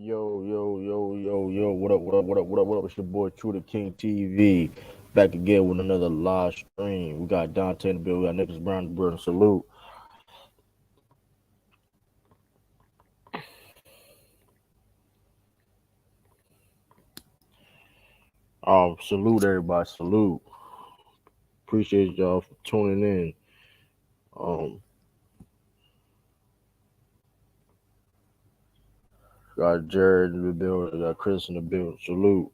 Yo. What up? It's your boy True the King TV. Back again with another live stream. We got Dante in the building, we got Nicholas Brown in the building. Salute. Salute everybody. Salute. Appreciate y'all for tuning in. Um, got Jared in the building, got Chris in the building. Salute.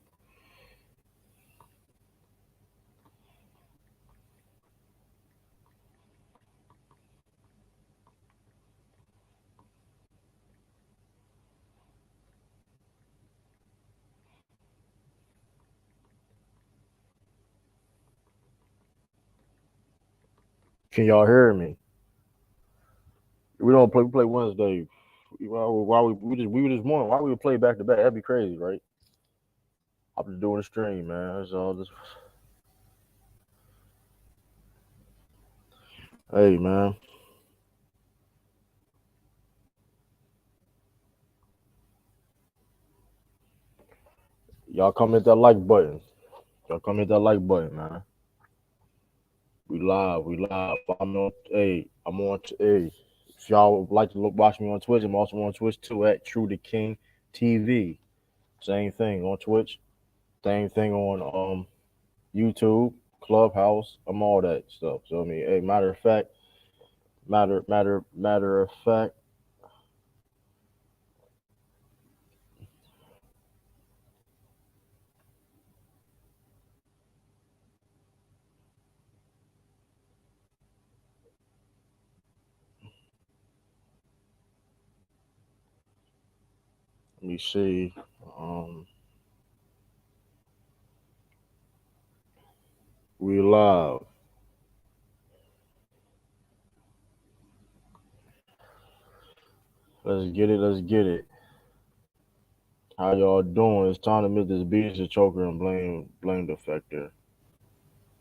Can y'all hear me? We don't play. We play Wednesday. Why we just won? Why we would play back to back? That'd be crazy, right? I'm just doing a stream, man. That's all. Just hey, man. Y'all come hit that like button. Y'all come hit that like button, man. We live. We live. I'm on. Hey, if y'all would like to watch me on Twitch, I'm also on Twitch too at True the King TV. Same thing on Twitch. Same thing on YouTube, Clubhouse. I'm all that stuff. So I mean, hey, matter of fact. Let me see. Um, we live. Let's get it. Let's get it. How y'all doing? It's time to miss this beast the choker and blame the factor.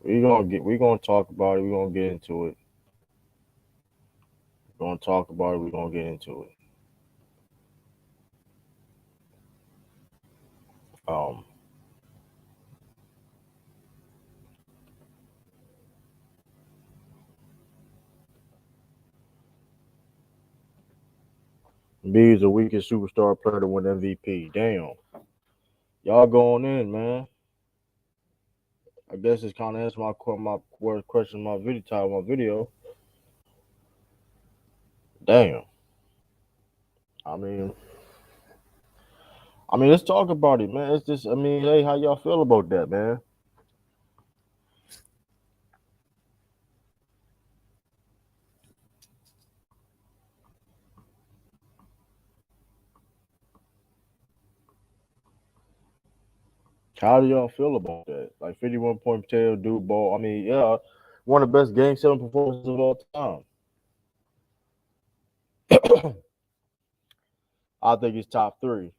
We gonna talk about it. We gonna get into it. We're gonna talk about it. We gonna get into it. Um, B is the weakest superstar player to win MVP. Damn, y'all going in, man. I guess it's kind of answer my question, my video time, my video. Damn. I mean, let's talk about it, man. It's just, hey, how y'all feel about that, man? How do y'all feel about that? Like 51 point potato dude ball. Yeah, one of the best game seven performances of all time. I think it's top three.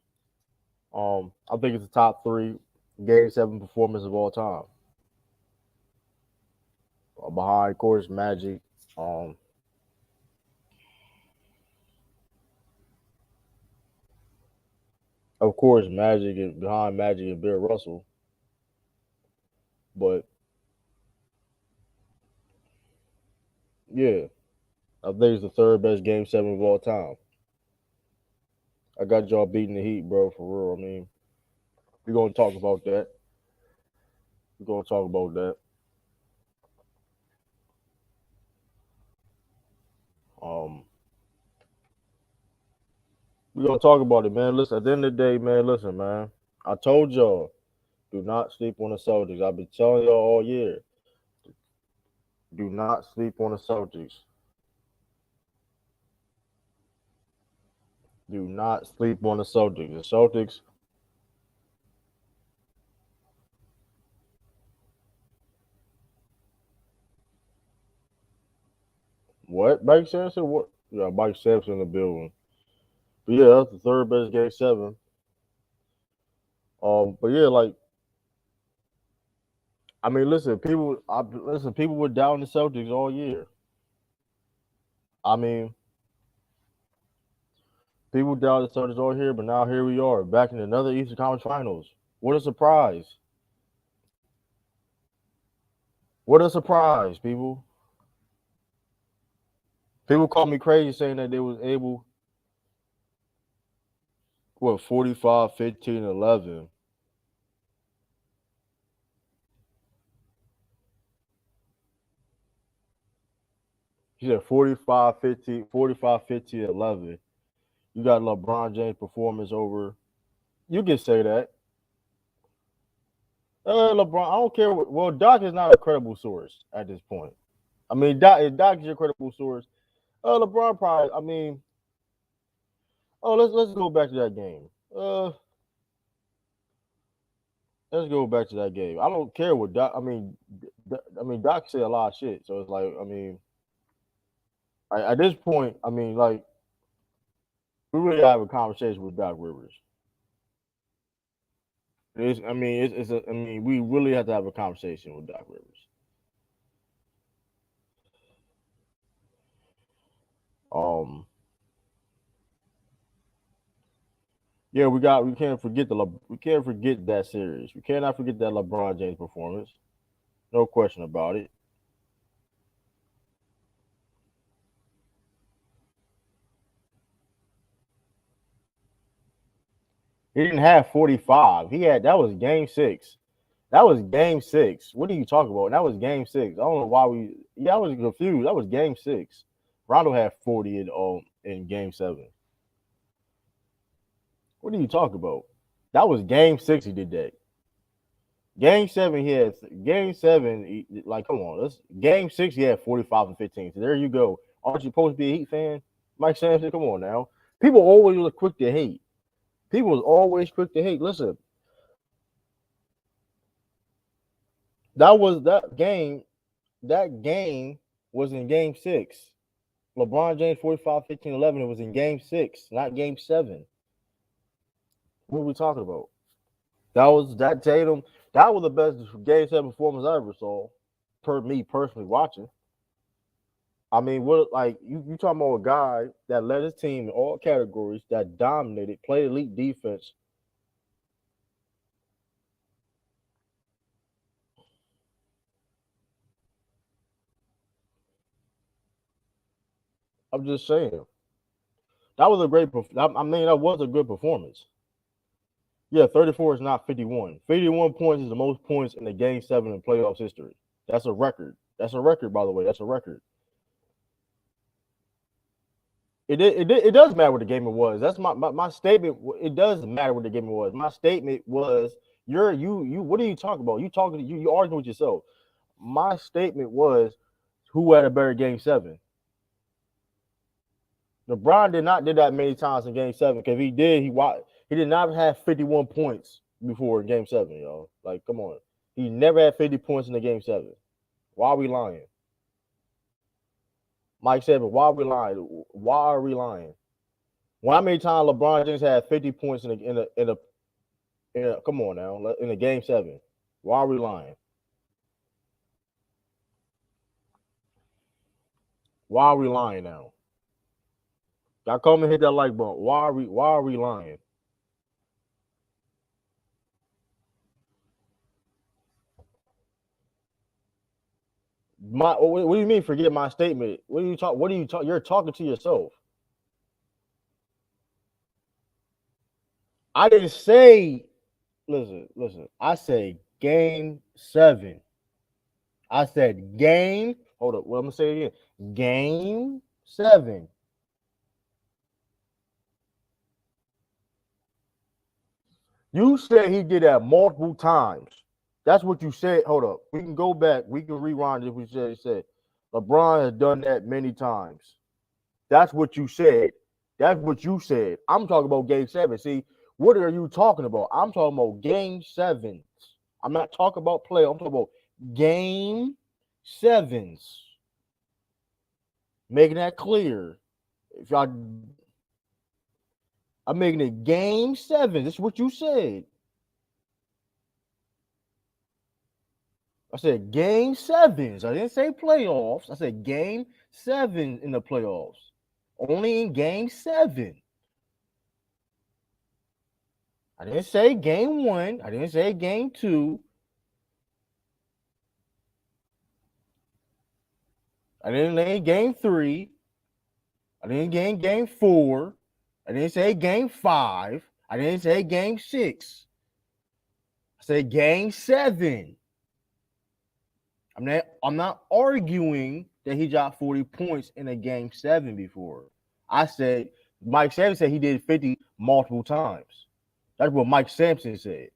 I think it's the top three game seven performance of all time. Behind, of course, Magic. Um, of course, Magic and behind Magic and Bill Russell. But yeah, I think it's the third best game seven of all time. I got y'all beating the Heat, bro, for real. We're gonna talk about that. We're gonna talk about that. Um, we're gonna talk about it, man. Listen, at the end of the day, man, listen, man. I told y'all, do not sleep on the Celtics. I've been telling y'all all year. Do not sleep on the Celtics. Do not sleep on the Celtics. The Celtics, what? Mike Sampson? What? Yeah, Mike Sampson in the building. But yeah, that's the third best game seven. But yeah, like listen, people were down the Celtics all year. I mean, People doubted the Celtics all here, but now here we are, back in another Eastern Conference Finals. What a surprise! What a surprise, people. People called me crazy saying that they was able, 45, 15, 11. He said 45, 15, 45, 15, 11. You got LeBron James performance over. You can say that. LeBron, I don't care. Well, Doc is not a credible source at this point. I mean, Doc is your credible source. LeBron probably. I mean, let's go back to that game. Let's go back to that game. I don't care what Doc. Doc said a lot of shit. So it's like, at this point, we really have a conversation with Doc Rivers. We really have to have a conversation with Doc Rivers. Um, yeah, we can't forget that series. We cannot forget that LeBron James performance. No question about it. He didn't have 45. That was game 6. That was game 6. What are you talking about? That was game 6. I don't know why I was confused. That was game 6. Rondo had 40 in game 7. What are you talking about? That was game 6 he did that. Game 7 he had game 7 like come on. Game 6 he had 45 and 15. So there you go. Aren't you supposed to be a Heat fan? Mike Sampson, come on now. People always was quick to hate. People was always quick to hate. Listen, that game. That game was in game 6. LeBron James 45, 15, 11. It was in game 6, not game 7. What are we talking about? That was that Tatum. That was the best game 7 performance I ever saw. Per me personally watching. I mean, what like you talking about a guy that led his team in all categories, that dominated, played elite defense. I'm just saying. That was a great that was a good performance. Yeah, 34 is not 51. 51 points is the most points in the game 7 in playoffs history. That's a record. That's a record, by the way. That's a record. It does matter what the game it was. That's my statement. It does matter what the game it was. My statement was you. What are you talking about? You arguing with yourself. My statement was who had a better game 7. LeBron did that many times in game 7 because he did not have 51 points before in game 7, yo. Like, come on. He never had 50 points in the game 7. Why are we lying? Mike said, but why are we lying? Why are we lying? Well, how many times LeBron James had 50 points come on now, in the game 7? Why are we lying? Why are we lying now? Y'all come and hit that like button. Why are we lying? What do you mean forget my statement? What do you talk? You're talking to yourself. I didn't say listen. I said game 7. I said game. Hold up. Well, I'm gonna say it again. Game 7. You said he did that multiple times. That's what you said. Hold up. We can go back. We can rewind if we said LeBron has done that many times. That's what you said. That's what you said. I'm talking about game 7. See, what are you talking about? I'm talking about game 7s. I'm not talking about play. I'm talking about game 7s. Making that clear. If y'all, I'm making it game 7. That's what you said. I said game 7s. I didn't say playoffs. I said game 7 in the playoffs. Only in game 7. I didn't say game 1. I didn't say game 2. I didn't say game 3. I didn't say game 4. I didn't say game 5. I didn't say game 6. I said game 7. I'm not arguing that he dropped 40 points in a game 7 before. I said Mike Sampson said he did 50 multiple times. That's what Mike Sampson said.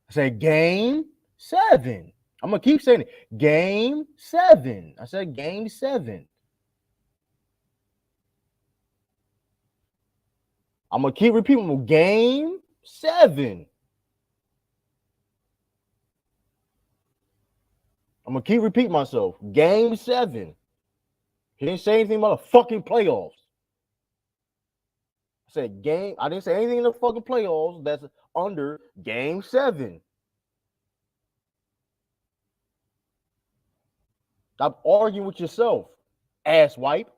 I said game 7. I'm gonna keep saying it. Game 7. I said game 7. I'm gonna keep repeating game 7. I'm gonna keep repeating myself. Game 7. He didn't say anything about the fucking playoffs. I said game. I didn't say anything in the fucking playoffs that's under game 7. Stop arguing with yourself, ass wipe.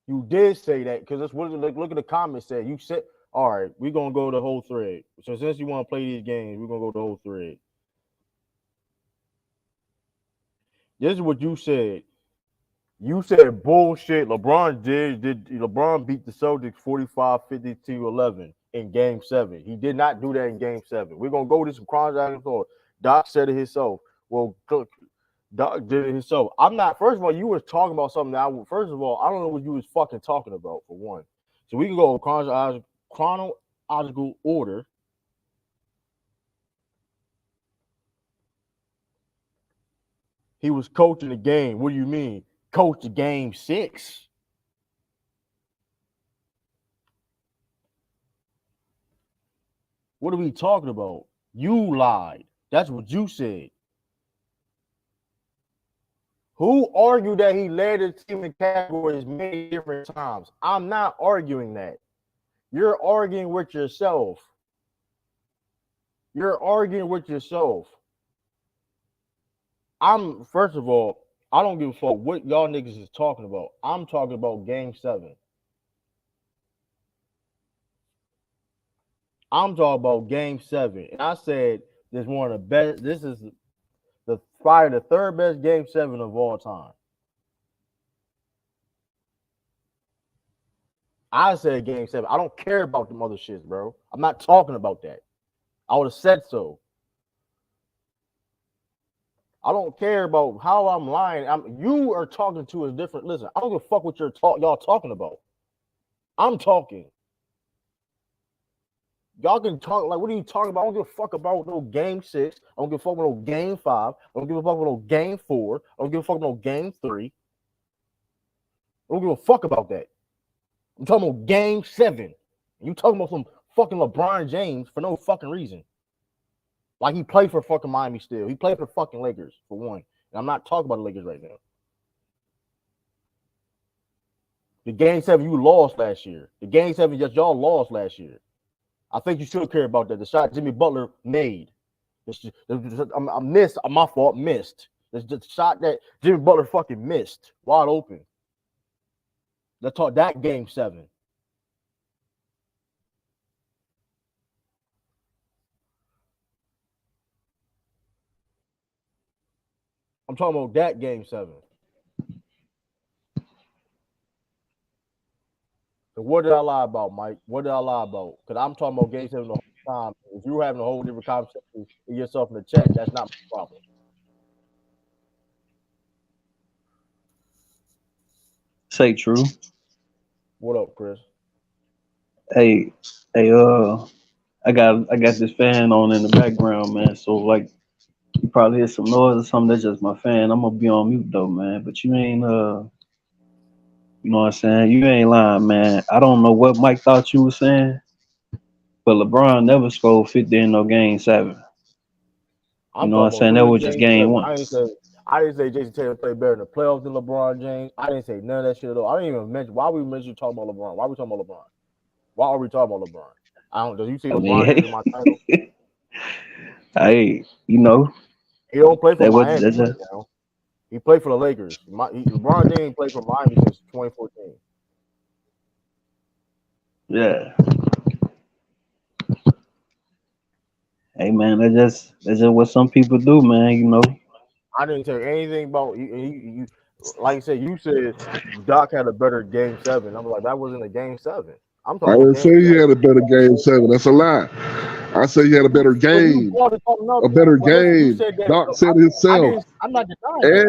You did say that because that's what look at the comments said. You said, all right, we're gonna go the whole thread. So since you want to play these games, we're gonna go the whole thread. This is what you said. You said bullshit. LeBron beat the Celtics 45-52-11 in game 7. He did not do that in game 7. We're gonna go to some chronological thought. Doc said it himself. Well, Doc did it himself. I'm not. First of all, you was talking about something that first of all, I don't know what you was fucking talking about for one. So we can go chronological order. He was coaching the game. What do you mean? Coach the game 6. What are we talking about? You lied. That's what you said. Who argued that he led the team in categories many different times? I'm not arguing that. You're arguing with yourself. You're arguing with yourself. First of all, I don't give a fuck what y'all niggas is talking about. I'm talking about game 7. I'm talking about game 7. And I said this one of the best. This is probably the third best game 7 of all time. I said game 7. I don't care about them other shits, bro. I'm not talking about that. I would have said so. I don't care about how I'm lying. You are talking to us different. Listen, I don't give a fuck what y'all talking about. I'm talking. Y'all can talk like, what are you talking about? I don't give a fuck about no game 6. I don't give a fuck about no game 5. I don't give a fuck about no game 4. I don't give a fuck about no game 3. I don't give a fuck about that. I'm talking about game 7. You talking about some fucking LeBron James for no fucking reason. Like he played for fucking Miami still. He played for fucking Lakers for one. And I'm not talking about the Lakers right now. The game 7 you lost last year. The game 7 just y'all lost last year. I think you should care about that. The shot Jimmy Butler made. I missed. My fault. Missed. The shot that Jimmy Butler fucking missed. Wide open. Let's talk that game 7. I'm talking about that game 7. So what did I lie about, Mike? What did I lie about? Because I'm talking about game 7 the whole time. If you're having a whole different conversation with yourself in the chat, that's not my problem. Say true. What up, Chris? Hey, I got this fan on in the background, man. So like, you probably hear some noise or something. That's just my fan. I'm gonna be on mute though, man. But you ain't you know what I'm saying? You ain't lying, man. I don't know what Mike thought you was saying, but LeBron never scored 50 in no game 7. You I'm know what I'm talking about saying? That during was just game game 7. 1. I didn't say Jason Tatum played better in the playoffs than LeBron James. I didn't say none of that shit at all. I didn't even mention why we mentioned talking about LeBron. Why are we talking about LeBron? Why are we talking about LeBron? I don't. Do you see I LeBron James in mean, my title? hey, you know He don't play for that was Miami that's right just now. He played for the Lakers. LeBron didn't play for Miami since 2014. Yeah. Hey man, that's just what some people do, man. You know. I didn't tell you anything about you. Like you said Doc had a better game 7. I'm like, that wasn't a game 7. I'm I talking about didn't game say he 7. had a better game 7. That's a lie. I say he had a better Well, you game. brought it something up. A better Well, listen, you game. said that. Doc said it I himself. didn't. I'm not denying that.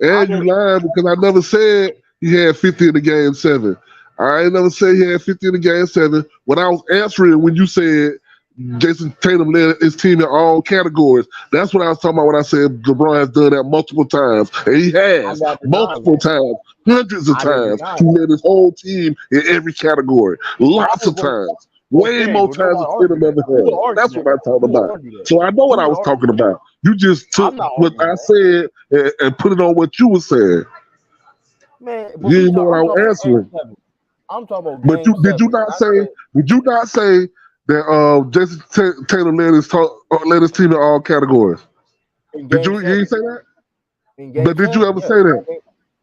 And I you didn't. lied because I never said he had 50 in the game 7. I ain't never said he had 50 in the game 7. When I was answering when you said Jason Tatum led his team in all categories, that's what I was talking about when I said LeBron has done that multiple times. And he I'm has not denying multiple that. times, hundreds of I didn't times. deny He that. led his whole team in every category. Well, I Lots was of going. times. Way Okay, more well, times nobody than argue Tatum that. ever You would had. argue That's that what I'm though. talking You would about. argue that. So I know You what I would was argue talking that. about. You just took I'm not what arguing I that, said and put it on what you were saying. man. But You didn't know what I I'm talking was about game answering. 7. I'm talking about But game you did 7. you not say did you not say that Jason Taylor led his team in all categories? In Did game you didn't 7. say that? In But game did you 7, ever yes. say that?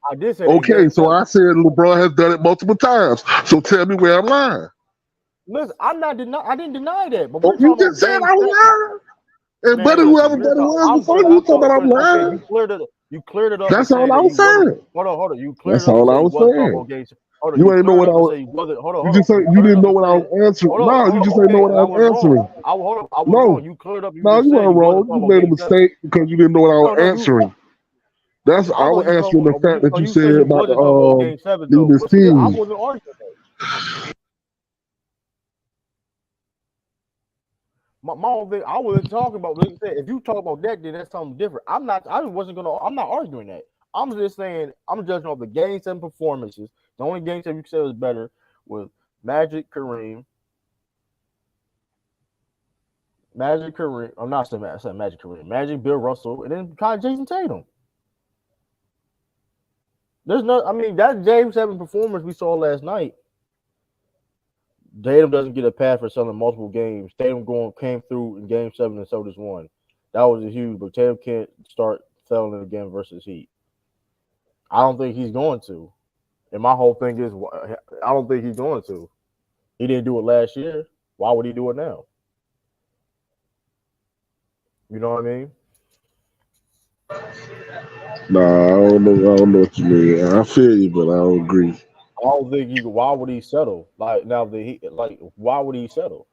I did say that in Okay, game so 7. I said LeBron has done it multiple times. So tell me where I'm lying. Listen, I'm not denying. I didn't deny that, but Oh, we're you talking about just said game I 7. was lying. And Man, buddy, listen, whoever we're buddy talking. was I'm before saying. you I'm talking talking. about I'm Okay, lying. you cleared it up and That's saying all I that was you wasn't. saying. Hold on. You cleared That's it up and all I say you was wasn't talking saying. about game 7. Hold on, you You ain't know cleared it what I up and was. say you wasn't. Hold You on. just say You you cleared it didn't up know and what I say. was answering. No, you Hold just on. ain't know Okay, what and I I was was wrong. answering. I was wrong. No, You cleared up. You no, just you said weren't you wasn't wrong. You talking about made a game 7. mistake because you didn't know what I No, was no, answering. That's I I thought was you answering the fact that no, you you said said you about the wasn't talking about game 7 leading though. this But see, I team. wasn't arguing that. My whole thing, I wasn't talking about. Like you said, if you talk about that, then that's something different. I'm not. I wasn't gonna. I'm not arguing that. I'm just saying. I'm judging off the game 7 performances. The only game 7 you said was better was Magic Kareem. Magic Kareem. I'm not saying Magic Kareem. Magic Bill Russell, and then kind of Jason Tatum. There's no. I mean, that game 7 performance we saw last night. Tatum doesn't get a pass for selling multiple games. Tatum came through in game 7 and so does one. That was a huge, but Tatum can't start selling again versus Heat. I don't think he's going to. And my whole thing is, I don't think he's going to. He didn't do it last year. Why would he do it now? You know what I mean? Nah, I don't know. I don't know what you mean. I feel you, but I don't agree. I don't think he. Why would he settle? Like now, why would he settle?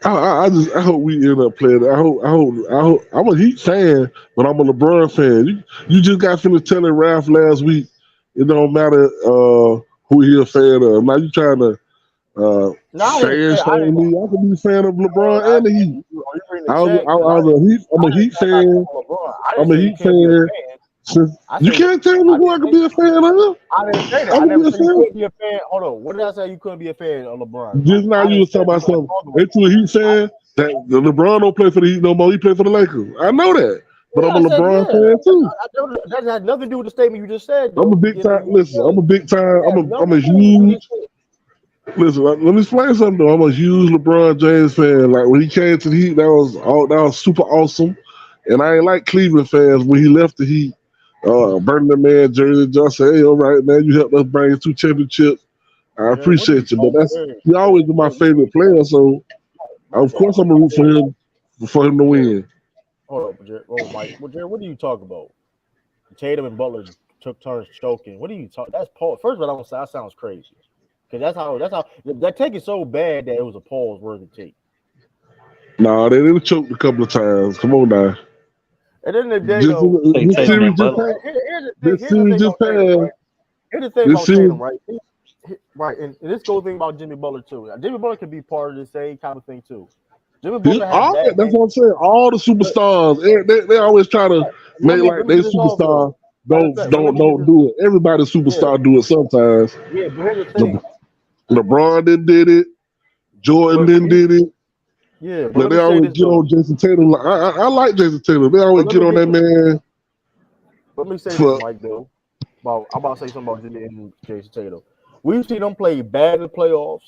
I hope we end up playing. I hope. I'm a Heat fan, but I'm a LeBron fan. You just got finished telling Ralph last week. It don't matter who he a fan of. Now you trying to No, I didn't fan say. I didn't. shame me. I can be a fan of Hold LeBron on, and the Heat. you reading the chat because I'm a I didn't Heat say I'm not fan. talking about LeBron. I didn't I'm a say you Heat can't be a fan. fan. I You said can't tell me I who I didn't can say be a fan of. I didn't say that. I I can never be a said you fan. couldn't be a fan. Hold on. What did I say? You couldn't be a fan of LeBron? Just now I you didn't was say talking we about weren't something. talking about Ain't you a Heat fan? That the LeBron don't play for the Heat no more. He play for the Lakers. I know that, but yeah, I'm a I said LeBron yeah. fan too. That has nothing to do with the statement you just said, I'm a though. big You know, time. Listen, I'm a big time. it has I'm nothing a to do with what you huge. just said. Listen, let me explain something though. I'm a huge LeBron James fan. Like when he came to the Heat, that was super awesome. And I ain't like Cleveland fans when he left the Heat. Burning the man jersey, just say, "Hey, all right, man, you helped us bring 2 championships. I Jared, what are you appreciate you." But talking? that's he always been my favorite player. So of Jared, course I'm gonna root for him to Jared, win. hold up, Jared. Oh, Mike. Well, Jared, what are you talking about? Tatum and Butler took turns choking. What are you talking? That's Paul. First of all, that sounds crazy. Because that's how that take is so bad that it was a pause worthy take. Nah, they didn't choke a couple of times. Come on now. At the end of the day, Just though, Say this Tatum series and just Butler. passed. This here's the thing series just about Tatum, right? passed. Here's the thing This about series, Tatum, right? Right, and this goes thing about Jimmy Butler too. Jimmy Butler could be part of the same kind of thing too. Jimmy Butler had bad that's games. what I'm saying. All the superstars, they always try to Let make me like let me they get this off superstar. though. Matter of fact, but let me get Don't this. do it. Everybody Yeah, superstar do it sometimes. yeah, but here's the Le- thing. LeBron did it. Jordan But did it. yeah, but But let they me say always this get though. on Jason Tatum. I like Jason Tatum. They But always let get me on get that this. man Let me say this, for Mike. Though, I'm about to say something about Jimmy and Jason Tatum. We've seen them play bad in the playoffs.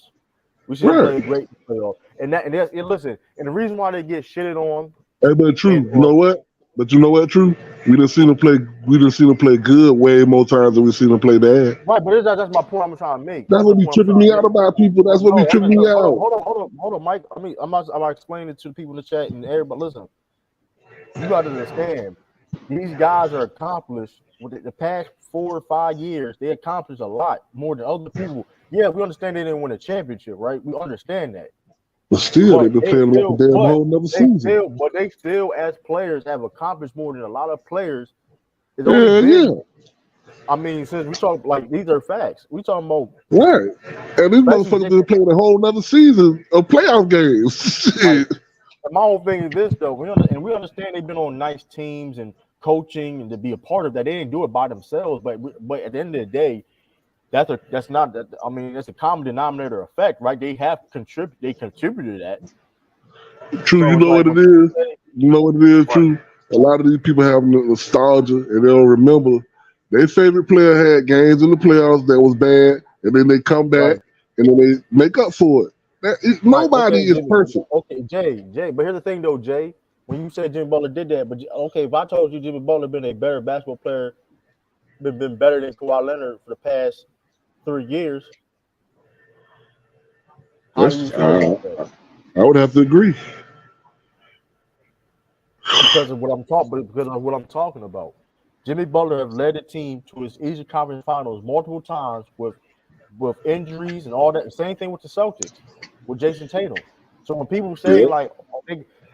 We see them right. play great in the playoffs. And listen, and the reason why they get shitted on Hey, but and true. You or know what? But you know what, True? We done seen him play. We done seen him play good way more times than we seen him play bad. Right, but that's my point I'm trying to make. That's That's the what be point I'm tripping trying me to out make. about people. That's what be No, tripping me out. hold on, Mike. I mean, I'm explaining it to the people in the chat and everybody. Listen, you got to understand. These guys are accomplished with the past 4 or 5 years. They accomplished a lot more than other people. Yeah, we understand they didn't win a championship, right? We understand that. But still, they've been playing like a damn whole another season. They still, as players, have accomplished more than a lot of players. It's only Yeah, been, yeah. I mean, since we talk like these are facts. We talking about Right. And these especially motherfuckers been playing a whole nother season of playoff games. like. Shit. And my whole thing is this though. We understand they've been on nice teams and coaching and to be a part of that. They didn't do it by themselves, but at the end of the day, that's not that. I mean, that's a common denominator effect, right? They contributed that. True, So you it's know like what it when is? people say, You know what it is, right, True? A lot of these people have nostalgia and they don't remember their favorite player had games in the playoffs that was bad, and then they come back right, and then they make up for it. right. Nobody Okay, is Jimmy. perfect. Okay, Jay. But here's the thing, though, Jay. When you said Jimmy Butler did that, but okay, if I told you Jimmy Butler been a better basketball player, been better than Kawhi Leonard for the past 3 years, how do you That's feel about that? I would have to agree. Because of what I'm talking, because of what I'm talking about. Jimmy Butler have led the team to his Eastern Conference Finals multiple times with injuries and all that. Same thing with the Celtics with Jason Tatum. So when people say Yeah. like,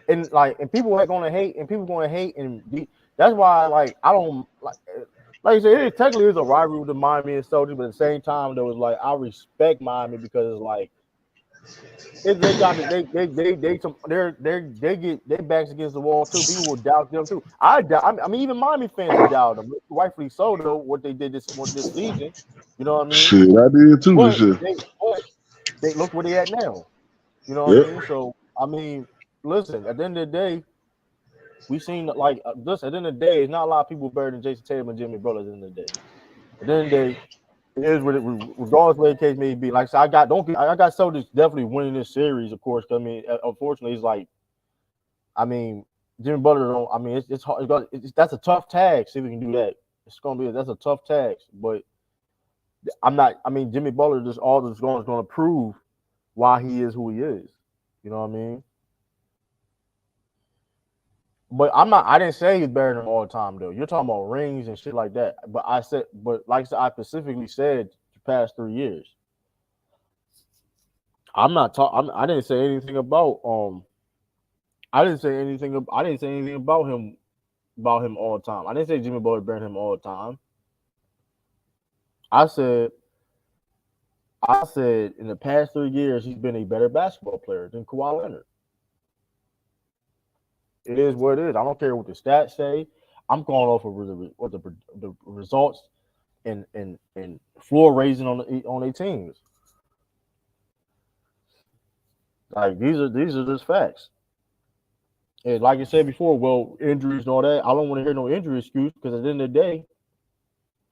and people are gonna hate that's why like I don't like you said it technically is a rivalry with the Miami and Celtics, but at the same time there was like I respect Miami because it's like if they got it, they get their backs against the wall too. People will doubt them too. I mean, even Miami fans have doubted them, rightfully so though. What they did this season, you know what I mean? Shit, I did too this But year. they look where they at now. You know what I Yeah. mean? So I mean, listen. At the end of the day, we seen like this. At the end of the day, it's not a lot of people better than Jason Tatum and Jimmy Butler. At the end of the day, at the end of the day, it is what it, regardless where the case may be. Like I said, I got Celtics definitely winning this series, of course. I mean, unfortunately, it's like I mean, Jimmy Butler don't. I mean, it's hard. That's a tough tag. See if we can do that. It's gonna be that's a tough tag. But I'm not. I mean, Jimmy Butler just all this going is going to prove why he is who he is. You know what I mean? But I'm not. I didn't say he's better than all the time though. You're talking about rings and shit like that. But like I said, I specifically said the past 3 years. I'm not talking. I didn't say anything about. I didn't say anything. I didn't say anything about him. About him all the time. I didn't say Jimmy Butler better than him all the time. I said. I said in the past 3 years he's been a better basketball player than Kawhi Leonard. It is what it is. I don't care what the stats say. I'm going off of what the results and floor raising on their teams. Like these are just facts. And like I said before, well, injuries and all that. I don't want to hear no injury excuse because at the end of the day,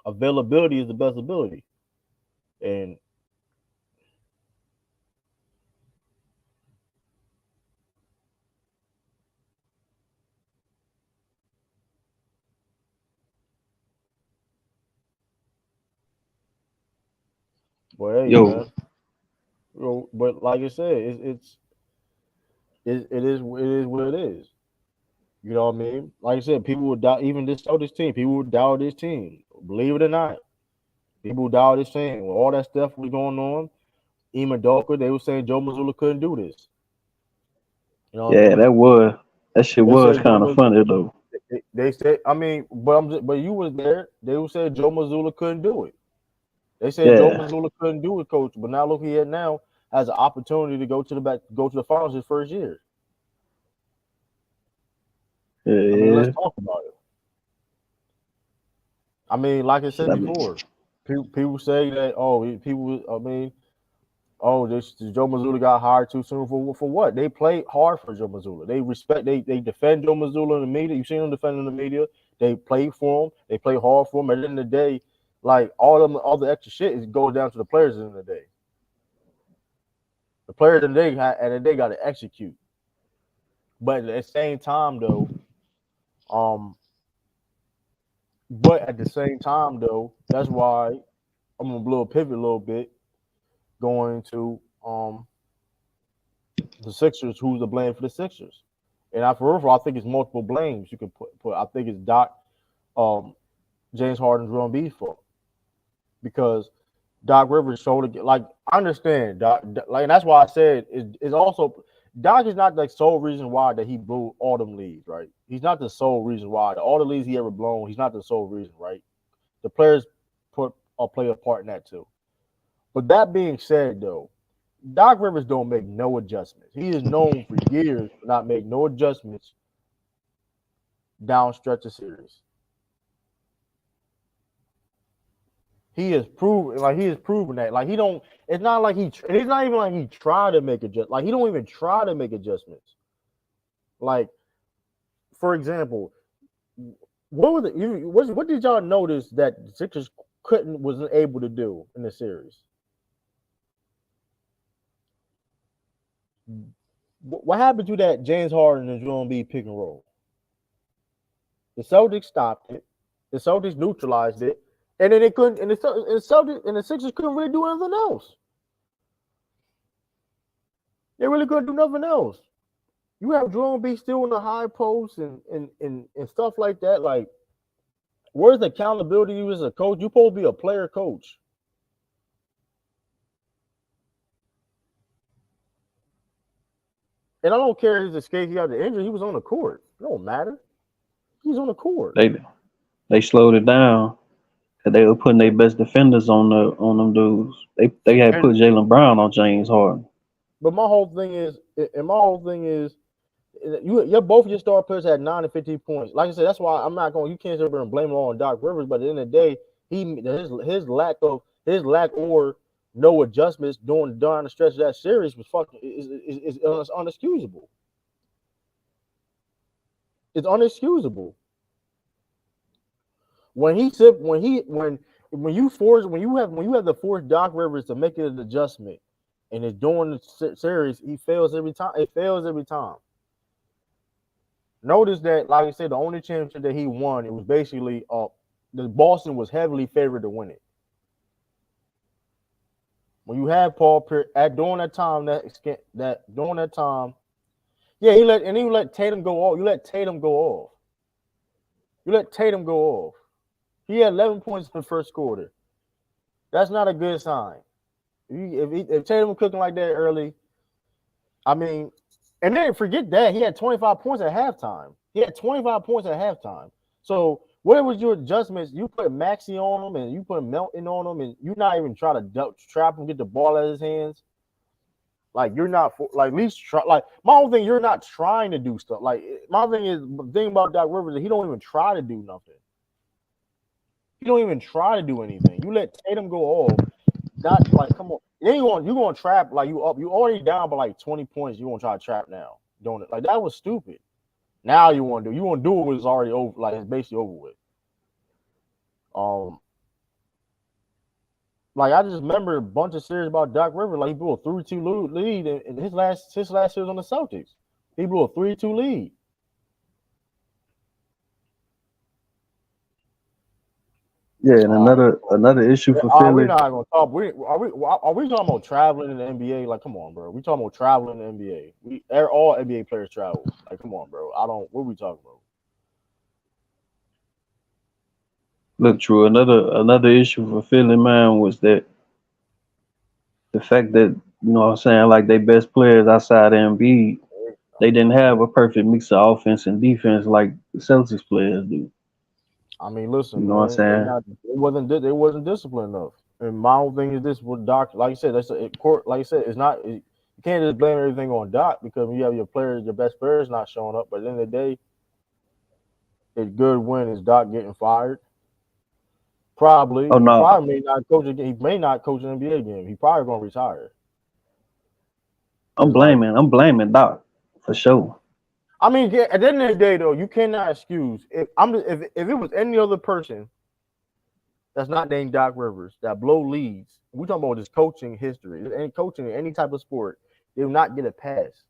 availability is the best ability. And but hey, Yo, man. But like I said, it is what it is. You know what I mean? Like I said, people would doubt even this team. People would doubt this team. Believe it or not, people would doubt this team. When all that stuff was going on, Ema Doka, they were saying Joe Mazzulla couldn't do this. You know what I yeah, mean? that shit They was said Joe kind of Mazzulla. funny though. They said, I mean, but you was there. They were saying Joe Mazzulla couldn't do it. They said Joe Yeah, Mazzulla couldn't do it, coach. But now look here now has an opportunity to go to the finals his first year. yeah, I mean, let's yeah. talk about it. I mean, like I Shit, said I mean, before, people say that people. I mean, this Joe Mazzulla got hired too soon for what? They played hard for Joe Mazzulla. They defend Joe Mazzulla in the media. You seen them defending the media. They played for him. They play hard for him. At the end of the day, like all the extra shit is goes down to the players at the end of the day. The players at the day got to execute. But at the same time, though, But at the same time, though, that's why I'm gonna blow a pivot a little bit, going to the Sixers. Who's to blame for the Sixers? And for real, I think it's multiple blames you can put. I think it's Doc, um, James Harden's Joel Embiid's fault because Doc Rivers showed it. Like I understand Doc, like and that's why I said it's also Doc is not the sole reason why that he blew all them leads, right? He's not the sole reason why all the leads he ever blown. He's not the sole reason, right? The players play a part in that too. But that being said, though, Doc Rivers don't make no adjustments. He is known for years to not make no adjustments down stretch of series. He has proven that. Like he don't. It's not like he. It's not even like he tried to make adjustments. Like he don't even try to make adjustments. Like, for example, what did y'all notice that the Sixers wasn't able to do in the series? What happened to that James Harden and Joel Embiid pick and roll? The Celtics stopped it. The Celtics neutralized it, and then they couldn't. And the Celtics and the Sixers couldn't really do anything else. They really couldn't do nothing else. You have Joel Embiid still in the high post and stuff like that. Like, where's the accountability you as a coach? You're supposed to be a player coach. And I don't care his escape. He had the injury. He was on the court. It don't matter. He's on the court. They slowed it down because they were putting their best defenders on them dudes. They had put Jaylen Brown on James Harden. But my whole thing is, you both your star players had 9 and 15 points. Like I said, that's why I'm not going. You can't sit there and blame it all on Doc Rivers. But at the end of the day, his lack or no adjustments during the stretch of that series was fucking is unexcusable. It's unexcusable. When you have to force Doc Rivers to make an adjustment, and it's during the series, he fails every time. It fails every time. Notice that, like I said, the only championship that he won, it was basically the Boston was heavily favored to win it. When you had Paul Pierce during that time, yeah, he let Tatum go off. You let Tatum go off. He had 11 points in the first quarter. That's not a good sign. If Tatum cooking like that early, I mean, and then forget that he had 25 points at halftime. So what was your adjustments? You put Maxey on him and you put Melton on him, and you're not even trying to trap him, get the ball out of his hands. Like you're not like at least try. Like my whole thing, you're not trying to do stuff. Like my thing is the thing about Doc Rivers is he don't even try to do nothing. He don't even try to do anything. You let Tatum go off. Not like come on. Then you're going to trap like you already down by like 20 points. You want to try to trap now, don't it? Like that was stupid. Now you want to do what was already over. Like it's basically over with. Like I just remember a bunch of series about Doc Rivers. Like he blew a 3-2 lead in his last series on the Celtics. He blew a 3-2 lead. Yeah, and another issue for Philly. We're not gonna talk. Are we talking about traveling in the NBA? Like, come on, bro. We talking about traveling in the NBA. All NBA players travel. Like, come on, bro. What are we talking about? Look, True. Another issue for Philly, man, was that the fact that, you know what I'm saying, like they best players outside of Embiid, they didn't have a perfect mix of offense and defense like the Celtics players do. I mean, listen, you know what I'm saying? They wasn't disciplined enough. And my whole thing is this with Doc. Like you said, it's not. You can't just blame everything on Doc because when you have your best players not showing up. But at the end of the day, it's good when is Doc getting fired. Probably. Oh no. He may not coach an NBA game. He probably gonna retire. I'm blaming Doc for sure. I mean, at the end of the day, though, you cannot excuse if it was any other person that's not named Doc Rivers that blow leads. We're talking about just coaching history. Any coaching in any type of sport, they will not get a pass.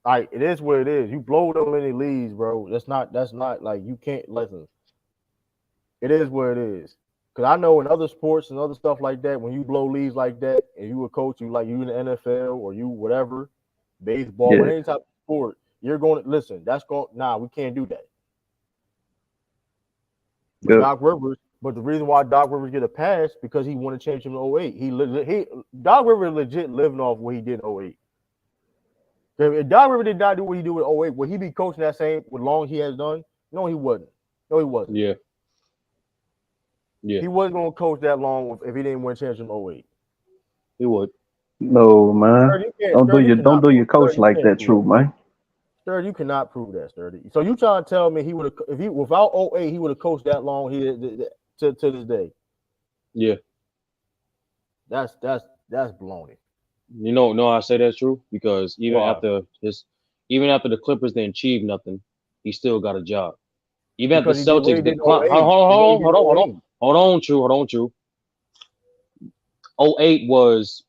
Like it is what it is. You blow them many leads, bro. That's not like you can't listen. It is what it is. Cause I know in other sports and other stuff like that, when you blow leads like that, and you a coach, you in the NFL or you whatever, baseball, Yeah. any type of sport, you're going to listen. That's going. Nah, we can't do that. But Yep. Doc Rivers. But the reason why Doc Rivers get a pass because he won a championship in 08. Doc Rivers legit living off what he did in 08. If Doc Rivers did not do what he did with 08, would he be coaching that same with long he has done? No, he wasn't. No, he wasn't. Yeah. He wasn't going to coach that long if he didn't win a championship in 08. He would. No, man. Don't do your coach like that, true, man. Sturdy, you cannot prove that, Sturdy. So you trying to tell me he would have, if he without 08, he would have coached that long to this day? Yeah. That's baloney. No, I say that's true because even Why? after the Clippers didn't achieve nothing, he still got a job. Even Because after the Celtics did declined. Hold on, true. 08 was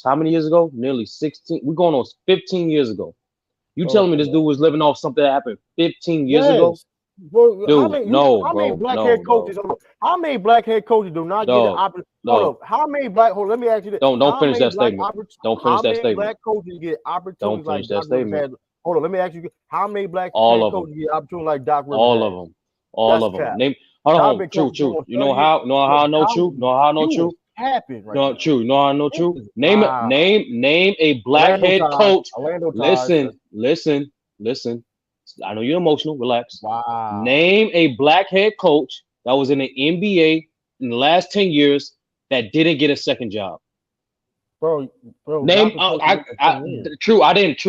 how many years ago? Nearly 16. We're going on 15 years ago. You telling me this dude was living off something that happened 15 years ago? Bro, Dude, how many black head coaches do not get the opportunity? Hold up. How many black? Let me ask you this. Don't finish that statement. Don't finish that statement. Black coaches get opportunities like Doc Rivers had? Hold on. Let me ask you. How many black head coaches get opportunities like Doc Rivers? All of them. Name. Hold on. True. You know how I know true? Know how I know true? Happened right no, now. true. No, I know true. Name a black head coach. Listen. I know you're emotional. Relax. Wow. Name a black head coach that was in the NBA in the last 10 years that didn't get a second job. Bro. Name. True. I didn't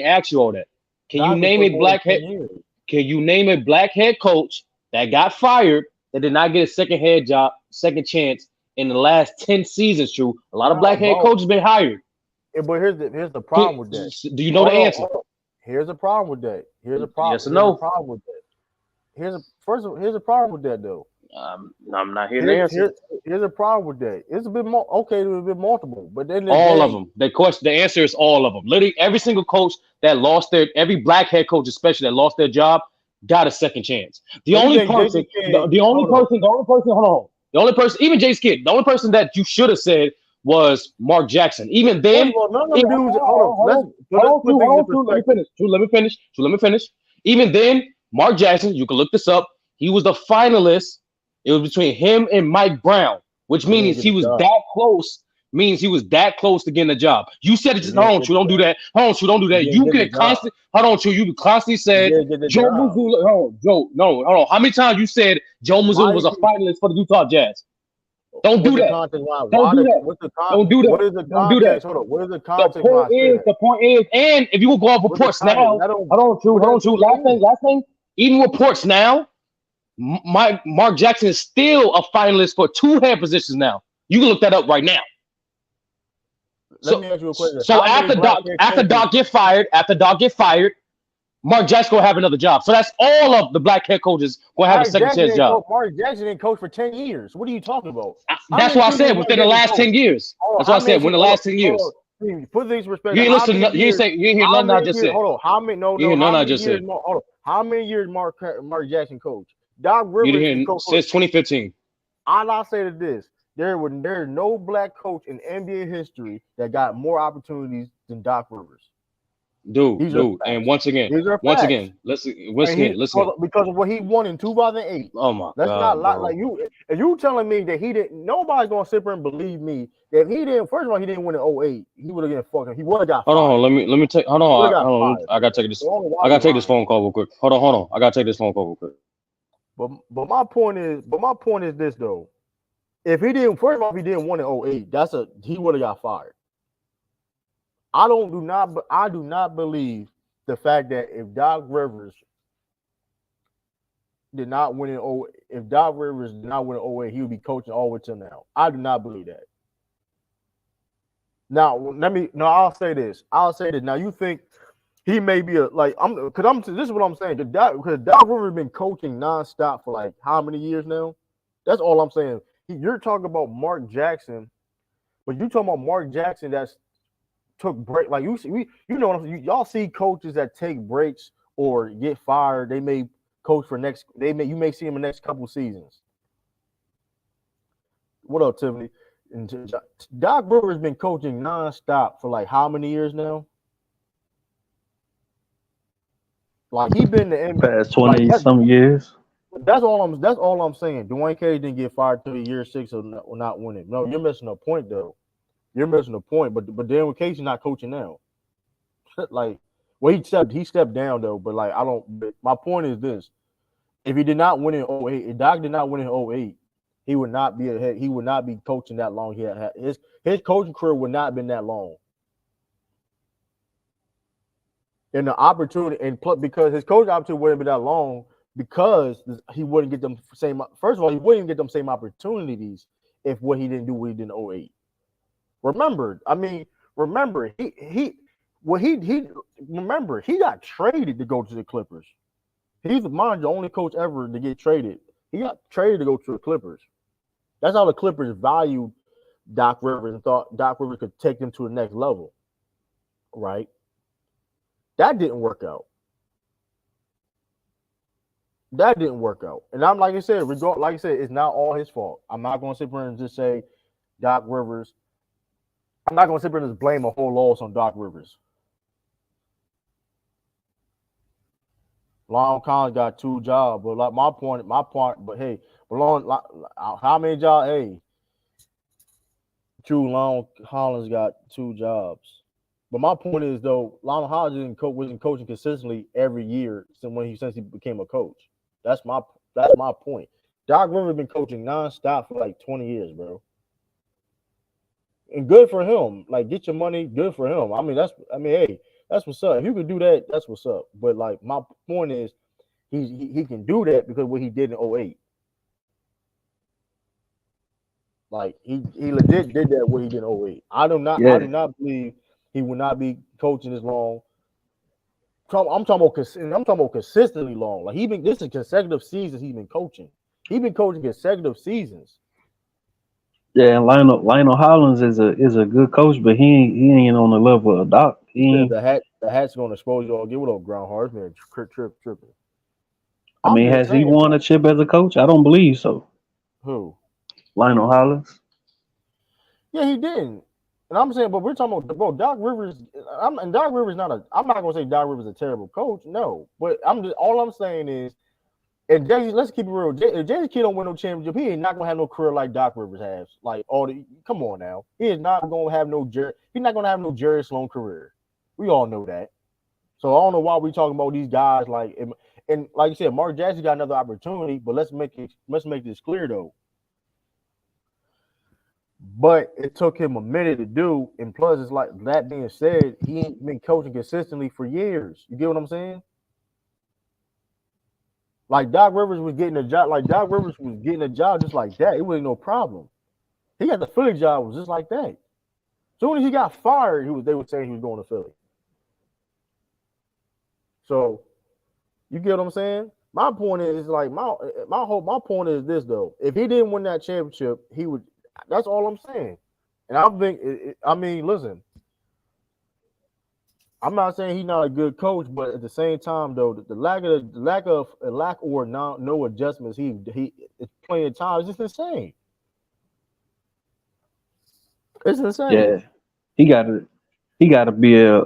ask you all that. Can you name a black head? Can you name a black head coach that got fired that did not get a second chance in the last 10 seasons? True. A lot of black head coaches been hired. Yeah, but here's the problem with that. Do you know the answer? Here's a problem with that. Here's a problem. Yes or no? Problem with that. Here's a problem with that though. I'm not here to answer. Here's a problem with that. It's a bit more okay. It's a bit multiple, but then all of them. The answer is all of them. Literally every single coach that lost every black head coach, especially that lost their job, got a second chance. The only person, even Jay Skid, the only person that you should have said was Mark Jackson. Even then, let me finish. Even then, Mark Jackson, you can look this up. He was the finalist. It was between him and Mike Brown, which means he was that close. Means he was that close to getting a job. You said it just hold on, don't do that. Don't do that. You can constantly you can constantly say Joe Mazzulla. Hold on. How many times you said Joe Mazzulla was a finalist for the Utah Jazz? Don't do that. Don't do that. What is the context? Hold on. What is the context? The point is, and if you will go off reports now, hold on, true. Last thing. Even reports now, Mark Jackson is still a finalist for 2 head positions now. You can look that up right now. Let me ask you a question. So after Doc get fired, Mark Jackson gonna have another job. So that's all of the black head coaches gonna have a second chance job. Mark Jackson didn't coach for 10 years. What are you talking about? That's what I said within the last 10 years. That's what I said within the last 10 years. Put things in perspective. You ain't listen. You ain't hear nothing I just said. Hold on. How many? No. You hear nothing I just said. Hold on. How many years Mark Jackson coached? Doc Rivers. You didn't hear since 2015. All I say to this. There's no black coach in NBA history that got more opportunities than Doc Rivers. Dude. And once again, listen. Because of what he won in 2008. Oh my God. That's not a lot. Like you, if you telling me that he didn't, nobody's gonna sit there and believe me that he didn't. First of all, he didn't win in 08. He would have got fucking. He would have got. Hold on. Let me take. Hold on. I gotta take this. I gotta take this phone call real quick. Hold on. I gotta take this phone call real quick. But my point is this though. If he didn't, first of all, if he didn't win in 08, he would have got fired. I do not believe the fact that if Doc Rivers did not win in 08, if Doc Rivers did not win in 08, he would be coaching all the way till now. I do not believe that. Now, I'll say this. Now, you think he may be this is what I'm saying. Because Doc Rivers has been coaching nonstop for like how many years now? That's all I'm saying. You're talking about Mark Jackson, but you're talking about Mark Jackson that's took break. Like y'all see coaches that take breaks or get fired. They may coach for next. You may see them in the next couple seasons. What up, Tiffany? And Doc Rivers been coaching nonstop for like how many years now? Like he been the NBA past 20 some years. That's all I'm saying. Dwayne Casey didn't get fired till year 6 of not winning. No, you're missing a point though. You're missing a point. But then Casey's not coaching now. Like, well, he stepped down though. But like, I don't. My point is this: if he did not win in 08, if Doc did not win in 08, he would not be ahead. He would not be coaching that long. His coaching career would not have been that long. And the opportunity, because his coaching opportunity wouldn't be that long, because he wouldn't get them same. First of all, he wouldn't get them same opportunities if what he didn't do what he did in 08. Remember, he got traded to go to the Clippers. He's the only coach ever to get traded. He got traded to go to the Clippers. That's how the Clippers valued Doc Rivers and thought Doc Rivers could take them to the next level. Right? That didn't work out. And I'm like I said, it's not all his fault. I'm not going to sit here and just say Doc Rivers. I'm not going to sit here and just blame a whole loss on Doc Rivers. Lon Collins got 2 jobs, but like my point. But hey, how many jobs? Hey, true. Lon Collins got 2 jobs. But my point is though, Lon Collins wasn't coaching consistently every year since he became a coach. That's my point. Doc Rivers been coaching nonstop for like 20 years, bro. And good for him. Like, get your money, good for him. Hey, that's what's up. If you can do that, that's what's up. But like my point is, he can do that because what he did in 08. Like he legit did that what he did in 08. I do not believe he will not be coaching as long. I'm talking about consistently long. Like this is consecutive seasons he's been coaching. He's been coaching consecutive seasons. Yeah, and Lionel Hollins is a good coach, but he ain't on the level of Doc. The hat's gonna expose you all. Give it up, groundhog. Man, tripping. I mean, has he won a chip as a coach? I don't believe so. Who? Lionel Hollins. Yeah, he didn't. And I'm saying, but we're talking about Doc Rivers. Doc Rivers I'm not gonna say Doc Rivers is a terrible coach. No, but all I'm saying is, and let's keep it real. If James Kidd don't win no championship, he ain't not gonna have no career like Doc Rivers has. Like come on now, he is not gonna have no He's not gonna have no Jerry Sloan career. We all know that. So I don't know why we talking about these guys like and like you said, Mark Jackson got another opportunity. But let's make this clear though. But it took him a minute to do, and plus, it's like that being said, he ain't been coaching consistently for years. You get what I'm saying? Like Doc Rivers was getting a job. Like Doc Rivers was getting a job just like that. It wasn't no problem. He got the Philly job was just like that. Soon as he got fired, they were saying he was going to Philly. So you get what I'm saying? My point is like my point is this though. If he didn't win that championship, he would. That's all I'm saying. And I mean, listen. I'm not saying he's not a good coach, but at the same time, though, the lack or no adjustments he playing time is just insane. It's insane. Yeah, he got to be a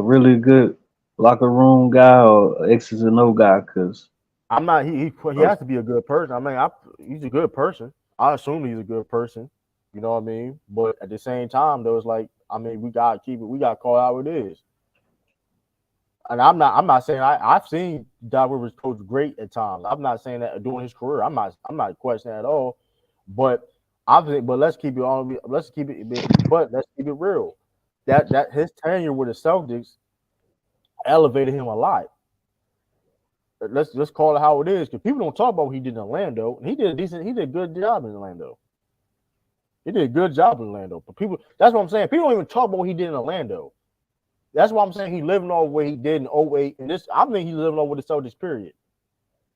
really good locker room guy or X's and O guy. Cause I'm not. He has to be a good person. I mean, he's a good person. I assume he's a good person. You know what I mean? But at the same time, though, it's like, I mean, we gotta keep it. We gotta call it how it is. And I'm not saying I've seen Doc Rivers coach great at times. I'm not saying that during his career. I'm not questioning at all. But let's keep it on. Let's keep it real. That his tenure with the Celtics elevated him a lot. Let's just call it how it is, because people don't talk about what he did in Orlando. And he did a good job in Orlando. He did a good job in Orlando. But that's what I'm saying. People don't even talk about what he did in Orlando. That's why I'm saying he's living off what he did in 08. And I think he's living off with the Celtics, period,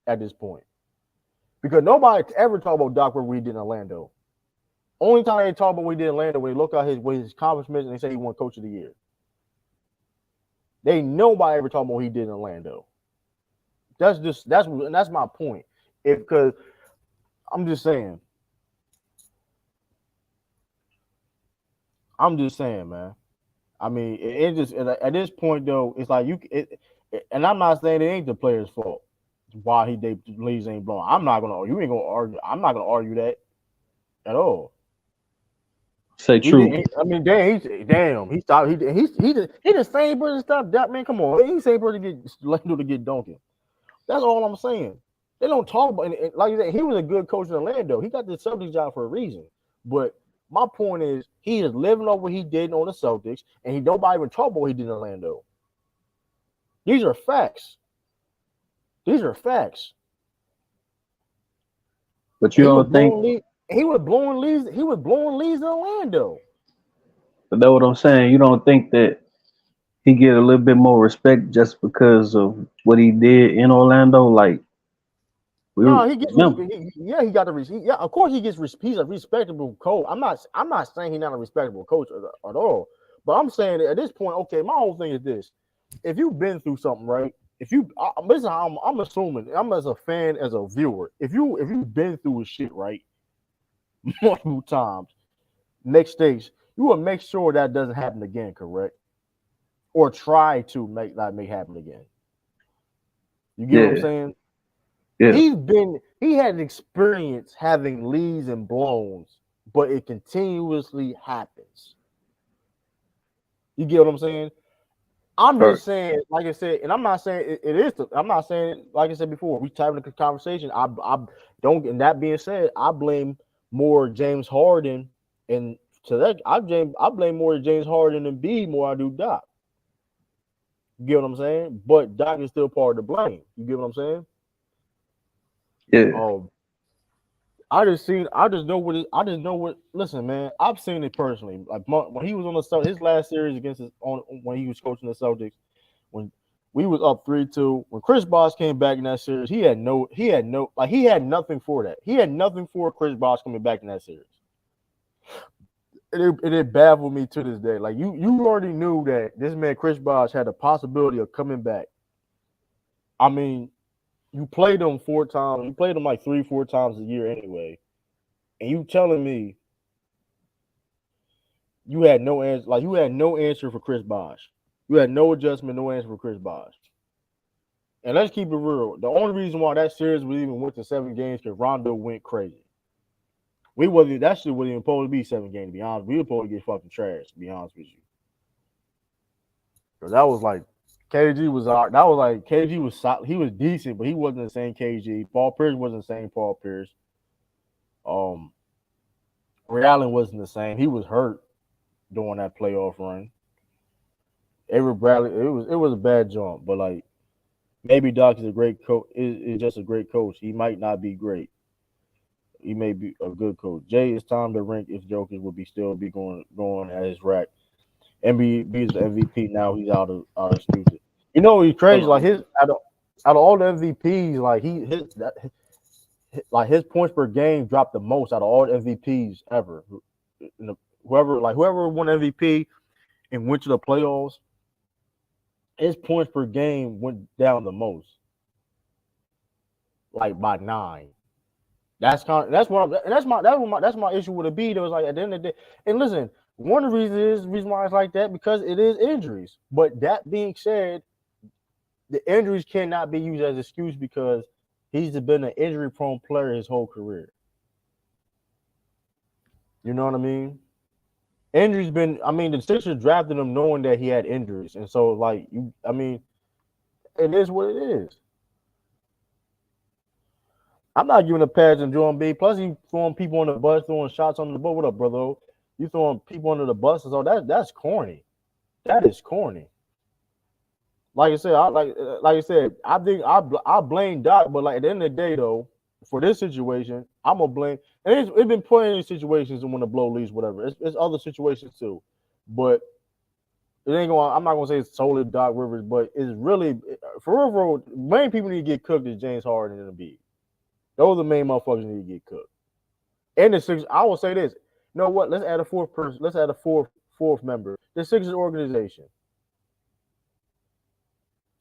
at this point. Because nobody ever talk about Doc Rivers what he did in Orlando. Only time they talk about what he did in Orlando when they look at his accomplishments and they say he won Coach of the Year. They nobody ever talking about what he did in Orlando. That's my point. Because I'm just saying, man. I mean, it just at this point though, it's like and I'm not saying it ain't the player's fault why they leaves ain't blown. I'm not gonna. You ain't gonna argue. I'm not gonna argue that at all. Say true. I mean, damn. He stopped. He the same person stop that man. Come on, he the same person get Lando to get dunking. That's all I'm saying. They don't talk about it. Like you said, he was a good coach in Orlando. He got the Celtics job for a reason. But my point is, he is living over what he did on the Celtics, and he nobody even talk about what he did in Orlando. These are facts. But you don't think he was blowing leads? He was blowing leads in Orlando. But that's what I'm saying. You don't think that he get a little bit more respect just because of what he did in Orlando? Like, no, he gets. He got the respect. Yeah, of course he gets. He's a respectable coach. I'm not saying he's not a respectable coach at all. But I'm saying that at this point, okay, my whole thing is this: if you've been through something, right? Listen, I'm assuming I'm as a fan, as a viewer. If you've been through a shit, right, multiple times, next stage, you will make sure that doesn't happen again, correct? Or try to make that may happen again. You get what I'm saying? Yeah. He had experience having leads and blowns, but it continuously happens. You get what I'm saying? I'm just saying, like I said, and I'm not saying it is. I'm not saying, like I said before, we typing the conversation. I don't. And that being said, I blame more James Harden, and to that I blame more James Harden and Embiid more I do Doc. You get what I'm saying? But Doc is still part of the blame. You get what I'm saying? Yeah. I just know what. Listen, man, I've seen it personally. Like when he was on his last series against when he was coaching the Celtics, when we was up 3-2, when Chris Bosh came back in that series, he had nothing for that. He had nothing for Chris Bosh coming back in that series. It baffled me to this day. Like you already knew that this man Chris Bosh had a possibility of coming back. I mean, you played him 4 times. You played him like 3-4 times a year anyway. And you telling me you had no answer, like you had no answer for Chris Bosh. You had no adjustment, no answer for Chris Bosh. And let's keep it real. The only reason why that series we even went to 7 games because Rondo went crazy. That shit wasn't even supposed to be 7 games, to be honest. We were supposed to get fucking trash, to be honest with you. Because that was like KG was out. That was like KG was solid. He was decent, but he wasn't the same KG. Paul Pierce wasn't the same Paul Pierce. Ray Allen wasn't the same. He was hurt during that playoff run. Avery Bradley, it was a bad jump, but like maybe Doc is a great coach. Is just a great coach. He might not be great. He may be a good coach. Jay, it's time to rank if Jokic would still be going at his rack. Embiid is the MVP now. He's out of excuses. You know he's crazy. Like out of all the MVPs, like his points per game dropped the most out of all the MVPs ever. Whoever won MVP and went to the playoffs, his points per game went down the most, like by 9. That's my issue with Embiid. It was like at the end of the day, and listen, one of the reasons why it's like that because it is injuries. But that being said, the injuries cannot be used as an excuse because he's been an injury-prone player his whole career. You know what I mean? Injuries the Sixers drafted him knowing that he had injuries, and so it is what it is. I'm not giving a pass to Joel Embiid. Plus, he throwing people on the bus, throwing shots under the bus. What up, brother? You throwing people under the bus and so that's corny. That is corny. Like I said, I think I blame Doc, but like at the end of the day, though, for this situation, I'm gonna blame. And it's been plenty of situations when the blow leaves, whatever. It's other situations too, but it ain't going. I'm not gonna say it's solely Doc Rivers, but it's really for real. Main people need to get cooked is James Harden and Embiid. Those are the main motherfuckers that need to get cooked. And the Sixers, I will say this. You know what? Let's add a fourth person. Let's add a fourth member. The Sixers organization.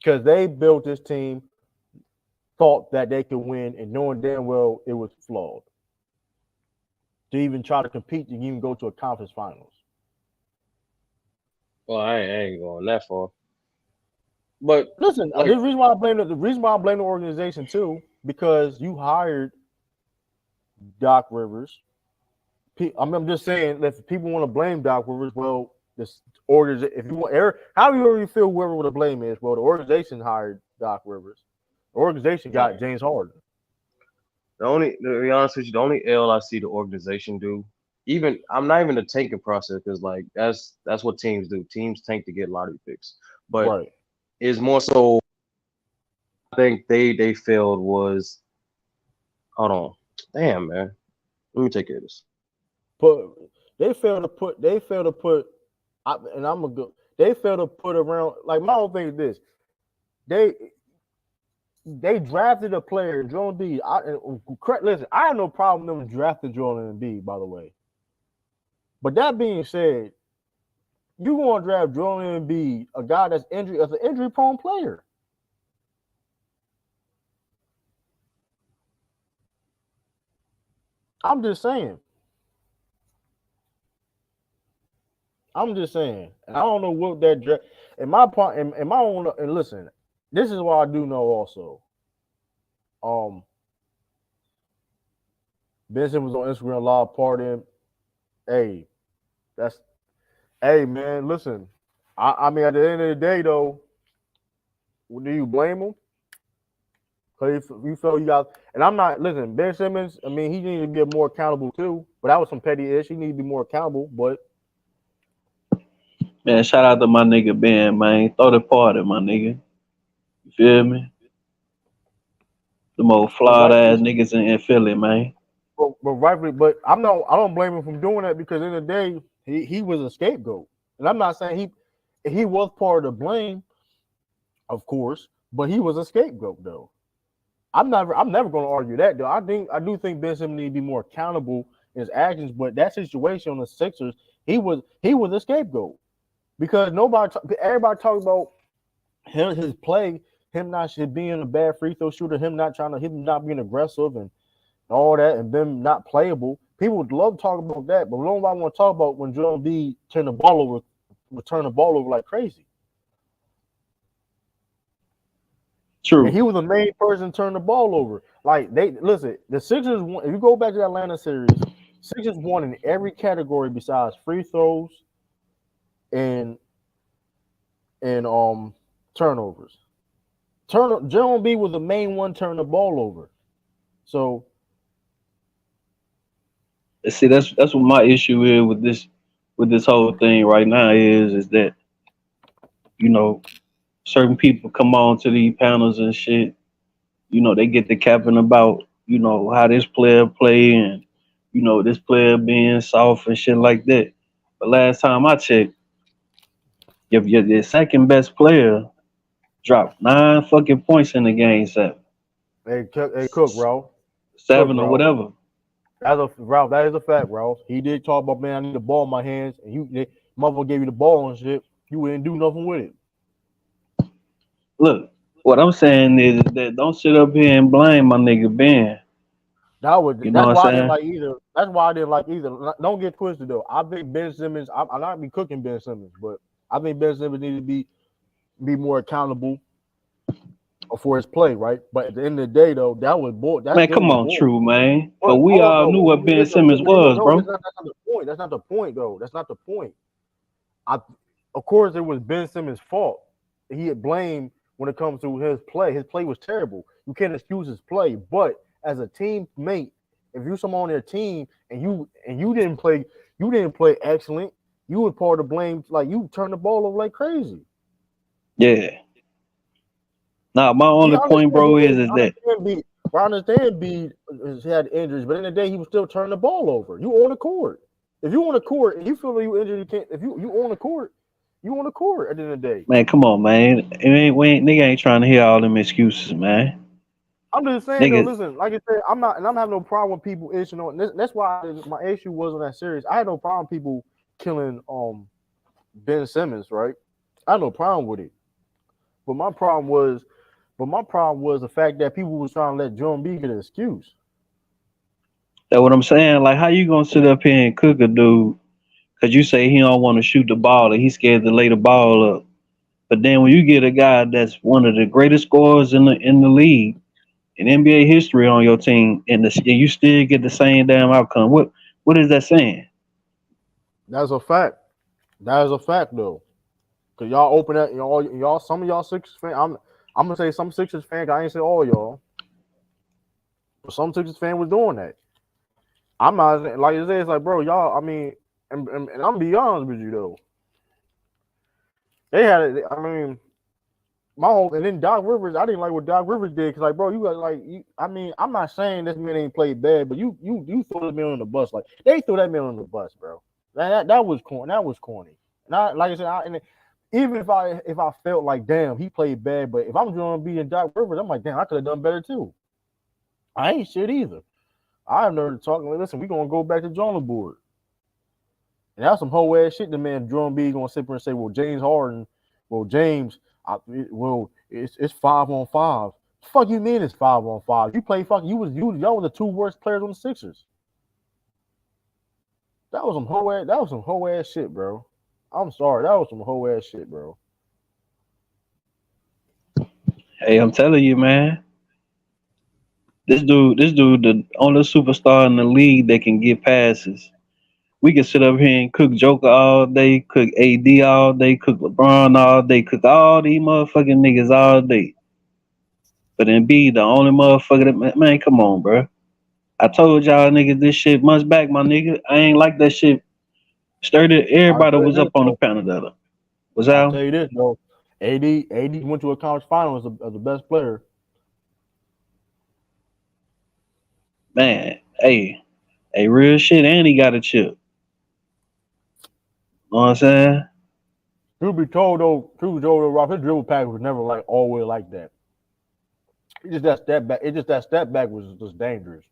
because they built this team, thought that they could win, and knowing damn well it was flawed. To even try to compete, to even go to a conference finals. Well, I ain't going that far. But listen, like, the reason why I blame the organization too, because you hired Doc Rivers. I'm just saying that if people want to blame Doc Rivers, well, this organization, if you want, however you feel, whoever the blame is, well, the organization hired Doc Rivers. The organization got James Harden. to be honest with you, the only L I see the organization do, even I'm not even the tanking process because like that's what teams do. Teams tank to get lottery picks, but Right. it's more so. I think they failed was. Hold on, damn man, let me take care of this. But they failed to put. They failed to put around. Like my whole thing is this: they drafted a player, Joel Embiid. Listen, I have no problem with them drafting Joel Embiid, by the way. But that being said, you want to draft Joel Embiid, a guy that's an injury-prone player. I'm just saying. And I don't know what that draft. In my part, in my own, and listen, this is what I do know also. Benson was on Instagram Live partying. Hey, man, listen. I mean, at the end of the day, though, do you blame him? Because you felt you got, and I'm not, listen, Ben Simmons, I mean, he needs to be more accountable too, but that was some petty ish. He needs to be more accountable, but. Man, shout out to my nigga Ben, man. Throw the party, my nigga. You feel me? The most flawed ass niggas in Philly, man. But I don't blame him for doing that because in the day he was a scapegoat, and I'm not saying he was part of the blame, of course, but he was a scapegoat though. I'm never going to argue that though. I do think Ben Simmons needs to be more accountable in his actions, but that situation on the Sixers, he was a scapegoat because everybody talks about his play, him not being a bad free throw shooter, him not being aggressive and all that, and them not playable. People would love to talk about that, but nobody want to talk about when Joel Embiid turned the ball over like crazy. True. And he was the main person to turn the ball over. Like the Sixers won. If you go back to the Atlanta series, Sixers won in every category besides free throws and turnovers. Joel Embiid was the main one turning the ball over. So see, that's what my issue is with this whole thing right now is that, you know, certain people come on to these panels and shit, you know, they get to capping about, you know, how this player play and, you know, this player being soft and shit like that. But last time I checked, if you're the second best player dropped 9 fucking points in the game 7. Hey, Cook, Ralph. 7 or whatever. Ralph, that is a fact, Ralph. He did talk about, man, I need the ball in my hands, and motherfucker gave you the ball and shit. You wouldn't do nothing with it. Look, what I'm saying is that don't sit up here and blame my nigga Ben. That's why I didn't like either. That's why I didn't like either. Don't get twisted though. I think Ben Simmons. I'm not be cooking Ben Simmons, but I think Ben Simmons needs to be more accountable for his play, right? But at the end of the day, though, that was bull. Man, come on, true, man. But we all knew what Ben Simmons was, bro. That's not the point. That's not the point, though. That's not the point. Of course, it was Ben Simmons' fault. He had blamed when it comes to his play. His play was terrible. You can't excuse his play, but as a teammate, if you're someone on their team and you didn't play excellent, you were part of the blame. Like you turned the ball over like crazy. Yeah. Now my only point, bro, is that I understand B had injuries, but in the day he was still turning the ball over. You on the court. If you on the court and you feel like you injured, you can't. If you on the court, you on the court at the end of the day. Man, come on, man. Nigga ain't trying to hear all them excuses, man. I'm just saying, though, listen, like I said, I'm having no problem with people issuing on this. That's why my issue wasn't that serious. I had no problem with people killing Ben Simmons, right? I had no problem with it. But my problem was the fact that people was trying to let Joel Embiid get an excuse. That's what I'm saying. Like, how you gonna sit up here and cook a dude because you say he don't want to shoot the ball or he's scared to lay the ball up? But then when you get a guy that's one of the greatest scorers in the league in NBA history on your team, and you still get the same damn outcome, what is that saying? That's a fact. That is a fact though. Cause y'all open up, y'all some of y'all Sixers fans. I'm gonna say some Sixers fans. I ain't say all y'all, but some Sixers fan was doing that. I'm not like I said. It's like, bro, y'all. I mean, and I'm gonna be honest with you though. They had it. I mean, my whole and then Doc Rivers. I didn't like what Doc Rivers did because, like, bro, you got like, I mean, I'm not saying this man ain't played bad, but you threw that man on the bus. Like they threw that man on the bus, bro. That was corny. That was corny. And like I said, even if I felt like, damn, he played bad, but if I'm going to be in Doc Rivers, I'm like, damn, I could have done better too. I ain't shit either. I have never talking. Like, listen, we gonna go back to drawing board. And that's some whole ass shit. The man Drum B gonna sit there and say, well, James Harden, it's 5-on-5. Fuck you mean it's 5-on-5? You play fucking. Y'all were the two worst players on the Sixers. That was some whole ass shit, bro. I'm sorry, that was some whole ass shit, bro. Hey, I'm telling you, man. This dude, the only superstar in the league that can get passes. We can sit up here and cook Joker all day, cook AD all day, cook LeBron all day, cook all these motherfucking niggas all day. But Embiid, the only motherfucker that, man, come on, bro. I told y'all niggas this shit months back, my nigga. I ain't like that shit. Sturdy, everybody was up on the panel that. Was I'll out? tell you this, bro. AD went to a conference final as the best player. Man, hey, real shit, and he got a chip. Know what I'm saying? Truth be told though, Rob, his dribble package was never like always like that. It's just that step back. It's just that step back was just dangerous.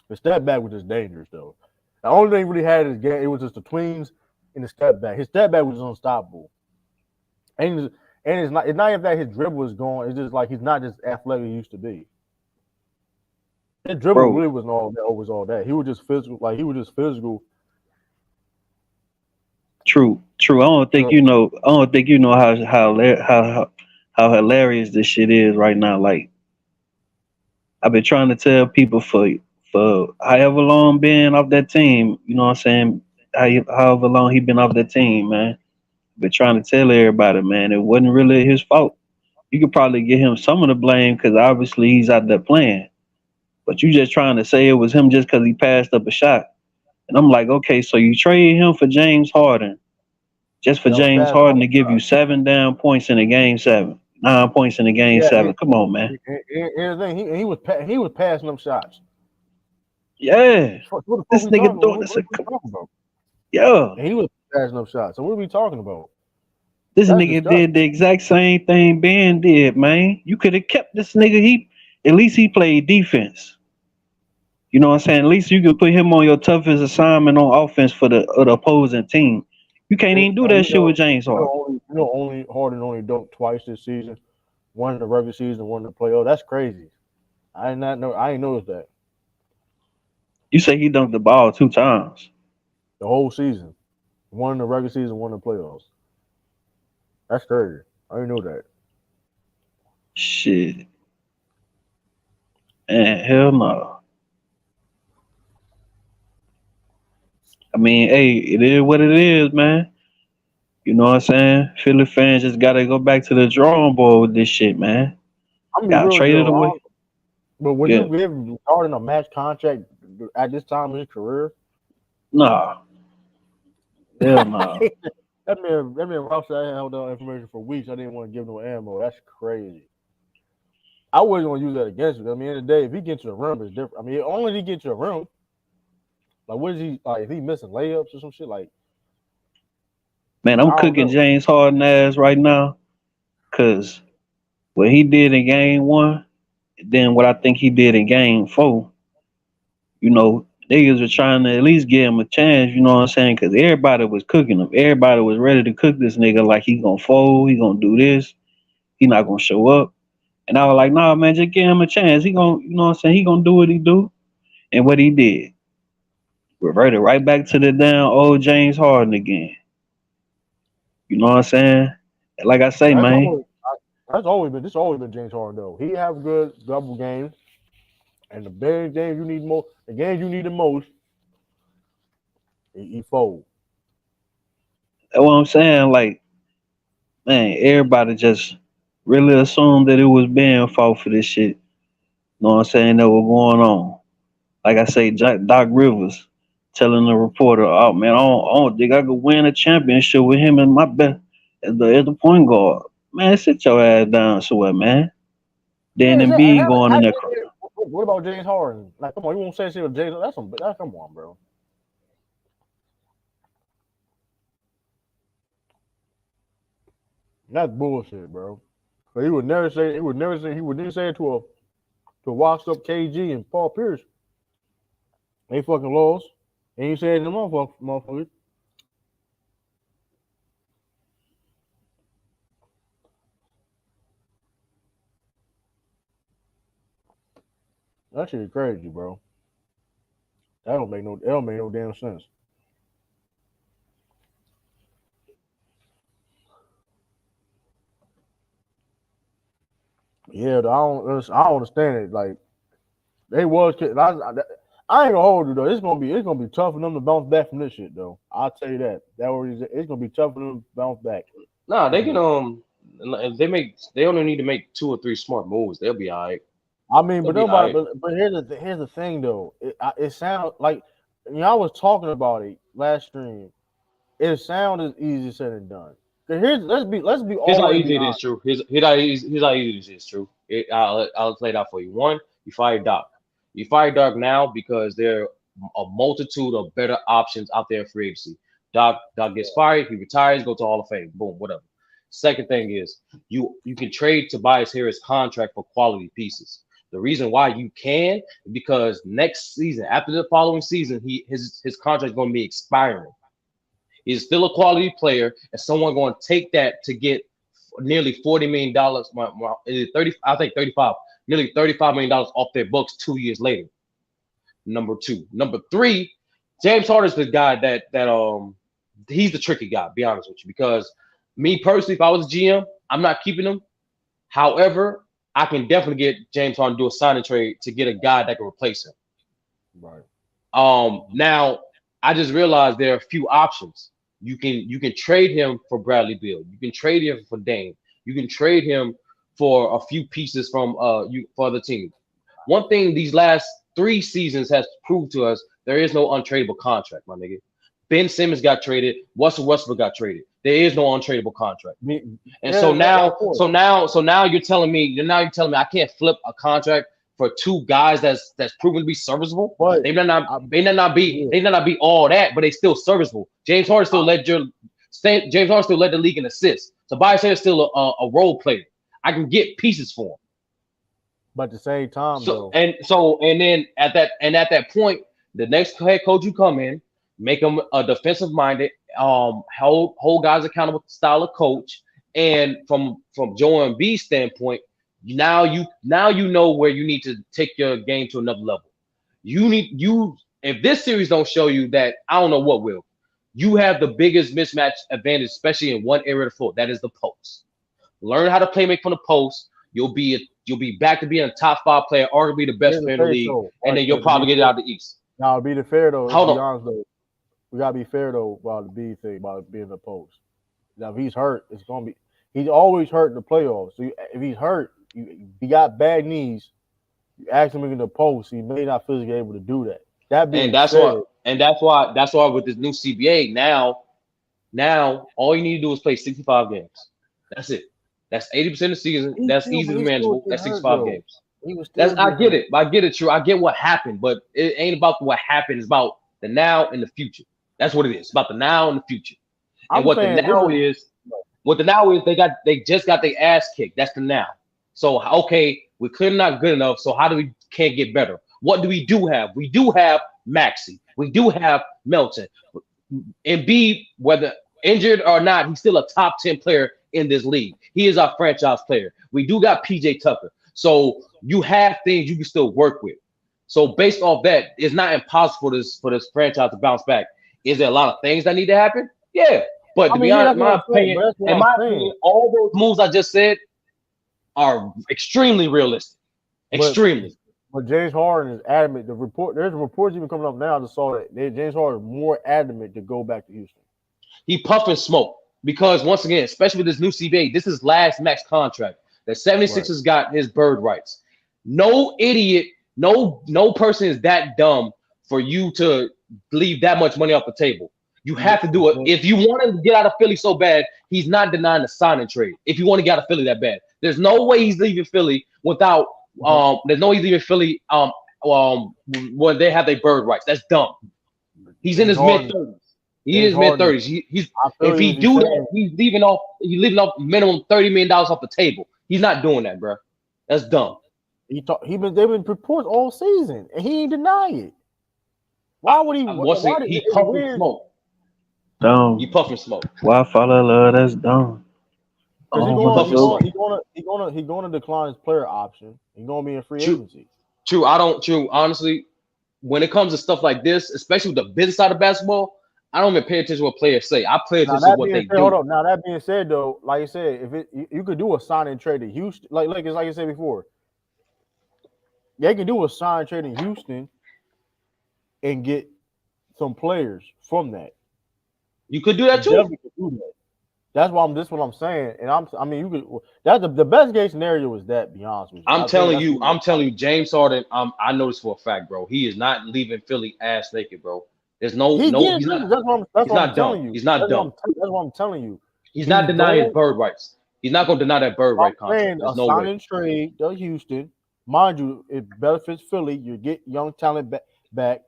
The step back was just dangerous though. The only thing he really had in his game, it was just the twins and the step back. His step back was unstoppable. And it's not even that his dribble was gone. It's just like he's not just athletic he used to be. His dribble really wasn't all that. He was just physical. Like he was just physical. True. I don't think you know how hilarious this shit is right now. Like I've been trying to tell people for however long been off that team. You know what I'm saying? However long he been off that team, man. Been trying to tell everybody, man, it wasn't really his fault. You could probably give him some of the blame because obviously he's out there playing. But you just trying to say it was him just because he passed up a shot. And I'm like, okay, so you trade him for James Harden. Just for James Harden to give you 7 damn points in a game 7. 9 points in a game 7. Come on, man. He was passing them shots. Yeah. This nigga doing this. Yeah. And he was passing up shots. So what are we talking about? This nigga did the exact same thing Ben did, man. You could have kept this nigga. At least he played defense. You know what I'm saying? At least you could put him on your toughest assignment on offense for the opposing team. You can't even do that shit with James Harden. Harden only dunked twice this season. One in the regular season, one in the playoff. That's crazy. I ain't noticed that. You say he dunked the ball 2 times. The whole season. One in the regular season, one in the playoffs. That's crazy. I didn't know that. Shit. Man, hell no. I mean, hey, it is what it is, man. You know what I'm saying? Philly fans just gotta go back to the drawing board with this shit, man. Got traded away. But would you give Harden a match contract at this time in his career? Nah. Hell no. That man Ralph said I held on information for weeks. I didn't want to give no ammo. That's crazy. I wasn't gonna use that against him. I mean, at the end of the day, if he gets to the rim, it's different. I mean, only if he gets to the rim. Like, what is he like? If he missing layups or some shit, like. Man, I'm cooking James Harden ass right now, cause what he did in game 1, then what I think he did in game 4. You know, niggas were trying to at least give him a chance. You know what I'm saying? Cause everybody was cooking him. Everybody was ready to cook this nigga like he gonna fold. He gonna do this. he not gonna show up. And I was like, nah, man, just give him a chance. He gonna, you know what I'm saying? He gonna do what he do. And what he did, reverted right back to the damn old James Harden again. You know what I'm saying? And like I say, That's man, always, that's always been. This always been James Harden though. He have good double games, and the big games you need most, the games you need the most, he fold. that's what I'm saying. Like, man, everybody just really assumed that it was being fought for this shit. You know what I'm saying? That was going on. Like I say, Doc Rivers telling the reporter, "Oh man, I don't think I could win a championship with him in my best as the point guard." Man, sit your ass down somewhere, man. Then Yeah, Embiid going in there. what about James Harden? Like, come on, you won't say shit with James. That's come on, bro. That's bullshit, bro. But he would never say. He would never say it to a washed up KG and Paul Pierce. They fucking lost. And he said to them motherfuckers. That shit is crazy, bro. That don't make no damn sense. Yeah, I don't understand it. Like they was kidding. I ain't gonna hold you though. It's gonna be tough for them to bounce back from this shit though. I'll tell you that. It's gonna be tough for them to bounce back. Nah, they can if they only need to make 2 or 3 smart moves, they'll be all right. I mean, but They'll be all nobody. right. But here's the thing though. It sounds like I was talking about it last stream. It sounded easy said and done. 'Cause let's be Here's all how the way easy it beyond. is, true. Here's how easy it is, true. I'll lay it out for you. One, you fire Doc. You fire Doc now because there are a multitude of better options out there in free agency. Doc gets fired, he retires, go to Hall of Fame. Boom, whatever. Second thing is you can trade Tobias Harris contract for quality pieces. The reason why you can is because next season, after the following season, his contract is going to be expiring. He's still a quality player, and someone going to take that to get nearly $40 million, 30, I think 35, nearly $35 million off their books 2 years later. Number two. Number three, James Harden's the guy that he's the tricky guy, be honest with you, because me personally, if I was a GM, I'm not keeping him. However, I can definitely get James Harden to do a signing trade to get a guy that can replace him. Right. Now I just realized there are a few options. You can trade him for Bradley Beal. You can trade him for Dame. You can trade him for a few pieces from for the team. One thing these last 3 seasons has proved to us, there is no untradeable contract, my nigga. Ben Simmons got traded. Russell Westbrook got traded. There is no untradeable contract. So now you're telling me I can't flip a contract for 2 guys that's proven to be serviceable. But They may not be all that, but they still serviceable. James Harden still led the league in assists. Tobias Harris still a role player. I can get pieces for him. But at the same time, And then at that point, the next head coach you come in, make them a defensive minded, hold guys accountable style of coach. And from Joel Embiid's standpoint, now you know where you need to take your game to another level. If this series don't show you that, I don't know what will. You have the biggest mismatch advantage, especially in one area of the floor. That is the post. Learn how to play make from the post. You'll be back to being a top 5 player, arguably the best player in the league, and then you'll probably get it out of the East. Now, to be fair though, Hold on. be honest though, we gotta be fair though about the B thing about being the post. Now, if he's hurt, it's gonna be. He's always hurt in the playoffs. So if he's hurt, he got bad knees. You ask him in the post, he may not physically able to do that. That's why with this new CBA now all you need to do is play 65 games. That's it. That's 80% of the season. That's easily manageable. That's 65 games. I get it, true. I get what happened, but it ain't about what happened. It's about the now and the future. That's what it is. It's about the now and the future. And what the now is, they just got their ass kicked. That's the now. So okay, we're clearly not good enough. So how do we can't get better? What do we do have? We do have Maxey. We do have Melton. Embiid, whether injured or not, he's still a top 10 player in this league. He is our franchise player. We do got PJ Tucker. So you have things you can still work with. So based off that, it's not impossible for this franchise to bounce back. Is there a lot of things that need to happen? Yeah. But to be honest, in my opinion, all those moves I just said are extremely realistic. Extremely. But James Harden is adamant. There's reports even coming up now that saw that James Harden is more adamant to go back to Houston. He puffing smoke because once again, especially with this new CBA, this is last max contract. The 76ers got his bird rights. No idiot, no person is that dumb for you to leave that much money off the table. You have to do it. If you want him to get out of Philly so bad, he's not denying the sign and trade. If you want to get out of Philly that bad, there's no way he's leaving Philly without. There's no way he's leaving Philly. When they have their bird rights, that's dumb. He's in his mid-30s. He is mid-30s. If he do that, he's leaving off minimum $30 million off the table. He's not doing that, bro. That's dumb. They've been reports all season, and he ain't deny it. Why would he? He puffing smoke. Dumb. He puffing smoke. Why follow love? That's dumb. He's gonna decline his player option. He's gonna be in free agency. True. Honestly, when it comes to stuff like this, especially with the business side of basketball, I don't even pay attention to what players say. I pay attention to what they do. Hold up. Now that being said, though, like you said, you could do a sign and trade in Houston, like I said before, they can do a sign and trade in Houston and get some players from that. You could do that too. That's what I'm saying, and you could. That's the best case scenario is that. Be honest with you. I'm telling you, James Harden. I know this for a fact, bro. He is not leaving Philly ass naked, bro. There's no. He's not dumb. He's not dumb. That's what I'm telling you. He's not denying his bird rights. He's not going to deny that bird right contract. There's no sign and trade to Houston, mind you, it benefits Philly. You get young talent back.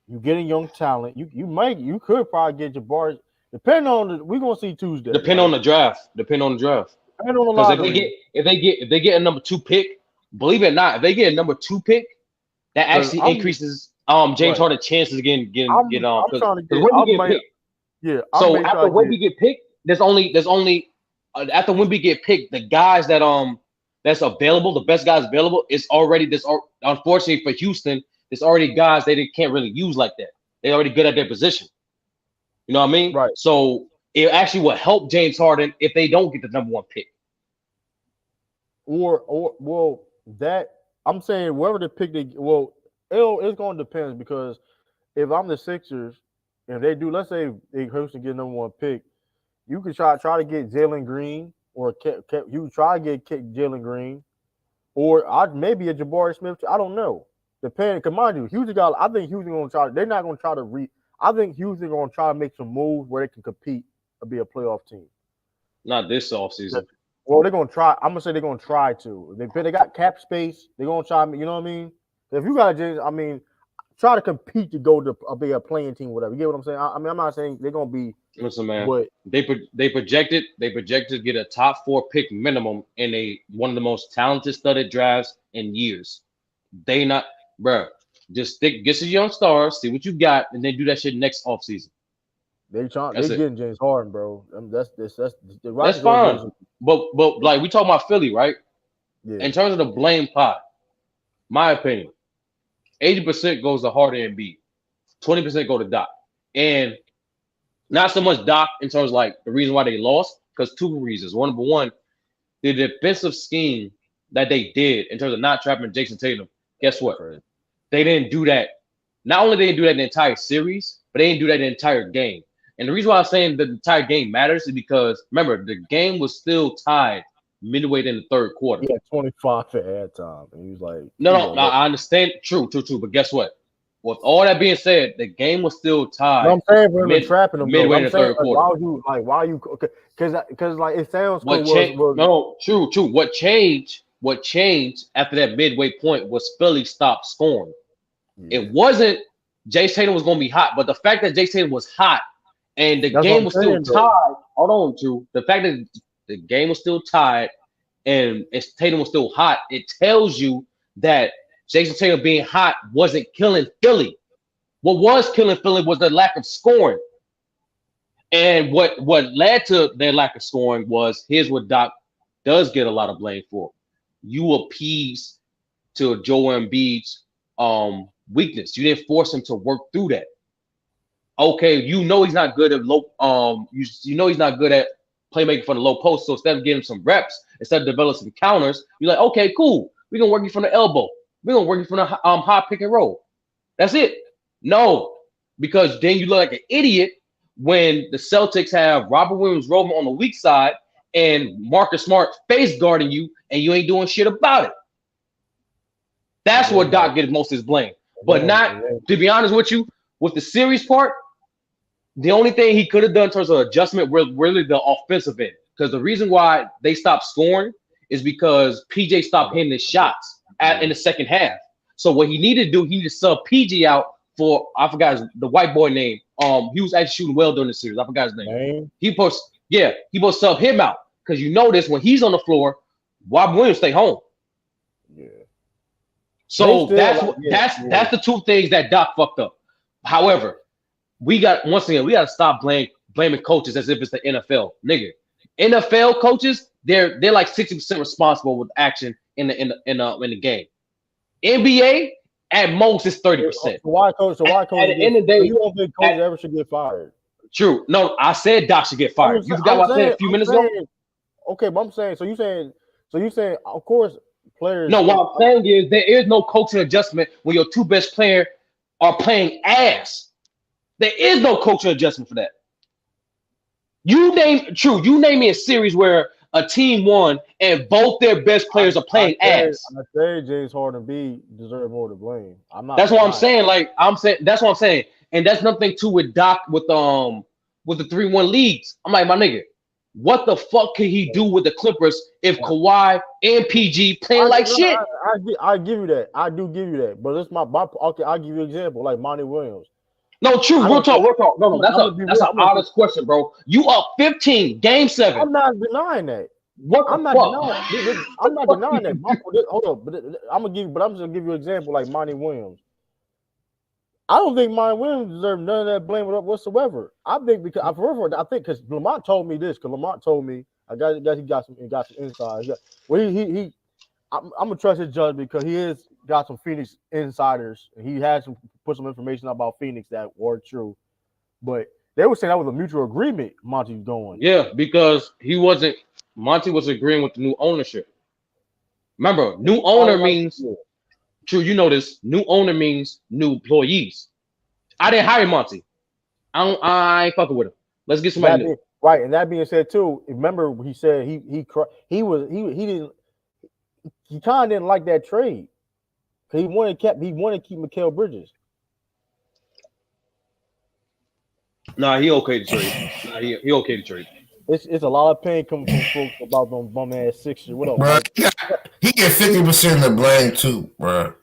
You getting young talent. You could probably get Jabari. Depending on we're gonna see Tuesday. Depending on the draft. Depending on the lottery. If they get a number 2 pick, believe it or not, if they get a number 2 pick, that actually increases James Harden's chances of getting on. So after Wemby get picked, there's only after Wemby get picked, the guys that's available, the best guys available, is already this. Unfortunately for Houston, there's already guys they can't really use like that. They're already good at their position. You know what I mean? Right. So it actually will help James Harden if they don't get the number 1 pick. Well, that I'm saying wherever the pick it's going to depend because if I'm the Sixers and they do, let's say they Houston get number 1 pick, you could try to get Jalen Green or you try to get Jalen Green or maybe a Jabari Smith. I don't know. Depending, because mind you, Houston I think Houston going to try. They're not going to try to I think Houston going to try to make some moves where they can compete and be a playoff team. Not this offseason. Well, they're going to try. I'm going to say they're going to try to. They got cap space. They're going to try. You know what I mean? If you got try to compete to go to be a playing team, whatever. You get what I'm saying? I'm not saying they're going to be. Listen, man. But they projected to get a top 4 pick minimum in one of the most talented studded drafts in years. They not, bro. Just get some young stars, see what you got, and then do that shit next offseason. They're getting James Harden, bro. That's fine. But like we talking about Philly, right? Yeah. In terms of the blame pot, my opinion, 80% goes to Harden and Embiid, 20% go to Doc, and not so much Doc in terms of like the reason why they lost, because 2 reasons. Number one, the defensive scheme that they did in terms of not trapping Jason Tatum. Guess what? They didn't do that. Not only did they do that in the entire series, but they didn't do that in the entire game. And the reason why I'm saying the entire game matters is because, remember, the game was still tied midway in the 3rd quarter. Yeah, 25 at halftime. And he was like, No, I understand. True. But guess what? With all that being said, the game was still tied. I'm saying we're trapping them midway in the 3rd quarter. Why you? Because like it sounds. True. What changed after that midway point was Philly stopped scoring. Yeah. It wasn't Jason Tatum was going to be hot, but the fact that Jason Tatum was hot and the game was still tied. Hold on, Drew. The fact that the game was still tied and Tatum was still hot, it tells you that Jason Tatum being hot wasn't killing Philly. What was killing Philly was the lack of scoring. And what led to their lack of scoring was here's what Doc does get a lot of blame for. You appease to Joel Embiid's weakness. You didn't force him to work through that. Okay, you know he's not good at low. You know he's not good at playmaking for the low post. So instead of getting some reps, instead of developing some counters, you're like, okay, cool. We're gonna work you from the elbow. We're gonna work you from the high pick and roll. That's it. No, because then you look like an idiot when the Celtics have Robert Williams rolling on the weak side and Marcus Smart face guarding you, and you ain't doing shit about it. That's what Doc gets most of his blame. But not, to be honest with you, with the series part, the only thing he could have done in terms of adjustment was really the offensive end. Because the reason why they stopped scoring is because PJ stopped hitting his shots in the second half. So what he needed to do, he needed to sub PJ out for, I forgot the white boy name. He was actually shooting well during the series. I forgot his name. He supposed sub him out. Because you notice when he's on the floor, Rob Williams stay home. Yeah. So that's the two things that Doc fucked up. However, we got to stop blaming coaches as if it's the NFL, nigga. NFL coaches, they're like 60% responsible with action in the game. NBA at most is 30%. So why coach? At the end of the day, you don't think coaches ever should get fired? True. No, I said Doc should get fired. You forgot what I said a few minutes ago. Okay, but I'm saying. So you saying, of course, players. No, what I'm saying is there is no coaching adjustment when your two best players are playing ass. There is no coaching adjustment for that. You name me a series where a team won and both their best players are playing ass. I say James Harden B deserve more to blame. I'm not. That's what I'm saying. That's what I'm saying. And that's nothing too with Doc with the 3-1 leagues. I'm like, my nigga, what the fuck can he do with the Clippers if Kawhi and PG playing like shit? I give you that. I do give you that. But it's my okay. I'll give you an example like Monty Williams. No, true. Real talk. No, that's an honest question, bro. You up 15, game 7. I'm not denying that. I'm not denying that. Hold up, but I'm just gonna give you an example like Monty Williams. I don't think Monty Williams deserves none of that blame whatsoever. I think because Lamont told me this. Because Lamont told me he got some inside. I'm gonna trust his judge because he has got some Phoenix insiders. And he had put some information about Phoenix that were true, but they were saying that was a mutual agreement. Monty was going. Yeah, because Monty was agreeing with the new ownership. Remember, new owner means true. You know this. New owner means new employees. I didn't hire Monty. I ain't fucking with him. Let's get somebody new. Right, and that being said too, remember he said he kind of didn't like that trade. He wanted to keep Mikal Bridges. Nah, he okay to trade. He okay to trade. It's a lot of pain coming from folks about them bum ass Sixers. What up, bro? He get 50% of the blame too, bro.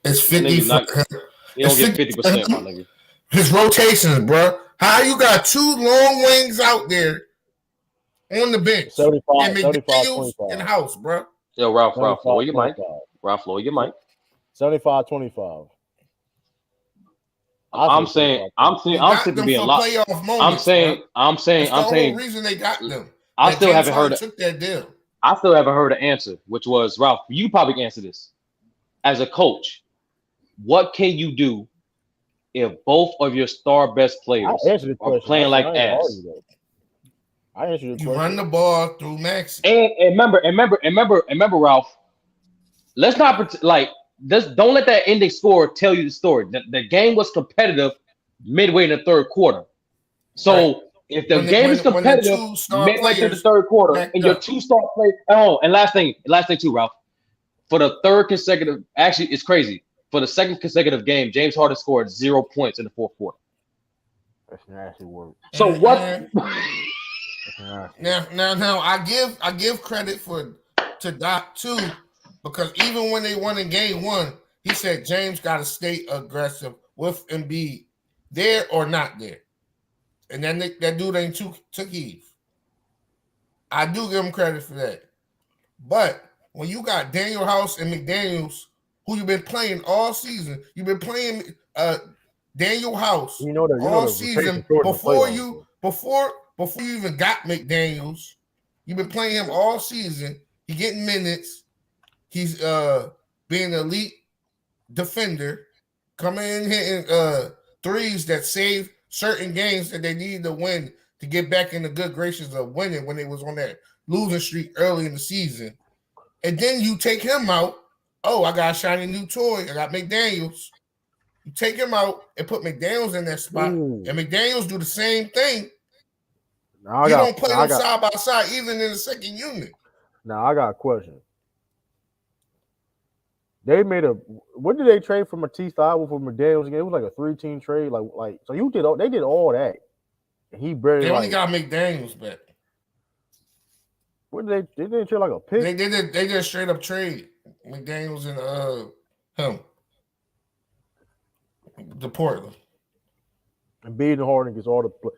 It's 50. He don't get 50%, my nigga. His rotations, bro. How you got two long wings out there on the bench 75, and McDaniels in the house, bro? Yo, Ralph, lower your mic. Ralph, lower your mic. 75-25. I'm saying being locked. I'm saying. That's the whole reason they got them. I still haven't heard took that deal. I still haven't heard an answer, which was Ralph. You probably can answer this. As a coach, what can you do if both of your star best players are playing like ass? I answered the question. You run the ball through Max. And remember, Ralph. Let's not don't let that ending score tell you the story. The game was competitive midway in the third quarter. So if the game is competitive midway through the third quarter and your two star players, and last thing too, Ralph, for the third consecutive, actually it's crazy. For the second consecutive game, James Harden scored 0 points in the fourth quarter. That's nasty work. So what? Now I give credit to Doc too, because even when they won in game 1, he said James got to stay aggressive with Embiid, there or not there, and then that dude ain't took heed. I do give him credit for that, but when you got Daniel House and McDaniels, who you've been playing all season, you've been playing Daniel House all season before before you even got McDaniels, you've been playing him all season. He getting minutes. He's being an elite defender, coming in hitting threes that save certain games that they needed to win to get back in the good graces of winning when they was on that losing streak early in the season. And then you take him out. Oh, I got a shiny new toy. I got McDaniels. You take him out and put McDaniels in that spot, and McDaniels do the same thing. You don't play them side by side, even in the second unit. Now I got a question. They made what did they trade for Matisse Thybulle for McDaniels again? It was like a 3-team trade. Like so they did all that. And he barely they only got McDaniels back. What did they trade like a pick? They did a straight up trade. McDaniels and him. The Portland. Embiid and Harden gets all the play.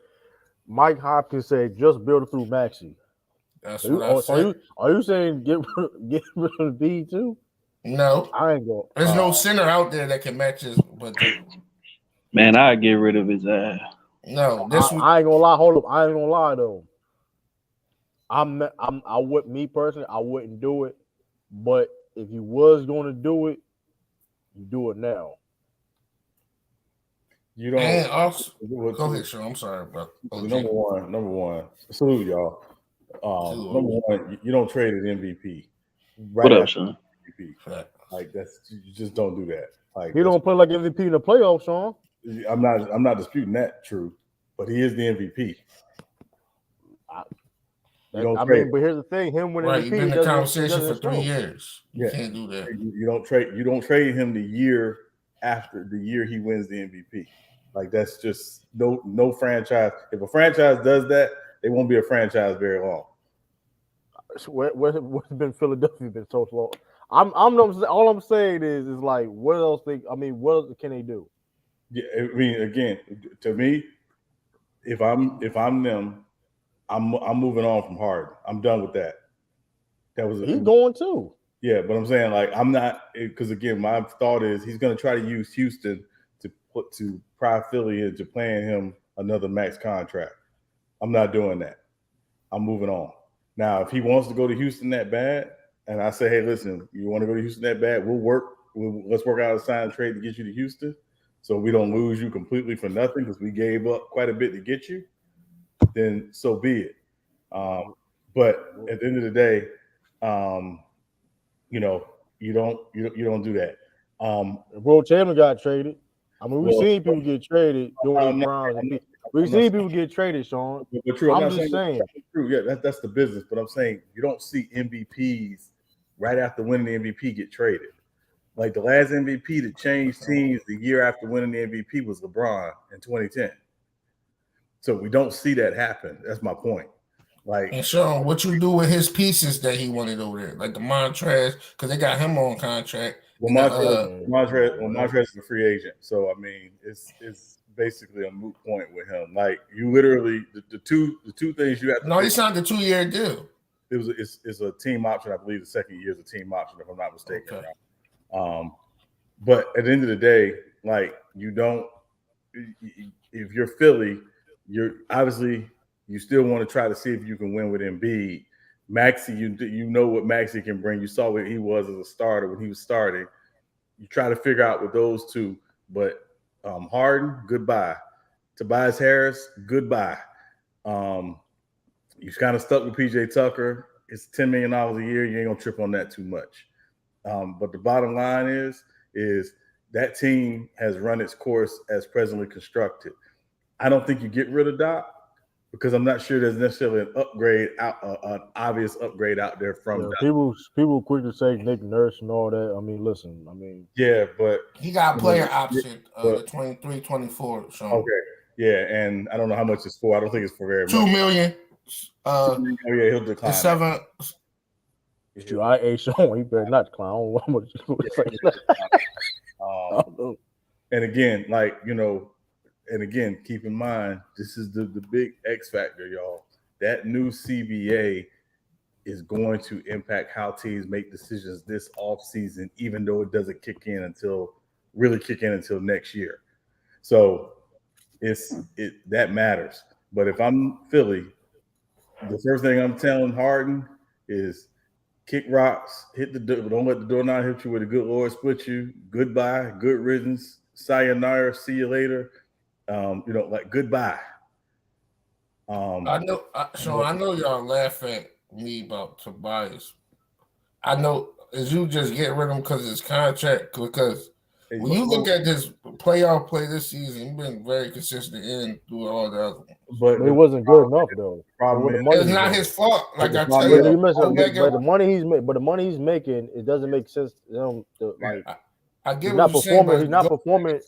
Mike Hopkins said just build it through Maxey. That's what I said. Are you saying get rid of Embiid too? No, I ain't going. There's no center out there that can match his. But man, I get rid of his ass. No, I ain't gonna lie. Hold up, I ain't gonna lie though. I would me personally, I wouldn't do it. But if you was going to do it, you do it now. You don't. And also, go ahead, Sean. I'm sorry, bro. Number one. Salute y'all. Number one, you don't trade an MVP. Right, what up, Sean? MVP. Like you just don't do that. Like he don't play like MVP in the playoffs, Sean. I'm not disputing that, true, but he is the MVP. But here's the thing: him winning MVP. He's been in the conversation for 3 years. You can't do that. You don't trade him the year after the year he wins the MVP. Like that's just no franchise. If a franchise does that, they won't be a franchise very long. What's been Philadelphia been so slow? All I'm saying is like what else can they do? Yeah, I mean, again, to me, if I'm them, I'm moving on from Harden. I'm done with that. He's going too. Yeah, but I'm saying like I'm not because again, my thought is he's going to try to use Houston to pry Philly into paying him another max contract. I'm not doing that. I'm moving on. Now, if he wants to go to Houston that bad, and I say, hey, listen, you want to go to Houston that bad? Let's work out a sign trade to get you to Houston, so we don't lose you completely for nothing because we gave up quite a bit to get you. Then so be it. But at the end of the day, you don't do that. Will Chamberlain got traded. I mean, we've seen people get traded during the prime. We've seen people get traded, Sean. But true, I'm just saying. True, yeah, that's the business. But I'm saying you don't see MVPs right after winning the MVP get traded. Like the last MVP to change teams the year after winning the MVP was LeBron in 2010. So we don't see that happen. That's my point. Like, and Sean, what you do with his pieces that he wanted over there, like the Montrez, because they got him on contract. Well, Montrez is a free agent, so I mean, it's basically a moot point with him. Like, you literally the two things you have to. No, he signed a 2-year deal. It's a team option. I believe the second year is a team option, if I'm not mistaken. Okay. But at the end of the day, like you don't. If you're Philly, you're obviously you still want to try to see if you can win with Embiid. Maxey, you know what Maxey can bring. You saw what he was as a starter when he was starting. You try to figure out with those two, but Harden, goodbye. Tobias Harris, goodbye. You kind of stuck with PJ Tucker. It's $10 million a year. You ain't gonna trip on that too much. But the bottom line is that team has run its course as presently constructed. I don't think you get rid of Doc because I'm not sure there's necessarily an obvious upgrade out there from Doc. People quick to say Nick Nurse and all that. I mean, listen, yeah, but he got a player option, the 23-24. So. Okay, yeah, and I don't know how much it's for. I don't think it's for very much. $2 million. Yeah, he'll decline. $7. I ate Sean. He better not decline. I don't know how much it's going to say. And again, keep in mind, this is the big X factor, y'all. That new CBA is going to impact how teams make decisions this offseason, even though it doesn't kick in until next year. So that matters. But if I'm Philly, the first thing I'm telling Harden is kick rocks, hit the door. Don't let the door not hit you with a good Lord split you. Goodbye, good riddance, sayonara, see you later. Like goodbye. I know, Sean. I know y'all laugh at me about Tobias. I know is you just get rid of him because of his contract. Because when you look at this playoff play this season, he's been very consistent in through all the other ones. But he wasn't good enough though. It's not his fault. Like I tell but you, the money he's making, it doesn't make sense. I get he's what not you're saying. performing. He's not performing.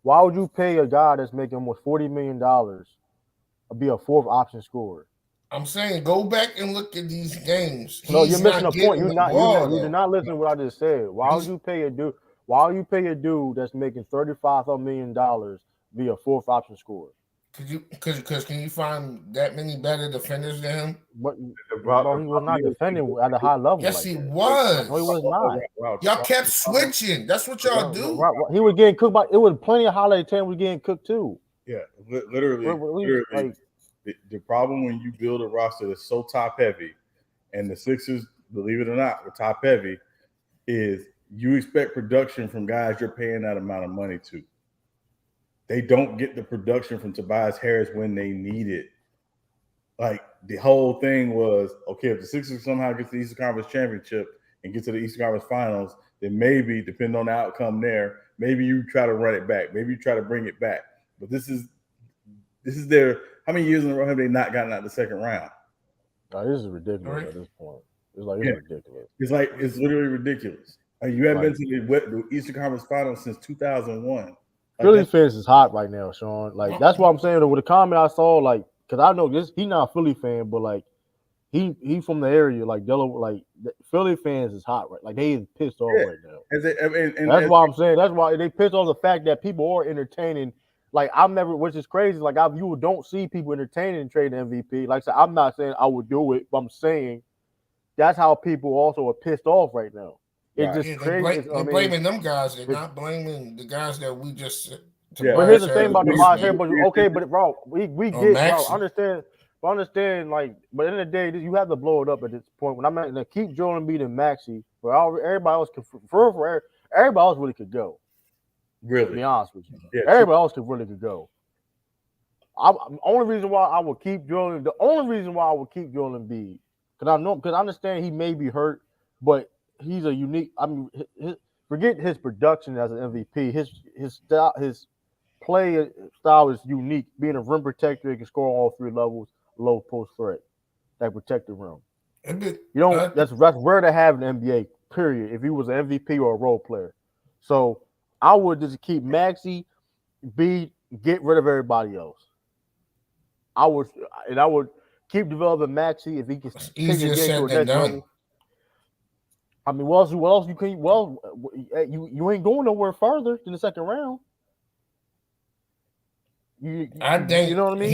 Why would you pay a guy that's making almost $40 million to be a fourth option scorer? I'm saying go back and look at these games. No, you're missing a point. You did not listen to what I just said. Why would you pay a dude? Why would you pay a dude that's making $35 million to be a fourth option scorer? Because can you find that many better defenders than him? But he was not defending at a high level. Yes, he was. No, he was not. Y'all kept switching. That's what y'all do. He was getting cooked by. It was plenty of holiday time was getting cooked too. Yeah, literally. The problem when you build a roster that's so top heavy, and the Sixers, believe it or not, were top heavy, is you expect production from guys you're paying that amount of money to. They don't get the production from Tobias Harris when they need it. Like the whole thing was, okay, if the Sixers somehow get to the Eastern Conference Championship and get to the Eastern Conference Finals, then maybe, depending on the outcome there, maybe you try to run it back. Maybe you try to bring it back. But this is their – how many years in a row have they not gotten out the second round? No, this is ridiculous at this point. It's ridiculous. It's literally ridiculous. You haven't been to the Eastern Conference Finals since 2001. Philly fans is hot right now, Sean. Like that's what I'm saying. With the comment I saw, like, because I know this, he's not a Philly fan, but like he from the area, like Delaware, like Philly fans is hot right. Like they is pissed off right now. That's why I'm saying. That's why they pissed off the fact that people are entertaining. Like I've never, which is crazy. Like you don't see people entertaining and trading MVP. Like I said, I'm not saying I would do it, but I'm saying that's how people also are pissed off right now. It's just crazy. They're blaming them guys. They're not blaming the guys that we just. Yeah, but here's the thing about the Tobias Harris. Okay, but bro, we get, bro, understand. Like, but at the end of the day, you have to blow it up at this point. When I'm at to keep Joel Embiid and Maxey, but everybody else everybody else really could go. Really, to be honest with you, everybody else could go. The only reason why I would keep Joel Embiid, because I understand he may be hurt, but he's a unique. I mean, forget his production as an MVP. His style, his play style is unique. Being a rim protector, he can score on all three levels, low post threat, that protect the rim. That's rare to have in the NBA. Period. If he was an MVP or a role player, so I would just keep Maxey, get rid of everybody else. I would keep developing Maxey if he can take the game to a next level. I mean, what else you can? Well, you ain't going nowhere further than the second round. I think you know what I mean.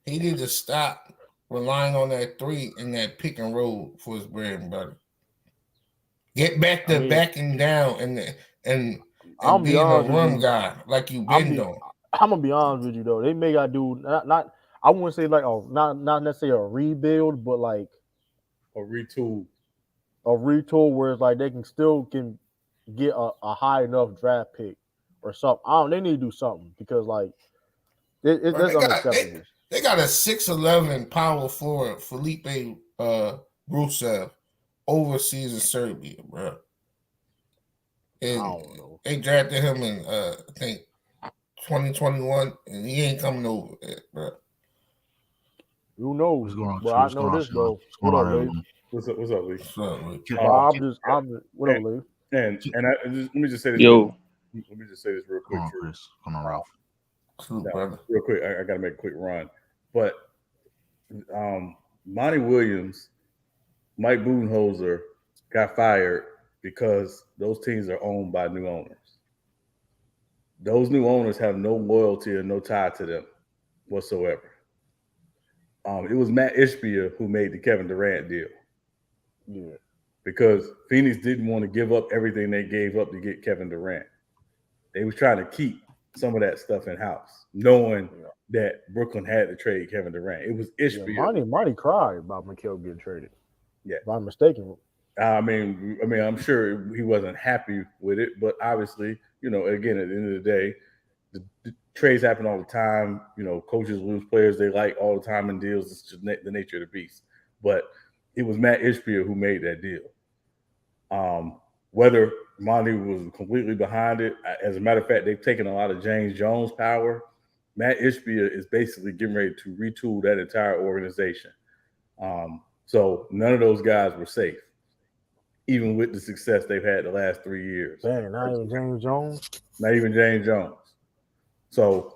He need to stop relying on that three and that pick and roll for his bread and butter. Get back to backing down and being a rim guy like you've been doing. I'm gonna be honest with you though. They may gotta do not. I wouldn't say like not necessarily a rebuild, but like a retool. A retool where it's like they can get a high enough draft pick or something. They need to do something because like that's unacceptable. They got a 6'11" power forward, Felipe Rusev, overseas in Serbia, bro. And I don't know. They drafted him in I think 2021, and he ain't coming over yet, bro. Who knows? But I know this though. What up, Lee? What's up, Lee? What up, Lee? And let me just say this. Yo. Let me just say this real quick. Come on, Chris. Come on, Ralph. Real quick, I got to make a quick run. But Monty Williams, Mike Budenholzer got fired because those teams are owned by new owners. Those new owners have no loyalty or no tie to them whatsoever. It was Matt Ishbia who made the Kevin Durant deal. Yeah. Because Phoenix didn't want to give up everything they gave up to get Kevin Durant. They was trying to keep some of that stuff in house, knowing that Brooklyn had to trade Kevin Durant. It was Ishbia. Monty cried about Mikal getting traded. Yeah, if I'm mistaken. I mean, I'm sure he wasn't happy with it, but obviously, again, at the end of the day, the trades happen all the time. Coaches lose players they like all the time in deals. It's just the nature of the beast. But it was Matt Ishbia who made that deal. Whether Monty was completely behind it, as a matter of fact, they've taken a lot of James Jones power. Matt Ishbia is basically getting ready to retool that entire organization. So none of those guys were safe, even with the success they've had the last 3 years. Dang, not even James Jones. Not even James Jones. So,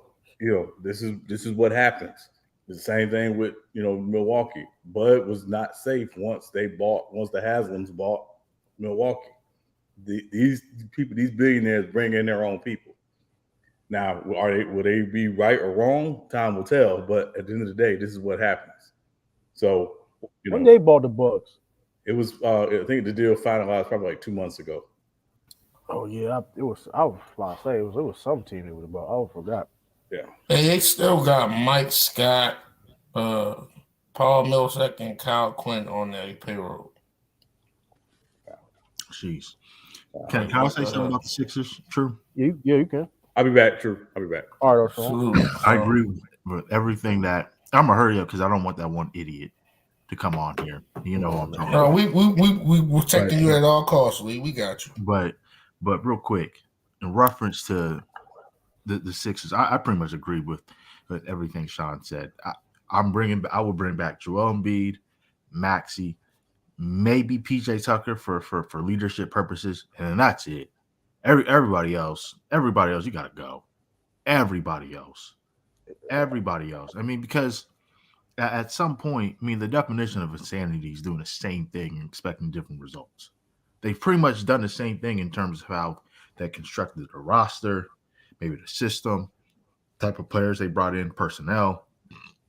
this is what happens. The same thing with, Milwaukee. Bud was not safe once the Haslams bought Milwaukee. These people, these billionaires bring in their own people. Now, will they be right or wrong? Time will tell. But at the end of the day, this is what happens. So, when they bought the Bucks, it was I think the deal finalized probably like 2 months ago. Oh yeah, it was. I was about to say it was some team that was about. I forgot. Yeah, and they still got Mike Scott, Paul Millsap, and Kyle Quinn on their payroll. Jeez. Can I say something about the Sixers? True. Yeah, you can. I'll be back. True, I'll be back. All right, Sean. I agree with everything that. I'm gonna hurry up because I don't want that one idiot to come on here. You know what I'm talking about. We protecting you at all costs, Lee. We got you. But real quick, in reference to the Sixers, I pretty much agree with everything Sean said. I would bring back Joel Embiid, Maxey, maybe PJ Tucker for leadership purposes, and then that's it. Everybody else, you gotta go. Everybody else. I mean, because at some point, the definition of insanity is doing the same thing and expecting different results. They've pretty much done the same thing in terms of how they constructed the roster, maybe the system, type of players they brought in, personnel,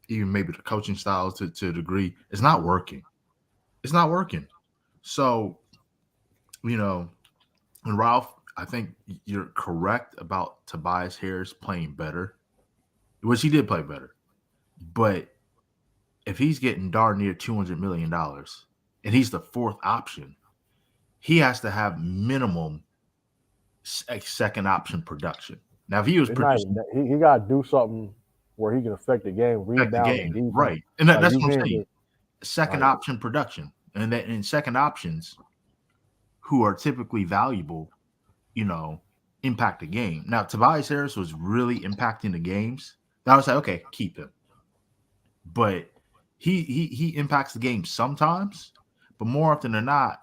even maybe the coaching styles to a degree. It's not working. So, and Ralph, I think you're correct about Tobias Harris playing better, which he did play better. But if he's getting darn near $200 million and he's the fourth option, he has to have minimum second option production. Now, if he was producing, he got to do something where he can affect the game, rebound, right? And that's what I'm saying. Second option production, and that in second options, who are typically valuable, impact the game. Now, Tobias Harris was really impacting the games. I was like, okay, keep him. But he impacts the game sometimes, but more often than not,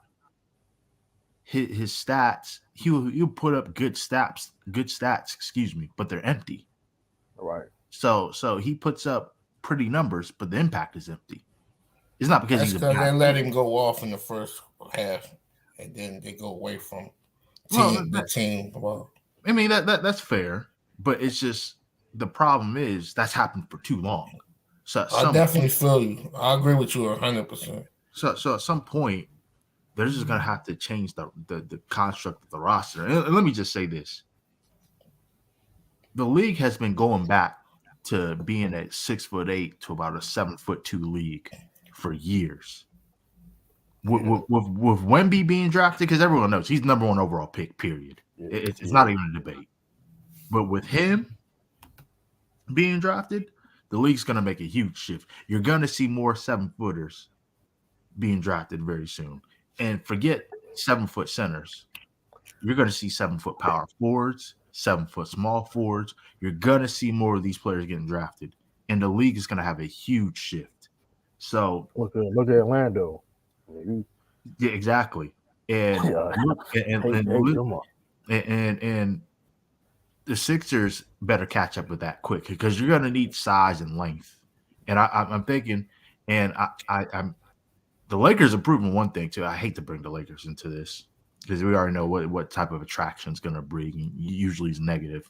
his stats, he'll put up good stats, but they're empty. Right. So he puts up pretty numbers, but the impact is empty. It's not because they let him go off in the first half, and then they go away from the team. Well, I mean that's fair, but it's just the problem is that's happened for too long. So I definitely feel you. I agree with you 100%. So at some point, they're just gonna have to change the construct of the roster. And let me just say this: the league has been going back to being a 6'8" to about a 7'2" league for years. With Wemby being drafted, because everyone knows he's number one overall pick. Period. It's not even a debate. But with him being drafted, the league's going to make a huge shift. You're going to see more 7-footers being drafted very soon. And forget 7-foot centers. You're going to see 7-foot power forwards, 7-foot small forwards. You're going to see more of these players getting drafted. And the league is going to have a huge shift. So look at Orlando. Yeah, exactly. And the Sixers better catch up with that quick because you're going to need size and length. And I'm thinking, and I'm the Lakers are proving one thing too. I hate to bring the Lakers into this because we already know what type of attraction is going to bring. Usually is negative.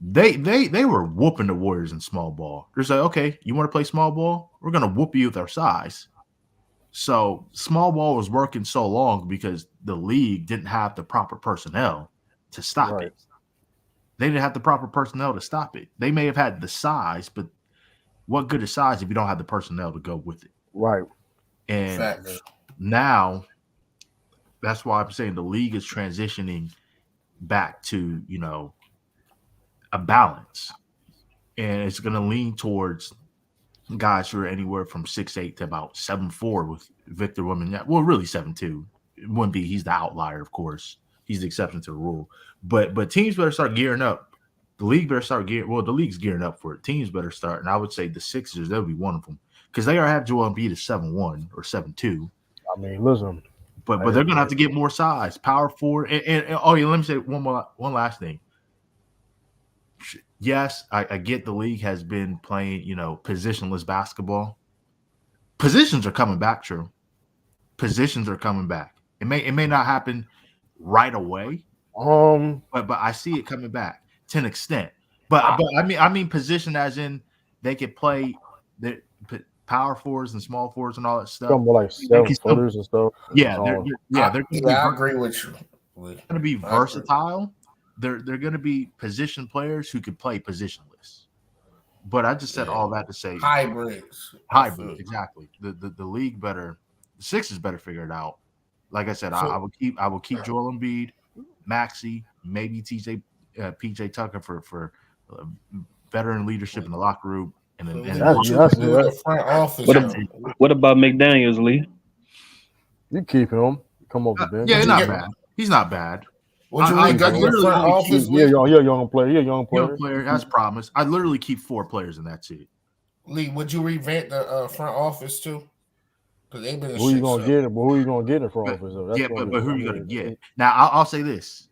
They were whooping the Warriors in small ball. They're like, okay, you want to play small ball? We're going to whoop you with our size. So small ball was working so long because the league didn't have the proper personnel to stop it. They didn't have the proper personnel to stop it. They may have had the size, but what good is size if you don't have the personnel to go with it? Right. And Facts. now that's why I'm saying the league is transitioning back to, a balance. And it's going to lean towards guys who are anywhere from 6'8" to about 7'4" with Victor Wembanyama. Well, really 7'2". Wemby, he's the outlier, of course. He's the exception to the rule. But teams better start gearing up. The league better start gearing. Well, the league's gearing up for it. Teams better start, and I would say the Sixers, they'll be one of them because they already have Joel Embiid at 7'1" or 7'2". I mean, listen. But they're gonna have to get more size, power forward, and oh yeah. Let me say one last thing. Yes, I get the league has been playing, positionless basketball. Positions are coming back, true. Positions are coming back. It may not happen right away. But I see it coming back to an extent. But I mean position as in they could play the power forwards and small forwards and all that stuff. Some like 7-footers and stuff. Yeah, I agree with you. They're going to be versatile. They're going to be position players who could play positionless. But I just said all that to say hybrids. Exactly. The league better, the Sixers better figure it out. Like I said, I will keep Joel Embiid, Maxey, maybe PJ Tucker for veteran leadership in the locker room. The front office. What about McDaniels, Lee? You keep him. Come off the bench. Yeah, not bad. He's not bad. Would you really got your front office? Yeah, young player. Young player has promise. I literally keep 4 players in that seat. Lee, would you revamp the front office too? Because they've been. Who you gonna get? But who you gonna get in front office? Though? Yeah, but who are you gonna get? Now I'll say this: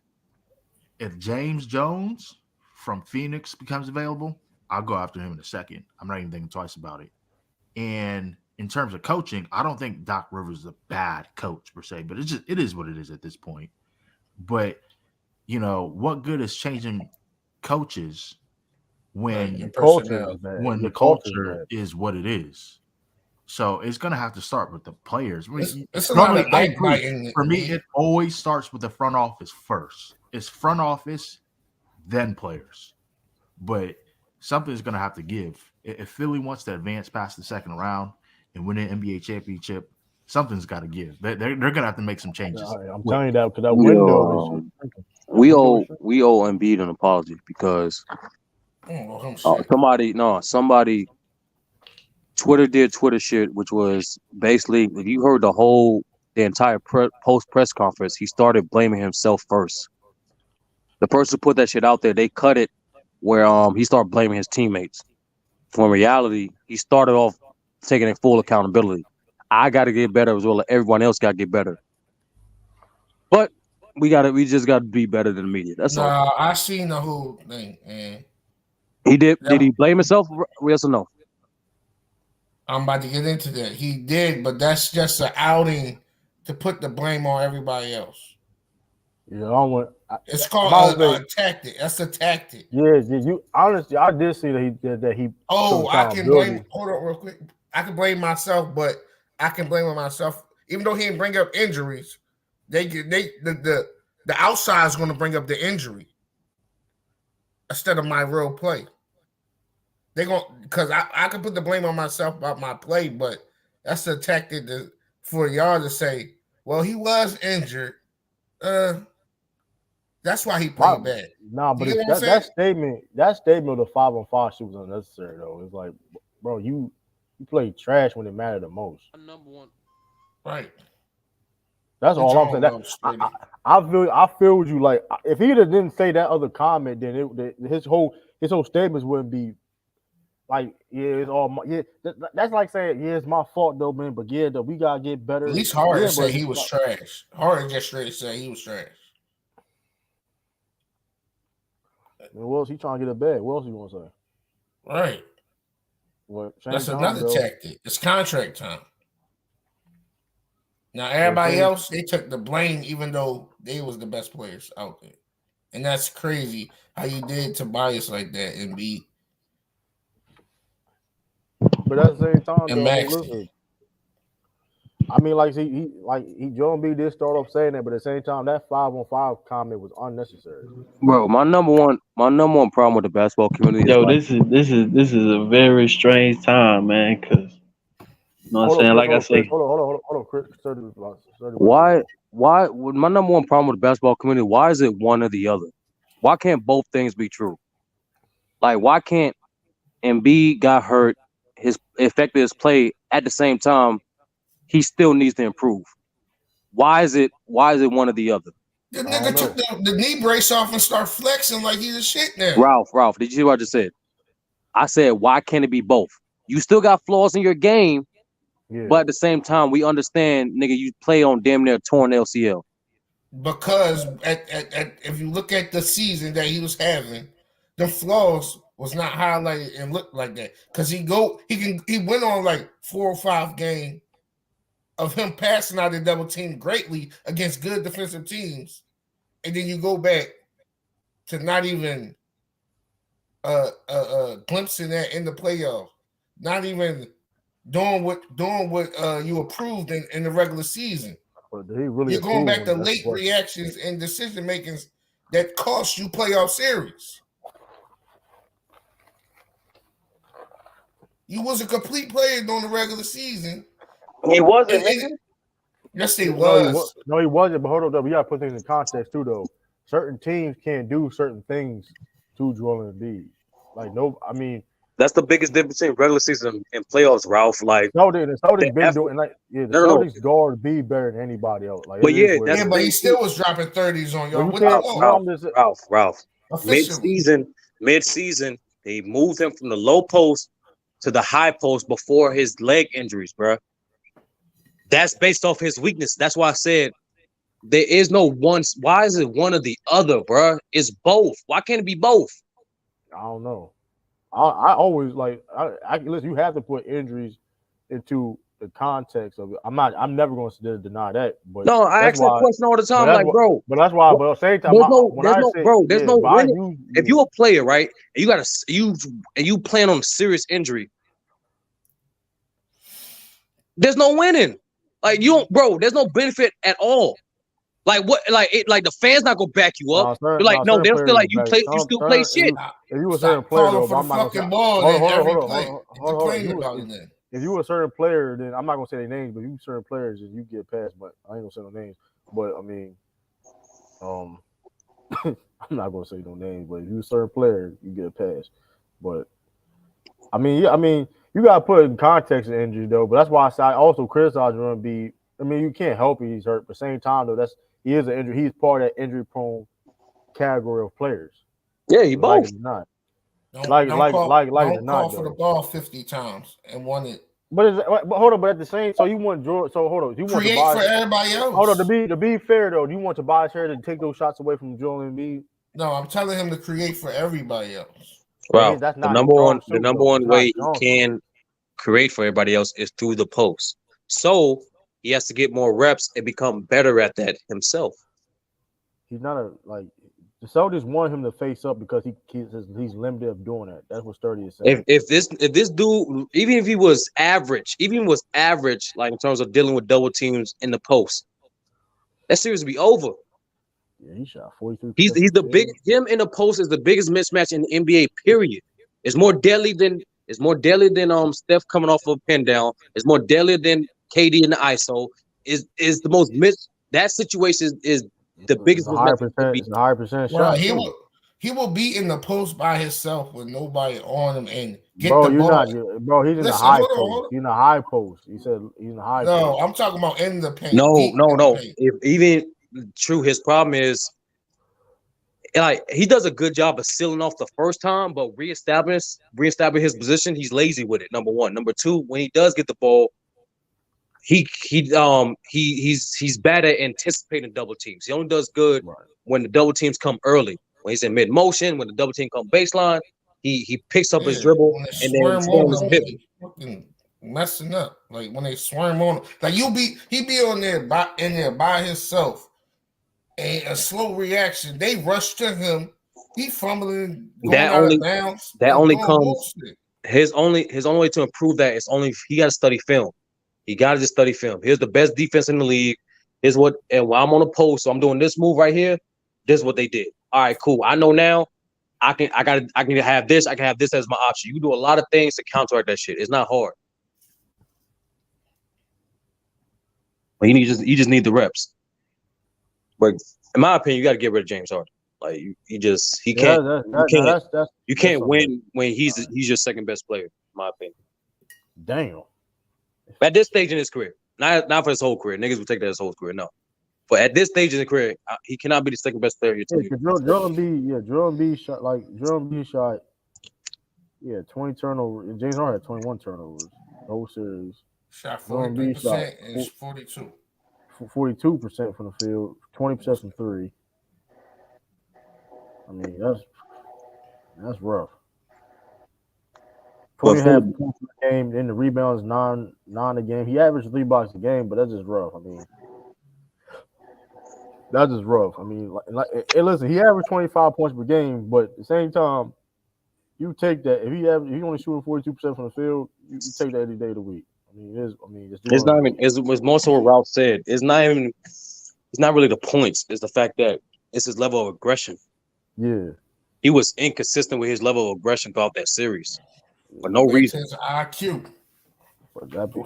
if James Jones from Phoenix becomes available, I'll go after him in a second. I'm not even thinking twice about it. And in terms of coaching, I don't think Doc Rivers is a bad coach per se, but it is what it is at this point. But what good is changing coaches when the culture is what it is? So it's going to have to start with the players. It's a lot of for me, it always starts with the front office first. It's front office, then players. But something's going to have to give. If Philly wants to advance past the second round and win an NBA championship, something's got to give. They're going to have to make some changes. I'm telling you that because that window. We owe Embiid an apology because somebody Twitter did Twitter shit, which was basically if you heard the entire post press conference, he started blaming himself first. The person who put that shit out there, they cut it where he started blaming his teammates. When in reality, he started off taking full accountability. I got to get better as well as everyone else got to get better. But we just got to be better than the media. That's all. I seen the whole thing, man. He did. Yeah. Did he blame himself? Yes or no? I'm about to get into that. He did, but that's just an outing to put the blame on everybody else. Yeah, it's called a tactic. That's a tactic. Yeah, you honestly, I did see that he. Oh, I can blame. Hold on, real quick. I can blame myself, but I can blame myself, even though he didn't bring up injuries. The outside is going to bring up the injury instead of my real play. They're going because I can put the blame on myself about my play, but that's a tactic for y'all to say, well, he was injured. That's why he played bad. Nah, but that statement of the 5-on-5 shoot was unnecessary though. It's like, bro, you played trash when it mattered the most. Number one, right? That's all I'm saying. I feel with you. Like if he didn't say that other comment, then his whole statements wouldn't be like, yeah, it's all my, yeah. That's like saying, yeah, it's my fault though, man. But yeah, though, we gotta get better. At least Harden said he was trash. Harden just straight said he was trash. And what else he trying to get a bag? What else he want to say? Right. Well, that's another tactic. It's contract time. Now everybody else, they took the blame, even though they was the best players out there, and that's crazy how you did Tobias like that, Embiid. But at the same time, and though, listen, I mean, like Joe Embiid did start off saying that, but at the same time, that 5-on-5 comment was unnecessary. Bro, my number one problem with the basketball community is Yo, like, this is a very strange time, man. Cause you know what I'm saying. Like I say, Hold on, Chris. 30 why with my number one problem with the basketball community, why is it one or the other? Why can't both things be true? Like, why can't Embiid got hurt, his affected his play at the same time, he still needs to improve? Why is it one or the other? The nigga took the knee brace off and start flexing like he's a shit now. Ralph, did you see what I just said? I said, why can't it be both? You still got flaws in your game, but at the same time, we understand, nigga, you play on damn near torn LCL. Because if you look at the season that he was having, the flaws was not highlighted and looked like that. Because he went on like 4 or 5 games of him passing out the double team greatly against good defensive teams, and then you go back to not even glimpsing that in the playoffs, not even doing what you approved in the regular season. You're going back to late reactions and decision makings that cost you playoff series. You was a complete player during the regular season. He wasn't. Yes, he was. No, he wasn't. But hold on, we gotta put things in context too, though. Certain teams can't do certain things to Joel Embiid. Like that's the biggest difference between regular season and playoffs, Ralph. Like Celtics been doing like Celtics guard be better than anybody else. Like, but but he still was dropping 30s on y'all. Ralph. Mid-season, they moved him from the low post to the high post before his leg injuries, bro. That's based off his weakness. That's why I said there is no one. Why is it one or the other, bro? It's both. Why can't it be both? I don't know. I always listen. You have to put injuries into the context of it. I'm never going to deny that. But no, I ask that question all the time, like, bro. But that's why. But at the same time, there's no winning. If you're a player, right, and you plan on a serious injury, there's no winning. Like, you don't, bro. There's no benefit at all. Like what? Like the fans not gonna back you up. You're like, no, they'll feel like you still play shit. If you were a certain player, though, I'm not gonna hold on. If you were a certain player, then I'm not gonna say their names. But you certain players, and you get passed. But I ain't gonna say no names. But I mean, I'm not gonna say no names. But if you a certain player, you get a pass. But I mean, you gotta put it in context of injury though. But that's why I also criticize Embiid. I mean, you can't help it. He's hurt. But at the same time, though, he is an injury. He's part of that injury-prone category of players. Yeah, he both. Not. Don't call for the ball 50 times and won it. But hold on. But at the same, so you want George? So hold on. You want create Tobias, for everybody else. Hold on. To be fair though, do you want Tobias Harris to take those shots away from Joel Embiid? No, I'm telling him to create for everybody else. Wow, the number one way he can create for everybody else is through the post. So he has to get more reps and become better at that himself. He's not the Celtics want him to face up because he's limited of doing that. That's what Sturdy is saying. If this dude, even if he was average, like in terms of dealing with double teams in the post, that series would be over. Yeah, he shot 43%. He's the big him in the post is the biggest mismatch in the NBA. Period. It's more deadly than Steph coming off of a pin down. It's more deadly than KD in the ISO. Is the most that situation is the biggest. It's a higher percentage shot. He will be in the post by himself with nobody on him and get the ball. Bro, he's in the high post. He's in the high post. He said he's in the high post. No, I'm talking about in the paint. No. If even true, his problem is like he does a good job of sealing off the first time, but reestablish his position. He's lazy with it. Number one. Number two, when he does get the ball, he's bad at anticipating double teams. He only does good when the double teams come early. When he's in mid motion, when the double team come baseline, he picks up his dribble and then his hip. Messing up. Like when they swarm on him. Like he be on there by himself. And a slow reaction. They rush to him. He fumbling. His only way to improve that is only he got to study film. He got to just study film. Here's the best defense in the league. Here's what, and while I'm on a post, so I'm doing this move right here. This is what they did. All right, cool. I know now. I can have this. I can have this as my option. You can do a lot of things to counteract that shit. It's not hard. But you just need the reps. But in my opinion, you got to get rid of James Harden. Like he can't win when he's your second best player. In my opinion. Damn. At this stage in his career, not for his whole career. Niggas would take that as whole career. No. But at this stage in his career, he cannot be the second best player of your team. Joel Embiid shot 20 turnovers. And James Harden had 21 turnovers. The whole series. Shot 43% and 42. 42% from the field, 20% from three. I mean, that's rough. 20.5 points a game, then the rebounds 9 a game. He averaged 3 blocks a game, but that's just rough. I mean, that's just rough. I mean, listen, he averaged 25 points per game, but at the same time, you take that if he only shooting 42% from the field, you take that any day of the week. It's not even. It's more so what Ralph said. It's not even. It's not really the points. It's the fact that it's his level of aggression. Yeah, he was inconsistent with his level of aggression throughout that series for no reason. His IQ. But that'd be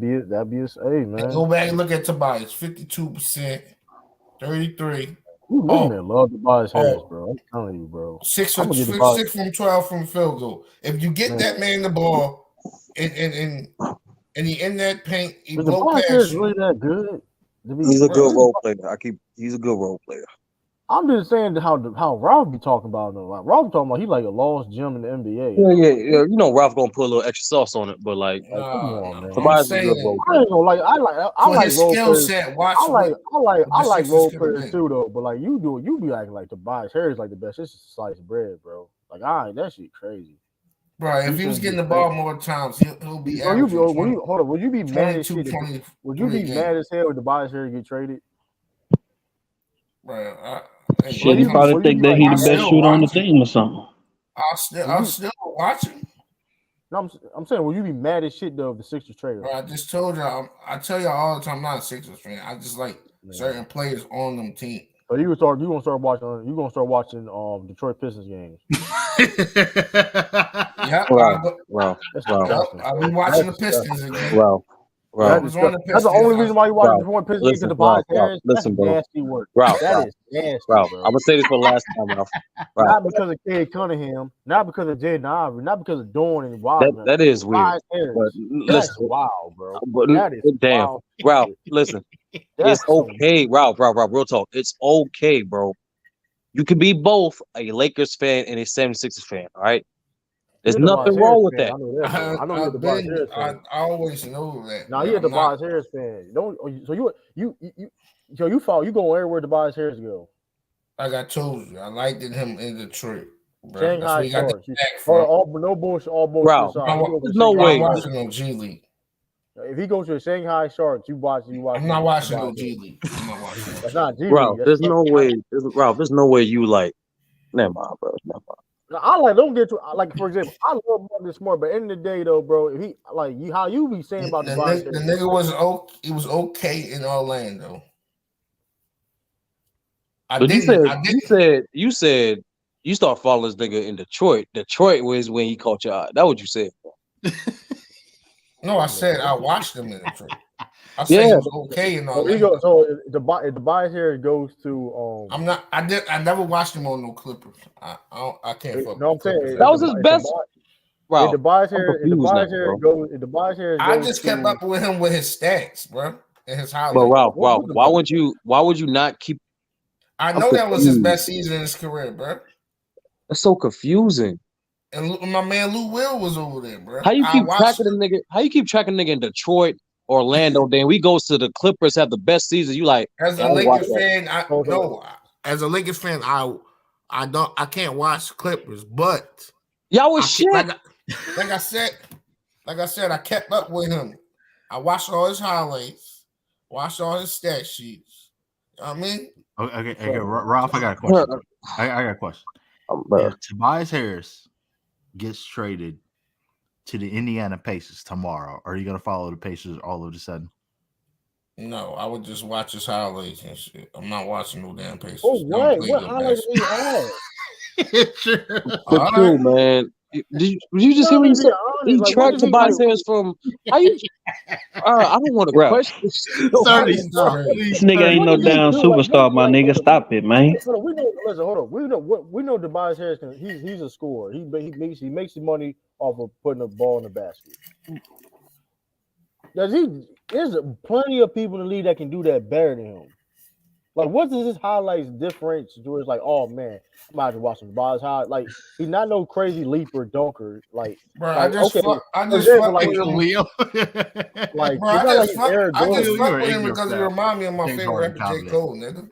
his man. And go back and look at Tobias. 52%, 33. Man, love Tobias Harris, bro. I'm telling you, bro. 6 from 12 from field goal. If you get that man the ball. And he in that paint, he blow past you. Really that good? He's a good role player. He's a good role player. I'm just saying how Ralph be talking about him. Like Ralph talking about he like a lost gem in the NBA. Yeah. You know Ralph gonna put a little extra sauce on it, but like come on, man. Tobias is a good role player. I ain't gonna like. I like his role skill players. set. I like role players too, though. But like you be acting like Tobias Harris like the best. It's just sliced bread, bro. Like that shit crazy. Bro, if he was getting the ball more times, he'll be. Would you be mad as shit? Would you be mad as hell if Tobias Harris get traded? Bro, shit, he probably think that he the best shooter on the team or something. I'll still watch him. No, I'm saying, will you be mad as shit though if the Sixers trade him? Bro, I just told y'all. I tell y'all all the time, I'm not a Sixers fan. I just like certain players on them team. So you gonna start watching Detroit Pistons games. Yeah, wow. I'll be watching the Pistons again. Wow. That's the only reason why you watch Detroit Pistons because Tobias Harris. Listen, bro. Nasty work. That is nasty, bro. bro. I'm gonna say this for the last time, Ralph. Not because of Cade Cunningham, not because of Jaden Ivory, not because of Dorn and Wild. That is weird. But that's wild, bro. But that is damn, wild. Ralph. Listen, it's okay, Ralph. Real talk. It's okay, bro. You can be both a Lakers fan and a 76ers fan. All right. There's nothing wrong with that. I know you're the Tobias Harris fan. I always know that. Now you're the Tobias Harris fan. You follow. You go everywhere Tobias Harris go. Like I told you, I liked him in Detroit. Bro. Shanghai Sharks. No bullshit. All bullshit. Bro, there's no way. I'm watching no G League. If he goes to the Shanghai Sharks, you watch. I'm not watching no G League. I'm not watching. That's not G League. Bro, there's no way. Ralph, there's no way you like. Never mind, bro. Never mind. Don't get to for example, I love Marcus Smart, but at the end of the day though, bro, if he how you be saying about the nigga was okay in Orlando. You said you start following this nigga in Detroit. Detroit was when he caught your eye. That's what you said. No, I said I watched him in Detroit. I said he was okay in Orlando. So if Tobias Harris goes to I never watched him on no Clippers. I can't fuck. No, I'm saying that was his best. If Tobias Harris goes, I just kept up with him with his stats, bro, and his highlights. But Ralph, why would you not keep? I know that was his best season in his career, bro. That's so confusing. And my man Lou Will was over there, bro. How you keep tracking the nigga? How you keep tracking nigga in Detroit, Orlando? Then we go to the Clippers, have the best season. You like as a Lakers fan? As a Lakers fan, I can't watch Clippers, but y'all was shit. Like I said, I kept up with him. I watched all his highlights, watched all his stat sheets. You know what I mean? Okay, Ralph, I got a question. I got a question. If Tobias Harris gets traded to the Indiana Pacers tomorrow, are you going to follow the Pacers all of a sudden? No, I would just watch his highlights and shit. I'm not watching no damn Pacers. Oh, They don't what? play What no highlights do basketball. he have? For All true, right. man. Did you just hear what he said? He Like, tracked Tobias Harris from. How you? I don't want to Ralph. question. This nigga ain't no damn superstar, my nigga. Stop it, man. Hold on, we know. Listen, hold on. We know Tobias Harris. He's a scorer. He makes the money off of putting the ball in the basket. There's plenty of people in the league that can do that better than him. Like, what does his highlights difference where it's like, oh man, I'm about to watch some Tobias highlights. Like, he's not no crazy leaper dunker. Like, Bro, like, I just okay, fuck like, with him. Leo. Like, Bro, I just fuck with him ignorant because he fan. remind me of my James favorite Harden rapper, J. Cole, nigga.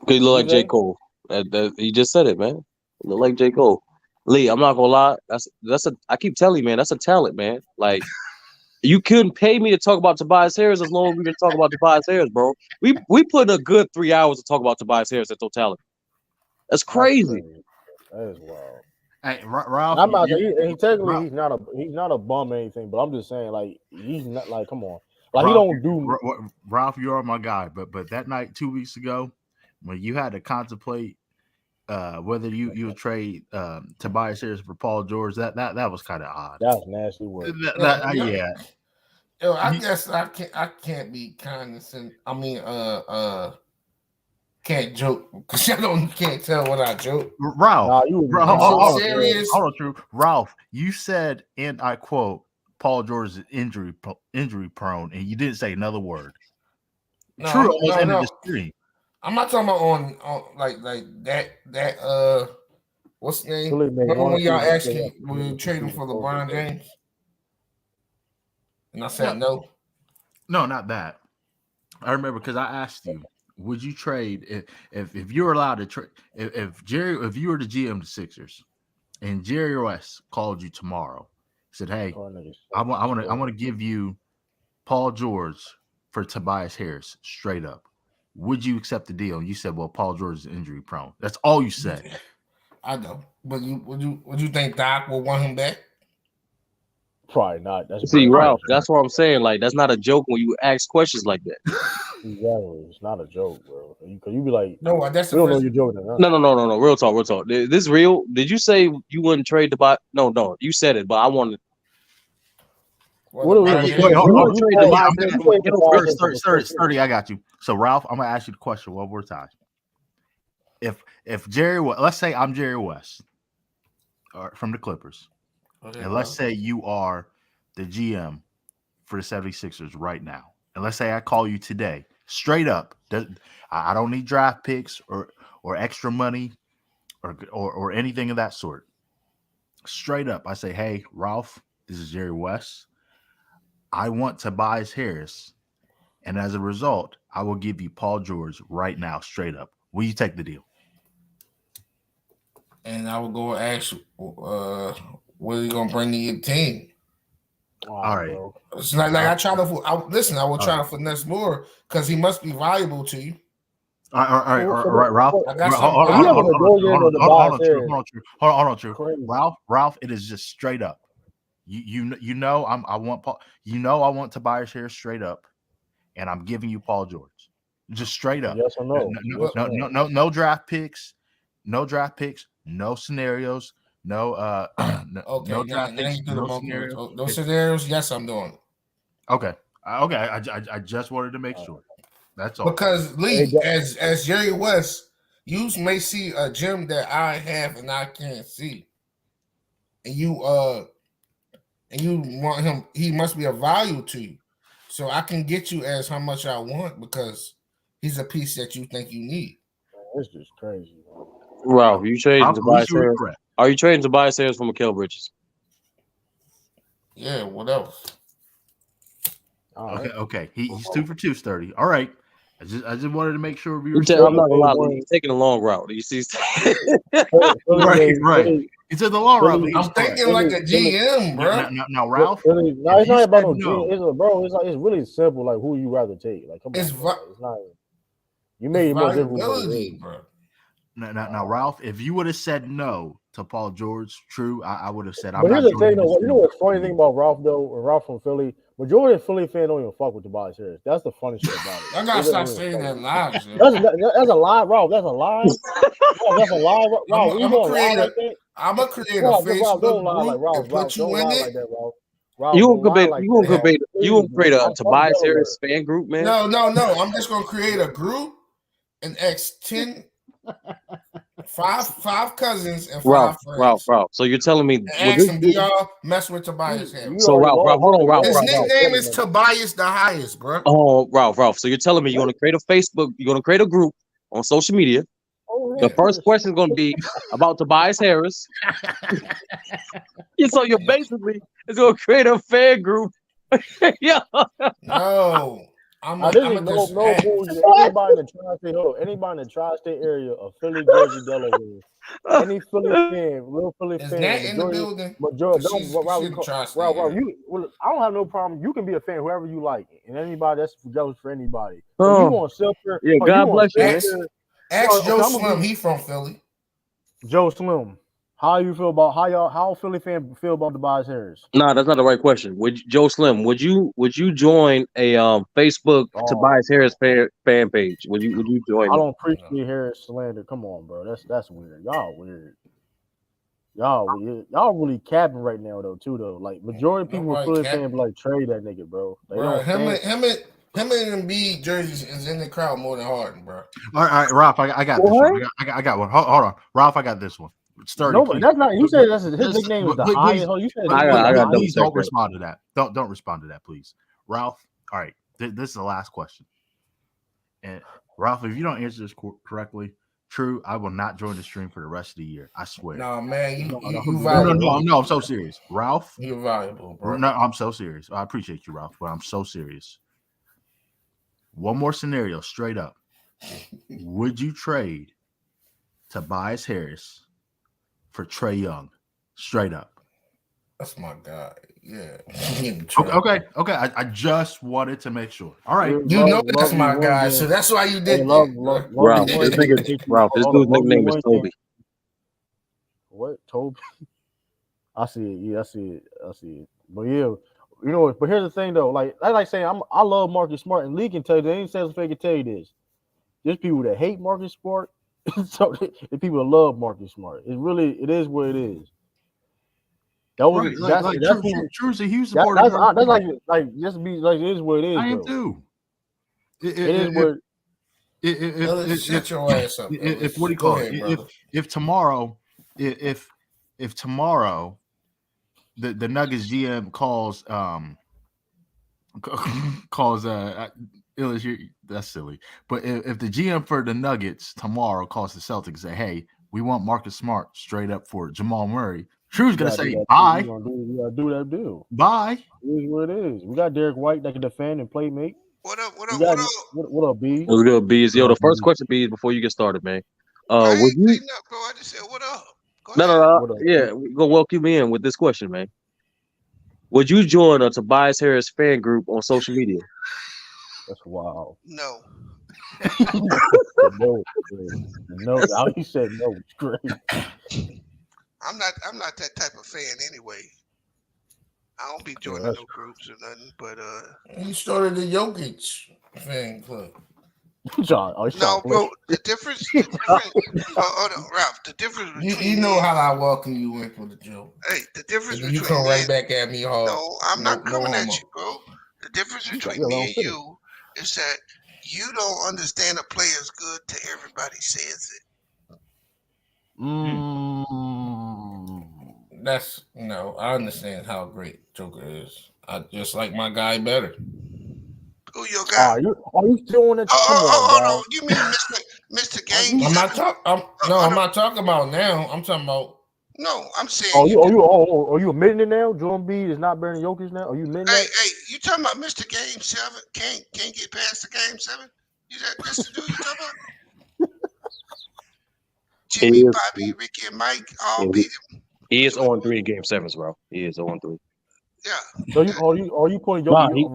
He look like J. Cole. He just said it, man. He look like J. Cole. Lee, I'm not gonna lie. I keep telling you, man, that's a talent, man. Like, you couldn't pay me to talk about Tobias Harris as long as we can talk about Tobias Harris, bro. We put in a good 3 hours to talk about Tobias Harris at totality. That's crazy. That is wild. Hey, Ralph, I'm not saying technically he's not a bum or anything, but I'm just saying like he's not like come on, like Ralph, he don't do. Ralph, you are my guy, but that night 2 weeks ago when you had to contemplate whether you would trade Tobias Harris for Paul George, that was kind of odd. That's nasty work. Yeah. Yo, I guess I can't be condescending. I mean, can't joke because can't tell what I joke. Ralph, hold on, true. Ralph, you said, and I quote, Paul George is injury prone, and you didn't say another word. No, True, almost ended the stream. I'm not talking about on like that what's the name? Remember when y'all asked me when you trade him for LeBron James? And I said no. No, not that. I remember because I asked you, would you trade if you were allowed to trade if you were the GM of the Sixers and Jerry West called you tomorrow, said, hey, I want to give you Paul George for Tobias Harris straight up. Would you accept the deal? And you said, well, Paul George is injury prone. That's all you said. I know. But would you think Doc will want him back? Probably not. See, Ralph, that's what I'm saying. Like, that's not a joke when you ask questions like that. Exactly. It's not a joke, bro. Because you be like, no, that's we don't know you're joking. Huh? No. Real talk. This is real. Did you say you wouldn't trade the No, you said it, but I wanted. Hold on. 30, I got you. So, Ralph, I'm gonna ask you the question one more time. If Jerry, let's say I'm Jerry West, from the Clippers, and let's say you are the GM for the 76ers right now, and let's say I call you today, straight up. I don't need draft picks or extra money or anything of that sort. Straight up, I say, hey, Ralph, this is Jerry West. I want Tobias Harris, and as a result, I will give you Paul George right now, straight up. Will you take the deal? And I will go ask, what are you gonna bring to your team? All right. Bro. It's like I try to listen. I will try to finesse more because he must be valuable to you. All right, Ralph. Hold on, True. Ralph, it is just straight up. You know I want Paul. You know I want Tobias Harris straight up, and I'm giving you Paul George, just straight up. Yes or no? No draft picks, no scenarios, no draft picks, no scenarios. No scenarios. Yes, I'm doing it. Okay. I just wanted to make sure. That's all. Because Lee, as Jerry West, you may see a gem that I have and I can't see, and you want him. He must be of value to you, so I can get you as how much I want because he's a piece that you think you need. It's just crazy. Ralph, you trading Tobias Harris? Are you trading Tobias Harris for Mikal Bridges? Yeah. What else? Okay. He's 2 for 2, sturdy. All right. I just wanted to make sure we were. I'm not gonna lie, he's taking a long route. You see, right. It's in the long route. I'm thinking like a GM, bro. Now, Ralph. No, it's not about no GM. Bro, it's really simple. Like who you rather take. Like, come on, it's not. You made it more difficult, bro. Now, Ralph, if you would have said no to Paul George, true, I would have said I'm But not here's the thing, joining though. this You know team. what's funny thing about Ralph though? When Ralph from Philly, majority of Philly fans don't even fuck with Tobias Harris. That's the funny shit about it. I They gotta don't stop even saying fuck that with live. it. That's a lie, Ralph. That's a lie. Ralph, that's a lie. Ralph, you I'm gonna lie like that? gonna create a Ralph, Ralph, don't Facebook lie like group Ralph. and Ralph, put don't you in lie it. like that, Ralph. Ralph, don't lie like that. Ralph. You Please, gonna create man. a I'm Tobias Delaware. Harris fan group, man? No. I'm just gonna create a group and X 10, five cousins and Ralph, 5 friends. So you're telling me And ask them, do y'all mess with Tobias Harris? You So already Ralph, lost. hold on, Ralph, His Ralph. nickname is Tobias the Highest, bro. Oh, Ralph. So you're telling me you're gonna create a Facebook, you're gonna create a group on social media. Oh, The first question is gonna be about Tobias Harris. So you're basically gonna create a fan group. Yeah. No. I'm Now, a this is no just bullshit. Anybody in the tri-state, anybody in the tri-state area of Philly, Jersey, Delaware, any Philly fan, real Philly Is fan, that in the building? majority, She's in the tri-state Ralph, area. I don't have no problem. You can be a fan whoever you like, and anybody that's jealous for anybody. But you want to sit there? Yeah, God bless you. Ask Joe Slim. He from Philly. Joe Slim. How Philly fan feel about Tobias Harris? No, that's not the right question. Joe Slim, would you join a Facebook Tobias Harris fan page? Would you join? I don't appreciate Harris slander. Come on, bro. That's weird. Y'all weird. Y'all really capping right now though. Like majority of people with Philly fans like trade that nigga, bro. Bro, him and Embiid jerseys is in the crowd more than Harden, bro. All right, Ralph, I got this one. I got one. Hold on, Ralph, I got this one. No, but that's not. You said his nickname is the highest. You said please don't respond to that. Don't respond to that, please, Ralph. All right, this is the last question. And Ralph, if you don't answer this correctly, true, I will not join the stream for the rest of the year. I swear. No, man, you valuable. No, I'm so serious, Ralph. You're valuable, bro. No, I'm so serious. I appreciate you, Ralph, but I'm so serious. One more scenario, straight up. Would you trade Tobias Harris for Trae Young? Straight up. That's my guy. Yeah. Okay. I just wanted to make sure. All right. You know that's my guy, so that's why you did Ralph, this dude's nickname is Toby. What? Toby? I see it. Yeah, I see it. But yeah, but here's the thing though. Like saying, I love Marcus Smart, and Lee can tell you. There ain't sense if they can tell you this. There's people that hate Marcus Smart, so the people that love Marcus Smart. It is what it is. That was True's a huge supporter. That's just be like it is what it is. I am too. It is what. Shut your ass up. If what do you call it? If tomorrow, if tomorrow, the Nuggets GM calls that's silly. But if the GM for the Nuggets tomorrow calls the Celtics and say, hey, we want Marcus Smart straight up for Jamal Murray, Drew's gonna say bye. You gotta do that deal. Bye. It is what it is. We got Derek White that can defend and play make. What up, B? What's good, Bees? Yo, the first question, Bees, before you get started, man. I ain't saying that, bro. I just said what up. No. Yeah, we're gonna welcome you in with this question, man. Would you join a Tobias Harris fan group on social media? That's wild. No. No. He said no. It's great. I'm not that type of fan anyway. I don't be joining no groups or nothing. But he started the Jokic fan club. No, bro. The difference. Hold on, Ralph. The difference between you know how I welcome you in for the joke. Hey, the difference between you come right back at me hard. No, I'm not coming at you, bro. The difference between me and you is that you don't understand a player's good till everybody says it. That's I understand how great Joker is. I just like my guy better. Who your guy? Are you still on that? Oh, you mean Mr. Game? I'm not talking about now. I'm talking about. No, I'm saying. Are you admitting it now? Joel Embiid is not better than Jokic now. Are you admitting that? Hey, you talking about Mr. Game 7? Can't get past the Game 7? That's the dude you talking about? Jimmy, Bobby, Ricky, and Mike all beat him. He is 0-3 in Game 7s, bro. He is 0-3. Yeah. So are you putting Jokic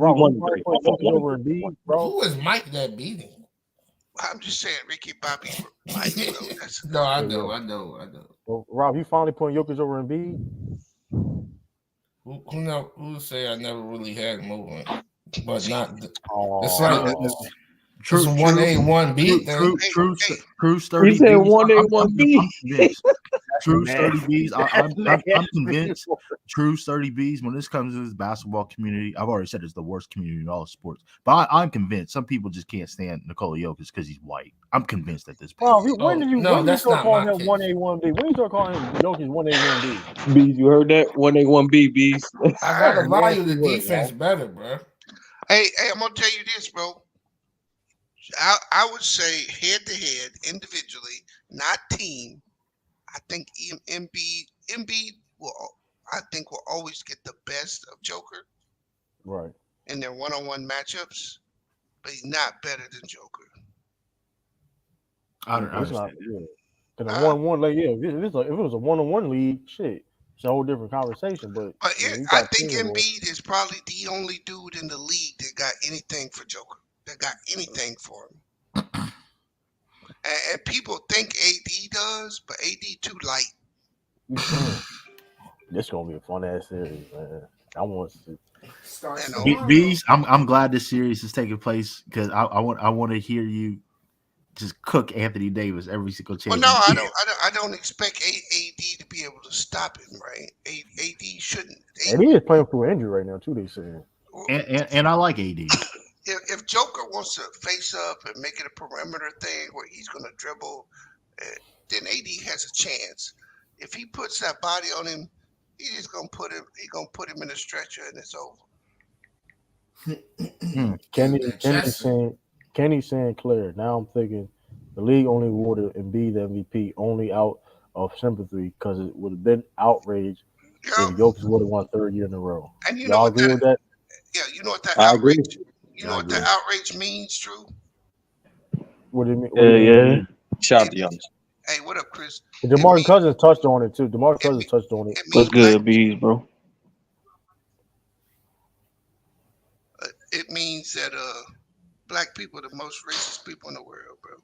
over Embiid, bro? Who is Mike that beat him? I'm just saying, Ricky Bobby, Mike. That's, No, I know. Well, Rob, you finally putting Jokic over Embiid? Who say I never really had movement, but not. Oh, It's like True, it's a 1A, 1B thing. True, He sturdy said bees. 1A, I'm 1B. convinced. True sturdy nasty. bees. I'm Nasty. convinced. True sturdy bees. When this comes to this basketball community, I've already said it's the worst community in all sports. But I'm convinced some people just can't stand Nikola Jokic because he's white. I'm convinced at this point. Bro, when did you start calling him 1A, 1B? When you start calling him Jokic 1A, 1B? Bees, you heard that? 1A, 1B, Bees. I gotta value the Nasty word, defense man. better, bro. hey, I'm gonna tell you this, bro. I would say head to head, individually, not team. I think Embiid will always get the best of Joker Right. in their one-on-one matchups, but he's not better than Joker. I don't It's not. understand. Yeah. Because a 1-1, like, yeah, if it was a one-on-one league, shit, it's a whole different conversation. But I think Embiid is probably the only dude in the league that got anything for Joker. That got anything for him. And people think AD does, but AD too light. This gonna be a fun ass series, man. I want to see. Bees, I'm glad this series is taking place because I want to hear you just cook Anthony Davis every single chance. Well, no, I don't expect AD to be able to stop him, right? AD shouldn't. And he is playing through injury right now too. They saying. And I like AD. If Joker wants to face up and make it a perimeter thing where he's going to dribble, then AD has a chance. If he puts that body on him, he's just going to put him. He's going to put him in a stretcher, and it's over. Kenny's saying clear. Now I'm thinking the league only awarded Embiid the MVP only out of sympathy because it would have been outrage if Jokic would have won third year in a row. And you Y'all agree with that? Yeah, you know what that I outrage. agree. You know what that outrage means, Drew? What do you mean? Yeah. Shout out to Giannis. Hey, what up, Chris? DeMarcus Cousins touched on it too. DeMarcus Cousins touched on it. What's good, Bees, bro? It means that black people are the most racist people in the world, bro.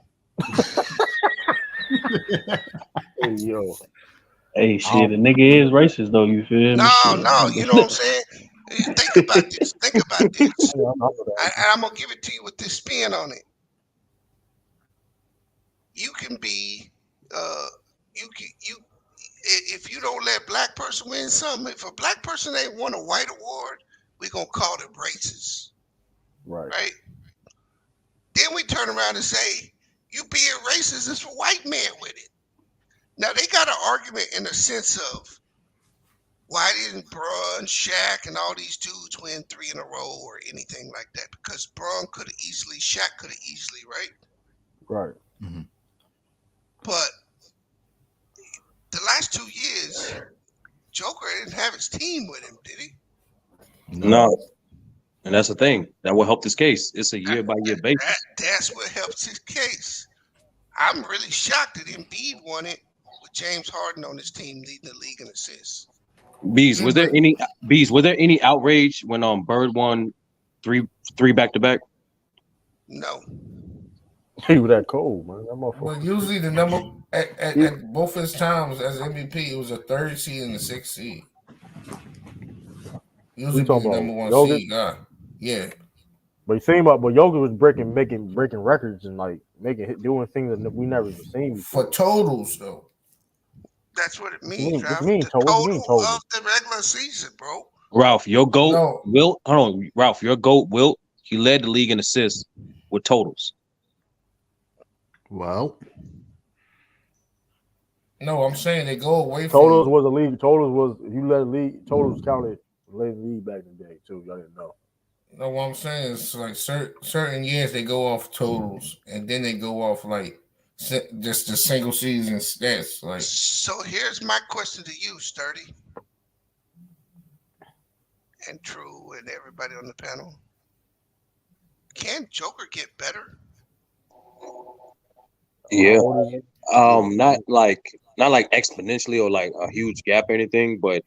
Hey, yo. Hey, shit, the nigga is racist though. You feel me? No, you know what I'm saying? Think about this. And I'm gonna give it to you with this spin on it. You can be, if you don't let black person win something, if a black person ain't won a white award, we gonna call them racist. Right? Then we turn around and say, you being racist is a white man with it. Now they got an argument in the sense of why didn't Bron, Shaq, and all these dudes win 3 in a row or anything like that? Because Bron could have easily, Shaq could have easily, right? Right. Mm-hmm. But the last 2 years, Joker didn't have his team with him, did he? No. And that's the thing. That will help this case. It's a year-by-year basis. That's what helps his case. I'm really shocked that Embiid won it with James Harden on his team leading the league in assists. Bees, was there any outrage when Bird won three back-to-back? No. He was that cold, man. That motherfucker. Well, usually the number at both his times as MVP, it was a 3rd seed and a 6th seed. Usually the number 1 seed, yeah. But it seemed like, Jokic was breaking records and like doing things that we never seen before. For totals, though. That's what it means, Ralph. Total of the regular season, bro. Ralph, your GOAT, Wilt. Hold on, Ralph, your GOAT, Wilt. He led the league in assists with totals. Well, no, I'm saying they go away from totals was a league. Totals was you led the league. Totals counted led the league back in the day too. Y'all didn't know. No, what I'm saying is like certain years they go off totals, and then they go off like just the single season stats. Like, so here's my question to you, Sturdy, and True, and everybody on the panel: can Joker get better? Yeah, not like exponentially or like a huge gap or anything, but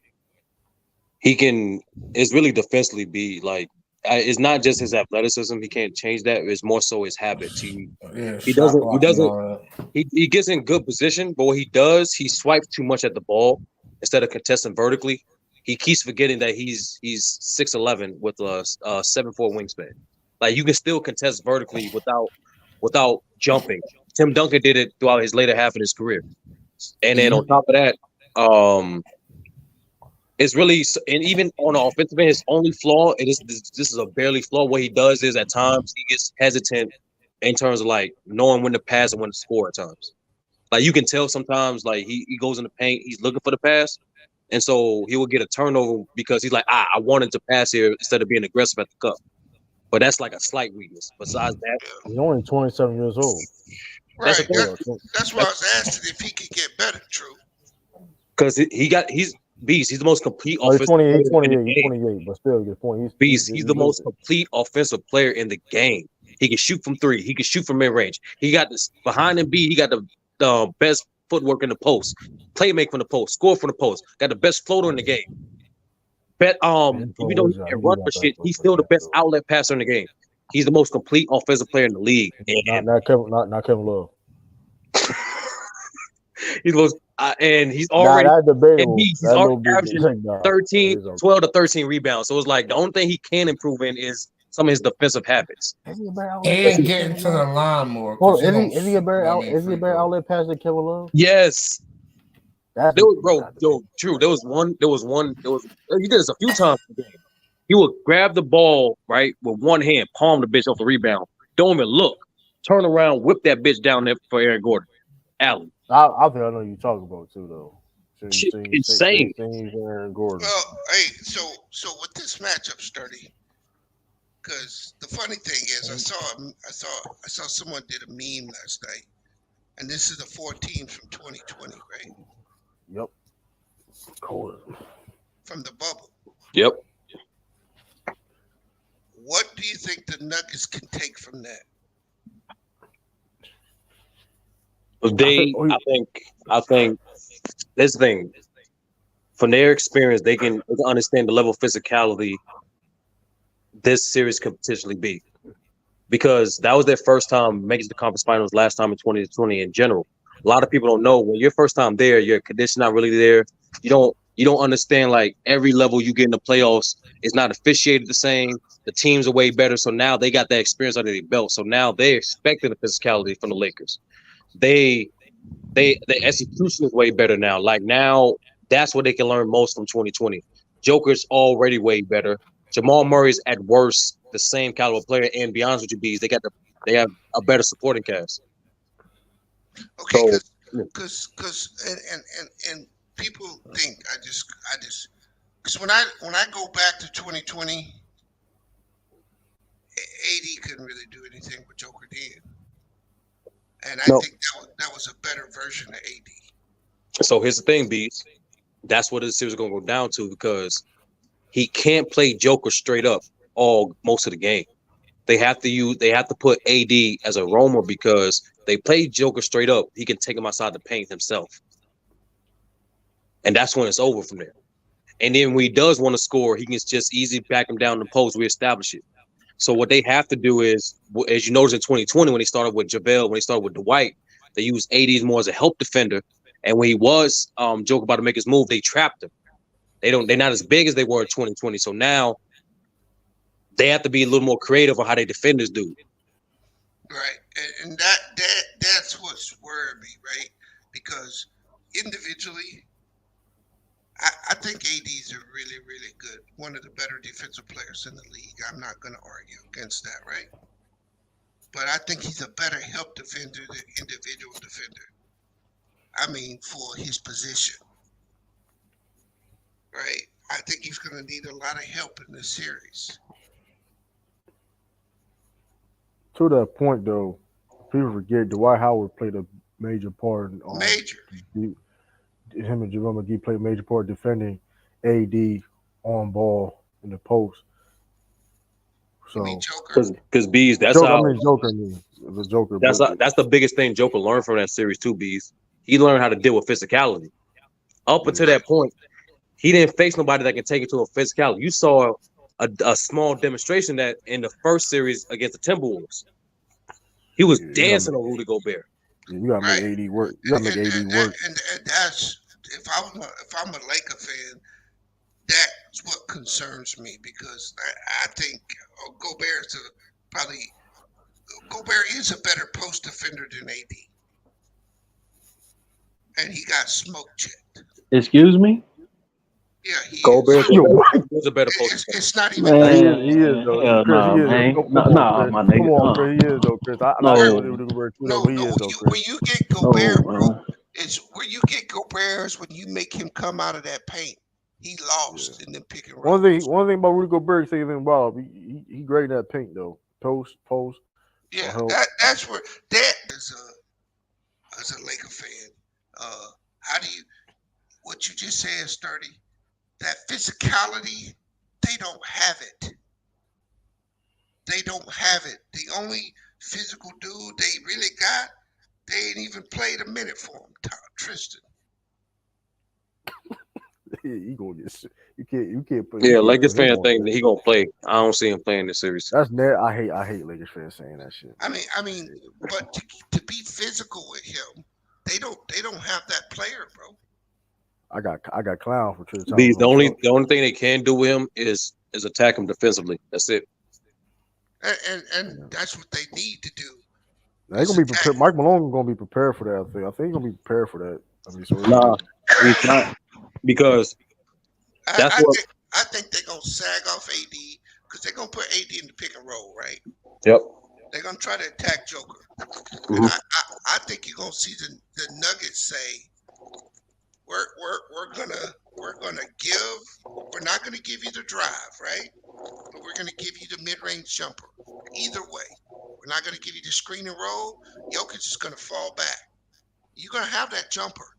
he can. It's really defensively be like it's not just his athleticism. He can't change that. It's more so his habits. He shot doesn't. He blocking, doesn't. all that. He gets in good position, but what he does, he swipes too much at the ball instead of contesting vertically. He keeps forgetting that he's 6'11" with a 7'4" wingspan. Like, you can still contest vertically without jumping. Tim Duncan did it throughout his later half of his career. And then on top of that, it's really, and even on the offensive end, his only flaw, this is a barely flaw. What he does is at times he gets hesitant in terms of like knowing when to pass and when to score at times. Like, you can tell sometimes, like, he goes in the paint, he's looking for the pass, and so he will get a turnover because he's like, I wanted to pass here instead of being aggressive at the cup. But that's like a slight weakness. Besides that, he's only 27 years old. Right. That's why I was asking if he could get better, True. Because he's Beast. He's the most complete offensive player. He's 28, but still, good point. He's the most complete offensive player in the game. He can shoot from three. He can shoot from mid range. He got this behind Embiid. He got the best footwork in the post. Playmake from the post. Score from the post. Got the best floater in the game. Even though he can run for shit, he's still the best outlet passer in the game. He's the most complete offensive player in the league. Not Kevin Love. He's most, and he's already he's already averaging 12 to 13 rebounds. So it's like the only thing he can improve in is some of his defensive habits. And getting to the line more. Is he a better outlet passer than Kevin Love? Yes. True. There was one. He did this a few times in the game. He would grab the ball right with one hand, palm the bitch off the rebound, don't even look, turn around, whip that bitch down there for Aaron Gordon. Allen. I think I know who you're talking about too, though. Insane. Aaron Gordon. Well, hey, so with this matchup, Sturdy, because the funny thing is, I saw someone did a meme last night, and this is the 4 teams from 2020, right? Yep. Cool. From the bubble. Yep. What do you think the Nuggets can take from that? I think this thing, from their experience, they can understand the level of physicality this series could potentially be, because that was their first time making the conference finals last time in 2020 in general. A lot of people don't know when your first time there, your condition not really there. You don't understand, like, every level you get in the playoffs is not officiated the same. The teams are way better, so now they got that experience under their belt. So now they're expecting the physicality from the Lakers. The execution is way better now. Like, now that's what they can learn most from 2020. Joker's already way better. Jamal Murray's at worst the same caliber player, and be honest with you, Bees, they have a better supporting cast. Okay, because and people think I just because when I go back to 2020, AD couldn't really do anything what Joker did, and I think that was a better version of AD. So here's the thing, Bees. That's what this series is going to go down to, because he can't play Joker straight up most of the game. They have to put AD as a roamer, because they play Joker straight up, he can take him outside the paint himself. And that's when it's over from there. And then when he does want to score, he can just easily back him down the post, reestablish it. So what they have to do is, as you noticed in 2020, when they started with JaVale, when they started with Dwight, they used AD more as a help defender. And when he was Joker about to make his move, they trapped him. They're not as big as they were in 2020. So now they have to be a little more creative on how they defenders do. Right, and that's what's worried me, right? Because individually, I think AD's a really, really good, one of the better defensive players in the league. I'm not going to argue against that, right? But I think he's a better help defender than individual defender. I mean, for his position, right? I think he's going to need a lot of help in this series. To that point, though, people forget Dwight Howard played a major part. Him and JaVale McGee played a major part defending AD on ball in the post. So, because Bees, that's Joker, how the Joker. That's the biggest thing Joker learned from that series too. Bees, he learned how to deal with physicality. Up until that point, he didn't face nobody that can take it to a physicality. You saw a small demonstration that in the first series against the Timberwolves, he was dancing on Rudy Gobert. You gotta make AD work. You gotta make AD work. And that's if I'm a Laker fan, that's what concerns me because I think Gobert is a better post defender than AD, and he got smoke checked. Excuse me. Yeah, he Gobert is a better post. It's not even. Man, he is though. hell Chris, nah, he is. man. Come Nah, on, Chris. my nigga. Come on, Chris. He is though, Chris. I No. like Rudy Gobert too, though, but he is though, Chris. When you get Gobert, bro, man. it's where you get Gobert is when you make him come out of that paint. He lost in them pick and roll. One thing about Rudy Gobert, say anything about he great in that paint though. Post. Yeah, that's where that as a Laker fan. How do you? What you just said, Sturdy. That physicality, they don't have it. They don't have it. The only physical dude they really got, they ain't even played a minute for him, Tristan. He gonna get shit. You can't play. Yeah, Lakers fan think that he gonna play. I don't see him playing this series. That's net. I hate Lakers fans saying that shit. I mean, but to be physical with him, they don't have that player, bro. I got clown for Tristan. The only thing they can do with him is attack him defensively. That's it. And that's what they need to do. They're gonna be prepared. Mike Malone gonna be prepared for that. I think he's gonna be prepared for that. I mean, so nah, he's not, because that's what I think they're gonna sag off AD because they're gonna put AD in the pick and roll, right? Yep. They're gonna try to attack Joker. Mm-hmm. I think you're gonna see the Nuggets say, we're not gonna give you the drive, right? But we're gonna give you the mid-range jumper. Either way, we're not gonna give you the screen and roll. Jokic is gonna fall back. You're gonna have that jumper,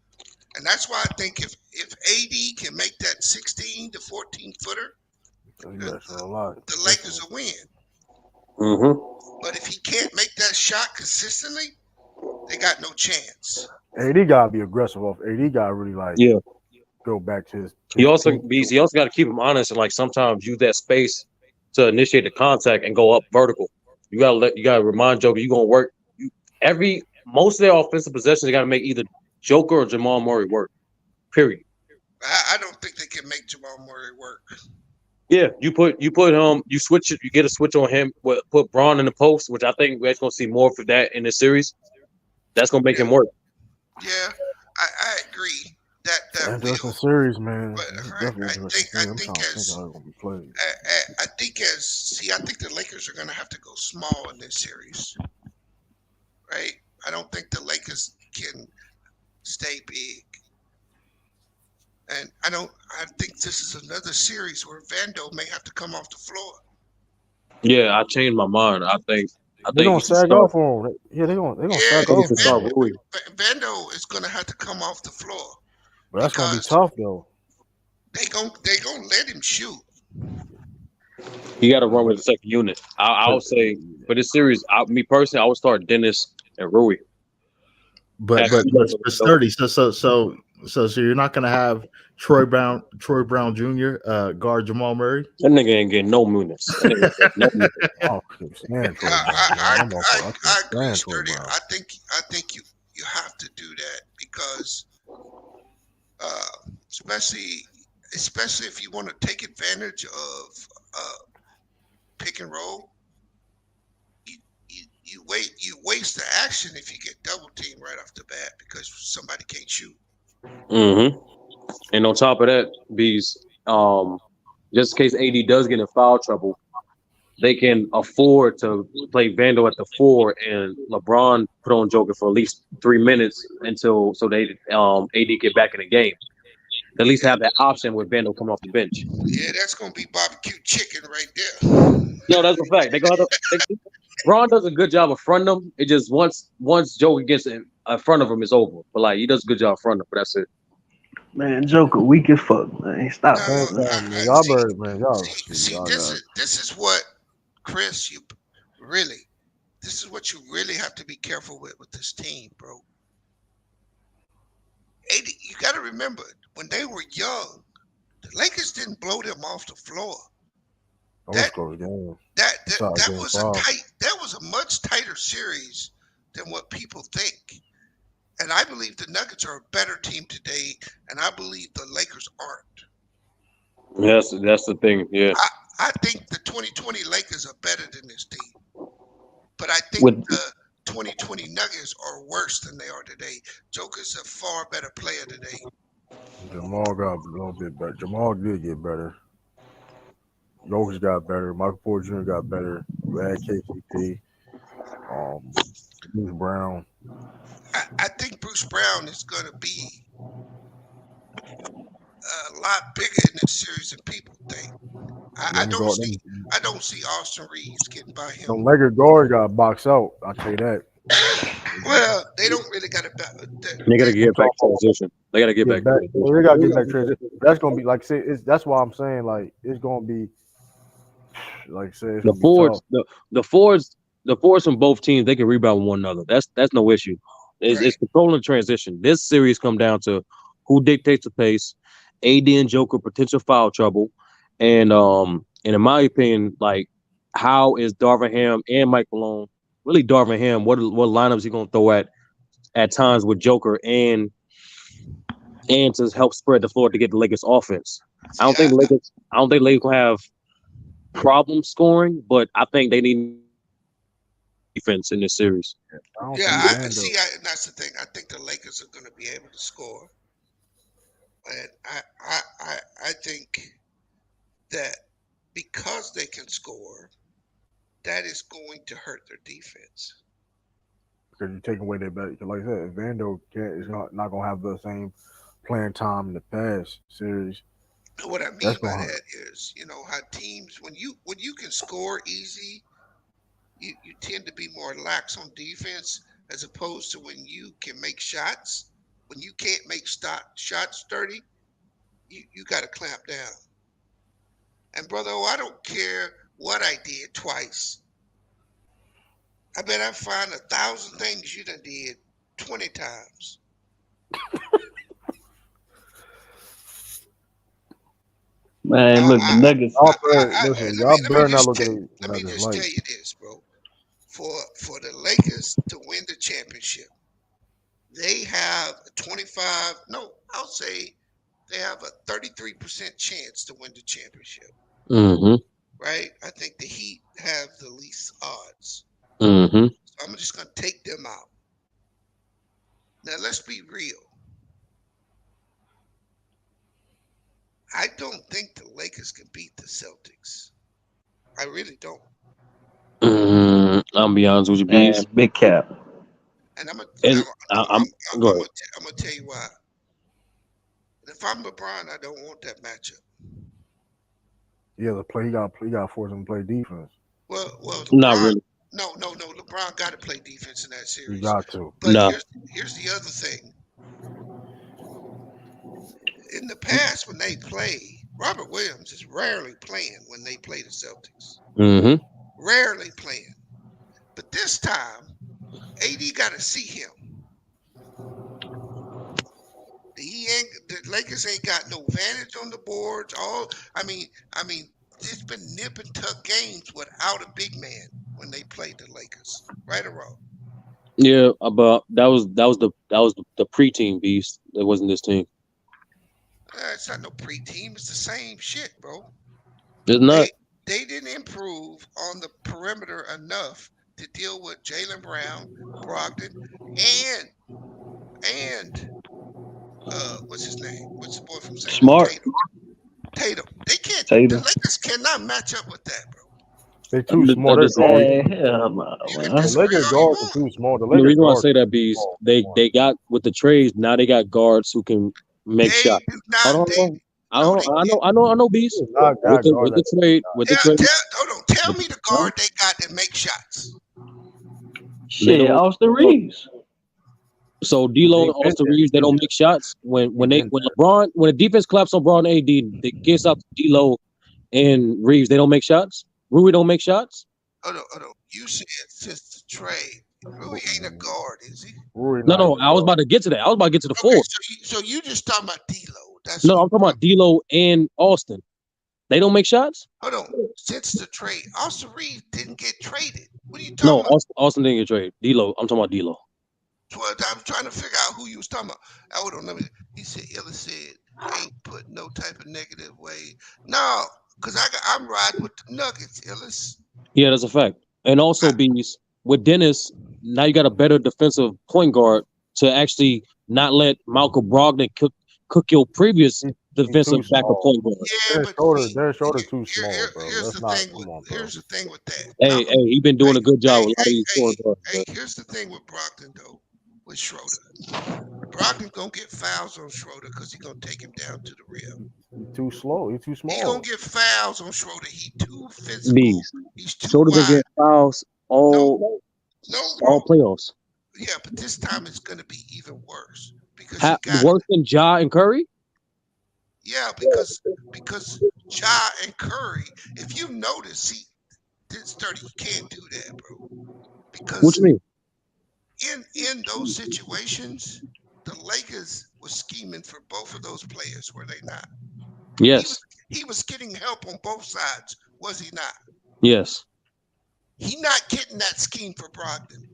and that's why I think if AD can make that 16 to 14 footer, the Lakers will win. Mm-hmm. But if he can't make that shot consistently, they got no chance. AD gotta be aggressive off. AD gotta really go back to his. He also got to keep him honest and sometimes use that space to initiate the contact and go up vertical. You gotta remind Joker you're gonna work. Most of their offensive possessions they gotta make either Joker or Jamal Murray work. Period. I don't think they can make Jamal Murray work. Yeah, you put him. You switch it. You get a switch on him. Put Braun in the post, which I think we're gonna see more of that in this series. That's gonna make him work. Yeah, I agree. That That's a series, man. But I think the Lakers are gonna have to go small in this series, right? I don't think the Lakers can stay big. And I think this is another series where Vando may have to come off the floor. Yeah, I changed my mind. I think they're gonna sag off on him. Yeah, they're gonna sag off. Vando is gonna have to come off the floor. But that's gonna be tough though. They gonna let him shoot. You got to run with the second unit. I would say for this series, me personally, I would start Dennis and Rui. But sturdy. So you're not gonna have Troy Brown Jr. Guard Jamal Murray. That nigga ain't getting no minutes. I agree, Sturdy. I think you have to do that because, especially if you want to take advantage of pick and roll. You waste the action if you get double teamed right off the bat because somebody can't shoot. Mm-hmm. And on top of that, Bees, just in case AD does get in foul trouble, they can afford to play Vando at the 4 and LeBron put on Joker for at least 3 minutes AD get back in the game. At least have that option with Vando coming off the bench. Yeah, that's gonna be barbecue chicken right there. No, that's a fact. They gonna have to. Braun does a good job of fronting them. It just once Joker gets in front of him, it's over. But he does a good job fronting them. But that's it. Man, Joker weak as fuck, man. Stop. Y'all better, man. Y'all see, this is what Chris. This is what you really have to be careful with this team, bro. You got to remember when they were young, the Lakers didn't blow them off the floor. That close game. That was a much tighter series than what people think. And I believe the Nuggets are a better team today, and I believe the Lakers aren't. That's the thing. Yeah. I think the 2020 Lakers are better than this team, but I think the 2020 Nuggets are worse than they are today. Joker's a far better player today. Jamal got a little bit better. Jamal did get better. Jokic got better. Michael Porter Jr. got better. You had KCP. Bruce Brown. I think Bruce Brown is going to be a lot bigger in this series than people think. I don't see Austin Reeves getting by him. The Lakers guard got boxed out. I'll tell you that. Well, they don't really got to. They got to get back transition. They got to get back. They got to get back transition. That's gonna be like say. That's why I'm saying like it's gonna be like say the forwards from both teams, they can rebound with one another. That's no issue. It's controlling the transition. This series come down to who dictates the pace. AD and Joker potential foul trouble, and in my opinion, like how is Darvin Ham and Mike Malone really Darvin Ham? What lineups he gonna throw at times with Joker and to help spread the floor to get the Lakers offense? I don't think the Lakers gonna have problems scoring, but I think they need defense in this series. That's the thing. I think the Lakers are going to be able to score, and I think that because they can score, that is going to hurt their defense. Because you take away their better. Like I said, Vando is not going to have the same playing time in the past series. What I mean by that is, how teams when you can score easy, you tend to be more lax on defense as opposed to when you can make shots. When you can't make shots 30, you got to clamp down. And brother, I don't care what I did twice. I bet I find 1,000 things you done did 20 times. Man, look, the Nuggets. Let me just tell you this, bro. For the Lakers to win the championship, they have I'll say they have a 33% chance to win the championship. Mm-hmm. Right? I think the Heat have the least odds. Mm-hmm. So I'm just going to take them out. Now, let's be real. I don't think the Lakers can beat the Celtics. I really don't. I'll be honest with you, Bees. Big cap. And I'm gonna tell you why. If I'm LeBron, I don't want that matchup. Yeah, he got to force him to play defense. Well, LeBron, not really. No. LeBron got to play defense in that series. He got to. But here's the other thing. In the past, when they play, Robert Williams is rarely playing when they play the Celtics. Mm-hmm. Rarely playing. But this time, AD got to see him. The Lakers ain't got no advantage on the boards. I mean, it's been nip and tuck games without a big man when they played the Lakers. Right or wrong? Yeah, but that was the pre-team, Beast. That wasn't this team. It's not no pre-team. It's the same shit, bro. It's not. They didn't improve on the perimeter enough to deal with Jaylen Brown, Brogdon, and what's his name? What's the boy from San Smart? Tatum. They can't. Tatum. The Lakers cannot match up with that, bro. They're too small. The Lakers guards are too small. The reason why I say that, Beast, they got with the trades. Now they got guards who can make shots. I know, Beast. With the trade. Hold on. Tell me the guard they got that make shots. Shit, Austin Reeves. So D'Lo and Austin Reeves, they don't make shots. When the defense collapses on Braun and AD, they gets out to D'Lo and Reeves, they don't make shots. Rui don't make shots. Hold on. You said since the trade, Rui ain't a guard, is he? No. I was about to get to that. I was about to get to the fourth. So you just talking about D'Lo? I'm talking about D'Lo and Austin. They don't make shots? Hold on. Since the trade, Austin Reeves didn't get traded. What are you No, talking about? Austin didn't get traded. D'Lo. I'm talking about D'Lo. I'm trying to figure out who you was talking about. Hold on, let me. He said, Illa said, ain't put no type of negative way. No, because I'm riding with the Nuggets, Illis. Yeah, that's a fact. And also, Bees, with Dennis, now you got a better defensive point guard to actually not let Malcolm Brogdon cook your previous defensive backup point guard. Yeah, but their shoulder too small, bro. Here's Let's the not thing. come on, bro. Here's the thing with that. Hey, he been doing a good job with a lot of these point guards. Hey, here's the thing with Brogdon though, with Schroeder. Brogdon gonna get fouls on Schroeder because he's gonna take him down to the rim. Too slow. He's too small. He gonna get fouls on Schroeder. He too physical. Bees. He's too Schroeder gonna wide. get fouls all playoffs. Yeah, but this time it's gonna be even worse because worse than Ja and Curry. Yeah, because Ja and Curry, if you notice, this 30, you can't do that, bro. Because what you mean? In those situations, the Lakers were scheming for both of those players, were they not? Yes. He was getting help on both sides, was he not? Yes. He not getting that scheme for Brogdon.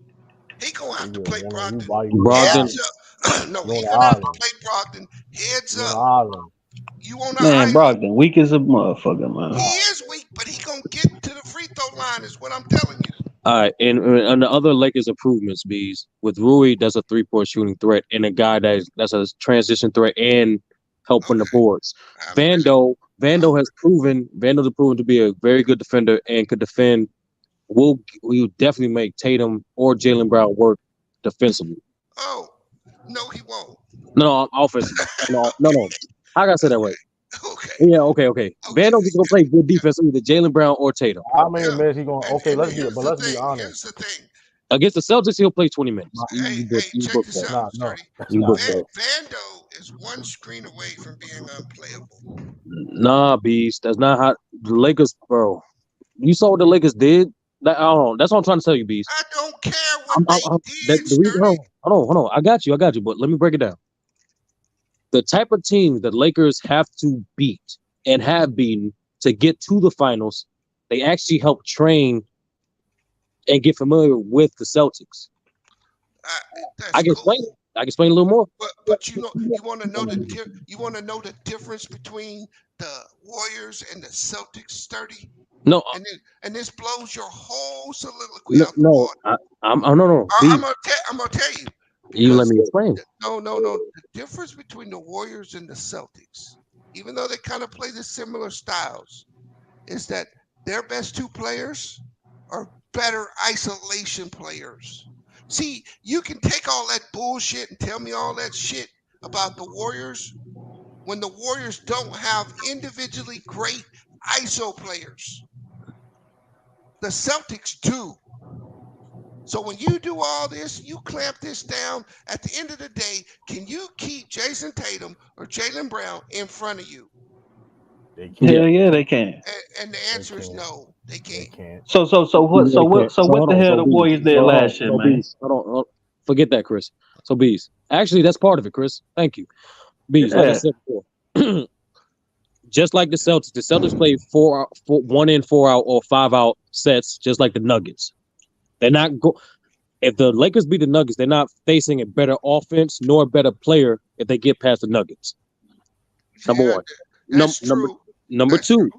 He gonna have to play Brogdon. Brogdon. No, he gonna have to play Brogdon heads up. You on the Man, island. Brogdon, weak as a motherfucker, man. He is weak, but he gonna get to the free throw line, is what I'm telling you. All right, and the other Lakers improvements, Bees, with Rui, that's a 3-point shooting threat, and a guy that's a transition threat and helping the boards. Vando has proven to be a very good defender and could defend. Will definitely make Tatum or Jaylen Brown work defensively. Oh, no, he won't. No, offensively. No. How can I say that right? Okay. Yeah, okay. Vando is gonna play good defense with either Jaylen Brown or Tatum. How many minutes he going? Okay, let's be honest. Here's the thing. Against the Celtics, he'll play 20 minutes. Hey, check this out, Sturdy. Vando is one screen away from being unplayable. Nah, Beast. That's not how the Lakers, bro. You saw what the Lakers did. That's what I'm trying to tell you, Beast. I don't care what they did, Sturdy. Hold on. I got you. But let me break it down. The type of teams that Lakers have to beat and have beaten to get to the finals, they actually help train and get familiar with the Celtics. I can explain a little more. But you want to know the difference between the Warriors and the Celtics, Sturdy? No, and this blows your whole soliloquy out. No. I'm gonna tell you. You let me explain. No. The difference between the Warriors and the Celtics, even though they kind of play the similar styles, is that their best two players are better isolation players. See, you can take all that bullshit and tell me all that shit about the Warriors when the Warriors don't have individually great ISO players. The Celtics do. So when you do all this, you clamp this down, at the end of the day, can you keep Jason Tatum or Jaylen Brown in front of you? Hell yeah, they can. And the answer is no, they can't. So what the hell the Warriors did last year, man? Hold on. Forget that, Chris. So Bees. Actually, that's part of it, Chris. Thank you. Bees, like I said before. Just like the Celtics play 1 in, 4 out, or 5 out sets, just like the Nuggets. They're not if the Lakers beat the Nuggets, they're not facing a better offense nor a better player if they get past the Nuggets. Number one. Number two.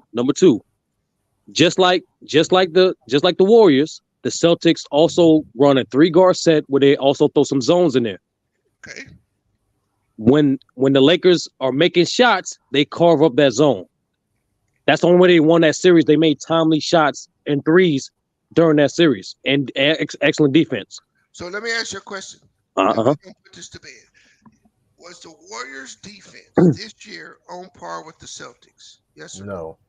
Just like the Warriors, the Celtics also run a 3-guard set where they also throw some zones in there. Okay. When the Lakers are making shots, they carve up that zone. That's the only way they won that series. They made timely shots and threes during that series, and excellent defense. So let me ask you a question. Put this to bed. Was the Warriors' defense this year on par with the Celtics? Yes or no?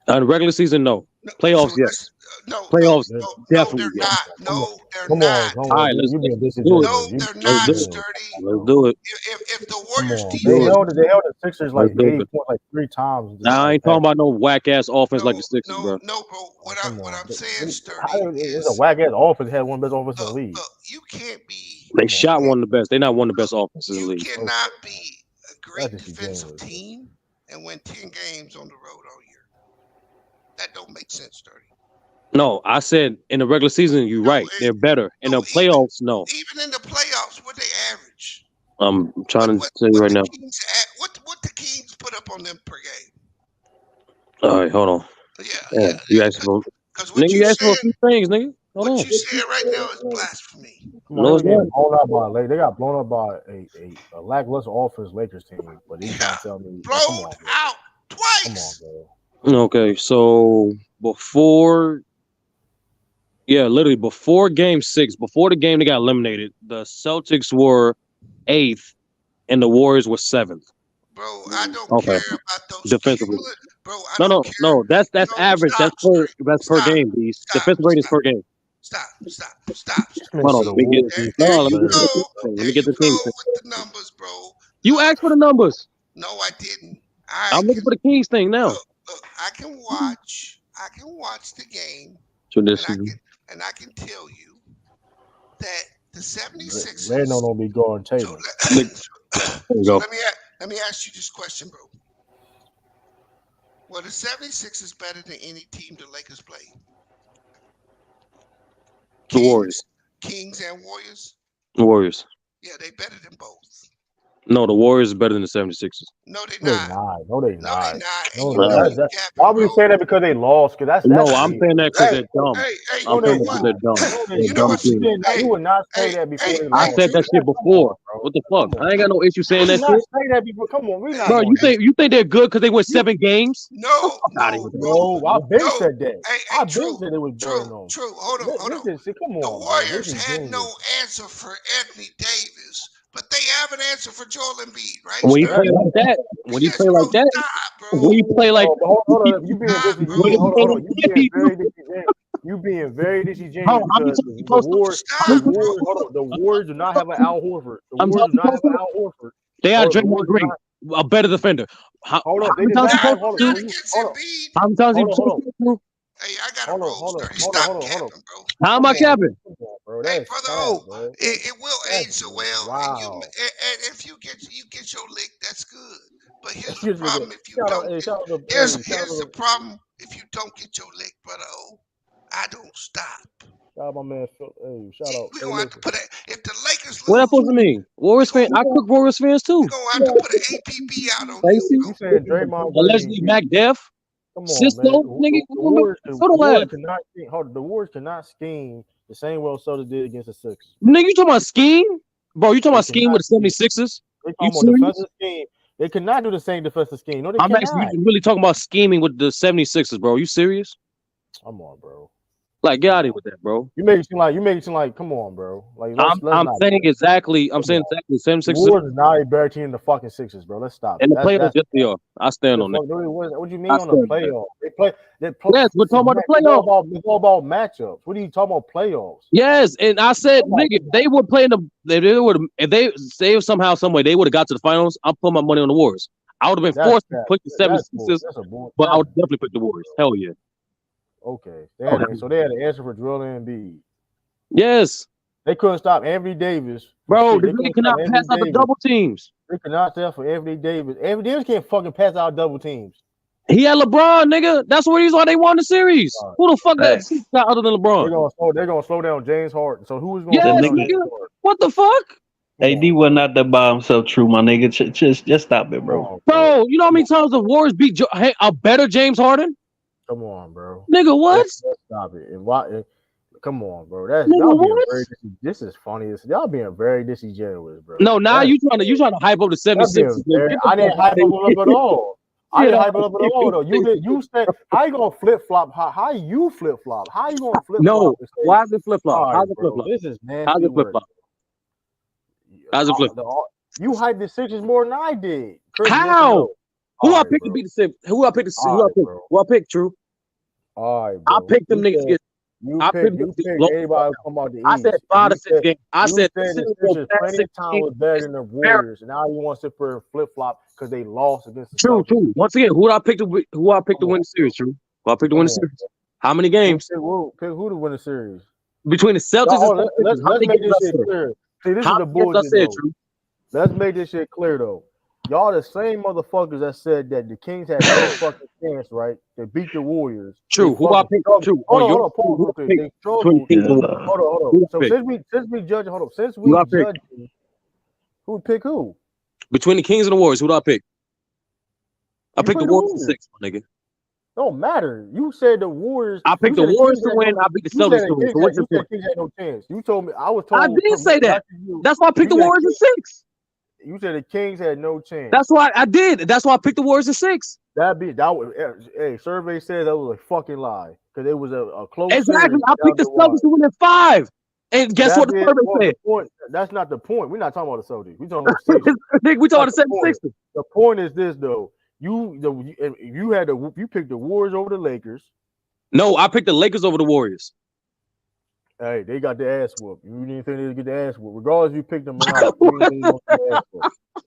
Regular season, no. Playoffs, yes. Playoffs, definitely. They're not. No, they're not. All right, let's do it. No, they're not, Sturdy. Let's do it. If the Warriors' defense, they held the Sixers like 8 points, like 3 times. Nah, I ain't talking about no whack ass offense like the Sixers, bro. No, bro. What I'm saying, Sturdy, it's a whack ass offense. Had one of the best offenses in the league. You can't be. They shot one of the best. They're not one of the best offenses in the league. You cannot be a great defensive team and win 10 games on the road all year. That don't make sense, 30. No, I said in the regular season, you're right. They're better. In the playoffs, no. Even in the playoffs, what they average? I'm trying to tell you right now. What the Kings put up on them per game? All right, hold on. Yeah. You asked for nigga. You asked for a few things, nigga. Hold on. What you saying right now is blasphemy. No, it's not. They got blown up by a lackluster offense Lakers team. But he's trying to tell me, blown out twice. Come on, bro. Okay, so before game 6, before the game they got eliminated, the Celtics were 8th and the Warriors were 7th. Bro, I don't care about those defensively. Bro, No, that's average. That's per game, please. Defensive rating is per game. Stop. Hold on, let me get the team. With the numbers, bro. You asked for the numbers. No, I didn't. I'm looking for the Kings thing now. Look, I can watch the game. Traditionally. And I can tell you that the 76ers. They don't be going Tatum. Let me ask you this question, bro. Well, the 76ers better than any team the Lakers play? The Warriors. Kings and Warriors? Warriors. Yeah, they better than both. No, the Warriors are better than the 76ers. No, they're not. No, they're not. Why would you say that because they lost? Because I'm saying that because they're dumb. I'm saying that because they're dumb. You would not say that before they lost. I said that shit before. What the fuck? I ain't got no issue saying that shit. Say that before. Come on, we not. Bro, you think they're good because they win 7 games? No, I've been said that. I've been said it was true. Hold on. Come on. The Warriors had no answer for Anthony Davis. But they have an answer for Joel Embiid, right? When you play like that, when you play like that, hold on, you being disingenuous. You being very disingenuous because the Warriors do not have an Al Horford. The Warriors do not have an Al Horford. They are Draymond Green, a better defender. Hold on, Hey, I got a roll. Stop capping, bro. How am I capping? Hey, brother, it will age so well. Wow. And if you get your lick, that's good. But here's the problem if you don't. Here's the problem if you don't get your lick, brother. I don't stop. Shout out my man. Shout out. We gonna have to put it. If the Lakers lose, what that supposed to mean? Warriors fan. I cook Warriors fans too. We gonna have to put an APB out on you. You saying Draymond? Allegedly Mac Def. Come on, Cisco, man. nigga. The Warriors cannot scheme the same way Celtics did against the Sixers. Nigga, you talking about scheme? Bro, you talking about scheme with the 76ers? They talking about defensive scheme. They cannot do the same defensive scheme. No, they cannot. I'm actually really talking about scheming with the 76ers, bro. You serious? Come on, bro. Like, get out of here with that, bro. You make it seem like, come on, bro. Like, I'm saying exactly. 76ers. Warriors is not a better team than the fucking Sixers, bro. Let's stop. And the playoffs, yes, they are. I stand on that. What do you mean on the playoffs? They play. Yes, we're talking about the playoffs. It's all about matchups. What are you talking about playoffs? Yes, and I said, nigga, they would play if they say somehow, some way they would have got to the finals. I'm putting my money on the Warriors. I would have been forced to put the 76ers, but I would definitely put the Warriors. Hell yeah. Okay. So they had an answer for Joel Embiid. Yes. They couldn't stop Anthony Davis. Bro, they cannot pass out the double teams. They cannot tell for Anthony Davis. Anthony Davis can't fucking pass out double teams. He had LeBron, nigga. That's the reason why they won the series. Right. Who the fuck got other than LeBron? They're gonna slow down James Harden. So who's gonna slow down James Harden? What the fuck? AD was not that by himself, true, my nigga. Just stop it, bro. Bro, you know how many times the Warriors beat a better James Harden? Come on, bro. Nigga, what? Stop it. Come on, bro. Y'all being very this is funny. Y'all being very disingenuous, bro. No, now you trying to hype up the 76ers. I didn't hype them up at all. I didn't hype it up at all, though. You said how you gonna flip flop? How you flip flop? How you gonna flip flop? No, why is it flip flop? How's it flip flop? This is nasty. How's it flip flop? How's it flip flop? You hyped the Sixers more than I did. How? Who I picked to beat the Sixers? Who I picked? Who I picked? True. All right, bro. I picked them niggas. You picked everybody come out the East. I said 5 to 6 games. I said the Sixers plenty of time was better than the Warriors. And now you want to sit there and flip flop because they lost against the Celtics. True. Once again, who I picked to win the series? True. Who I picked to win the series? How many games? Pick who to win the series? Between the Celtics and let's make this shit clear. See, this is the bullshit. Let's make this shit clear though. Y'all the same motherfuckers that said that the Kings had no fucking chance, right? They beat the Warriors. True. Who I picked? True. Hold on, pause real quick. They struggled. Hold on. So since we judging, who pick who? Between the Kings and the Warriors, who do I pick? I picked the Warriors in 6, my nigga. Don't matter. You said the Warriors. I picked the Warriors to win. I picked the Celtics to win. So what's your point? Kings had no chance. You told me. I was told. I did say that. That's why I picked the Warriors in 6. You said the Kings had no chance. That's why I did. That's why I picked the Warriors in 6. Hey, survey said that was a fucking lie because it was a close. Exactly. I picked the Celtics to win in 5. And guess what the survey said? That's not the point. We're not talking about the Celtics. We're talking about the Sixers. We talking about the 76ers. The point is this though. You picked the Warriors over the Lakers. No, I picked the Lakers over the Warriors. Hey, they got the ass whooped. You didn't think they'd get the ass whooped. Regardless if you picked them or not.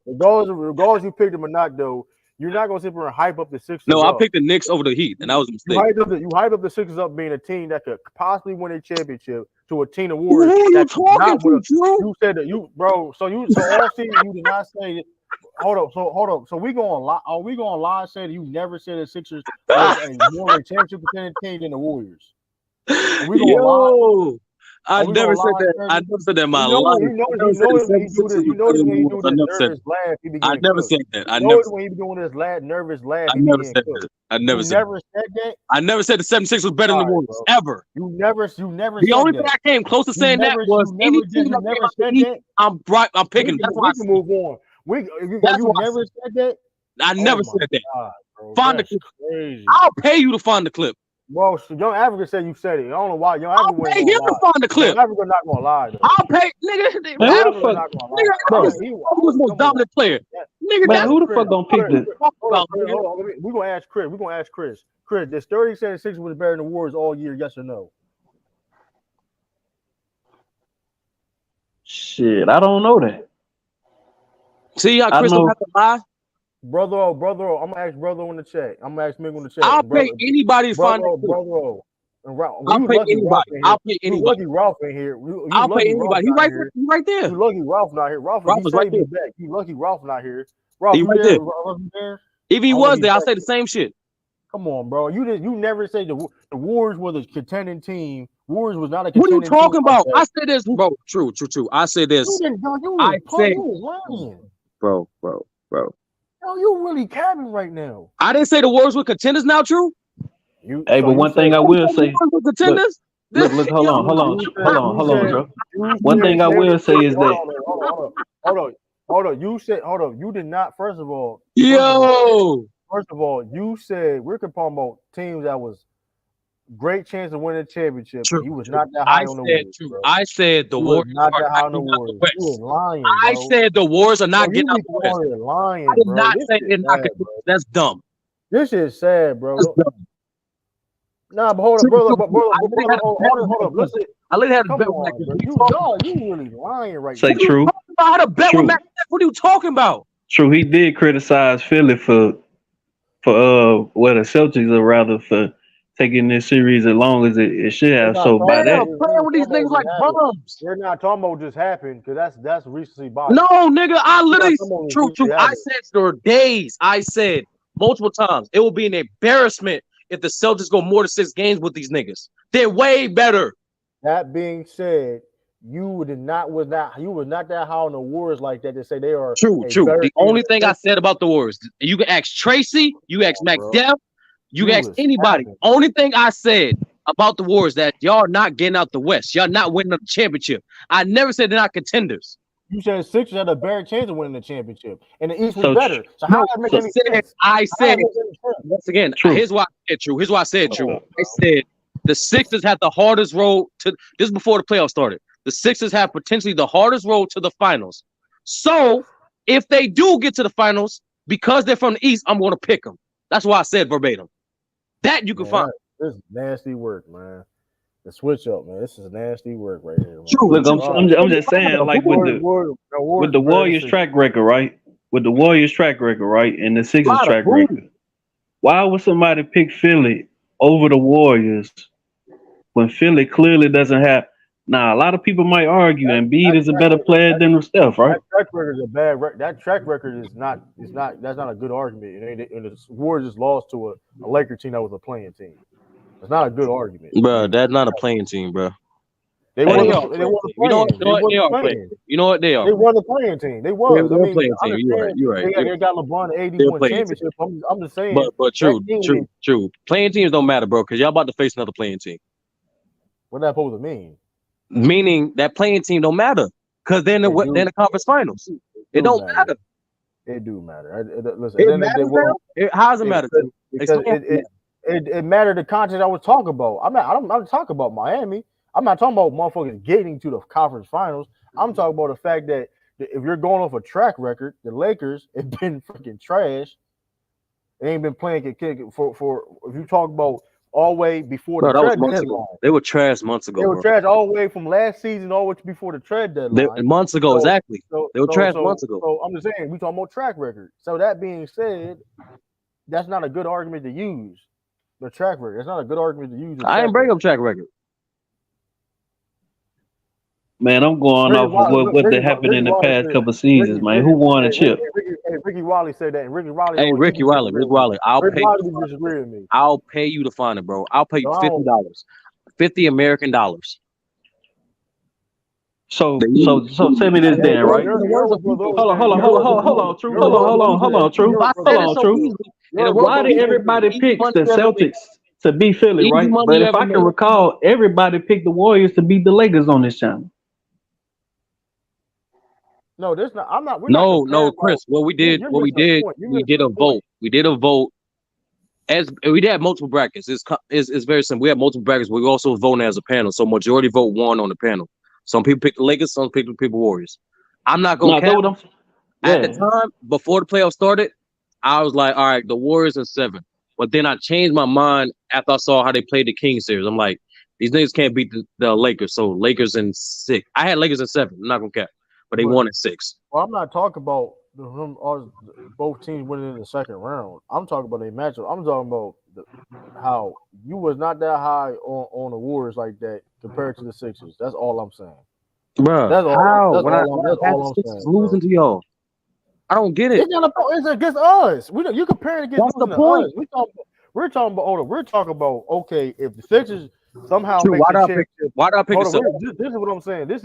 Regardless if you picked them or not, though, you're not gonna sit there and hype up the Sixers. No, I picked the Knicks over the Heat, and that was a mistake. You hyped up the Sixers up being a team that could possibly win a championship to a team of Warriors. Who are you talking to, Drew? You said that bro. So all season you did not say it. Hold up. So we going lie? Are we going to lie? Say that you never said the Sixers was a more championship contending team than the Warriors? I never said that. I never said that in my life. I never said that. I never when he be doing this nervous laugh. I never said that. I never said that. I never said the 76 was better than the Warriors ever. You never. The only thing I came close to saying that was any team that never said that. I'm picking. That's why I move on. You never said that. I never said that. Find the clip. I'll pay you to find the clip. Well, Young Africa said you said it. I don't know why. Young Africa I'll pay him to find the clip. Young Africa not gonna lie. Though. I'll pay, nigga. He was the most dominant player. Nigga, man, who the fuck gonna pick this? We're gonna ask Chris. Chris, does 36 was better than the Warriors all year? Yes or no? Shit, I don't know that. See how Chris don't have to lie? Brother, I'm gonna ask brother on the chat. I'm gonna ask Mig on the chat. I'll pay anybody to find it. I'll pay anybody. I'll pay anybody. Lucky Ralph in here. I'll pay anybody. He right there. You lucky Ralph not here. Ralph is right there. You lucky Ralph not here. Ralph, he right there. If he was there, I'll say the same shit. Come on, bro. You never said the Warriors were the contending team. Warriors was not a contending team. What are you talking about? I said this, bro. True. I said this. I said, lying. Bro. No, you really capping right now. I didn't say the Warriors were contenders now, True. Hey, but one thing I will say, contenders. Look, hold on, bro. One thing I will say is that. Hold on. You said, you did not. First of all, you said we're talking about teams that was great chance of winning a championship. True. He was not that high on the Warriors. Bro. I said the Warriors not that high on the Warriors. You was lying. Bro. I said the Warriors are not getting out the West. Lying, I did not say they're not. That's dumb. This is sad, bro. That's dumb. Nah, but hold on, brother. Hold up. Listen. I literally had a bet with you really lying right now. Say True. I had a bet with Mac. What are you talking about? True. He did criticize Philly for the Celtics are rather for taking this series as long as it should have. So by that, playing with these niggas like bums. We're not talking about just happened because that's recency bias. No, nigga, I literally true. I said for days. I said multiple times it will be an embarrassment if the Celtics go more than 6 games with these niggas. They're way better. That being said, you was not that high on the Warriors like that to say they are true. The only thing I said about the Warriors, you can ask Tracy, you ask Mac Depp, you can ask anybody. Only thing I said about the Warriors that y'all not getting out the West, y'all not winning the championship. I never said they're not contenders. You said Sixers had a better chance of winning the championship, and the East was better. So how that make any sense? I said once again. True. Here's why I said true. Here's why I said true. I said the Sixers had the hardest road to this before the playoffs started. The Sixers have potentially the hardest road to the finals. So if they do get to the finals, because they're from the East, I'm going to pick them. That's why I said verbatim. That you can find. This is nasty work, man. The switch up, man. This is nasty work right here. Man. True. Look, I'm just saying, like with the Warriors track record, right? With the Warriors track record, right, and the Sixers track record, why would somebody pick Philly over the Warriors when Philly clearly doesn't have Nah, a lot of people might argue Embiid is a better player than Steph, right? That track record is a bad. That track record is not. It's not. That's not a good argument. And the Warriors just lost to a Laker team that was a playing team. It's not a good argument. Bro, that's not a playing team, bro. They They won. are They won the you know playing. what? They are playing. You know what they are? They won the playing team. They was. They're I mean, playing I team. You're right. They got LeBron and AD They're won playing championship. I'm just saying. But true. Playing teams don't matter, bro, because y'all about to face another playing team. What that supposed to mean? Meaning that playing team don't matter because they're in the conference finals. It don't matter. It do matter. Listen, It matters now? How does it matter? Because it mattered the context I was talking about. I'm not talking about Miami. I'm not talking about motherfuckers getting to the conference finals. I'm talking about the fact that if you're going off a track record, the Lakers have been freaking trash. They ain't been playing for if you talk about all the way before the trade deadline. They were trash months ago. They were trash all the way from last season all the way before the trade deadline. Months ago, exactly. They were trash months ago. So I'm just saying, we talking about track record. So that being said, that's not a good argument to use. The track record. That's not a good argument to use. I ain't bring up track record. Man, I'm going off of what happened in the past couple of seasons, man. Who won a chip? Ricky Wiley said that. And Ricky Wiley. Hey, Ricky Wiley. I'll pay you to find it, bro. I'll pay you $50. $50 American dollars. So tell me this then, right? Hold on, True. Why did everybody pick the Celtics to beat Philly, right? But if I can recall, everybody picked the Warriors to beat the Lakers on this channel. No, this not. I'm not. No, Chris. What we did a vote. We did a vote. As we did have multiple brackets. It's very simple. We have multiple brackets, but we also voting as a panel. So majority vote won on the panel. Some people picked the Lakers, some people picked the Warriors. I'm not gonna count. At the time, before the playoffs started, I was like, all right, the Warriors in 7. But then I changed my mind after I saw how they played the Kings series. I'm like, these niggas can't beat the Lakers. So Lakers in 6. I had Lakers in 7. I'm not gonna count. But they won in 6. Well, I'm not talking about both teams winning in the second round. I'm talking about a matchup. I'm talking about how you was not that high on the Warriors like that compared to the Sixers. That's all I'm saying. Bro, that's all I'm saying. Losing to y'all. I don't get it. It's against us. You comparing against that's the point. We're talking about okay, if the Sixers somehow True, why did I pick this is what I'm saying. It's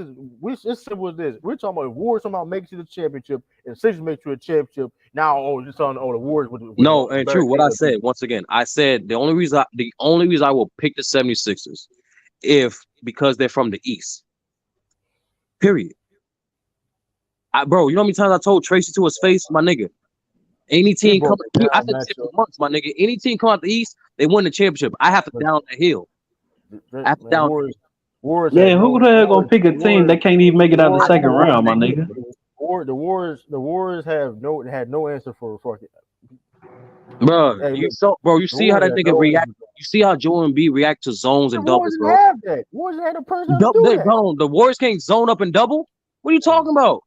simple as this. We're talking about if Warriors somehow make it to the championship and Sixers make it to a championship. Now, the Warriors would no, and true. What I said once again, I said the only reason I will pick the 76ers because they're from the East. Period. Bro, you know how many times I told Tracy to his face, my nigga. Any team come, I said for months, my nigga. Any team come out the East, they win the championship. I have to down the hill. Warriors, who the hell gonna pick a team that can't even make it out of the second round, my nigga? The Warriors had no answer for fucking. Bro, you see how that nigga react. You see how Joel Embiid react to zones and doubles, bro. Warriors had a person to do that. The Warriors can't zone up and double. What are you talking about?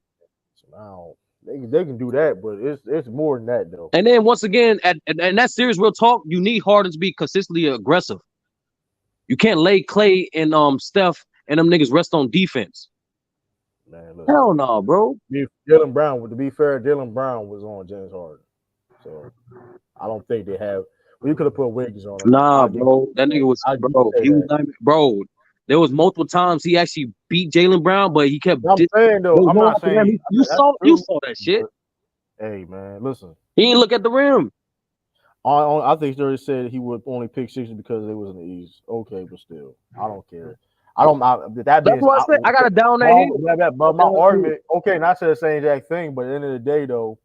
Wow. They can do that, but it's more than that though. And then once again, and that series real talk, you need Harden to be consistently aggressive. You can't lay Clay and Steph and them niggas rest on defense. Man, look, hell no, bro. Jaylen Brown, to be fair, Jaylen Brown was on James Harden, so I don't think they have. Well, you could have put Wiggins on him. Nah, bro, that nigga was bro. There was multiple times he actually beat Jaylen Brown, but he kept. I'm saying though, I'm not saying you saw that shit. Hey man, listen. He didn't look at the rim. I think he already said he would only pick Sixers because they was in the East. Okay, but still, I don't care. That's what I said. I got to down that hill. But my argument, okay, and I said the same exact thing, but at the end of the day, though,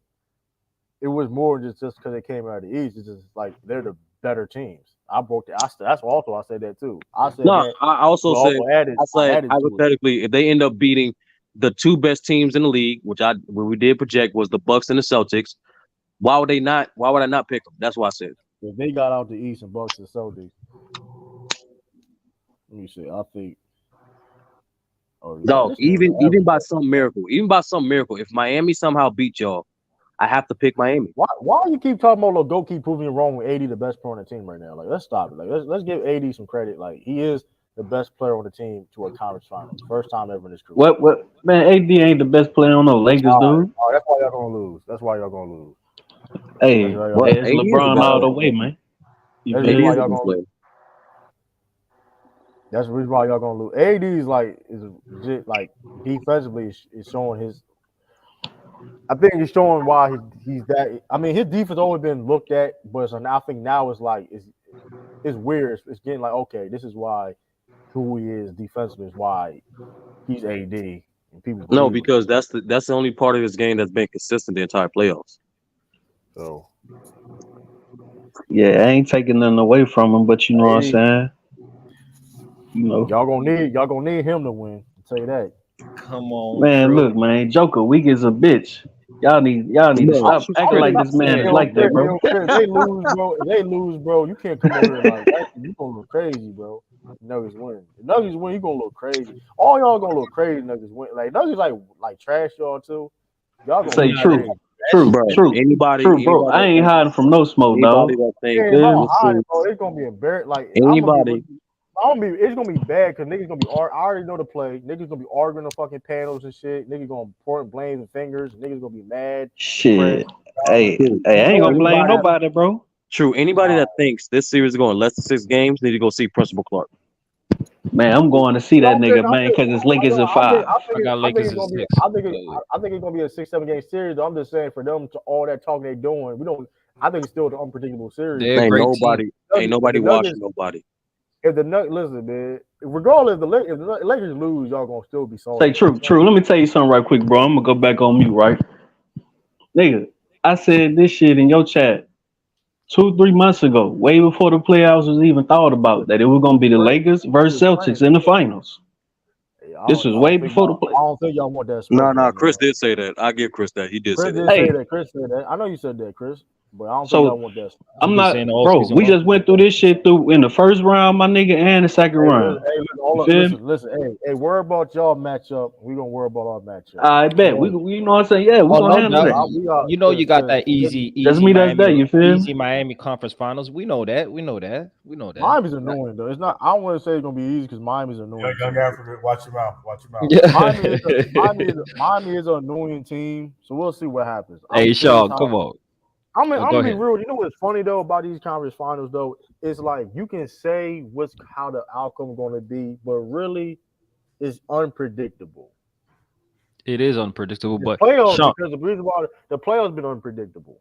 it was more just because they came out of the East. It's just like they're the better teams. I broke that. That's also I said that too. I said no. That, I also said hypothetically, if they end up beating the two best teams in the league, which we did project was the Bucks and the Celtics, why would I not pick them? That's what I said. If they got out the East and Bucks and Celtics, let me see. I think. No, even by some miracle, if Miami somehow beat y'all, I have to pick Miami. Why you keep talking about go keep proving you wrong with AD the best player on the team right now? Like, let's stop it. Like, let's give AD some credit. Like, he is the best player on the team to a conference finals. First time ever in his career. What? Man, AD ain't the best player on the Lakers, dude. Oh, that's why y'all gonna lose. That's why y'all gonna lose. Hey, What? it's AD is the LeBron best all the player. way, man. That's AD the reason why is the y'all best gonna player. lose. That's the reason why y'all gonna lose. AD is legit, like defensively is showing his. I think he's showing why he's that. I mean, his defense always been looked at, but I think now it's like it's weird. It's getting like, okay, this is why who he is defensively is why he's AD. And people No, believe him. because that's the only part of this game that's been consistent the entire playoffs. So Yeah, I ain't taking nothing away from him, but you know what I'm saying. You know, y'all gonna need him to win. I'll tell you that. Come on, man. True. Look, man, Joker weak as a bitch. Y'all need to stop acting like this man is like that, bro. If they lose, bro, you can't come over here like that. You gonna look crazy, bro. Nuggets win. If Nuggets win, you gonna look crazy. All y'all gonna look crazy. Nuggets win. Like Nuggets, like trash y'all too. Y'all gonna Say look true, crazy. true. Anybody, Bro. I ain't hiding from no smoke, dog. Anybody that thinks Hey, bro, it's gonna be embarrassing. Like anybody. it's gonna be bad because niggas gonna be. I already know the play. Niggas gonna be arguing the fucking panels and shit. Niggas gonna point blame and fingers. Niggas gonna be mad. Shit. Hey, I ain't gonna blame nobody, bro. True. Anybody that thinks this series is going less than 6 games need to go see Principal Clark. Man, I'm going to see that nigga, man, because it's Lakers at 5. I got Lakers at 6. I think it's gonna be a 6-7 game series. Though. I'm just saying for them to all that talking they doing, we don't. I think it's still an unpredictable series. Ain't nobody watching nobody. If the Nuggets, listen, man. Regardless, if the Lakers lose, y'all gonna still be salty. Say true. Let me tell you something right quick, bro. I'm gonna go back on mute, right? Nigga, I said this shit in your chat 2-3 months ago, way before the playoffs was even thought about, that it was gonna be the Lakers versus Celtics in the finals. This was way before the playoffs. I don't think y'all want that. No, Chris did say that. I give Chris that. He did say that. Chris said that. I know you said that, Chris. But I don't think So y'all want that. I'm not, bro. We just went through this shit in the first round, my nigga, and the second round. Listen. Hey, worry about y'all matchup. We gonna worry about our matchup. I bet we you know what I'm saying. Yeah, we gonna handle that. You know you got that easy. That's me. That's that. You feel easy Miami Conference Finals. We know that. Miami's annoying though. It's not. I don't want to say it's gonna be easy because Miami's annoying. Young Africa, watch your mouth. Watch your mouth. Yeah. Miami is an annoying team. So we'll see what happens. Hey, Sean, come on. I'm gonna be real. You know what's funny though about these conference finals though? It's like you can say how the outcome going to be, but really, it's unpredictable. It is unpredictable, but playoffs, Sean, because the reason why the playoffs been unpredictable.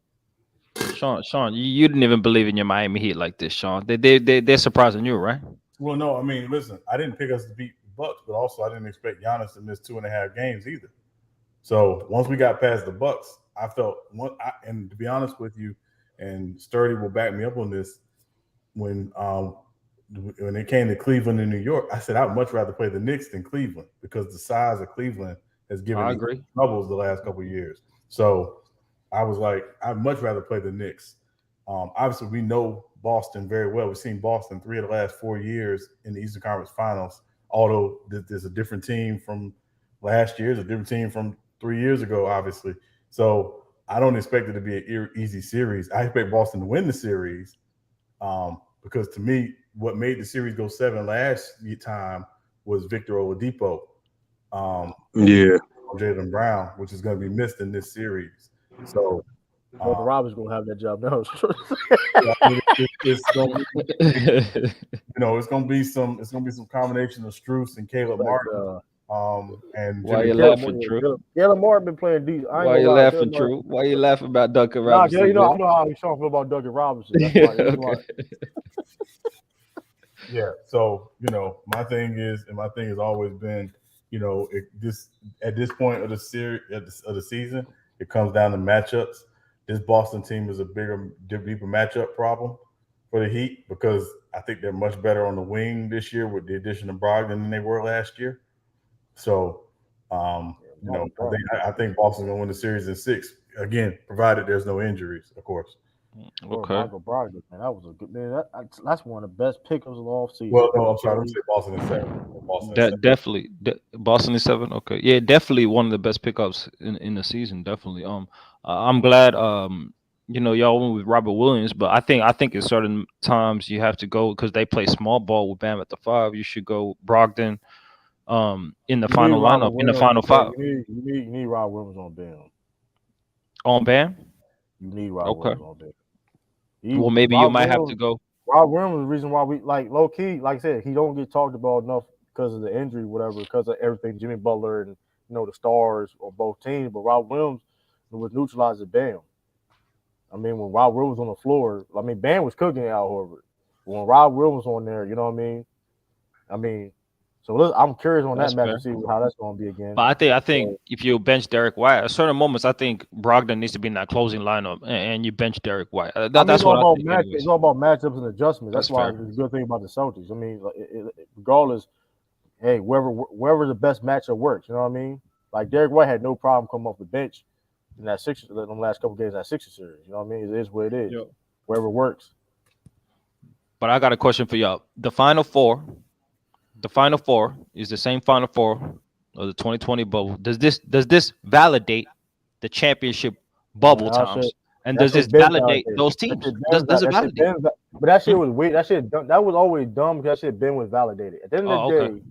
Sean, you didn't even believe in your Miami Heat like this, Sean. They're surprising you, right? Well, no, I mean, listen, I didn't pick us to beat the Bucks, but also I didn't expect Giannis to miss 2.5 games either. So once we got past the Bucks, I felt and to be honest with you, and Sturdy will back me up on this. When it came to Cleveland and New York, I said I'd much rather play the Knicks than Cleveland because the size of Cleveland has given me troubles the last couple of years. So I was like, I'd much rather play the Knicks. Obviously, we know Boston very well. We've seen Boston 3 of the last 4 years in the Eastern Conference Finals. Although there's a different team from last year, there's a different team from 3 years ago, obviously. So I don't expect it to be an easy series. I expect Boston to win the series because to me, what made the series go 7 last time was Victor Oladipo. Jaylen Brown, which is going to be missed in this series. So Walter Roberts going to have that job now. It's going to be some combination of Strus and Caleb Martin. And why you laughing, Drew? Caleb Martin been playing decent. Why you laughing, Drew? Why you laughing about Duncan Robinson? I know how Sean feel about Duncan Robinson. That's why. Yeah. So my thing has always been, at this point of the series of the season, it comes down to matchups. This Boston team is a bigger, deeper matchup problem for the Heat because I think they're much better on the wing this year with the addition of Brogdon than they were last year. So, I think Boston's gonna win the series in 6 again, provided there's no injuries, of course. Okay. Michael Brogdon, man, that was a good man. That's one of the best pickups of the offseason. Well, no, I'm sorry, I'm saying Boston is 7. Definitely, Boston is 7. Okay, yeah, definitely one of the best pickups in the season. Definitely. I'm glad y'all went with Robert Williams, but I think at certain times you have to go because they play small ball with Bam at the 5. You should go Brogdon in the You need final Robert lineup in the Williams. final Yeah, 5 you need Robert Williams on Bam. on Bam. You need Robert Okay. Williams on Bam. Well, maybe you might have to go. Robert Williams is the reason why we like low key, like I said, he don't get talked about enough because of the injury, whatever, because of everything Jimmy Butler and the stars on both teams. But Robert Williams was neutralizing Bam. I mean, when Robert Williams was on the floor, I mean, Bam was cooking Al Horford. When Robert Williams was on there, you know what I mean? So I'm curious on That's that match fair. to see how that's going to be again. But I think if you bench Derek White at certain moments, I think Brogdon needs to be in that closing lineup, and you bench Derek White. That's what I think. It's all about matchups and adjustments. That's why fair. it's a good thing about the Celtics. I mean, regardless, hey, wherever the best matchup works, you know what I mean? Like Derek White had no problem coming off the bench in that in the last couple games of that Sixers series. You know what I mean? It is what it is. Yep. Wherever it works. But I got a question for y'all. The Final Four is the same Final Four of the 2020 bubble. Does this validate the championship bubble times? And does this validate those teams? Does it validate? But that shit was weird. That was always dumb because that shit been was validated. At the end of the day,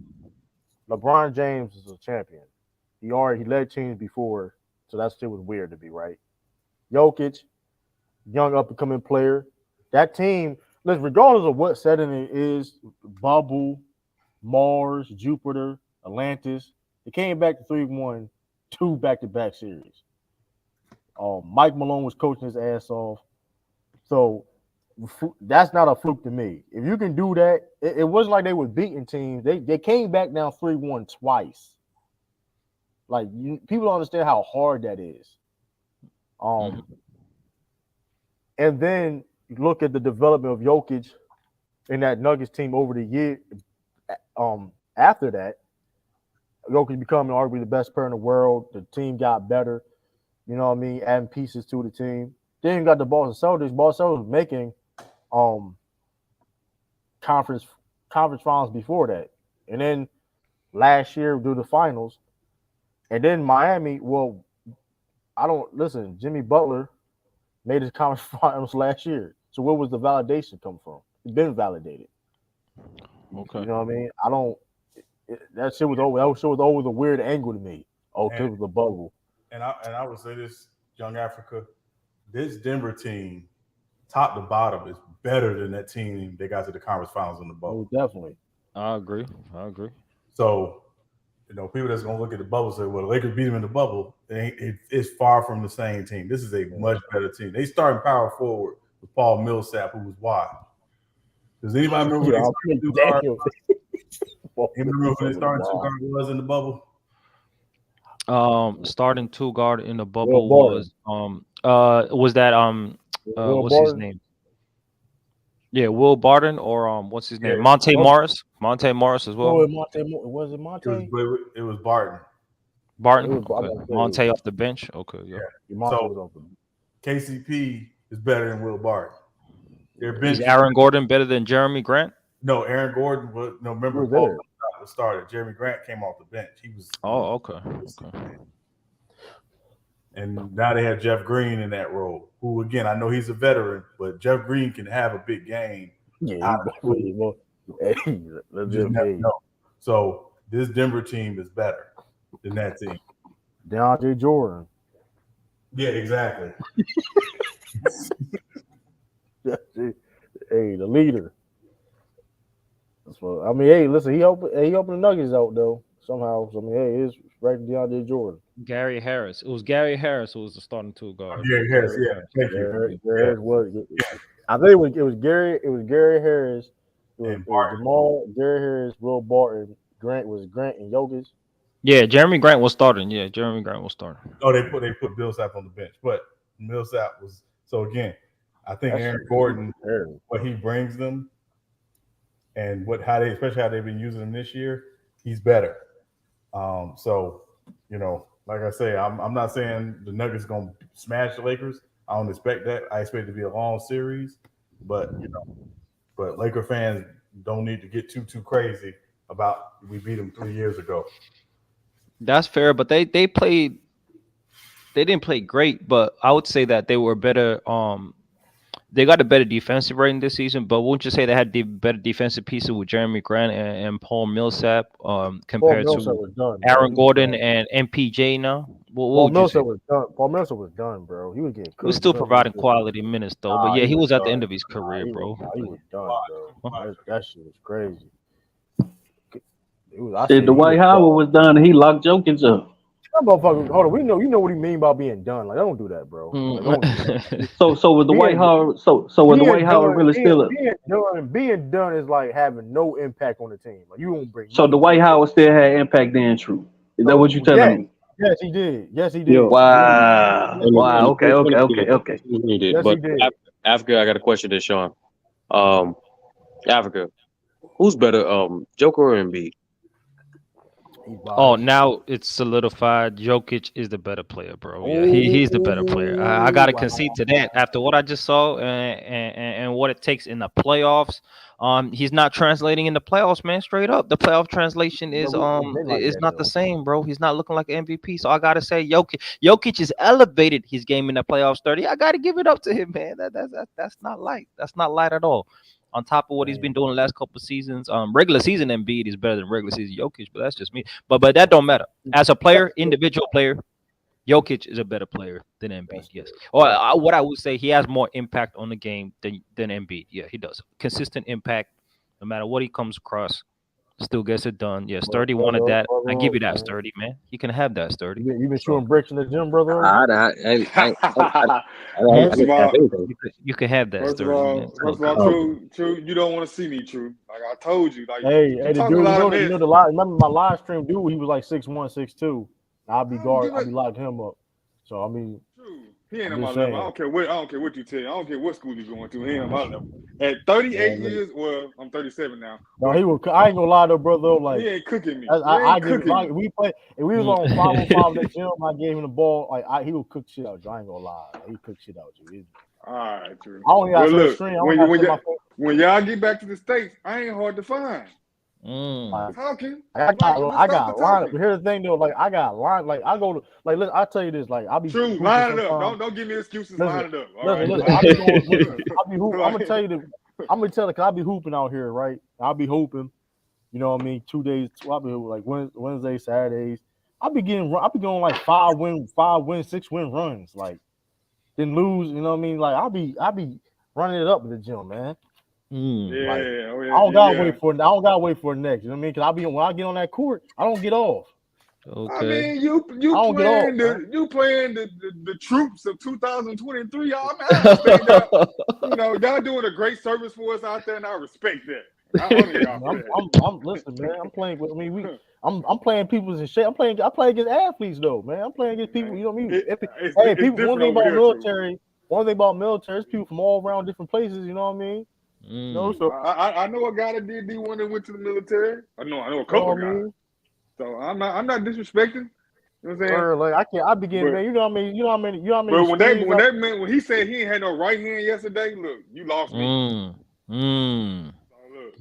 LeBron James is a champion. He led teams before, so that shit was weird to be right. Jokic, young up and coming player. That team, listen, regardless of what setting it is, bubble, Mars, Jupiter, Atlantis, it came back to 3-1, 2 back-to-back series. Mike Malone was coaching his ass off. So that's not a fluke to me. If you can do that, it wasn't like they were beating teams. They came back down 3-1 twice. Like people don't understand how hard that is. And then you look at the development of Jokic in that Nuggets team over the year. After that, Jokic becoming arguably the best player in the world. The team got better. You know what I mean? Adding pieces to the team. Then you got the Boston Celtics. Boston Celtics was making conference finals before that. And then last year do the finals. And then Miami, Jimmy Butler made his conference finals last year. So where was the validation come from? It's been validated. Okay. You know what I mean? That shit was over. That shit was always a weird angle to me. Because it was a bubble. And I would say this, Young Africa, this Denver team, top to bottom, is better than that team they got to the conference finals in the bubble. Oh, definitely. I agree. So, people that's going to look at the bubble say, well, the Lakers beat them in the bubble. It's far from the same team. This is a much better team. They started power forward with Paul Millsap, who was wide. Does anybody remember when they started two guard was in the bubble? Starting 2 guard in the bubble was that what's his name? Yeah, Will Barton or what's his name? Monte Morris as well. Was it Monte? It was Barton. Monte off the bench. Okay, yeah. So KCP is better than Will Barton. Is Aaron Gordon better than Jeremy Grant? No, Aaron Gordon was remember Paul started. Jeremy Grant came off the bench. He was okay. And now they have Jeff Green in that role, who again I know he's a veteran, but Jeff Green can have a big game. Yeah, So this Denver team is better than that team. DeAndre Jordan. Yeah, exactly. Hey, the leader. I mean, hey, listen, he opened the Nuggets out though somehow. So I mean, hey, it's right to DeAndre Jordan. Gary Harris. It was Gary Harris who was the starting 2 guard. Gary Harris, yeah. Thank you. Gary was. I think it was Gary. It was Gary Harris. It was Jamal, Gary Harris, Will Barton, Grant and Jokic. Yeah, Jeremy Grant was starting. Oh, they put Millsap on the bench, but Millsap was so again. I think Aaron Gordon, what he brings them, and especially how they've been using him this year, he's better. So like I say, I'm not saying the Nuggets gonna smash the Lakers. I don't expect that. I expect it to be a long series, but Laker fans don't need to get too crazy about we beat them 3 years ago. That's fair, but they played they didn't play great, but I would say that they were better. They got a better defensive rating this season, but wouldn't you say they had the better defensive pieces with Jeremy Grant and Paul Millsap compared to Aaron Gordon and MPJ now? What Paul would you say? Millsap was done. Paul Millsap was done, bro. He was getting cooked. He was still providing quality minutes though, but yeah, he was at the end of his career, bro. He was done, bro. That shit was crazy. Dwight Howard was done, and he locked Jokic up. That motherfucker, hold on. You know what he mean by being done. Like, don't do that, bro. Like, don't do that. So was Dwight Howard? So was Dwight Howard really still? Being done is like having no impact on the team. Like, you won't bring. So Dwight Howard still had impact then, true? Is that what you telling me? Yes, he did. Yes, he did. Wow. Wow. Okay. He did. But Africa, I got a question to Sean. Africa, who's better, Joker or Embiid? Oh, now it's solidified. Jokic is the better player, bro. Yeah, he's the better player. I gotta concede to that. After what I just saw and what it takes in the playoffs, he's not translating in the playoffs, man. Straight up, the playoff translation is not the same, bro. He's not looking like an MVP. So I gotta say, Jokic has elevated his game in the playoffs 30. I gotta give it up to him, man. That's not light. That's not light at all. On top of what he's been doing the last couple of seasons, regular season Embiid is better than regular season Jokic, but that's just me. But that don't matter. As a player, individual player, Jokic is a better player than Embiid. Yes. Or what I would say, he has more impact on the game than Embiid. Yeah, he does. Consistent impact, no matter what he comes across, still gets it done. Yeah, Sturdy wanted that. I give you that, Sturdy, man. You can have that, Sturdy. You been shooting bricks in the gym, brother? You can have that, Sturdy. First of all, True, you don't want to see me, True. Like I told you. Like, hey, the dude, you know the live. Remember my live stream dude? He was like 6'1", 6'2". I'll be locking him up. So I mean, True. He ain't on my level. I don't care what you tell. I don't care what school you're going to. He ain't on my level. At 38 years, well, I'm 37 now. No, he will. I ain't gonna lie though, brother. Like, he ain't cooking me. We play. If we was on 5-on-5 at the gym, I gave him the ball. Like, he will cook shit out. I ain't gonna lie. Like, he cook shit out. All right, True. I only got look, when y'all get back to the States, I ain't hard to find. Talking. I got line. Here's the thing though, like I got line. Like I go to like listen, I tell you this, like I'll be True. Line it up. Don't give me excuses. Line it up. I'm gonna tell you this. I'm gonna tell you, cause I'll be hooping out here, right? I'll be hooping. You know what I mean? 2 days. I'll be like Wednesday, Saturdays. I'll be going like 5-win, 6-win runs. Like then lose. You know what I mean? Like I'll be running it up at the gym, man. I don't gotta wait for it next. You know what I mean? Because when I get on that court, I don't get off. Okay. I mean, you playing the troops of 2023. Y'all, I understand that. You know, y'all doing a great service for us out there, and I respect that. I'm listen, man. I'm playing with. I mean, I'm playing people's in shape. I play against athletes though, man. I'm playing against people. You know what I mean? People. One thing about military is people from all around different places. You know what I mean? No, so I know a guy that did D1 that went to the military. I know a couple of guys. So I'm not disrespecting. You know what I'm saying? Like I be getting, man. You know what I mean? You know what I mean? But when he said he ain't had no right hand yesterday, look, you lost me.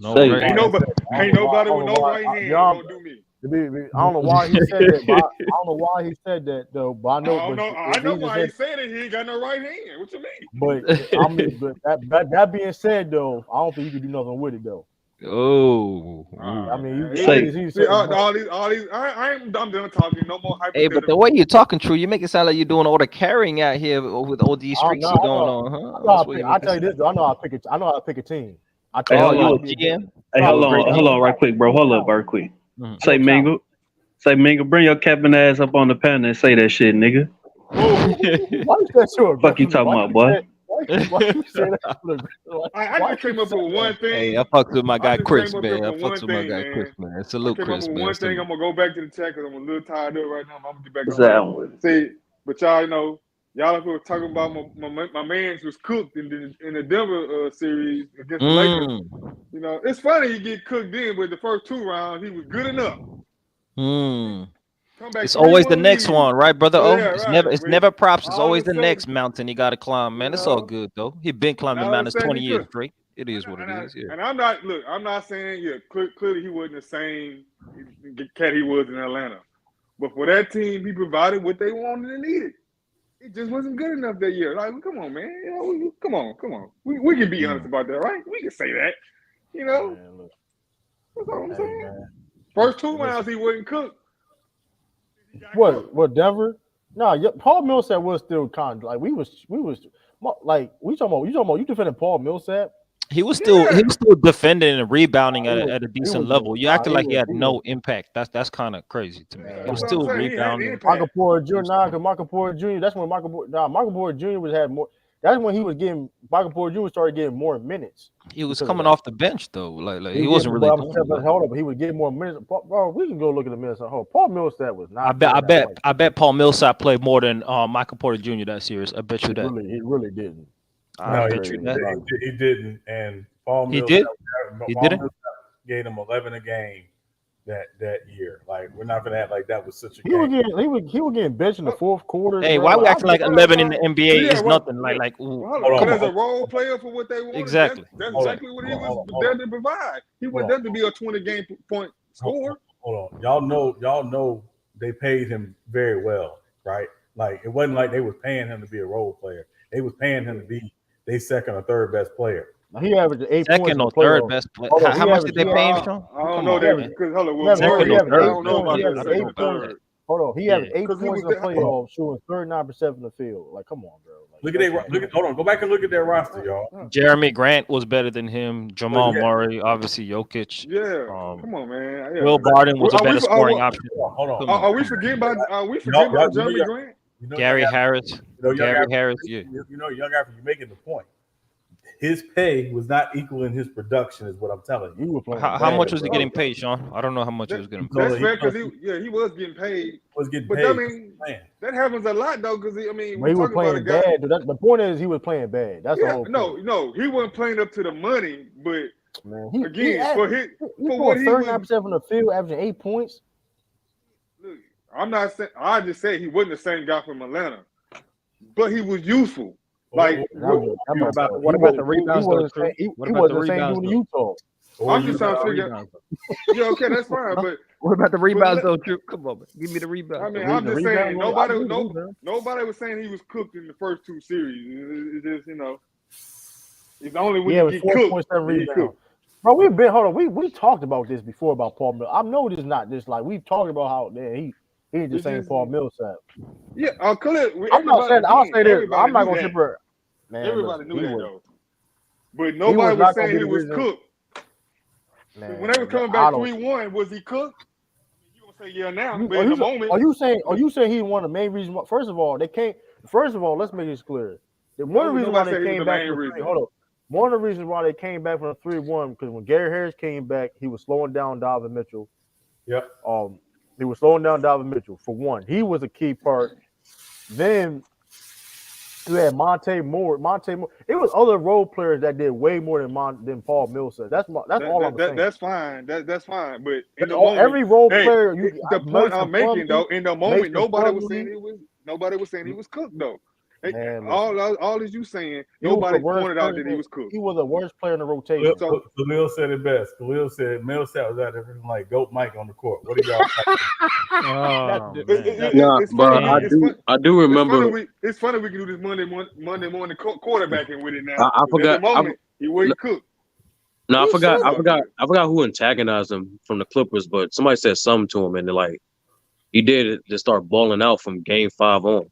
So, look, ain't nobody with no right hand gonna do me. I don't know why he said that. I don't know why he said that though. But I know. I know why he said it. He ain't got no right hand. What you mean? But that being said though, I don't think you can do nothing with it though. Oh, I mean, all these. I'm done talking. No more. Hey, but the way you're talking, True, you make it sound like you're doing all the carrying out here with all these streaks going on, huh? I tell you this though. I know how to pick a team. I tell you, GM. Hey, hold on, right quick, bro. Hold up, very quick. Say Mingle, bring your capping ass up on the panel and say that shit, nigga. Fuck you talking about, boy? I just came up with one thing. Hey, I fucked with my guy Chris, man. Salute Chris, man. One thing, I'm gonna go back to the chat because I'm a little tired up right now. I'm gonna get back on. See, but y'all know, y'all were talking about my man's was cooked in the Denver series against the Lakers. You know, it's funny he get cooked in, but the first 2 rounds he was good enough. It's always the next one, right, brother? It's never props. It's always the next mountain you got to climb, man. It's all good though. He been climbing mountains 20 years straight. It is what it is. Yeah. And I'm not saying clearly he wasn't the same cat he was in Atlanta, but for that team, he provided what they wanted and needed. It just wasn't good enough that year. Like, come on, man. You know, come on. We can be honest about that, right? We can say that. You know, Man, that's all I'm hey, saying. man. First 2 rounds, he wasn't cooked. What Denver? No, Paul Millsap was still kind of like we was like you defending Paul Millsap. He was still defending and rebounding at a decent level. You acted like he had no impact. That's kind of crazy to me. He was still rebounding. Michael Porter Jr. Because Michael Porter Jr. That's when Michael Porter Jr. had more. That's when he was getting Michael Porter Jr. started getting more minutes. He was coming off the bench though. Like he wasn't really. Hold up, he was getting more minutes. Bro, we can go look at the minutes. Paul Millsap was not. I bet Paul Millsap played more than Michael Porter Jr. that series. I bet you that. He really didn't. No, he didn't. And Paul Millsap, he didn't. Gave him 11 a game that year. Like, we're not gonna act like that was such a. He was getting benched in the fourth quarter. Hey, why we acting like 11 in the NBA is nothing? Like, as a role player for what they want. Exactly. That's exactly what he was there to provide. He was there to be a 20 point scorer. Hold on, y'all know they paid him very well, right? Like, it wasn't like they was paying him to be a role player. They was paying him to be their second or third best player. He averaged 8 points. Second or third best player. How much did they pay him, Sean? I don't know that because I don't know about that. Hold on, he averaged 8 points in the playoffs, shooting 39% from the field. Like, come on, bro. Like, hold on, go back and look at their roster, y'all. Jeremy Grant was better than him. Jamal Murray, obviously Jokic. Yeah, come on, man. Will Barton was a better scoring option. Hold on. Are we forgetting about Jeremy Grant? Gary Harris. Gary Harris. Yeah. You know, young African, you're making the point. His pay was not equaling his production, is what I'm telling you. How much was he getting paid, Sean? I don't know how much he was getting paid. That's fair because he was getting paid. But I mean, that happens a lot though, because he was playing bad. The point is, he was playing bad. That's the whole point. No, he wasn't playing up to the money. But man, for what he 39% from the field, averaging 8 points. Look, I'm not saying. I just say he wasn't the same guy from Atlanta, but he was useful. Like, what about the rebounds? He wasn't the same dude in Utah. I'm just trying to figure out. Yeah, okay, that's fine. But what about the rebounds, though, Drew? Come on, man. Give me the rebounds. I mean, I'm just saying nobody was saying he was cooked in the first 2 series. It's just it's only when you get cooked. Bro, we talked about this before about Paul Millsap. I know this is not just like we've talked about how he ain't the same Paul Millsap. Yeah, I'm not saying. I'll say this. I'm not gonna separate. Man, everybody knew that though, but nobody was saying he was cooked. Man, when they were coming back 3-1, was he cooked? You gonna say yeah now? But in the moment, are you saying he's one of the main reasons? First of all, let's make this clear. One of the reasons why they came back. One of the reasons why they came back from the 3-1 because when Gary Harris came back, he was slowing down Donovan Mitchell. Yep. He was slowing down Donovan Mitchell for one. He was a key part. Then you had Monte Moore. It was other role players that did way more than Paul Millsap. That's all I'm saying. That's fine. That's fine. But in the moment, every role player. The point I'm making though, in the moment, nobody was saying he was cooked though. Man, all is you saying, nobody pointed out that he was cooked. He was the worst player in the rotation. Khalil said it best. Khalil said Millsap was out there like Goat Mike on the court. What do y'all think? I do remember. It's funny we can do this Monday morning quarterbacking with it now. I forgot. He wasn't cooked. No, I forgot who antagonized him from the Clippers, but somebody said something to him, and he did to start balling out from Game 5 on.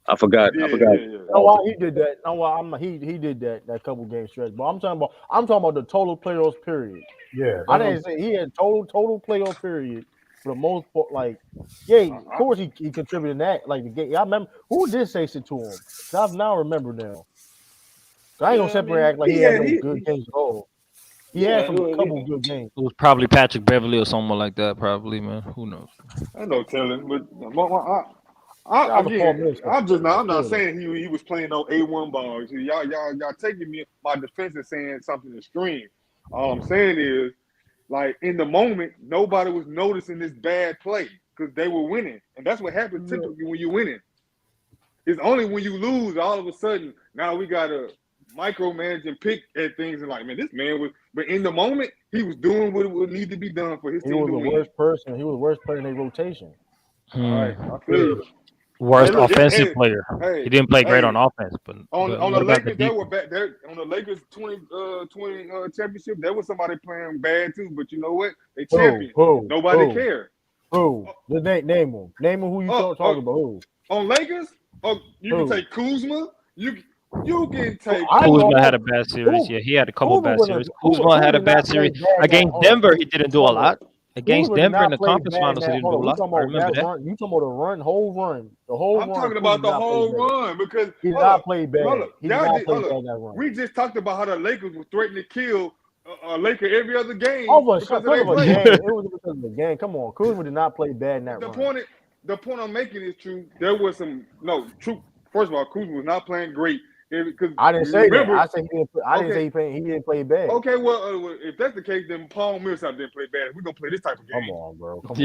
I forgot. Yeah. No, why he did that? No, why he did that couple game stretch. But I'm talking about the total playoffs period. Yeah, I didn't say he had total playoff period for the most part. Like, yeah, of course he contributed in that. Like the game, I remember who did say shit to him. I now remember now. I ain't gonna separate act like he had no good games at all. He had some couple good games. It was probably Patrick Beverly or someone like that. Probably, man. Who knows? I know telling, but I'm not saying he was playing no A1 balls. Y'all taking my defense and saying something extreme. All I'm saying is, like, in the moment, nobody was noticing this bad play because they were winning, and that's what happens typically when you're winning. It's only when you lose, all of a sudden, now we got to micromanage and pick at things and like, man, this man was. But in the moment, he was doing what would need to be done for his team to win. He was the worst person. He was the worst player in their rotation. All right, I feel you. Worst Hey, look, offensive hey, player. hey, He didn't play great hey, on offense, but on what the about the Lakers, they defense? were back there on the Lakers 20 championship. There was somebody playing bad too, but you know what? They champion. Nobody cared. Who? Just name them. Name them. Who you talking about? Who? On Lakers? Oh, you can take Kuzma. You can take. Kuzma had a bad series. Yeah, he had a couple bad series. Kuzma had a bad series against Denver. He didn't do a lot. Against Denver in the conference finals, he didn't do a lot. I remember that. Run. You talking about the run, whole run, the whole I'm run. talking about the whole run because he did not play bad. He did not play bad that run. We just talked about how the Lakers were threatening to kill a Laker every other game. It was because of the game. Come on, Kuzma did not play bad in that run. The point I'm making is true. There was true. First of all, Kuzma was not playing great. I didn't say that. I said he didn't play bad. Okay, well, if that's the case, then Paul Millsap didn't play bad. We're gonna play this type of game. Come on, bro. Come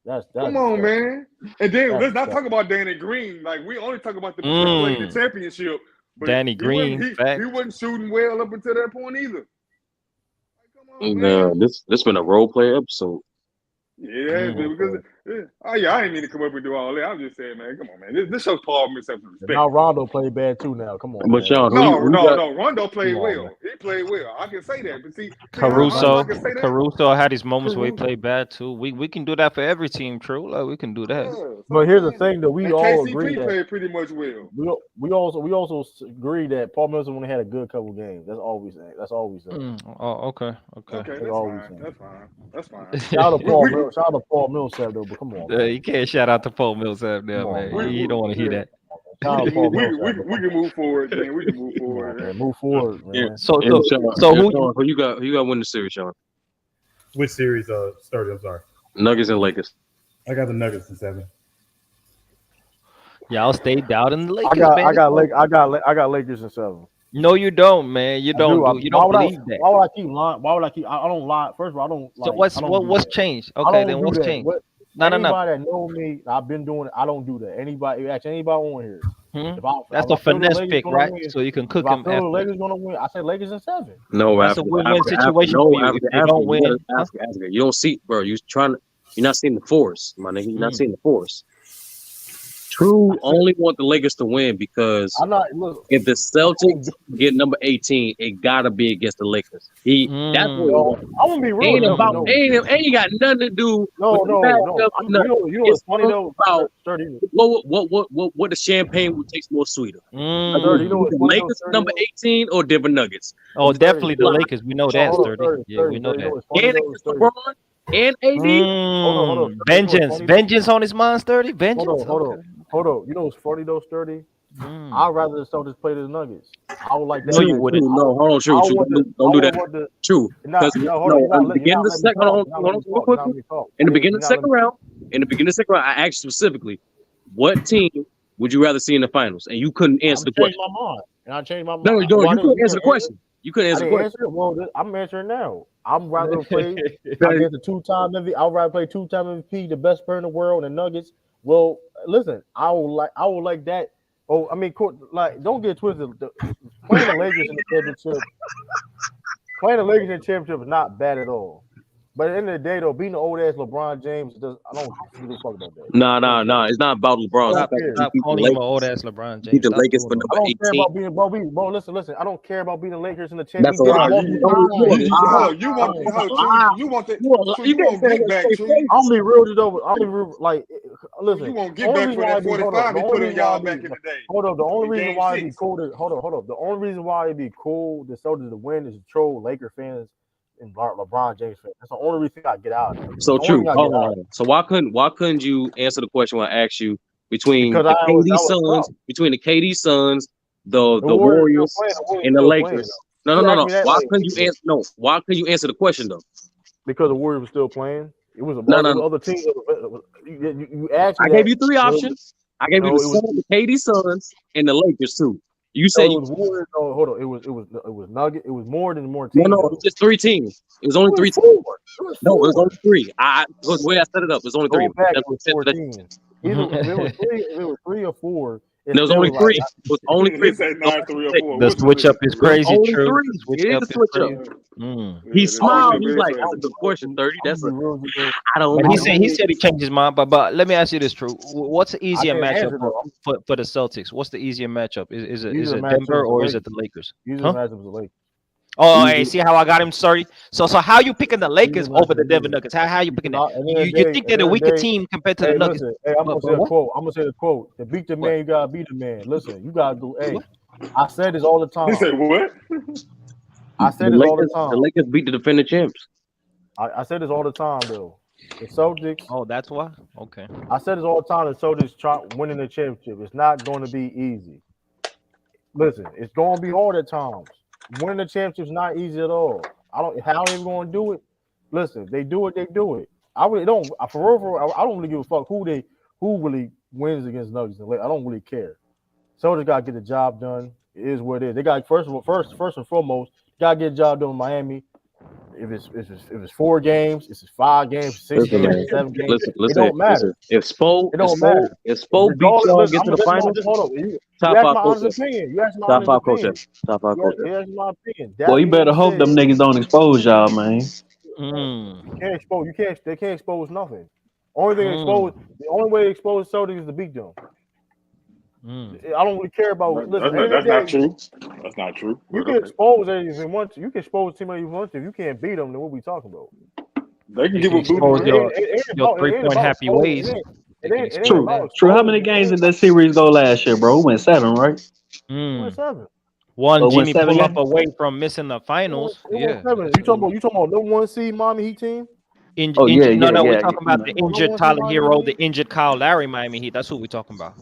on. Come on, man. And then let's not talk about Danny Green. Like we only talk about the playing the championship. But Danny Green, he wasn't shooting well up until that point either. Like, come on, this been a role player episode. Yeah, because I didn't mean to come up and do all that. I'm just saying, man, come on, man. This shows Paul Millsap some respect. Now Rondo played bad too. Now, come on. But Sean, no. Rondo played well. He played well. I can say that. But see, Caruso had his moments where he played bad too. We can do that for every team, true. Like we can do that. Yeah, but here's the thing that we all KCP agree that played pretty much well. We also agree that Paul Millsap only had a good couple games. That's all we say. That's all we say. Oh, okay. That's fine. Shout out to Paul Millsap though, but come on. You can't shout out to Paul Millsap now, man. You don't want to hear that. We can move forward, man. We can move forward. Man. Move forward, man. Yeah. So who you got win the series, Sean? Which series started? I'm sorry. Nuggets and Lakers. I got the Nuggets in 7. Y'all stayed down in the Lakers. I got Lakers in 7. No, you don't, man. You don't. You don't believe that. Why would I keep lying? I don't lie. First of all, I don't. So what's changed? Okay, then what's changed? Anybody that know me, I've been doing it. I don't do that. Anybody on here. That's a finesse pick, right? So you can cook them. If the Lakers gonna win, I said Lakers in 7. No, that's a win-win situation for you. If they don't win, you don't see, bro. You're not seeing the force, my nigga. You're not seeing the force. True only want the Lakers to win because if the Celtics get number 18, it gotta be against the Lakers. That's what I'm gonna be real. Ain't got nothing to do. No. You know what's funny though? What the champagne would taste more sweeter. The Lakers number 18 or Denver Nuggets? Oh, definitely the Lakers. We know that, 30. Yeah, we know that. And against LeBron and AD. Vengeance on his mind, 30. Vengeance. Hold on. You know what's funny though, Sturdy? I'd rather the Celtics play the Nuggets. I would like that. No, you wouldn't. No, hold on, true. Don't do that. True. Because in the beginning of the second round, I asked specifically, what team would you rather see in the finals? And you couldn't answer the question. I changed my mind. No, you couldn't answer the question. You couldn't answer the question. Well, I'm answering now. I'm rather play against the two-time MVP. I'd rather play two-time MVP, the best player in the world, and the Nuggets. Well, listen, I would like that. Oh, I mean, don't get twisted. Playing the Lakers in the championship is not bad at all. But at the end of the day, though, being the old ass LeBron James, I don't give a fuck about that. Nah. It's not about LeBron. Stop calling him an old ass LeBron James. The Lakers for number 18. I don't care about being, bro. Listen. I don't care about being the Lakers in the championship. You want that? You won't get back. I'm be real though. Like, listen. You won't get back for that 45 he put in y'all back in the day. Hold on. The only reason why it'd be cool to The only reason why it'd be cool the Celtics to win is to troll Laker fans and LeBron James fans. That's the only reason I get out of it. So true. So why couldn't you answer the question when I asked you between the KD Suns, the Warriors, and the Lakers? No. Why couldn't you answer the question though? Because the Warriors were still playing. It was other teams. You asked me. I gave you 3 options. I gave you the KD Suns and the Lakers too. You said it was Warriors. No, hold on. It was Nugget. It was more than teams. No, it was just 3 teams. It was only 3 teams. No, it was only 3. The way I set it up, it was only 3. It was 4 teams. Either it was 3 or 4. There was only three. It was only three. They say 9, 3, or 4. The switch up is crazy. Only True. three. Switch It is up a is switch crazy. up. Mm. He that's smiled. only He's three. like, "That's a good question, 30. That's a I don't But know." he said he changed his mind. But let me ask you this, True. What's the easier can't matchup answer, though. for the Celtics? What's the easier matchup? Is it Easier matchup Denver is the or is it Lakers. the Lakers? Easier Huh? matchup is the Lakers. Oh, hey, see how I got him started? So how you picking the Lakers Easier over matchup the is Denver the Nuggets? How you picking that? At the end of You the day- think at they're the a end of the weaker day- team compared to the Hey, Nuggets? listen. Hey, I'm gonna say a What? quote. I'm gonna say the quote. To beat the man, you gotta beat the man. Listen, you gotta go. Hey, I said this all the He said time. what? I said this all the time. The Lakers beat the defending champs. I said this all the time, though. The Celtics. Oh, that's why. Okay. I said this all the time. The Celtics try winning the championship. It's not going to be easy. Listen, it's going to be hard at times. Winning the championship is not easy at all. How they going to do it? Listen, they do it. They do it. I really don't. For real, I don't really give a fuck who really wins against Nuggets. I don't really care. Celtics got to get the job done. It is what it is. They got first and foremost, got to get the job done with Miami. If it's 4 games, it's 5 games, 6 Listen, games, man. 7 games. Listen, It don't matter. If Spo beat Regardless, y'all and listen, get to the finals, just hold on. You top asked 5 my honest coach. opinion. You asked my Top honest 5 coach. opinion. Top 5 coach. You asked my opinion. Boy, you That better being hope them said, niggas don't expose y'all, man. You can't expose. They can't expose nothing. The only way to expose Celtics is to beat them. I don't really care about. Listen, That's not true. That's not true. You can expose anything if you want to. You can expose a team if you want to. If you can't beat them, then what we talking about? They can give a expose your 3-point happy ways. True. How many games did that series go last year, bro? We went 7, right? Went 7. One Jimmy seven pull up games? away from missing the finals. Yeah. You talking about the 1 seed Miami Heat team? We're yeah, talking about the injured Tyler Hero, the injured Kyle Lowry Miami Heat. That's who we're talking about.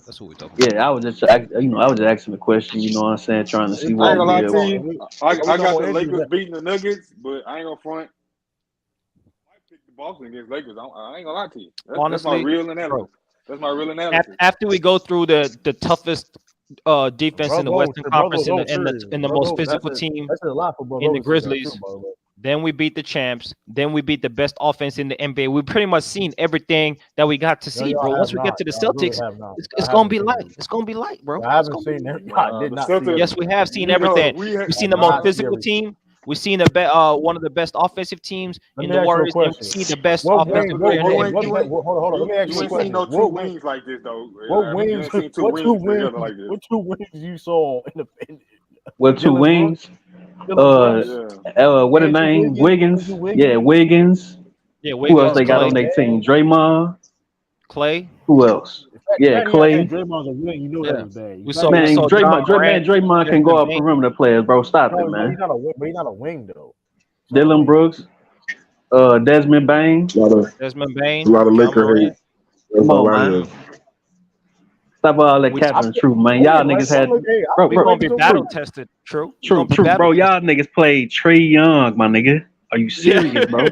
Yeah, I was just asking the question. You know what I'm saying? Trying to see I ain't what. gonna lie to you. I got the Lakers beating the Nuggets, but I ain't gonna front. I might pick the Boston against Lakers. I ain't gonna lie to you. That's my real analysis. That's my real analysis. After we go through the toughest defense in the Western Conference and the most physical team in the Grizzlies. Then we beat the champs. Then we beat the best offense in the NBA. We've pretty much seen everything that we got to see, bro. Once we get to the Celtics, it's gonna be light. It's gonna be light, bro. I haven't seen everything. Yes, we have seen everything. We've seen the most physical team. We've seen one of the best offensive teams in the Warriors. And we see the best offensive player in the NBA. Hold on. Let me ask you a question. You ain't seen no 2 wings like this, though. What 2 wings you saw in the? What 2 wings? What the name? Wiggins. Yeah, Wiggins. Yeah, Wiggins. Who else they got on their team? Draymond. Clay. Who else? Yeah, Clay. Draymond's a wing. You know that was bad. Draymond can go up perimeter players, bro. Stop it, man. He's not a wing though. Dylan Brooks. Desmond Bain. A lot of Laker hate. Come on, man. Stop all that capping, true, man. Y'all niggas had, bro. We're gonna be battle tested, true, bro. Y'all niggas played Trey Young, my nigga. Are you serious, bro?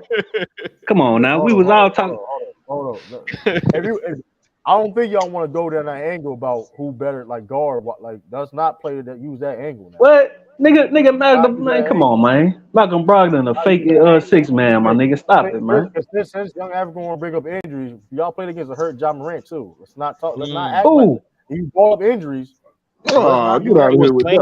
Come on now. We was all talking. Hold on. I don't think y'all want to go down that angle about who better, like guard. Like that's not players that use that angle. Now. What, nigga, man? Come on, man. Malcolm Brogdon, a fake 6-man, my nigga. Stop it, man. Since young African want to bring up injuries, y'all played against a hurt John Morant too. Let's not talk. Let's not act like you brought up injuries. Get out of here with that.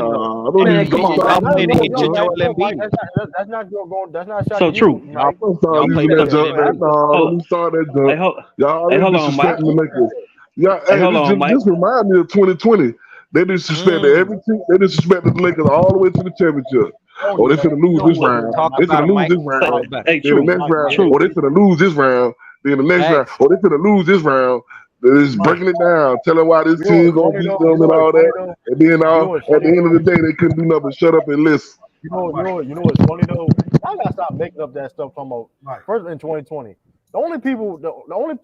That's not going. That's not so true. Y'all already disrespecting the Lakers. This remind me of 2020. They disrespected every team. They disrespected the Lakers all the way to the championship. Oh, they finna lose this round. They finna lose this round. Then the next round. Oh, they finna lose this round. Then the next round. Oh, they finna lose this round. They're just breaking it down, telling why this team's gonna beat them and all that. And then at the end of the day, they couldn't do nothing but shut up and listen. You know what's funny though? I gotta stop making up that stuff talking about first in 2020. The only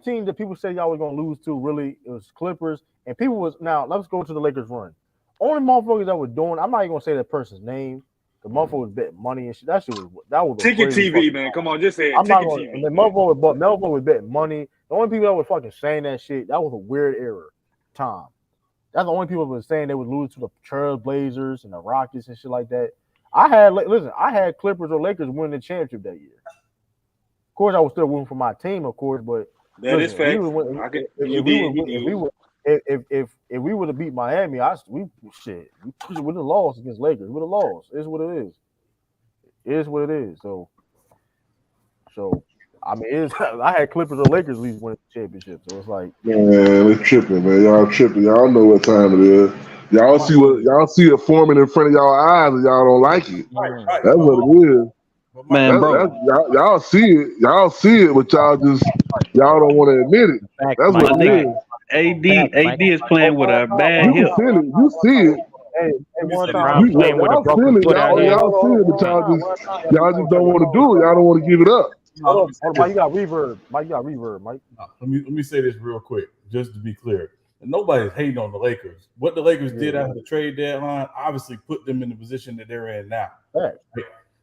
team that people say y'all was gonna lose to really it was Clippers, and people was now let's go to the Lakers run. Only motherfuckers that were doing, I'm not even gonna say that person's name. The motherfucker was betting money and shit. That was Ticket TV, man. Come on, just say it. I'm Ticket not gonna, TV. The motherfucker was betting money. The only people that were fucking saying that shit, that was a weird era time. That's the only people that were saying they would lose to the Trailblazers and the Rockets and shit like that. I had Clippers or Lakers win the championship that year. Of course, I was still rooting for my team, of course, but that is fact. if we would have beat Miami, we would have lost against Lakers. We would have lost. It's what it is. It is what it is. So I mean, I had Clippers or Lakers at least win the championship. So it's like, man, it's tripping, man. Y'all tripping. Y'all know what time it is. Y'all see it forming in front of y'all eyes, and y'all don't like it. Right. That's what it is. Man, bro. Y'all see it, but y'all don't want to admit it. That's what it is. AD is playing with a bad hip. You see it. hey, one time Brown playing with a broken foot out here. Y'all see it, but y'all just don't want to do it. Y'all don't want to give it up. Hold on, Mike, you got reverb. Mike. Let me say this real quick, just to be clear. Nobody's hating on the Lakers. What the Lakers did after the trade deadline obviously put them in the position that they're in now. Right.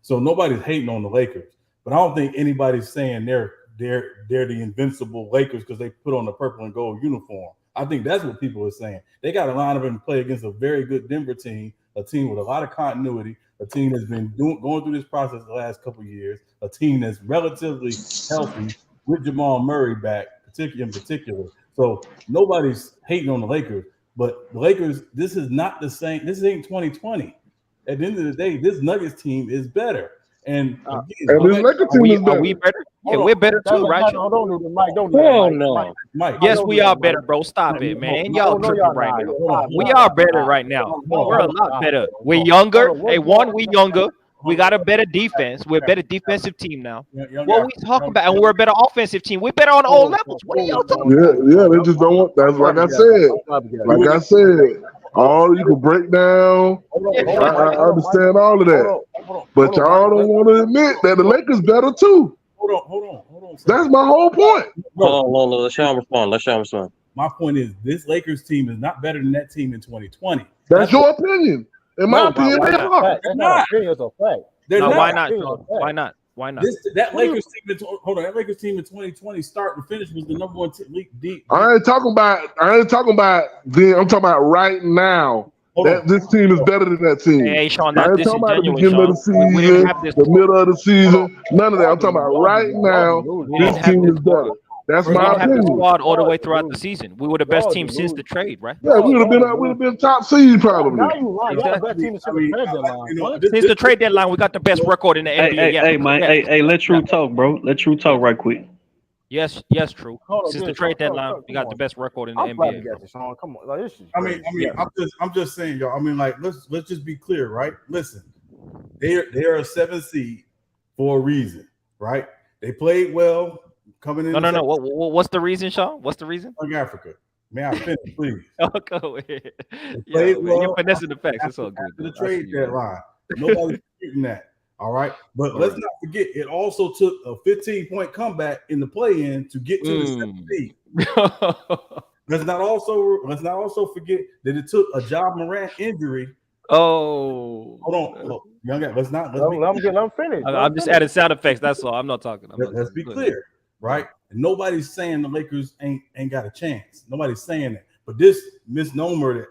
So nobody's hating on the Lakers, but I don't think anybody's saying they're the invincible Lakers because they put on the purple and gold uniform. I think that's what people are saying. They got to line up and play against a very good Denver team, a team with a lot of continuity, a team that's been going through this process the last couple of years, a team that's relatively healthy with Jamal Murray back, in particular. So nobody's hating on the Lakers, but the Lakers, this is not the same. This ain't 2020. At the end of the day, this Nuggets team is better. And this Lakers team is better. Are we better? Yeah, we're better too, right? Don't do that, Mike. Don't do Hell that, no. Mike, Yes, we are better, bro. Stop it, man. Y'all tripping right now. We are better right now. We're a lot better. We're younger. Hey, we younger. We got a better defense. We're a better defensive team now. What we talking about? And we're a better offensive team. We're better on all levels. What are y'all talking about? Yeah, they just don't want. That's like I said. All you can break down. I understand all of that, but y'all don't want to admit that the Lakers better too. Hold on. That's my whole point. Hold on. Let Sean respond. My point is, this Lakers team is not better than that team in 2020. That's your opinion. In my opinion, they are. That's not an opinion. It's a fact. No, why not? Why not? That Lakers team. That Lakers team in 2020, start and finish, was the number one deep. I ain't talking about then. I'm talking about right now. This team is better than that team. Hey, Sean, I ain't talking about the beginning of the season, the middle of the season. None of that. I'm talking about right now. This team is better. That's my opinion. We didn't have the squad all the way throughout the season. We were the best team since the trade, right? Yeah, we would have been top seed probably. Since the trade deadline, we got the best record in the NBA. Hey, man. Hey, let True talk, bro. Let True talk right quick. Yes, true. Since the trade deadline, we got the best record in the NBA. Come on, this is. I mean, I'm just saying, y'all. I mean, like, let's just be clear, right? Listen, they are a 7 seed for a reason, right? They played well. Coming in. No. What's the reason, Sean? What's the reason? Young Africa. May I finish, please? Go ahead. Yeah, you're finessing the facts. It's all good. The trade deadline. Nobody's disputing that. All right. But let's not forget, it also took a 15-point comeback in the play-in to get to the 7th seed. Let's not also forget that it took a Ja Morant injury. Oh, hold on, young guy. Let me finish. I'm just adding sound effects. That's all. I'm not talking. Let's be clear. Right? Nobody's saying the Lakers ain't got a chance. Nobody's saying that. But this misnomer that,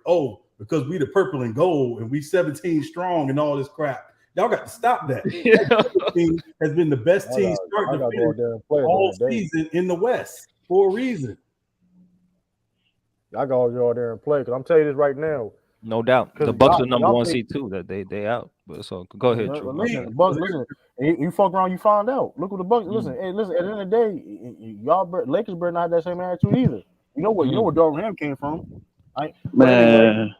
because we the purple and gold and we 17 strong and all this crap, y'all got to stop that. That team has been the best team starting to finish all season in the West for a reason. I gotta go out there and play because I'm telling you this right now. No doubt. The Bucks are number 1 seed too. That they out. But so go ahead, True. Listen, Bucks. Listen, you fuck around, you find out. Look what the Bucks. Listen, at the end of the day, Lakers better not have that same attitude either. You know where Durham came from. Man.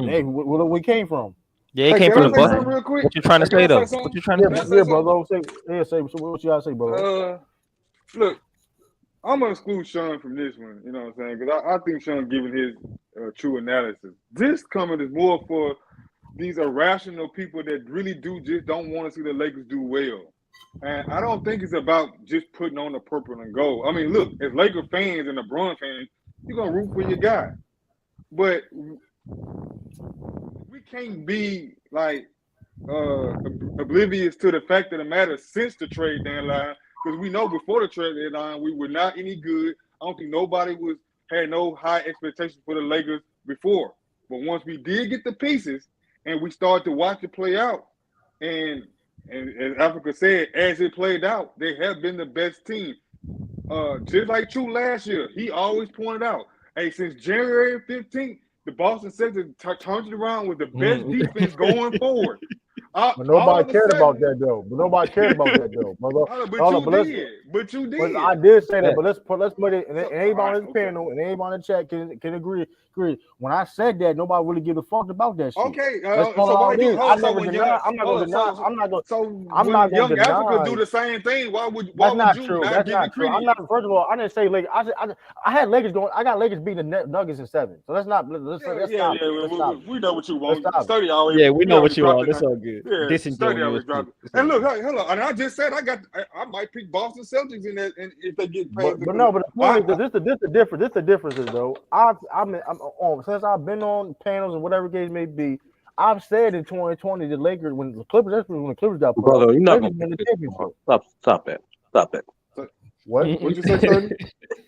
Hey, where we came from? Yeah, it came from the Bucks. What you trying to say though? What you trying to say? Yeah, bro. Say what you gotta say, bro. Look, I'm gonna exclude Sean from this one. You know what I'm saying? Because I think Sean giving his true analysis. This comment is more for these irrational people that really just don't want to see the Lakers do well. And I don't think it's about just putting on the purple and gold. I mean, look, as Laker fans and LeBron fans, you're gonna root for your guy. But we can't be like oblivious to the fact of the matter since the trade deadline. Because we know before the trade deadline, we were not any good. I don't think nobody had no high expectations for the Lakers before. But once we did get the pieces and we started to watch it play out, and as Africa said, as it played out, they have been the best team. Just like True last year, he always pointed out, Hey, since January 15th, the Boston Celtics turned it around with the best defense going forward. But nobody cared about that though. But you did. But I did say that. But let's put it. And anybody on this panel and anybody in the chat can agree. When I said that, nobody really give a fuck about that shit. Okay, I'm not going to deny. Young Africa do the same thing. Why would you not give it credit? I'm not. First of all, I didn't say Lakers. I had Lakers going. I got Lakers beating the Nuggets in 7. So let's not. We know what you want. Study always. Yeah, we know what you want. That's all good. Yeah, Study always dropped it. And look, hey, hello. And I just said I might pick Boston Celtics in that, and if they get paid. But the point is, this the difference. This the differences though. I'm on since I've been on panels and whatever case may be. I've said in 2020 the Lakers when the Clippers got put brother, you're not stop that. What? What'd you say, Sonny?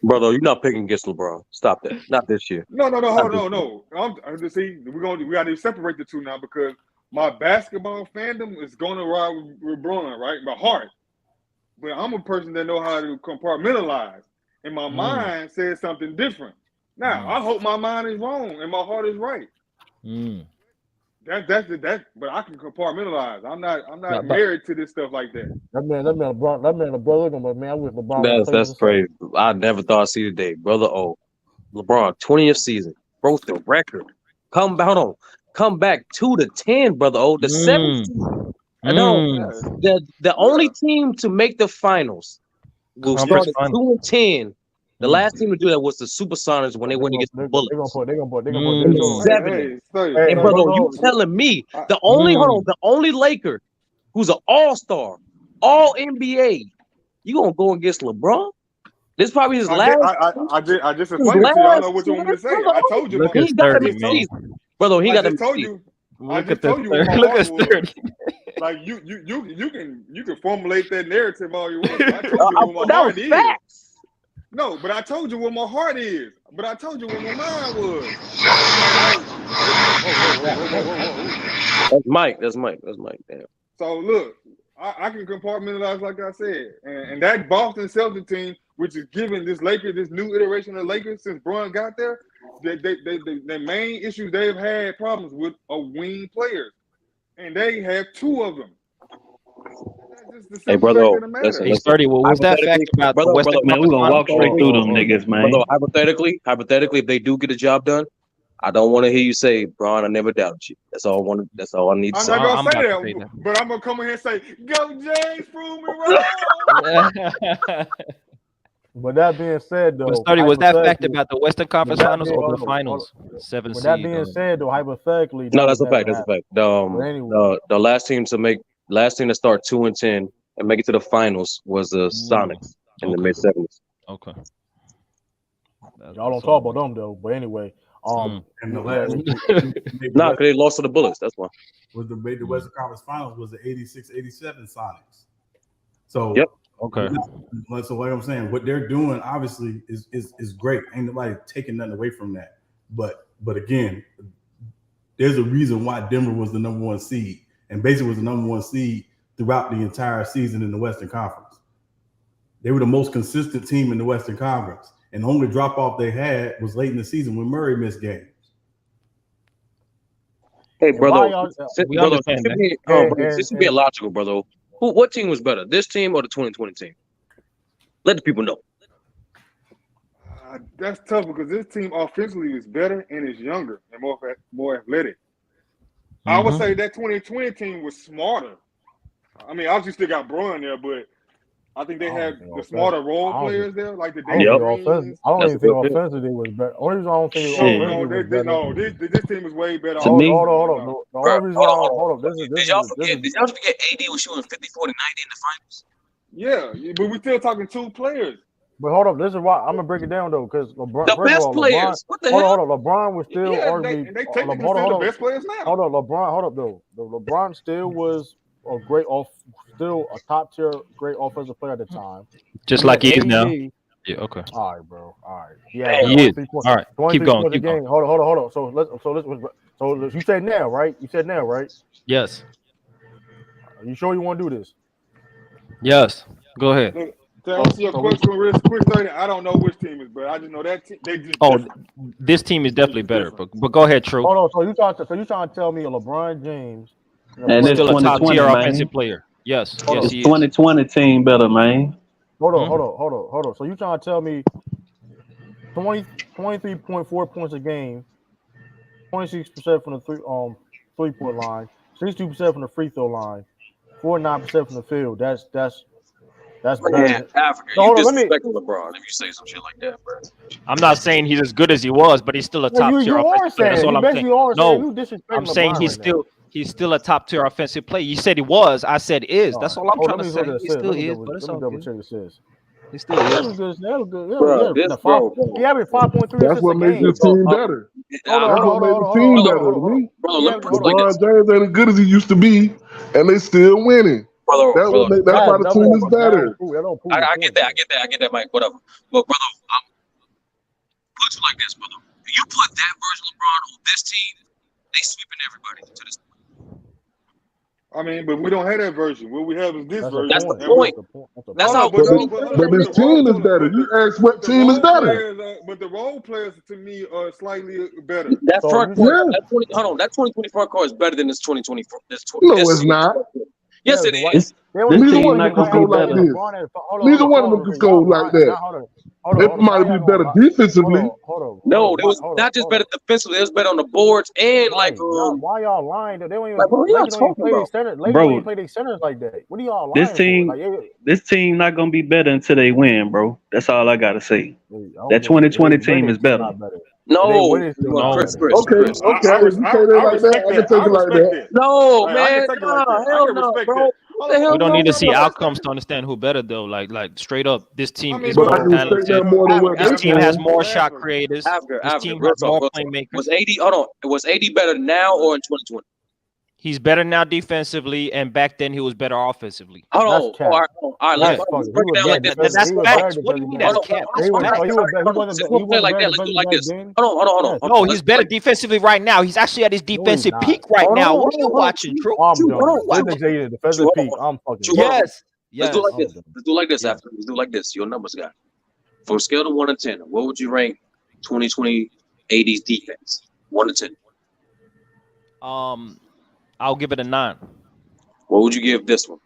Brother, you're not picking against LeBron. Stop that. Not this year. No. Hold on. We got to separate the two now because my basketball fandom is going to ride with LeBron, right? My heart. But I'm a person that know how to compartmentalize, and my mind says something different. Now, I hope my mind is wrong and my heart is right. But I can compartmentalize. I'm not married to this stuff like that. That man, LeBron, man, I wish LeBron. That's crazy. I never thought I'd see the day, brother. Oh, LeBron, 20th season, broke the record. Come back 2-10, brother. Oh, the 7th. I know. The only team to make the finals will start at 2-10. The last team to do that was the Supersonics when they went against the Bullets. They're gonna put 7. And brother, you telling me the only Laker who's an all-star, all NBA, you gonna go against LeBron? This probably his last. I just explained it to you. I don't know what you want me to say. I told you. He got the brother. He got the told you. I just told you. Look at 30. Like you can formulate that narrative all you want. I told you what my heart is. Facts. No, but I told you what my heart is. But I told you what my mind was. That's Mike. Damn. So look, I can compartmentalize like I said, and that Boston Celtics team, which is giving this new iteration of Lakers since Bron got there, the main issues they've had problems with are wing players, and they have 2 of them. Hey, brother, listen. 30. What was that fact about the Western man? We're gonna walk straight through them niggas, man. Brother, hypothetically, if they do get a job done, I don't want to hear you say, Bron, I never doubted you. That's all I want. That's all I need to say. I'm not gonna say that, but I'm gonna come in here and say, "Go, James, prove me wrong." But that being said, though, 30, was that fact about the Western Conference Finals or the Finals? 7 seed. That being said, though, hypothetically, no, that's a fact. That's a fact. The last team to start 2-10 and make it to the finals was the Sonics in the mid-70s. Okay. Y'all don't talk about them though. But anyway, and the last because they lost to the Bullets. That's why. Was the Western Conference Finals was the 86-87 Sonics. So yep. Okay. So what I'm saying, what they're doing obviously is great. Ain't nobody taking nothing away from that. But again, there's a reason why Denver was the number 1 seed and basically was the number 1 seed throughout the entire season in the Western Conference. They were the most consistent team in the Western Conference. And the only drop off they had was late in the season when Murray missed games. Hey, brother, this should be illogical, brother. What team was better, this team or the 2020 team? Let the people know. That's tough because this team offensively is better and is younger and more athletic. I would say that 2020 team was smarter. I mean, obviously still got Bron there, but I think they had the smarter role players there, like the I don't even think offensively was better. Only reason I don't think this team is way better. Hold on. The only reason hold on. Did y'all forget AD was shooting 50, 40, 90 in the finals? Yeah, but we're still talking 2 players. But hold up, this is why I'm gonna break it down though, because LeBron. The best players. What the hell? Hold on, LeBron was still arguably. And they technically still the best players now. Hold on, LeBron. Hold up though. LeBron still was a great still a top tier great offensive player at the time. Just like he is now. Yeah. Okay. All right, bro. All right. Yeah. He is. All right. Keep going. Keep going. Hold on. So you said now, right? You said now, right? Yes. Are you sure you want to do this? Yes. Go ahead. To answer your question real quick, I don't know which team is better. I just know that they just. This team is definitely better. But go ahead, True. Hold on. So you trying to tell me a LeBron James and it's still a top tier man. offensive player? Yes, it's he is. 2020 team better, man. Hold on. So you trying to tell me 23.4 points a game, 26% from the three-point line, 62% from the free throw line, 49% from the field. That's better. Man, Africa, you disrespecting LeBron if you say some shit like that, bro. I'm not saying he's as good as he was, but he's still a top tier offensive player. That's all I'm saying. No, I'm saying he's still a top tier offensive player. You said he was. I said is. That's all I'm trying to say. He still is, but it's all good. He still is. That was good. He averaged 5.3. That's what makes this team better. That's what makes the team better to me. LeBron James ain't as good as he used to be, and they still winning. That's why the team is better. I get that, Mike. Whatever. But brother, put you like this, brother. You put that version of LeBron on this team, they sweeping everybody to this. I mean, but we don't have that version. What we have is this version. That's the point. That's how. But this team is better. You ask what team is better. But the role players to me are slightly better. That front court, that 2020 front court is better than this 2024. No, it's not. Yes, it is. Neither one of them can go like this. Neither one of them can go like that. It might be better defensively. No, it was not just better defensively. It was better on the boards and like. Why y'all lying? They don't even play their centers. They don't even play their centers like that. What are y'all lying? This team not gonna be better until they win, bro. That's all I gotta say. That 2020 team is better. No, Chris. Okay. If you say that like that, I can take it like that. No, man. Hell no, bro. We don't need to see outcomes to understand who better though. Like straight up, this team is more talented. This team has more shot creators. This team has more playmakers. Was 80? Hold on. Was 80 better now or in 2020? He's better now defensively, and back then he was better offensively. Hold on. All right. Let's break it down like this. That's facts. What do you mean that's cap? He wasn't like that. Let's do like this. Hold on. No, he's better defensively right now. He's actually at his defensive peak right now. What are you watching, True? Defensive peak. I'm fucking. Yes. Let's do like this. Let's do like this after. Let's do like this. Your numbers guy. From scale to 1 to 10, what would you rank 2020 AD's defense? 1 to 10. I'll give it a 9. What would you give this one?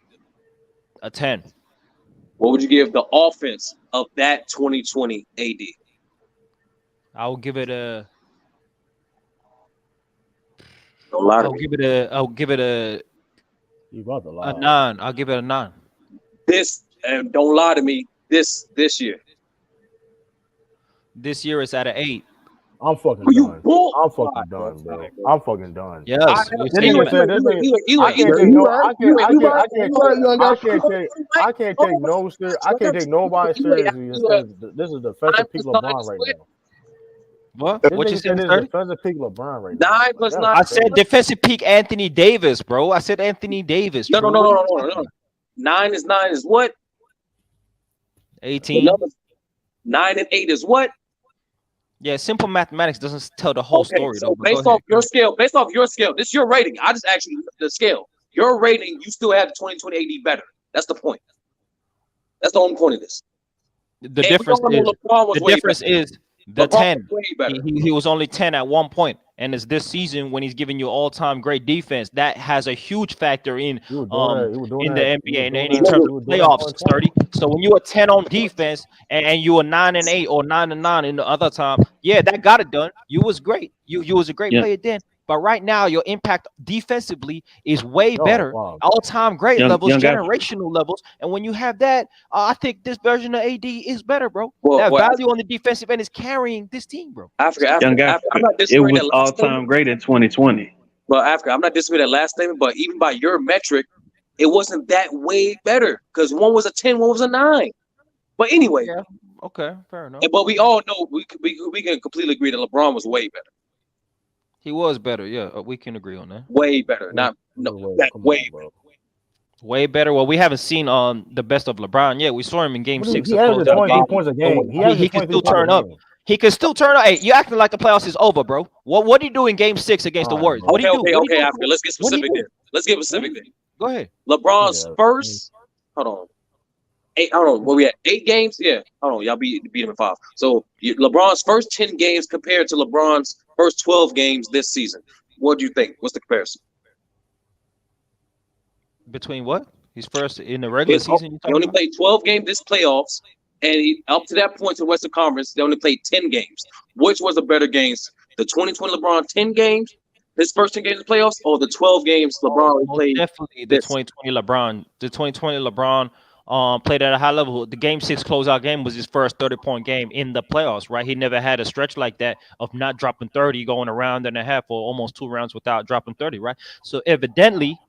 A 10. What would you give the offense of that 2020 AD? I'll give it a. Don't lie to me. I'll give it a 9. I'll give it a 9. And don't lie to me. This year. This year it's at an 8. I'm fucking done. I'm fucking done, bro. I'm fucking done. Yes. I can't take nobody seriously. This is defensive peak LeBron right now. What? What you said? Defensive peak LeBron right now. 9 plus 9. I said defensive peak Anthony Davis, bro. I said Anthony Davis. No. 9 is what? 18. 9 and 8 is what? Yeah, simple mathematics doesn't tell the whole story. So based off your scale, this is your rating. I just actually the scale. Your rating, you still have the 2020 AD better. That's the point. That's the only point of this. The difference is the 10. He was only 10 at one point, and it's this season when he's giving you all-time great defense. That has a huge factor in the NBA and in terms of playoffs. 30. So when you're a 10 on defense and you were 9 and 8 or 9 and 9 in the other time, yeah, that got it done. You was great. You was a great player then. But right now, your impact defensively is way better. All-time great levels, generational levels. And when you have that, I think this version of AD is better, bro. That value on the defensive end is carrying this team, bro. It was all-time great in 2020. But Africa, I'm not disagreeing that last statement, but even by your metric, it wasn't that way better because one was a 10, one was a 9. But anyway. Yeah. Okay, fair enough. But we all know we can completely agree that LeBron was way better. He was better, yeah. We can agree on that. Way better, way better. Way better. Well, we haven't seen the best of LeBron yet. We saw him in Game 6. He averaged 23 points a game. He can still turn up. He can still turn up. Hey, you acting like the playoffs is over, bro. What do you do in Game 6 against the Warriors? What do you do? Okay, Africa. Let's get specific there. Let's get specific there. Go ahead. LeBron's first. Hold on. 8. I don't know. Where we at? 8 games? Yeah. I don't know. Y'all beat him in 5. So LeBron's first 10 games compared to LeBron's first 12 games this season. What do you think? What's the comparison? Between what? He's first in the regular season. He only played 12 games this playoffs, and up to that point to the Western Conference, they only played 10 games. Which was the better games? The 2020 LeBron 10 games, his first 10 games of playoffs, or the 12 games LeBron played? Definitely the 2020 LeBron. The 2020 LeBron played at a high level. The Game 6 closeout game was his first 30-point game in the playoffs, right? He never had a stretch like that of not dropping 30, going a round and a half or almost 2 rounds without dropping 30, right? So evidently,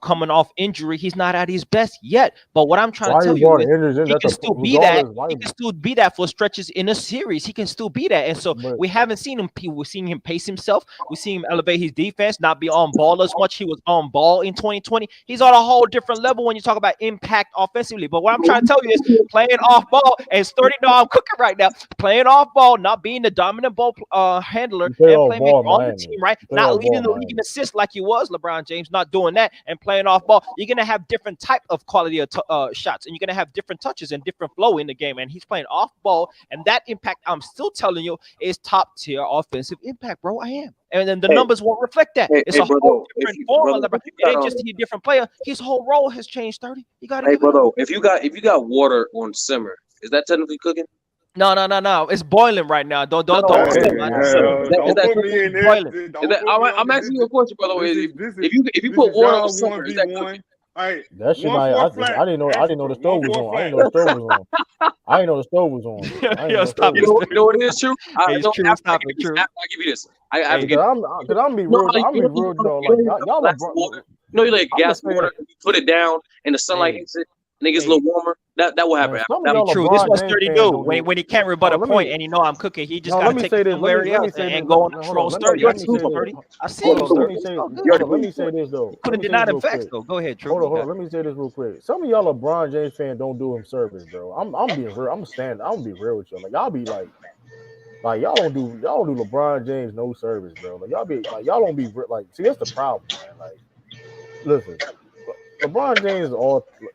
coming off injury, he's not at his best yet. But what I'm trying to tell you is he can still be that. He can still be that for stretches in a series. He can still be that. And so we haven't seen him. We're seeing him pace himself. We see him elevate his defense, not be on ball as much. He was on ball in 2020. He's on a whole different level when you talk about impact offensively. But what I'm trying to tell you is playing off ball, and it's 30. No, I'm cooking right now. Playing off ball, not being the dominant ball handler and playmaker on the team, right? Not leading the league in assists like he was, LeBron James, not doing that. And playing off ball, you're gonna have different type of quality of shots, and you're gonna have different touches and different flow in the game. And he's playing off ball, and that impact, I'm still telling you, is top tier offensive impact, bro. I am, and then the numbers won't reflect that. It's a whole different form. It ain't just a different player. His whole role has changed. 30. You got to. Hey, brother, if you got water on simmer, is that technically cooking? No. It's boiling right now. Don't. I'm asking you a question, brother. If you put water on simmer, is that cooking? Hey, that shit, I didn't know the stove was on. I didn't know the stove was on. Stop it. You know what it is, true? It's true. Stop it, true. I'll give you this. I'm be real, though. Like y'all are. No, you like gas water. You put it down, and the sunlight hits it, and it gets a little warmer. That will happen. That'd be true. This was 30 do when he can't rebut a point, and I'm cooking. He just got to take it somewhere else and go on control 30. I see you. Let me say this though. Couldn't deny the facts though. Go ahead, True. Hold on. Let me say this real quick. Some of y'all LeBron James fans don't do him service, bro. I'm being real. I'm gonna be real with y'all. Like y'all be like y'all don't do LeBron James no service, bro. Like y'all don't be like. See, that's the problem, man. Like, listen. LeBron James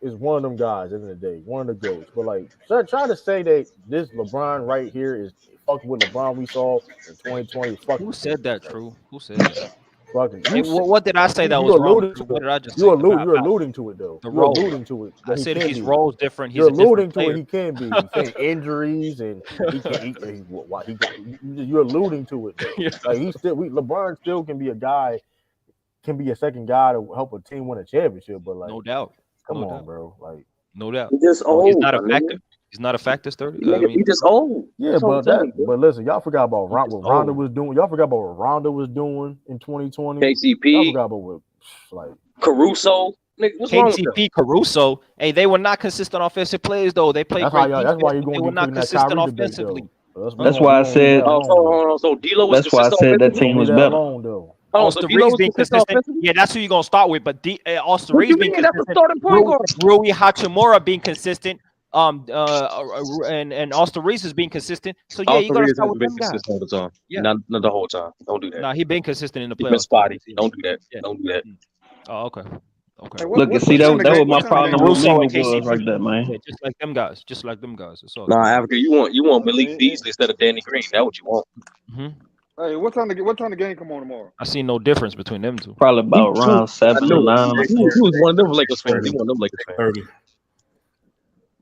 is one of them guys at the end of the day, one of the GOATs. But like, trying to say that this LeBron right here is fucking with LeBron we saw in 2020. Who said that, True? Who said that? Fucking. What did I say that was wrong? What did I just say? You're alluding to it though. You're alluding to it. I said his role's different. You're alluding to it. He can be. He's saying injuries and he can't. You're alluding to it. Like LeBron still can be a guy. Can be a second guy to help a team win a championship, but like, no doubt. Come on, bro. Like, no doubt. He's just old. He's not a factor. He's not a factor. 30. He's just old. Yeah, but listen, y'all forgot about what Ronda was doing. Y'all forgot about what Ronda was doing in 2020. KCP. Y'all forgot about what like Caruso. KCP, Caruso. Hey, they were not consistent offensive players though. They played great. That's why you're going. They were not consistent offensively. That's why I said. So D'Lo was. That's why I said that team was better. Austin Reeves being consistent. Yeah, that's who you're gonna start with. But Austin Reeves being consistent. Rui Hachimura being consistent. And Austin Reeves is being consistent. So yeah, you gotta start with them guys. All the time. Yeah. Not the whole time. Don't do that. Nah, he been consistent in the playoffs. He been spotty. Don't do that. Yeah. Don't do that. Oh, okay. Hey, look, you see that was my problem with was right there, man. Yeah, just like them guys. Nah, Africa, you want Malik Beasley instead of Danny Green. That's what you want. Mm-hmm. Hey, what time the game come on tomorrow? I see no difference between them two. Probably about round 7 or 9. He was one of them Lakers fans. He one of them Lakers fans. 30.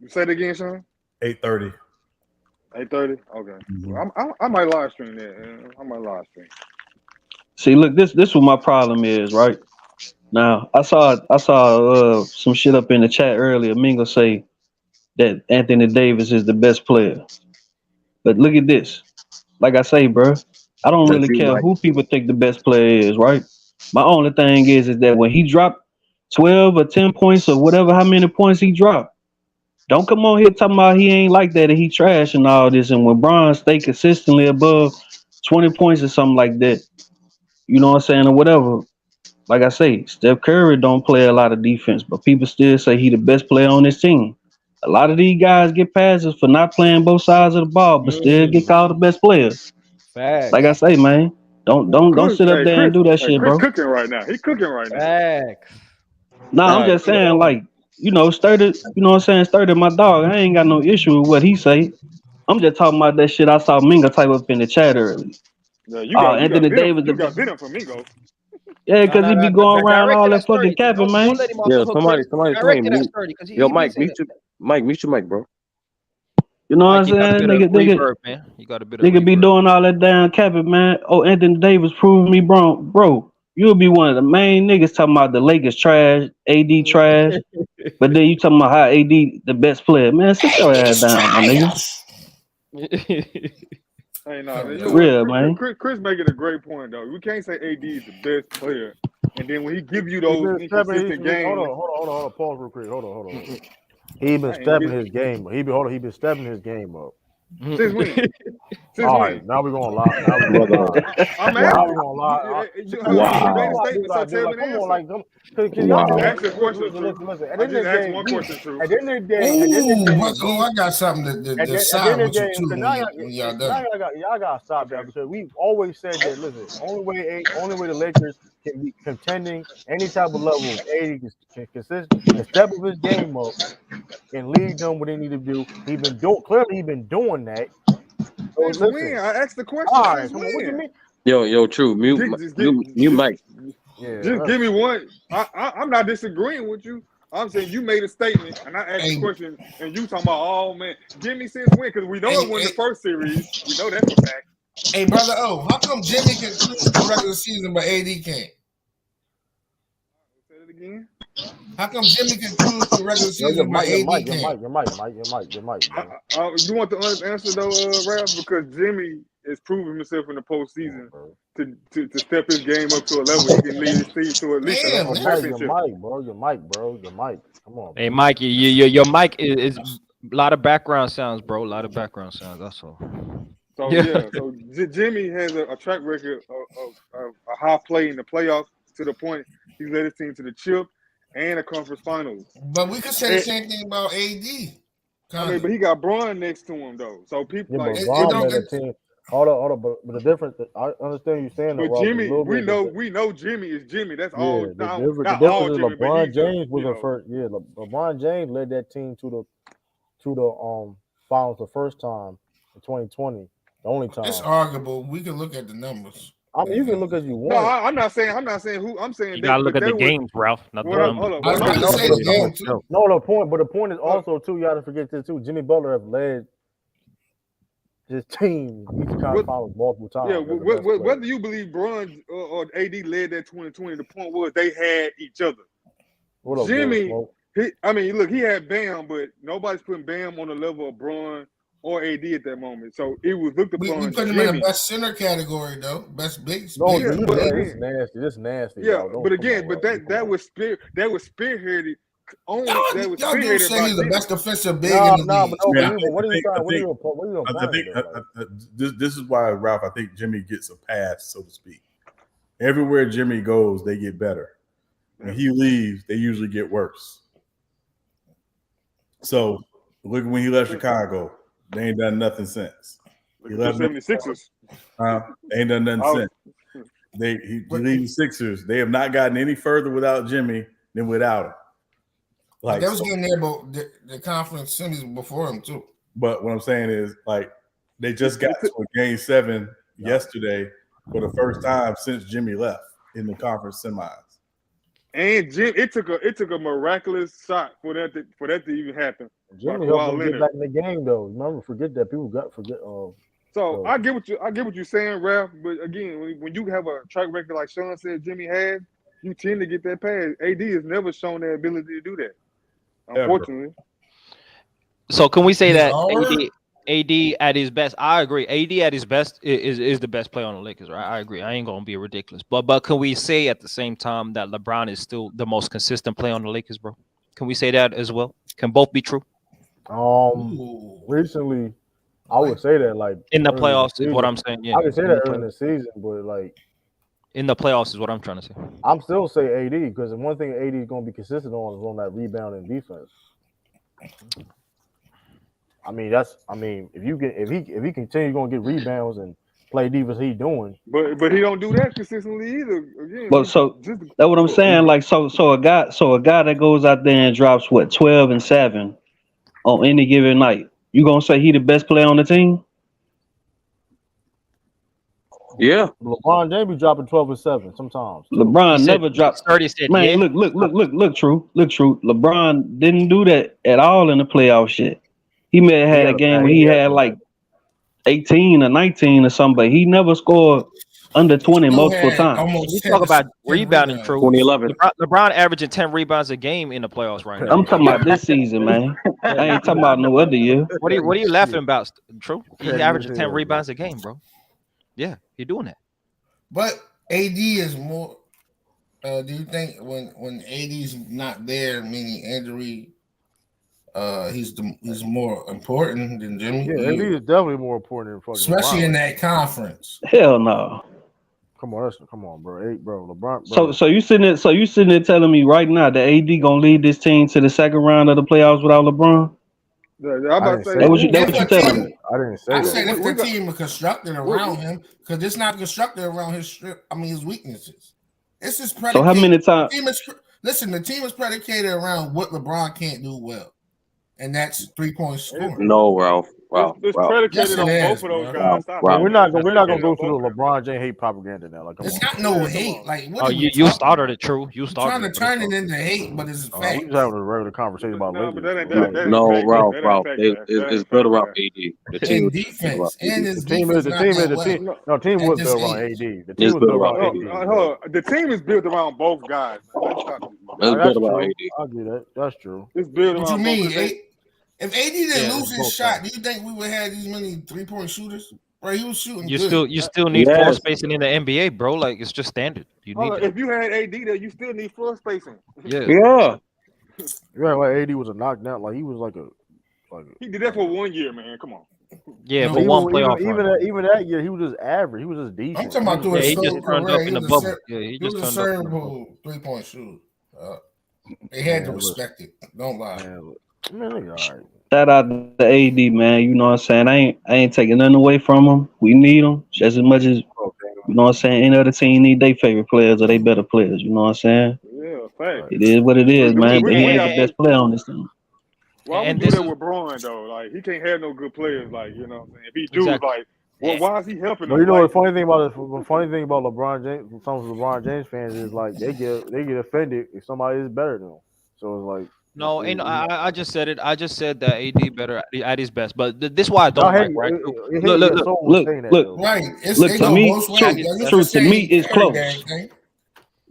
You say it again, Sean? 8:30. 8:30. Okay. Well, I might live stream that. See, look, this what my problem is, right? Now, I saw some shit up in the chat earlier. Mingo say that Anthony Davis is the best player. But look at this. Like I say, bro, I don't really care who people think the best player is, right? My only thing is that when he dropped 12 or 10 points or whatever, how many points he dropped, don't come on here talking about he ain't like that and he trash and all this. And when Bron stay consistently above 20 points or something like that, you know what I'm saying, or whatever. Like I say, Steph Curry don't play a lot of defense, but people still say he the best player on his team. A lot of these guys get passes for not playing both sides of the ball, but still get called the best players. Facts. Like I say, man, don't sit up there and do that shit, bro. He's cooking right now. Facts. No, I'm just saying, like Sturdy, Sturdy my dog. I ain't got no issue with what he say. I'm just talking about that shit I saw Minga type up in the chat early. Yeah, Anthony Davis. You got bit him for Mingo. Yeah, because he be going around all that fucking capping, man. Don't let him off the Yeah, hook, somebody Chris. Direct explain. to that Sturdy because Yo, he Mike, been mute your mic, bro. You know what I'm Mike, you got a saying? bit of Nigga, reverb, man. You got a bit of nigga be reverb. doing all that damn capping, man. Oh, Anthony Davis proved me wrong, bro. You'll be one of the main niggas talking about the Lakers trash, AD trash, but then you talking about how AD the best player. Man, sit your ass down, my nigga. Hey, no, you know Real, what? man. Chris making a great point though. We can't say AD is the best player, and then when he give you He those been stepping. inconsistent games, Hold on. Pause real quick. Hold on. He been stepping his game. He been stepping his game up. Since when? All right, now we're gonna lie. Now we're gonna lie. I'm Now asking. we're gonna lie. You made a statement, so tell me the Come on, answer. like, Ask the question, listen. At I the end just of the asked day, one question, True. at the end of the day, I got something to side with you too when y'all done. y'all gotta stop that because we've always said that. Listen, only way the Lakers can be contending any type of level, AD can step up his game up and lead them what they need to do. He been doing that. So Since listen, when? I asked the question. all right, Since come on, when? what you mean? Yo, True, mute Mike. Yeah, just give me one. I'm not disagreeing with you. I'm saying you made a statement, and I asked the question, and you talking about, oh man, give me since when? Because we know it won the first series. We know that's a fact. Hey, brother, how come Jimmy can cruise the regular season but AD can't? Say it again. How come Jimmy can cruise the regular season but AD can't? Your mic, bro. You want the honest answer though, Ralph? Because Jimmy is proving himself in the postseason to step his game up to a level he can lead his team to at least a championship. Your mic. Come on. Hey, Mike, your mic is a lot of background sounds, bro. A lot of background sounds. That's all. So so Jimmy has a track record of a high play in the playoffs to the point he led his team to the chip and the conference finals. But we could say the same thing about AD. I mean, but he got Bron next to him though, so people but Bron led the team. Hold on. But the difference, I understand you saying that. But Jimmy, we know Jimmy is Jimmy. That's all. The difference is LeBron James was the first. Yeah, LeBron James led that team to the finals the first time in 2020. The only time. It's arguable. We can look at the numbers. I mean, you can look as you want. No, I'm not saying who. I'm saying you gotta look at the games, Ralph. Not the numbers. I was about to say the game too. No, the point is also too. You got to forget this too. Jimmy Butler have led his team Eastern Conference Finals multiple times. Yeah, whether you believe Bron or AD led that 2020, the point was they had each other. Jimmy, he had Bam, but nobody's putting Bam on the level of Bron or AD at that moment. So it was looked upon. We put him in the best center category though, best big. No, it's nasty. It's nasty. Yeah, but that was spearheaded. Y'all do say he's the best defensive big in the league. This is why, Ralph, I think Jimmy gets a pass, so to speak. Everywhere Jimmy goes, they get better. When he leaves, they usually get worse. So look when he left Chicago, they ain't done nothing since. He left 76ers. They ain't done nothing since. He leaves the Sixers. They have not gotten any further without Jimmy than without him. Like they was getting there, but the conference semis before him too. But what I'm saying is, like, they just got to a game 7 yesterday for the first time since Jimmy left in the conference semis. And Jim, it took a miraculous shot for that to even happen. Jimmy helped them get back in the game though. Remember, forget that. People forget. So I get what you're saying, Ralph. But again, when you have a track record like Sean said Jimmy had, you tend to get that pass. AD has never shown that ability to do that. Unfortunately. So can we say that AD at his best? I agree. AD at his best is the best player on the Lakers, right? I agree. I ain't gonna be ridiculous, but can we say at the same time that LeBron is still the most consistent player on the Lakers, bro? Can we say that as well? Can both be true? Recently, I would say that like in the playoffs is what I'm saying. Yeah, I would say that early in the season, but like in the playoffs is what I'm trying to say. I'm still say AD because one thing AD is going to be consistent on is on that rebound and defense. I mean, if he continues going to get rebounds and play defense he doing. But he don't do that consistently either. Again, Well, so that's what I'm saying. Like, so a guy that goes out there and drops 12 and 7 on any given night. You gonna say he the best player on the team? Yeah. LeBron James be dropping 12 and 7 sometimes. LeBron never dropped 30. Said, man, yeah. look, true. LeBron didn't do that at all in the playoff shit. He may have had a game where he had like 18 or 19 or something, but he never scored under 20 multiple times. You talk about rebounding, true. 2011. LeBron averaging 10 rebounds a game in the playoffs right now. I'm talking about this season, man. I ain't talking about no other year. What are you laughing about, True? He's averaging 10 rebounds a game, bro. Yeah, he's doing that. But AD is more. Do you think when AD's not there, meaning injury, he's more important than Jimmy? Yeah, AD is definitely more important than fucking especially LeBron. in that conference. Hell no. Come on, bro. LeBron. Bro. So you sitting there telling me right now that AD gonna lead this team to the second round of the playoffs without LeBron? That what you telling me. I didn't say that. I said if the team is constructed around him, because it's not constructed around his his weaknesses. It's just predicated. So how many times? The team is predicated around what LeBron can't do well, and that's 3-point scoring. No, Ralph. It's predicated on both of those guys. We're not gonna go through the LeBron James hate propaganda now. Like, it's not no hate. Like, what you started it, True. You started. Trying to turn it into hate, but it's a fact. We just having a regular conversation about Lakers. No, Ralph. It's built around AD. The team defense and his the team was built around AD. The team was built around AD. The team is built around both guys. It's built around AD. I'll get that. That's true. It's built What around you mean? both. If AD didn't lose his shot, do you think we would have these many 3-point shooters? Right, he was shooting. You still need floor spacing in the NBA, bro. Like, it's just standard. You need if you had AD there, you still need floor spacing. Yeah. Right, like AD was a knockdown. Like, he was like he did that for 1 year, man. Come on. Yeah, for one playoff. Even that year, he was just average. He was just decent. I'm talking about doing he just turned up in the bubble. He was a serviceable 3-point shooter. They had to respect it. Don't lie. Man, all right. Shout out to AD, man. You know what I'm saying? I ain't taking nothing away from him. We need him just as much as, you know what I'm saying, any other team need their favorite players or they better players. You know what I'm saying? Yeah, fact. It is what it is, man. But he ain't the best player on this team. Why would you do that with Braun, though? Like, he can't have no good players, like, you know what I'm saying? If he do, like, well, why is he helping them? You know, the funny thing about LeBron James, some of the LeBron James fans is like they get offended if somebody is better than them. So it's like, no, and I just said it. I just said that AD better at his best. But this is why I don't like, right? Look. Right. Look, to me, truth to me, it's close.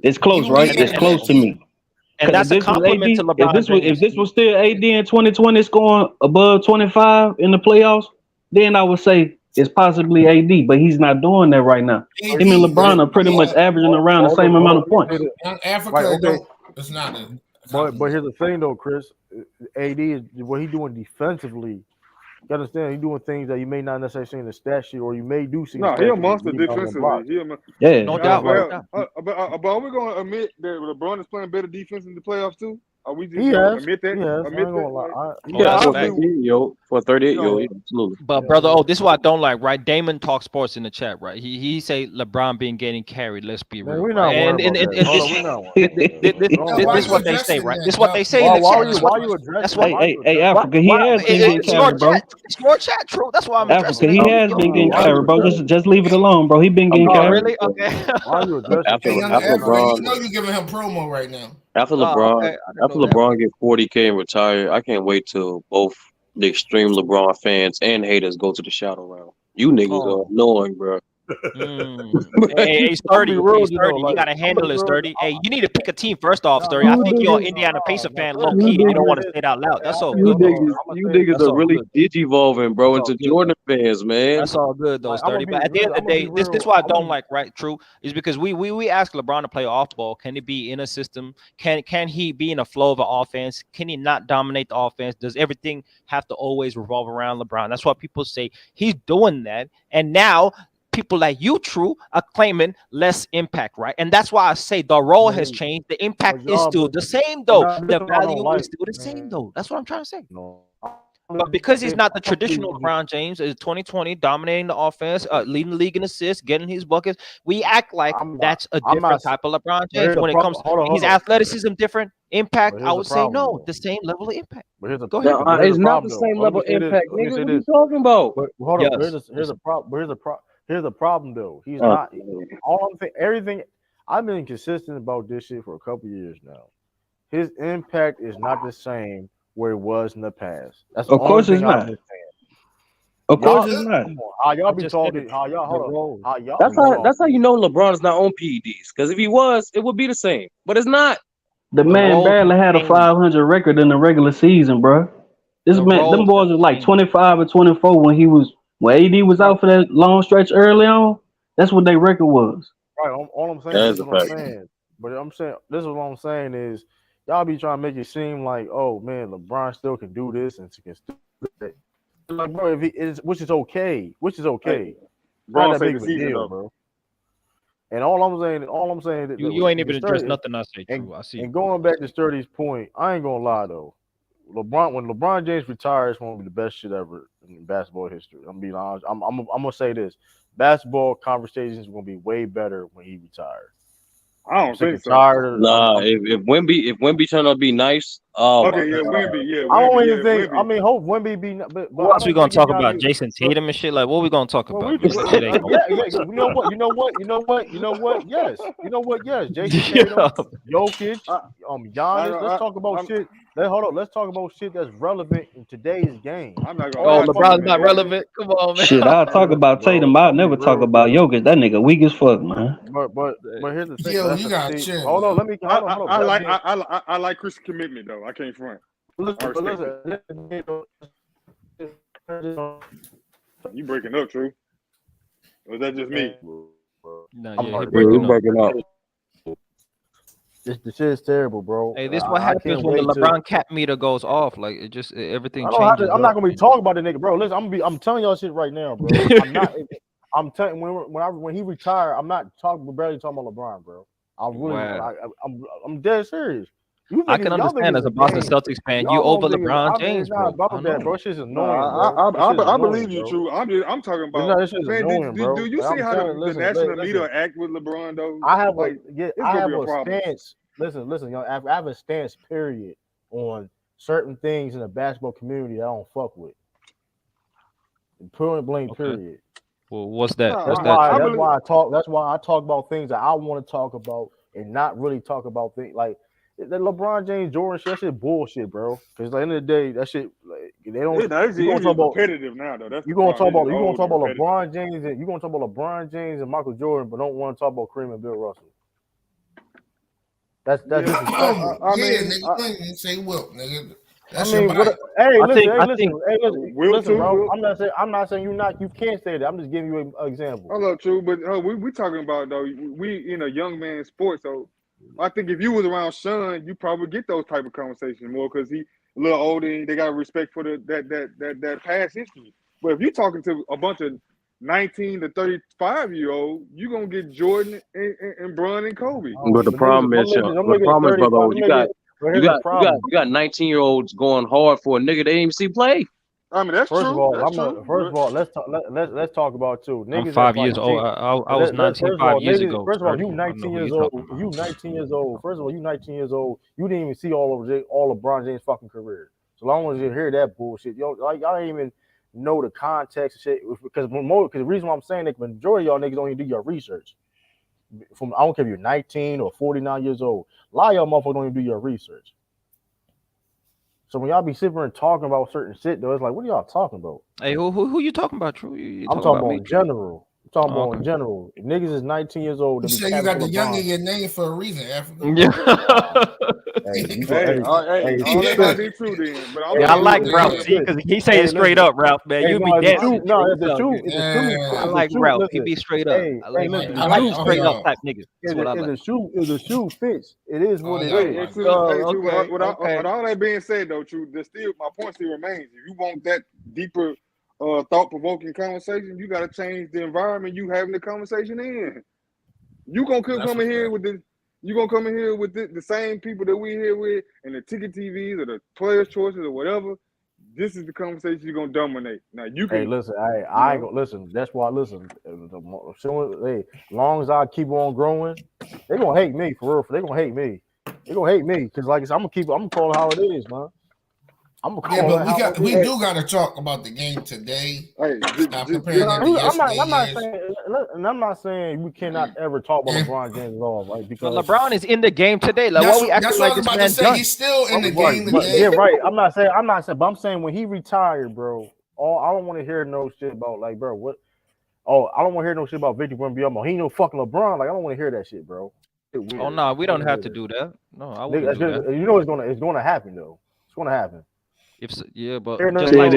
It's close, right? It's close to me. And that's a compliment to LeBron. If this was still AD in 2020 scoring above 25 in the playoffs, then I would say it's possibly AD, but he's not doing that right now. Him and LeBron are pretty much averaging around the same amount of points. It's not. But here's the thing, though, Chris. AD is what he doing defensively. You understand? He's doing things that you may not necessarily see in the stat sheet, or you may do see. No, he a monster defensively. Yeah, no doubt. But are we going to admit that LeBron is playing better defense in the playoffs too? Are we just going to admit that? For 38, absolutely. But brother, this is what I don't like, right? Damon talks sports in the chat, right? He say LeBron being getting carried. Let's be real. And this is what they say, right? This is what they say in the chat. That's why. Hey, Africa, he has been getting carried, bro. It's your chat, true. That's why I'm Africa. He has been getting carried, bro. Just leave it alone, bro. He been getting carried. Really? Okay. After LeBron, you know you're giving him promo right now. After LeBron get 40K and retire, I can't wait till both the extreme LeBron fans and haters go to the shadow round. You niggas are annoying, bro. Hey, Sturdy, you gotta handle it, Sturdy. Hey, you need to pick a team first off, Sturdy. I think you're an Indiana Pacer fan, low key. You don't want to say it out loud. That's all good. You niggas are really digivolving, bro, into Jordan fans, man. That's all good though, Sturdy. But at the end of the day, this is what I don't like, right? True, is because we ask LeBron to play off ball. Can he be in a system? Can he be in a flow of an offense? Can he not dominate the offense? Does everything have to always revolve around LeBron? That's why people say he's doing that, and now people like you, True, are claiming less impact, right? And that's why I say the role has changed. The impact is still the same, though. The value is still the same, though. That's what I'm trying to say. But because he's not the traditional LeBron James, is 2020 dominating the offense, leading the league in assists, getting his buckets. We act like that's a different type of LeBron James. When it comes to his athleticism, different impact, I would say no, the same level of impact. Go ahead. It's not the same level of impact, nigga. What are you talking about? But hold on, here's a problem. Here's the problem though. He's not all I'm saying. Everything I've been consistent about this shit for a couple years now. His impact is not the same where it was in the past. That's of course it's not. Of course it's not. How y'all be talking? How y'all hold on? How y'all? That's how you know LeBron's not on PEDs. Because if he was, it would be the same. But it's not. The man barely had a 500 record in the regular season, bro. This man, them boys was like 25 or 24 when AD was out for that long stretch early on. That's what their record was. Right. All I'm saying is what I'm saying. But this is what I'm saying is y'all be trying to make it seem like, oh man, LeBron still can do this and can still do that. Like, bro, if he is, which is okay. Hey, not that big of a deal, bro. And all I'm saying that you ain't even addressed nothing I say. True, I see. And going back to Sturdy's point, I ain't gonna lie though. When LeBron James retires, it's gonna be the best shit ever in basketball history. I'm being honest. I'm gonna say this: basketball conversations are gonna be way better when he retires. I don't think so. Nah, if Wemby turned out to be nice, Wemby, yeah. I don't even think. I mean, hope Wemby be. But what else we gonna talk about? Jason Tatum and shit. Like, what we gonna talk about? You know what? Yes. Jason Tatum, Jokic, Giannis. Let's talk about shit. Let's talk about shit that's relevant in today's game. LeBron's not relevant. Come on, man. Shit, I'll talk about Tatum. I'll never talk about Jokic. That nigga weak as fuck, man. But here's the thing. Yo, you got chill. Hold on. Let me. I like Chris's commitment though. I can't front. Listen. You breaking up, True? Or is that just me? No, you're breaking up. The shit is terrible, bro. Hey, this is what happens when the LeBron cap meter goes off. Like everything changes. I'm not gonna be talking about the nigga, bro. Listen, I'm telling y'all shit right now, bro. I'm telling when he retired, I'm not barely talking about LeBron, bro. I'm dead serious. I can understand as a Boston Celtics fan, you over LeBron James, bro. About that, bro. Shit's annoying. I believe you, True. I'm talking about. This shit's annoying, bro. Do you see how the national media act with LeBron though? I have a stance. Listen, y'all. I have a stance. Period on certain things in the basketball community that I don't fuck with. Point blank. Period. Well, what's that? That's why I talk about things that I want to talk about and not really talk about things like the LeBron James Jordan shit. That shit bullshit, bro. Because at the end of the day, that shit like they don't. It's competitive now, though. You gonna talk about LeBron James and LeBron James and Michael Jordan, but don't want to talk about Kareem and Bill Russell. That's disrespectful. Nigga, you ain't say Wilt, nigga. Listen, bro. I'm not saying you can't say that. I'm just giving you an example. Hello, True, but we talking about though. We in a young man sports, so I think if you was around Sean, you probably get those type of conversations more because he a little older and they got respect for that past history. But if you're talking to a bunch of 19 to 35-year-old, you're gonna get Jordan and Bron and Kobe. But the problem is, brother, you got 19-year-olds going hard for a nigga they didn't even see play. I mean, that's first true. First of all, let's talk about too. Niggas I'm 5 years old. I was 19 5 years ago. First of all, you 19 years old. You 19 years old. First of all, you 19 years old. You didn't even see all of LeBron James' fucking career. So long as you hear that bullshit, y'all ain't even know the context and shit. Because the reason why I'm saying that, the majority of y'all niggas don't even do your research. I don't care if you're 19 or 49 years old. A lot of y'all motherfuckers don't even do your research. So when y'all be sitting there and talking about certain shit, though, it's like, what are y'all talking about? Hey, who you talking about, True? I'm talking about in general. I'm talking about in general. If niggas is 19 years old. You say you got the young in your name for a reason, Africa. Yeah. I like Ralph, because he say it straight up, Ralph, man. You be dead. No, the truth. I like Ralph. He be straight up. I like straight up type niggas. That's what I like. If the shoe fits, it is what it is. With all that being said, though, True, my point still remains. If you want that deeper, thought-provoking conversation, you got to change the environment you having the conversation in. You gonna come in here with the same people that we here with, and the ticket TVs or the players' choices or whatever. this is the conversation you're gonna dominate. Now you can. Hey, listen, I ain't gonna listen. That's why listen. Hey, as long as I keep on growing, they gonna hate me for real. They gonna hate me. They gonna hate me because, like I said, I'm gonna call it how it is, man. I'm gonna call it how it is. We do gotta talk about the game today. Hey, stop comparing that to yesterday. I'm not saying we cannot ever talk about LeBron James at all, right? Because LeBron is in the game today. Like, why we acting like this man done? He's still in the game today. Yeah, right. I'm not saying, but I'm saying when he retired, bro. I don't want to hear no shit about like, bro, what? Oh, I don't want to hear no shit about Victor Wembanyama. He ain't no fucking LeBron. Like, I don't want to hear that shit, bro. Oh no, we don't have to do that. No, I wouldn't do that. You know it's gonna happen though. It's gonna happen. But just like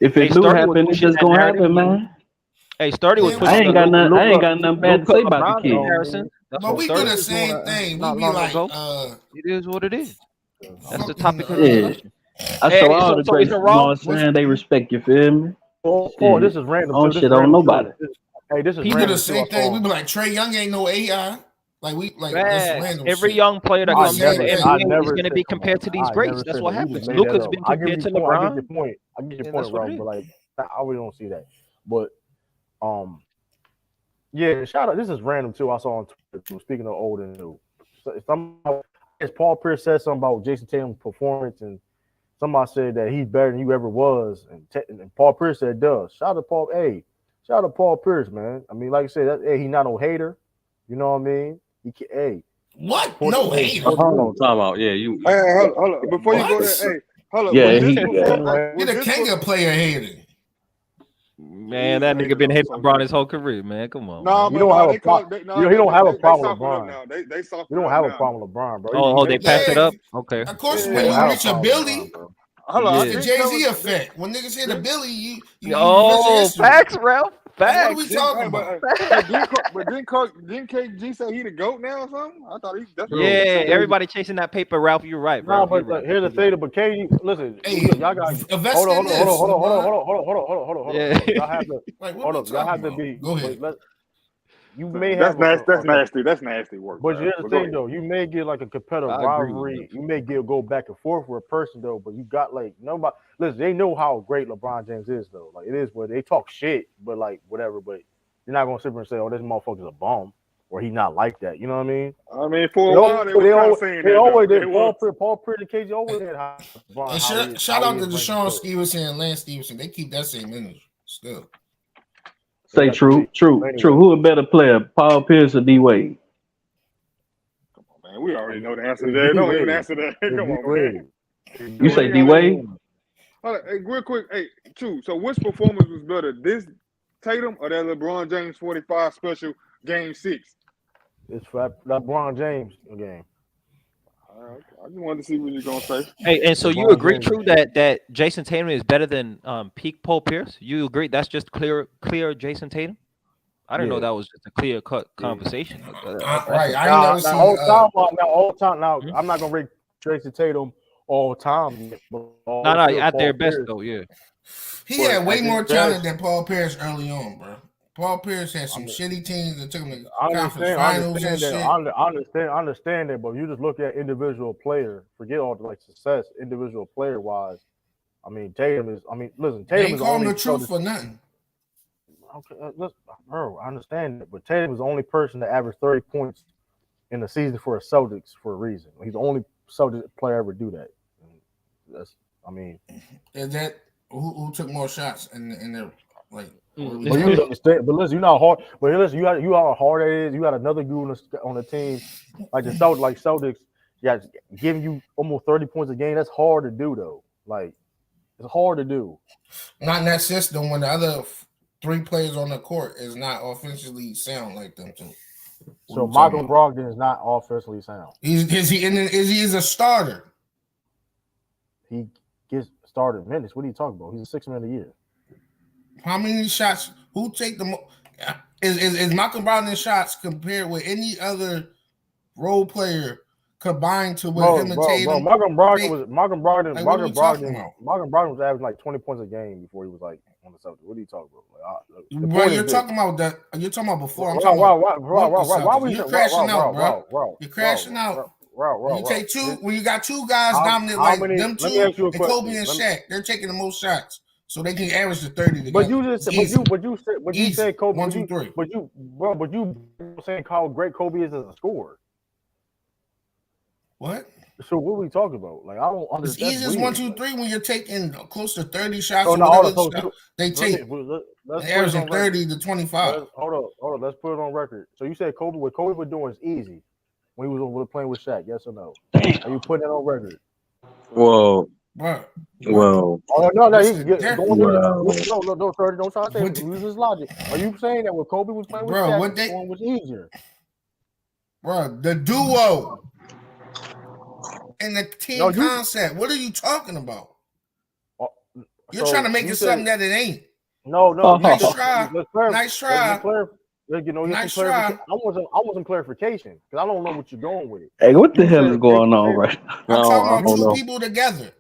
if it do happen, it's just gonna happen, man. Hey, Sturdy was pushing. I ain't got nothing bad to say about the kid. Harrison. But we do the same thing. We be like, it is what it is. That's the topic of discussion. I saw all the greats. You know what I'm saying? They respect you, feel me? Oh, this is random. I don't shit on nobody. Hey, this is he do the same thing. We be like, Trae Young ain't no AI. Like every young player that comes to the NBA is going to be compared to these greats. That's what happens. Luka's been compared to LeBron. I get your point, Rob, but like I really don't see that. But yeah, shout out. This is random too. I saw on Twitter. Speaking of old and new, Paul Pierce said something about Jason Tatum's performance, and somebody said that he's better than you ever was, and Paul Pierce said, "Does." Shout out to Paul. Hey, shout out to Paul Pierce, man. I mean, like I said, he's not no hater. You know what I mean? What? No hater. Hold on, time out. Yeah, you. Hey, hold on. Before you go there, hey, hold on. Yeah, he the Kanga player hated. Man, that nigga been hating LeBron his whole career, man. Come on. No, you don't have a problem. You don't have a problem with LeBron. You don't have a problem with LeBron, bro. Oh, they passed it up. Okay. Of course, when you reach a Billy. It's the Jay-Z effect. When niggas hit a Billy, you facts, Ralph. Facts. What are we talking about? But didn't KG say he the GOAT now or something? I thought everybody chasing that paper, Ralph. You're right, bro. No, but here's the thing, but KG, listen, y'all got hold on. Y'all have to hold up. Y'all have to be. Go ahead. You may have that's nasty work. But here's the thing, though. You may get like a competitive rivalry. You may go back and forth with a person, though. But you got like nobody. Listen, they know how great LeBron James is, though. Like it is where they talk shit, but like whatever. But you're not gonna sit there and say, "Oh, this motherfucker's a bum," or he's not like that. You know what I mean? I mean, for a while they always saying that. Paul Pierce, and KG always had high. And shout out to Deshaun Stevenson and Lance Stevenson. They keep that same energy still. Say true. Who a better player, Paul Pierce or D Wade? Come on, man. We already know the answer to that. Don't even answer that. Come on, man. You say D Wade? Hey, real quick. Hey, True. So which performance was better, this Tatum or that LeBron James 45 special Game 6? It's for LeBron James game. I just wanted to see what you're gonna say. Hey, and so you agree, True, that Jason Tatum is better than peak Paul Pierce? You agree that's just clear Jason Tatum? I didn't know that was just a clear cut conversation. Right. I ain't never seen all time. Now I'm not gonna rate Jason Tatum all time. No, at their best though, yeah. He had way more talent than Paul Pierce early on, bro. Paul Pierce had some shitty teams that took him to conference finals and shit. I understand that, but you just look at individual player, forget all the like success, individual player wise. I mean, Tatum is. I mean, listen, Tatum is calling the truth for nothing. Okay, bro, I understand that, but Tatum is the only person to average 30 points in the season for the Celtics for a reason. He's the only Celtics player ever do that. That's, I mean, is that who took more shots in their like? But you understand, but listen, you're not hard. But listen, you know how hard it is. You got another dude on the team, like the Celtics, giving you almost 30 points a game. That's hard to do, though. Like it's hard to do. Not in that system when the other three players on the court is not offensively sound like them too. So Michael Brogdon is not offensively sound. Is he a starter? He gets started minutes. What are you talking about? He's a 6 man a year. How many shots? Who take the most? Is Michael Brogdon's shots compared with any other role player combined to what him and Tatum? Michael Brogdon was averaging like 20 points a game before he was like on the Celtics. What are you talking about? Bro, you're talking about that. You're talking about before. I'm talking about. You're crashing out, bro. You're crashing out. When you take two, when you got two guys dominant like them two, and Kobe and Shaq, they're taking the most shots, so they can average the 30 together. But you just, you said Kobe. 1, 2, 3. But you saying how great Kobe is as a scorer. What? So what are we talking about? Like I don't understand. It's easy as 1, 2, 3 when you're taking close to 30 shots or whatever they take. Let's averaging 30 to 25. Hold on. Let's put it on record. So you said Kobe, what Kobe was doing is easy when he was playing with Shaq. Yes or no? Are you putting it on record? Whoa. Bro. Well. Oh no, he can get no, don't try to say use his logic. Are you saying that when Kobe was playing with Shaq, one was easier? Bro, the duo and the team concept. What are you talking about? You're trying to make it something that it ain't. No. Nice try. Nice try. Nice try. I want some clarification because I don't know what you're going with it. Hey, what the hell is going on right now? I'm talking about two people together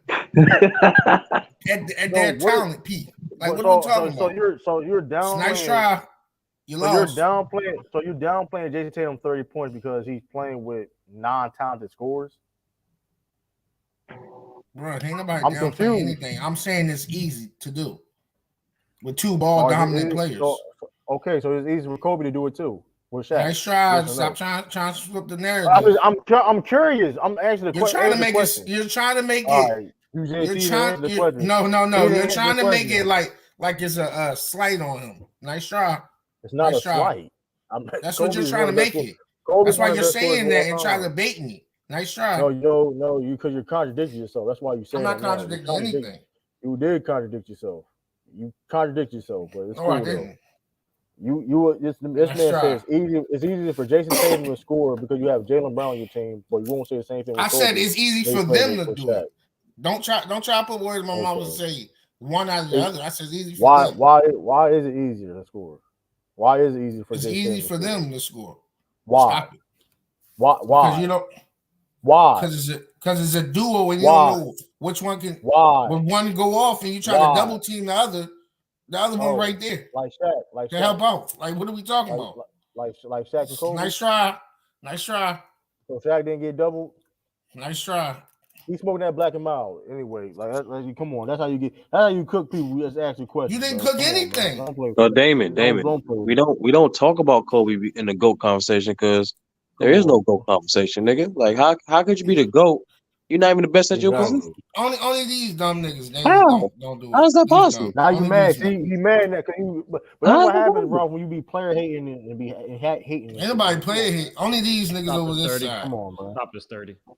at their talent peak. Like what are we talking about? So you're down. Nice try. You lost. You're downplaying Jason Tatum 30 points because he's playing with non-talented scorers. Bro, ain't nobody downplaying anything. I'm saying it's easy to do with two ball dominant players. So it's easy for Kobe to do it too. With Shaq. Nice try. Stop trying to flip the narrative. I'm curious. I'm asking the question. You're trying to make it. You're trying to make it like it's a slight on him. Nice try. It's not a slight. That's what you're trying to make it. That's why you're saying that and trying to bait me. Nice try. No, because you're contradicting yourself. That's why you saying I'm not contradicting anything. You did contradict yourself. You contradict yourself, but it's cool. I didn't. This man says it's easier for Jason Tatum to score because you have Jaylen Brown on your team, but you won't say the same thing. I said it's easy for them to do it. Don't try to put words in my mouth and say one out of the other. I said it's easy for them. Why is it easier to score? Why is it easier for Jason easy for them to score? Why? Why? Because why? Because it's a duo and you don't know which one can. Why? When one go off and you try to double team the other one right there. Like Shaq. To help out. Like what are we talking about? Like Shaq and Kobe. Nice try. So Shaq didn't get doubled. Nice try. He smoking that black and mild anyway. Like come on, that's how you cook people. We just ask you questions. You didn't cook anything. So Damon, we don't talk about Kobe in the GOAT conversation because there is no GOAT conversation, nigga. Like how could you be the GOAT? You're not even the best at your position. Only these dumb niggas. Don't do it. How is that possible? Now you mad? See, he mad that but that's what happens, bro. When you be player hating and be hating. Ain't nobody player hate. Only these niggas over this 30. side. Come on, bro. Top is 30. All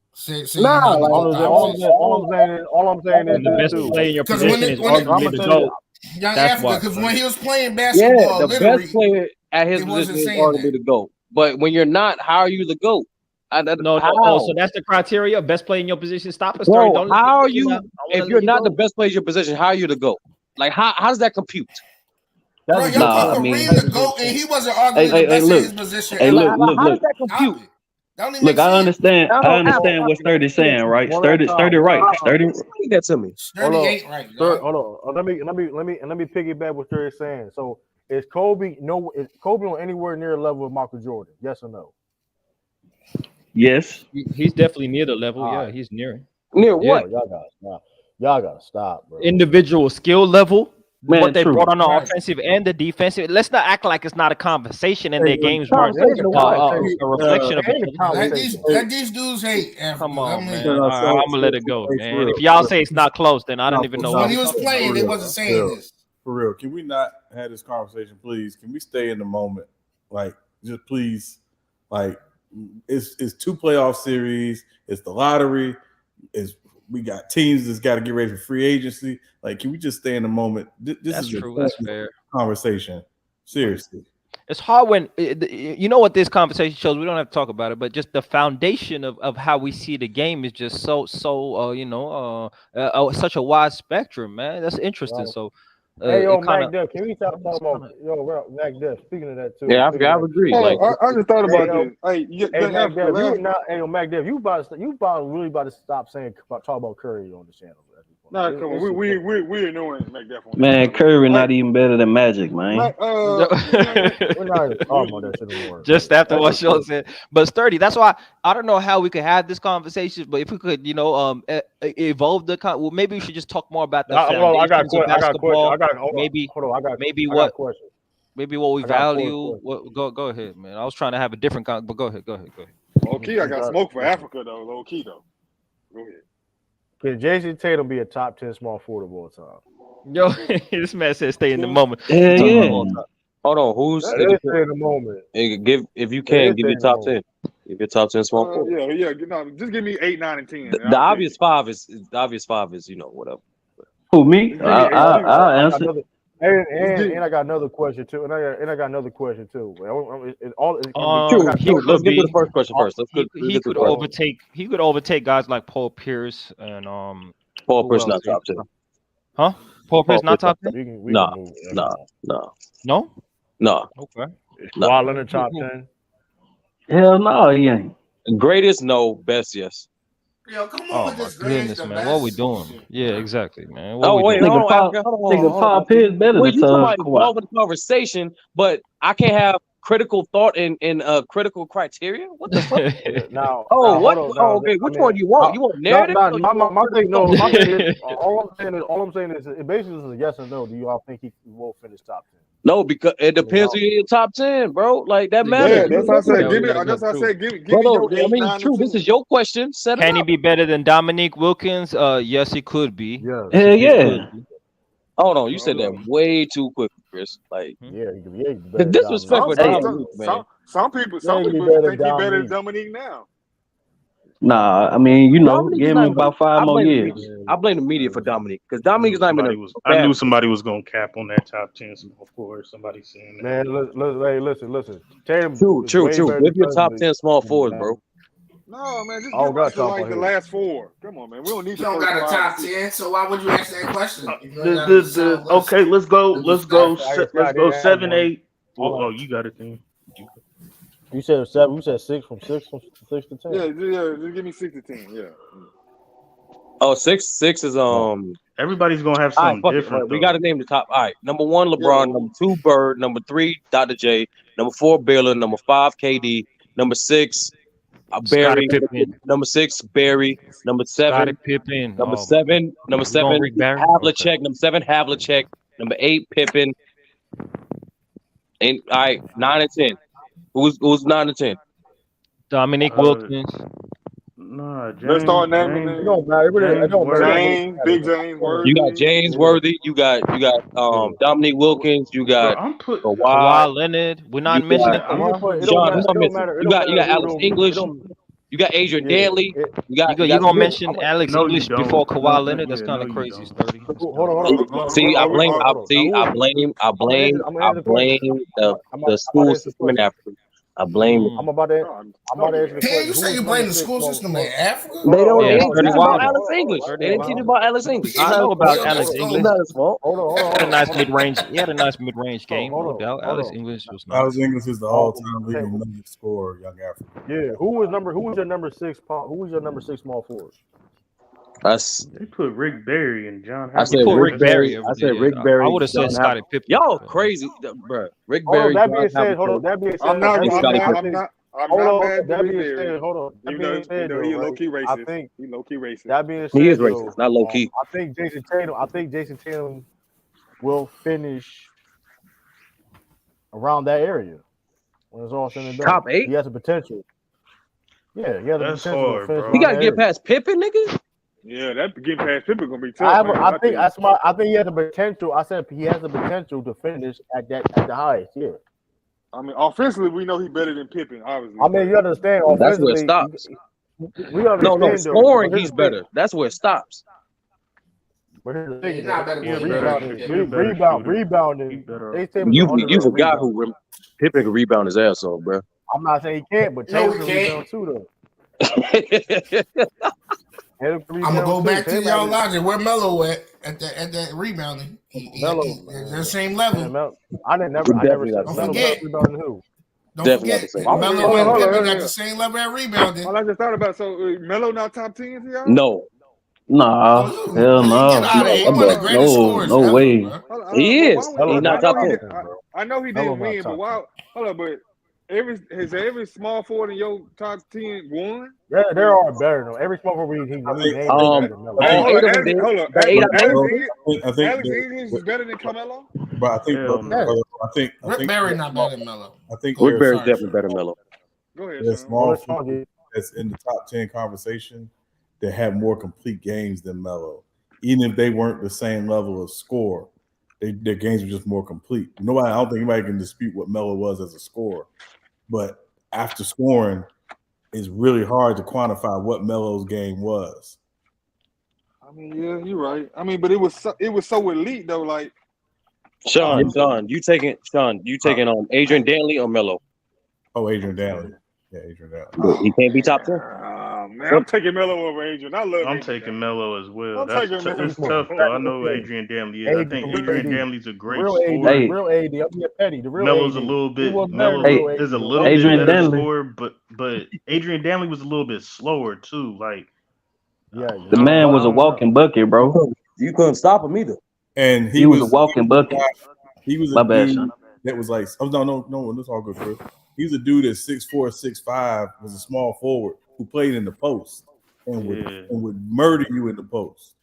I'm saying is the best player in your position is arguably the GOAT. Young Africa, because when he was playing basketball, the best player at his position is arguably the GOAT. But when you're not, how are you the GOAT? So that's the criteria. Best player in your position. Stop us. Bro, how are you? If you're not the best player in your position, how are you the GOAT? Like how does that compute? Bro, y'all the GOAT, and he wasn't arguing the best in his position. Hey, look. How does that compute? Look, I understand what Sturdy's saying, right? Sturdy right. Sturdy, explain that to me. Sturdy ain't right. Hold on. Let me piggyback what Sturdy's saying. So is Kobe on anywhere near the level of Michael Jordan? Yes or no? Yes. He's definitely near the level. Yeah, he's near. Near what? Y'all gotta stop, bro. Individual skill level. Man, what they brought on the offensive and the defensive. Let's not act like it's not a conversation and their games weren't a reflection of it. These dudes hate. Come on, man. I'm gonna let it go, man. If y'all say it's not close, then I don't even know. When he was playing, they wasn't saying this. For real, can we not have this conversation, please? Can we stay in the moment? Like, just please, like, it's 2 playoff series. It's the lottery. We got teams that's got to get ready for free agency. Like, can we just stay in the moment? That's true. That's fair. Conversation. Seriously. It's hard when you know what this conversation shows. We don't have to talk about it, but just the foundation of how we see the game is just so such a wide spectrum, man. That's interesting. Right. So. Hey, Mac Duff, can we talk about Mac Duff? Speaking of that too. Yeah, I would agree. Like, I just thought about this. Mac Duff, Mac Duff, you really about to stop talking about Curry on the channel at this point. Nah, come on. We annoying make that one. Man, Curry not even better than Magic, man. We're not even talking about that shit anymore. Just after what Sean said, but Sturdy. That's why I don't know how we could have this conversation, but if we could, evolve the well, maybe we should just talk more about the foundations of basketball. Maybe what we value. Go ahead, man. I was trying to have a different but go ahead. Low key, I got smoke for Africa though. Low key though. Go ahead. Can Jason Tatum be a top 10 small forward of all time? Yo, this man said stay in the moment. Yeah. Hold on, who's stay in the moment? If you can give your top 10. Give your top 10 small forward. Yeah. No, just give me 8, 9, and 10. The obvious five is whatever. Who, me? I'll answer. And I got another question too. And I got another question too. Let's get to the first question first. He could overtake guys like Paul Pierce and Paul Pierce not top 10. Huh? Paul Pierce not top 10? No. Okay. While in the top 10. Hell no, he ain't. Greatest, no. Best, yes. Yo, come on with this goodness, man. What are we doing? Yeah, exactly, man. Hold on. Paul Pierce better than you somebody involved in the conversation, but I can't have critical thought and critical criteria. What the fuck? Now, okay. Which one do you want? You want narrative? My thing is, all I'm saying is, it basically is a yes or no. Do you all think he will finish top 10? No, because it depends on your top 10, bro. Like that matters. Yeah, that's what I said. Give me. True. This is your question. Can he be better than Dominique Wilkins? Yes, he could be. Yeah. Hell yeah. Hold on, you said that way too quick, Chris. Like, the disrespect with Dominique, man. Some people think he's better than Dominique now. Nah, I mean, give me about 5 more years. I blame the media for Dominique because Dominique is not even. I knew somebody was gonna cap on that top 10 before somebody saying that. Man, listen. Tatum. True. Give your top 10 small forwards, bro. No, man, just give us like the last 4. Come on, man. We don't need. You don't got a top 10, so why would you ask that question? Okay, let's go 7, 8. Oh, you got it then. You said 7. You said 6 from 6 to 10. Yeah. Just give me 6 to 10. Yeah. Oh, 6 is Everybody's gonna have something different. We got to name the top. All right, number 1, LeBron. Number 2, Bird. Number 3, Dr. J. Number 4, Baylor. Number 5, KD. Number 6, Barry. Number 6, Barry. Number 7, Pippen. Number 7, Havlicek. Number 7, Havlicek. Number 8, Pippen. And all right, 9 and 10. Who's 9 and 10? Dominique Wilkins. Nah, James. Let's start naming. It don't matter. Big James Worthy. You got James Worthy. You got Dominique Wilkins. You got Kawhi Leonard. We're not mentioning John. You got Alex English. You got Adrian Dantley. You gonna mention Alex English before Kawhi Leonard? That's kind of crazy, Sturdy. Hold on. See, I blame the school system in Africa. I blame. I'm about to answer the question. You say you blame the school system in Africa? They don't teach about Alex English. They didn't teach about Alex English. I know about Alex English. It's not his fault. Hold on. He had a nice mid-range game. Alex English was nice. Alex English is the all-time leading minute scorer, young Africa. Yeah. Who was your number 6? Who was your number 6 small forward? They put Rick Barry and John. I said Rick Barry. I would have said Scottie Pippen. Y'all crazy, bro. Rick Barry. That being said, I'm not. That being said, he low key racist. He low key racist. That being said, he is racist, not low key. I think Jason Tatum will finish around that area when it's all said and done. Top 8. He has the potential. Yeah, he has the potential to finish. He got to get past Pippen, nigga. Yeah, that getting past Pippen gonna be tough. I think he has the potential. I said he has the potential to finish at the highest. Yeah. I mean, offensively, we know he's better than Pippen. Obviously. I mean, you understand. That's where it stops. We understand. No, scoring, he's better. That's where it stops. But here's the thing: he's not better rebounding. You forgot who Pippen can rebound his ass off, bro. I'm not saying he can't, but Tatum can rebound too, though. I'm gonna go back to y'all logic. Where Melo at that rebounding? Melo, they're the same level. I never. Don't forget. Don't forget. Melo and Pippen got the same level at rebounding. All I just thought about. So Melo not top 10 for y'all? No. Nah, Absolutely. hell Get no. out of here. He one of the greatest scorers No ever, way. bro. He is. He's not top 10. I know he didn't win, but why? Hold up, but every small forward in your top 10 won? There are better though. Every small forward he named is better than Melo. All 8 of them did. Hold up, The 8 Alex English is better than Carmelo? But I think Rick Barry not better than Melo. I think Rick Barry's definitely better than Melo. Go ahead, there's Sean. small forwards that's in the top 10 conversation that have more complete games than Melo. Even if they weren't the same level of score, their games were just more complete. I don't think anybody can dispute what Melo was as a scorer. But after scoring, it's really hard to quantify what Melo's game was. I mean, yeah, you're right. I mean, but it was so elite though. Like Sean, you taking Adrian Dantley or Melo? Oh, Adrian Dantley. Yeah, Adrian Dantley. He can't be top 10. Man, I'm taking Melo over Adrian. I love. I'm taking Melo as well. Taking Melo. It's tough though. I know Adrian Dantley is. I think Adrian Dantley's a great scorer. Real AD. I'm being petty. The real Melo's AD. a little bit. Melo is a little Adrian bit better Dantley. scorer, but Adrian Dantley was a little bit slower too. Like, The man was a walking bucket, bro. You couldn't stop him either. And he was a walking bucket. He was a dude that was like, no, it's all good, Chris. He was a dude that's 6'4", 6'5", was a small forward who played in the post and would murder you in the post.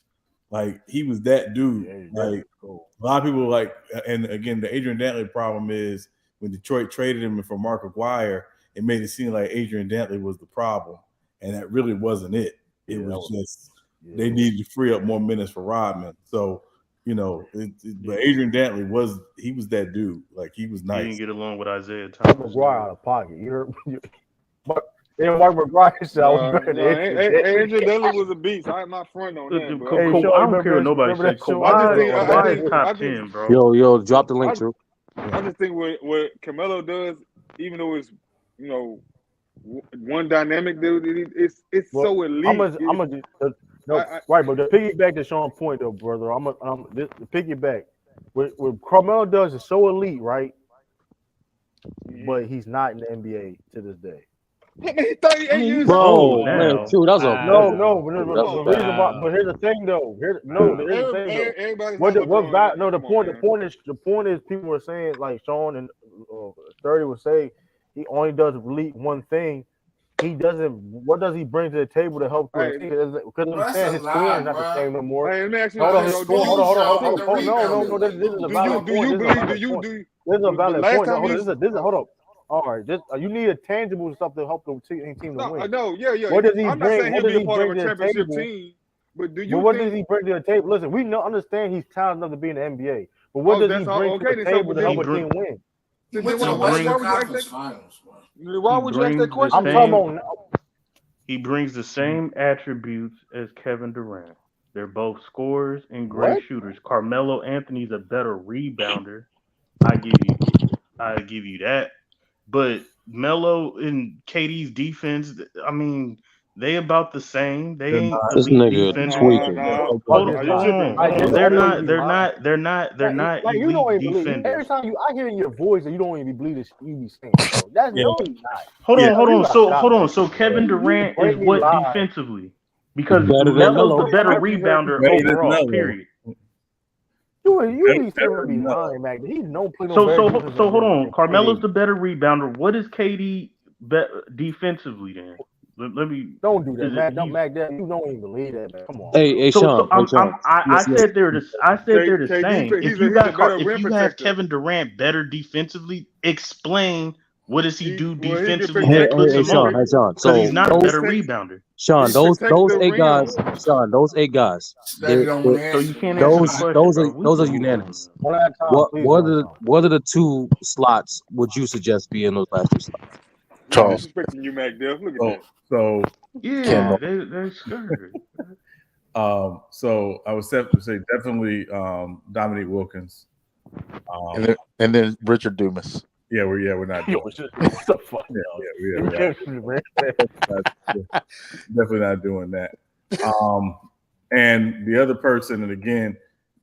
Like, he was that dude. Like, a lot of people like, and again, the Adrian Dantley problem is when Detroit traded him for Mark Aguirre, it made it seem like Adrian Dantley was the problem, and that really wasn't it. It was just they needed to free up more minutes for Rodman. So, but Adrian Dantley was that dude. Like, he was nice. He didn't get along with Isaiah Thomas. Thomas. McGuire out of pocket. You heard? But Mark McGuire said I was better than Adrian Dantley was a beast. I had my front on that. I don't care what nobody said. Kawhi is top 10, bro. Yo, drop the link, Drew. I just think what Carmelo does, even though it's one dynamic dude, it's so elite. Right, but the piggyback to Sean's point, though, brother. The piggyback. What Carmelo does is so elite, right? But he's not in the NBA to this day. He's 38 years old. Man, true, that's a but here's the thing, though. The point is, people are saying, like Sean and 30 would say, he only does elite one thing. He doesn't. What does he bring to the table to help? Because his score is not the same no more. Hey, let me ask you. Hold on. No. This is a valid point. This is a valid point. Hold up. All right. You need a tangible stuff to help the team to win. No, yeah. What does he I'm bring? not saying he'll be a part of a championship team. But do you? What does he bring to the table? Listen, we understand he's talented enough to be in the NBA. But what does he bring to the table to help a team win? Why would you ask that question? I'm talking about. He brings the same attributes as Kevin Durant. They're both scorers and great shooters. Carmelo Anthony's a better rebounder. I give you that. But Melo and KD's defense, I mean, they about the same. They ain't this nigga tweaking. Hold on. They're not like, you don't even defenders. believe. Every time I hear in your voice that you don't even believe this, you be saying, so that's no, he's not. Hold on. So Kevin Durant is what defensively? Because Melo's the better rebounder overall. Period. You be saying be lying, Mac. He's no play. So hold on. Carmelo's the better rebounder. What is KD defensively then? Let me don't do that, Mac. Don't Mac. That you don't even believe that, man. Come on. Hey, Sean. I said they're the same. If you have Kevin Durant better defensively, explain what does he do defensively that puts him on? Hey, Sean. So he's not a better rebounder. Sean, those 8 guys. Sean, those 8 guys. So you can't answer those are unanimous. What are the 2 slots would you suggest be in those last 2 slots? Charles. Disrespecting you, Mac. Look at that. So yeah, they're scared. So I would say definitely Dominique Wilkins, and then Richard Dumas. Yeah, we're not. Definitely not doing that. And the other person, and again,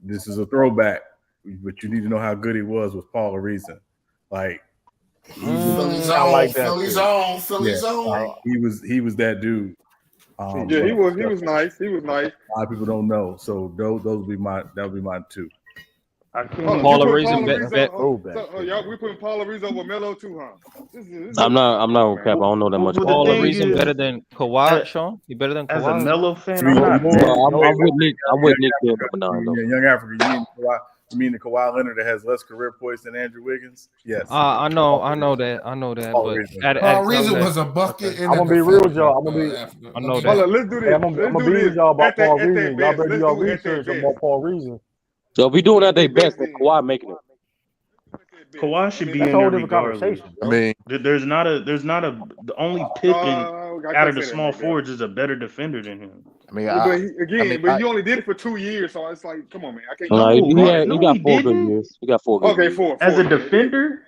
this is a throwback, but you need to know how good he was Paul Ariza. Like, Philly's on. He was that dude. Yeah, he was nice. He was nice. A lot of people don't know, so those would be my two. I can't. Paul Reese we putting Paul Reese over Melo too, huh? I'm not gonna cap. I don't know that much. Paul Reese better than Kawhi, Sean? He better than Kawhi? As a Melo fan, I'm not. I'm with Nick. I'm with Nick there, but no. Young Africa, you mean the Kawhi Leonard that has less career points than Andrew Wiggins? Yes. I know that. But Paul Reese was a bucket. I'm gonna be real with y'all. I know that. Hold on, let's do this. I'm gonna be with y'all about Paul Reese. Y'all better do y'all research about Paul Reese. So we doing at their best, but Kawhi making it. Kawhi should be in there regardless. I mean, there's not a. The only Pippen out of the small forwards is a better defender than him. I mean, but you only did it for 2 years, so it's like, come on, man, I can't. He got 4 good years. He got 4 good years. Okay, 4 as a defender.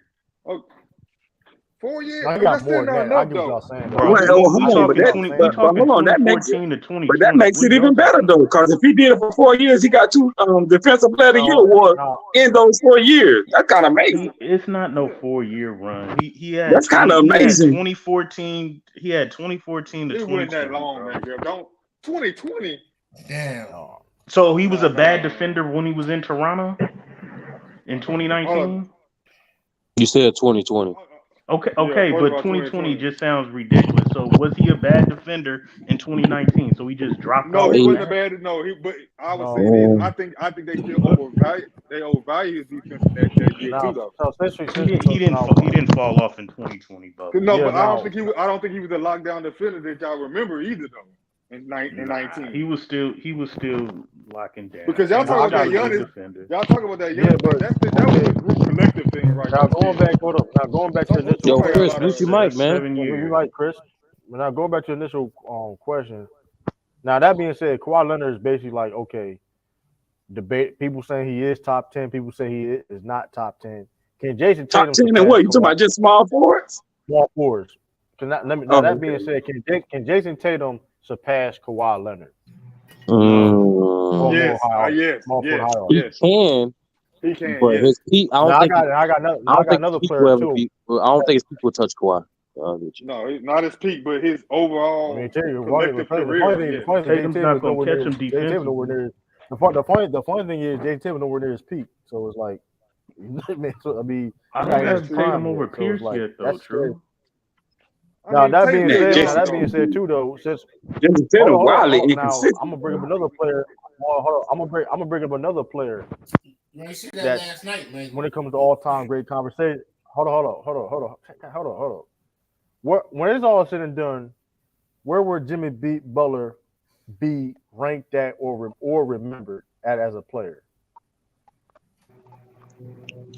4 years. I got more than that. I get what y'all saying. But that makes it even better though, because if he did it for 4 years, he got 2 defensive player of the year awards in those 4 years. That's kind of amazing. It's not no 4-year run. He had. That's kind of amazing. 2014. He had 2014 to 2020. It wasn't that long, man, girl. Don't 2020. Damn. So he was a bad defender when he was in Toronto in 2019. You said 2020. Okay, but 2020 just sounds ridiculous. So was he a bad defender in 2019 So he just dropped No, off? he wasn't a bad. No, but I would say this. I think they still overvalue his defense that year too, though. He didn't fall off in 2020, but I don't think he was the lockdown defender that y'all remember either, though. In 19, he was still locking down. Because y'all talking about that Giannis. Y'all talking about that Giannis. But that was a group collective thing, right? Now going back to the initial. Yo, Chris, mute your mic, man. You like Chris? Now going back to the initial question. Now that being said, Kawhi Leonard is basically like, okay, debate. People saying he is top 10. People say he is not top 10. Can Jason Tatum top 10 and what? You talking about just small forwards? Small forwards. That being said, can Jason Tatum surpass Kawhi Leonard? Yes. He can. But his peak, I got another player too. I don't think his peak will touch Kawhi. No, not his peak, but his overall collective career. Tatum's not going to catch him defensively. The funny thing is, Jason Tatum nowhere near his peak. So it's like, I mean, I don't have Tatum over Pierce yet, though. True. Now that being said, too, though, since I'm gonna bring up another player. I'm gonna bring up another player. You see that last night, man. When it comes to all-time great conversation, hold on. When it's all said and done, where would Jimmy Butler be ranked at or remembered at as a player?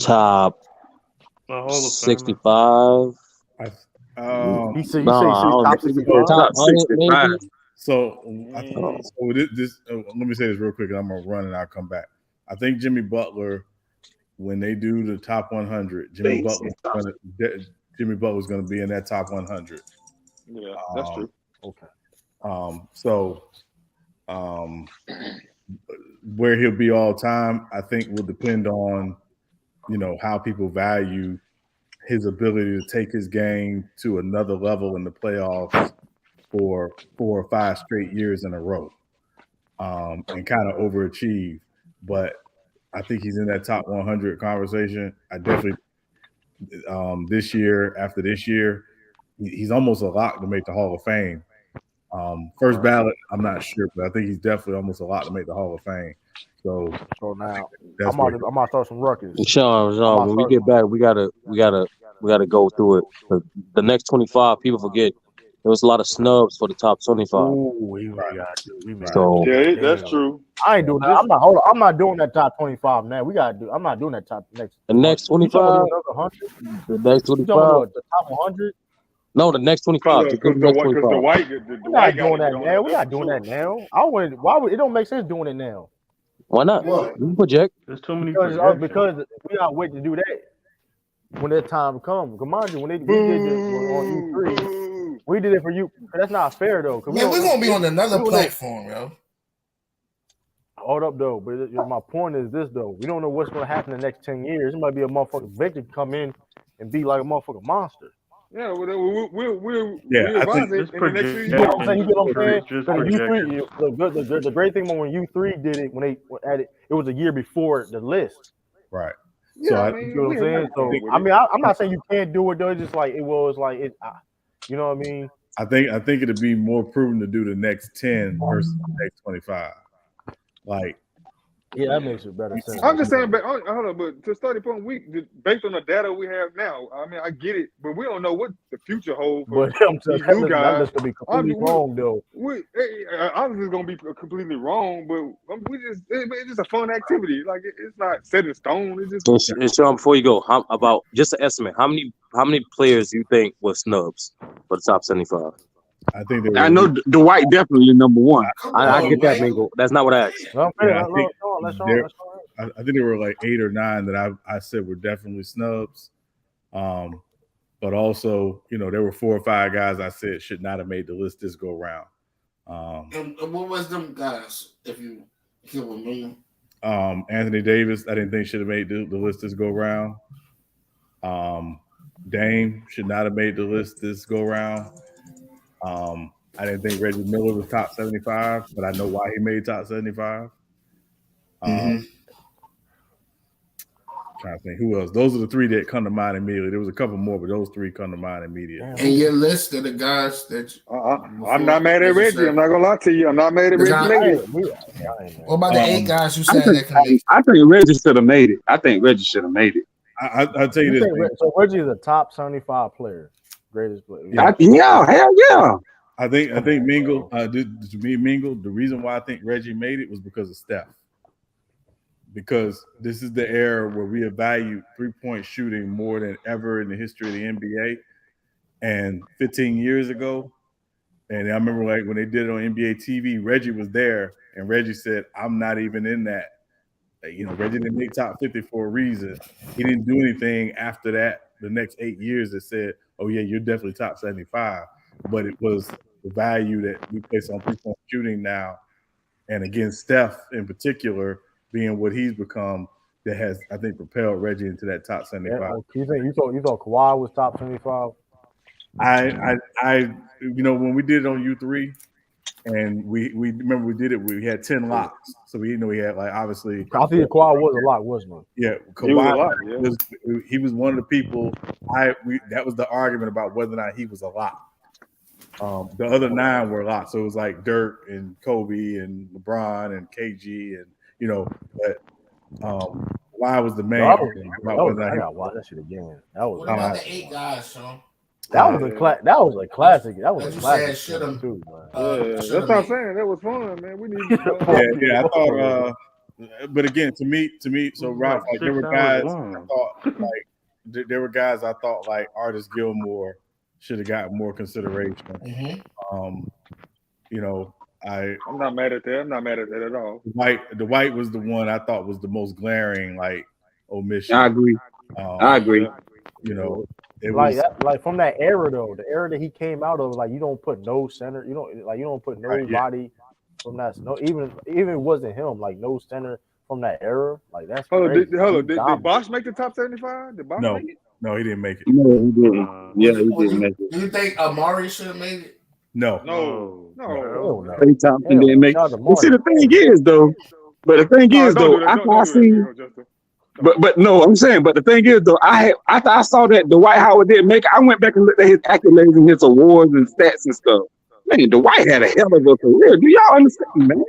Top 65. You say top 65. Top 65. So let me say this real quick, and I'm gonna run and I'll come back. I think Jimmy Butler, when they do the top 100, Jimmy Butler's gonna be in that top 100. Yeah, that's true. Okay. Where he'll be all time, I think, will depend on, how people value his ability to take his game to another level in the playoffs for 4 or 5 straight years in a row, and kind of overachieve. But I think he's in that top 100 conversation. I definitely after this year, he's almost a lock to make the Hall of Fame. First ballot, I'm not sure, but I think he's definitely almost a lock to make the Hall of Fame. So now I'm gonna start some ruckus. Sean, when we get back, we gotta go through it. The next 25, people forget there was a lot of snubs for the top 25. That's true. I ain't doing that. I'm not doing that top 25 now. I'm not doing that top next. The next 25. The next 25. The top 100. No, the next 25. We're not doing that now. We're not doing that now. Why would it don't make sense doing it now? Why not? You can project. There's too many because we gotta wait to do that when that time comes. Come on, when we did this on E3, we did it for you. That's not fair though. Man, we're gonna be on another platform, yo. Hold up though, but my point is this though: we don't know what's gonna happen in the next 10 years. It might be a motherfucking Victor come in and be like a motherfucking monster. Yeah, we'll Yeah, I think revise it It's in the next few projection. years. You get what I'm saying? You get what I'm saying? Just Because projection. U3, the great thing about when U3 did it, when they added, it was a year before the list. right. Yeah, So I I You mean, get what we I'm have saying? nothing So wrong with I it. mean, I'm not saying you can't do it though. It's just like it was like it. You know what I mean? I think it'd be more prudent to do the next 10 versus the next 25. Like, Yeah, that makes it better sense. I'm just saying, but hold on, but to study point week, based on the data we have now, I mean, I get it, but we don't know what the future holds for But I'm these saying new that guys. list could be completely wrong though. Obviously it's gonna be completely wrong, but it's just a fun activity. Like it's not set in stone. It's just And Sean, before you go, how about just an estimate? How many players do you think were snubs for the top 75? I think I know Dwight definitely number one. I get that, Mingo. That's not what I asked. No, Yeah, let's I think there were like 8 or 9 that I said were definitely snubs. But also, there were 4 or 5 guys I said should not have made the list this go round. And what was them guys? If you get what I mean. Anthony Davis, I didn't think should have made the list this go round. Dame should not have made the list this go round. I didn't think Reggie Miller was top 75, but I know why he made top 75. Trying to think who else. Those are the 3 that come to mind immediately. There was a couple more, but those 3 come to mind immediately. And your list of the guys that I'm not mad at Reggie. I'm not gonna lie to you. I'm not mad at Reggie. What about the 8 guys you said that can make? I think Reggie should have made it. I think Reggie should have made it. I'll tell you this. So Reggie is a top 75 player, greatest player. Yeah, hell yeah. I think Mingle. To me, Mingle. The reason why I think Reggie made it was because of Steph. Because this is the era where we evaluate 3-point shooting more than ever in the history of the NBA. And 15 years ago, and I remember like when they did it on NBA TV, Reggie was there, and Reggie said, "I'm not even in that." Reggie didn't make top 50 for a reason. He didn't do anything after that. The next 8 years that said, "Oh yeah, you're definitely top 75." But it was the value that we place on 3-point shooting now, and again, Steph in particular, being what he's become, that has, I think, propelled Reggie into that top 75. You thought Kawhi was top 75? I when we did it on U3, and we remember we did it, we had 10 locks, so we had like obviously. I think Kawhi was a lock, wasn't he? Yeah, Kawhi he was one of the people. That was the argument about whether or not he was a lock. The other 9 were locks, so it was like Dirk and Kobe and LeBron and KG and. But why was the man? I gotta watch that shit again. That was. What about the 8 guys, Sean? That was a classic. That was a classic too. That's what I'm saying. That was fun, man. We need. Yeah. I thought. But again, to me, so Ralph, like there were guys I thought like Artis Gilmore should have gotten more consideration. I'm not mad at that. I'm not mad at that at all. Dwight was the one I thought was the most glaring omission. I agree. I agree. It like was that, like from that era though, the era that he came out of, like you don't put no center, you don't put nobody from that. No, even it wasn't him, like no center from that era, like that's. Did Bosh make the top 75? Did Bosh make it? No, he didn't make it. No, he didn't. Yeah, he didn't make it. Do you think Amari should have made it? No. He top and didn't make it. See, the thing is though, I see. But no, I'm saying, but the thing is though, after I saw that Dwight Howard didn't make it, I went back and looked at his accolades and his awards and stats and stuff. Man, Dwight had a hell of a career. Do y'all understand, man?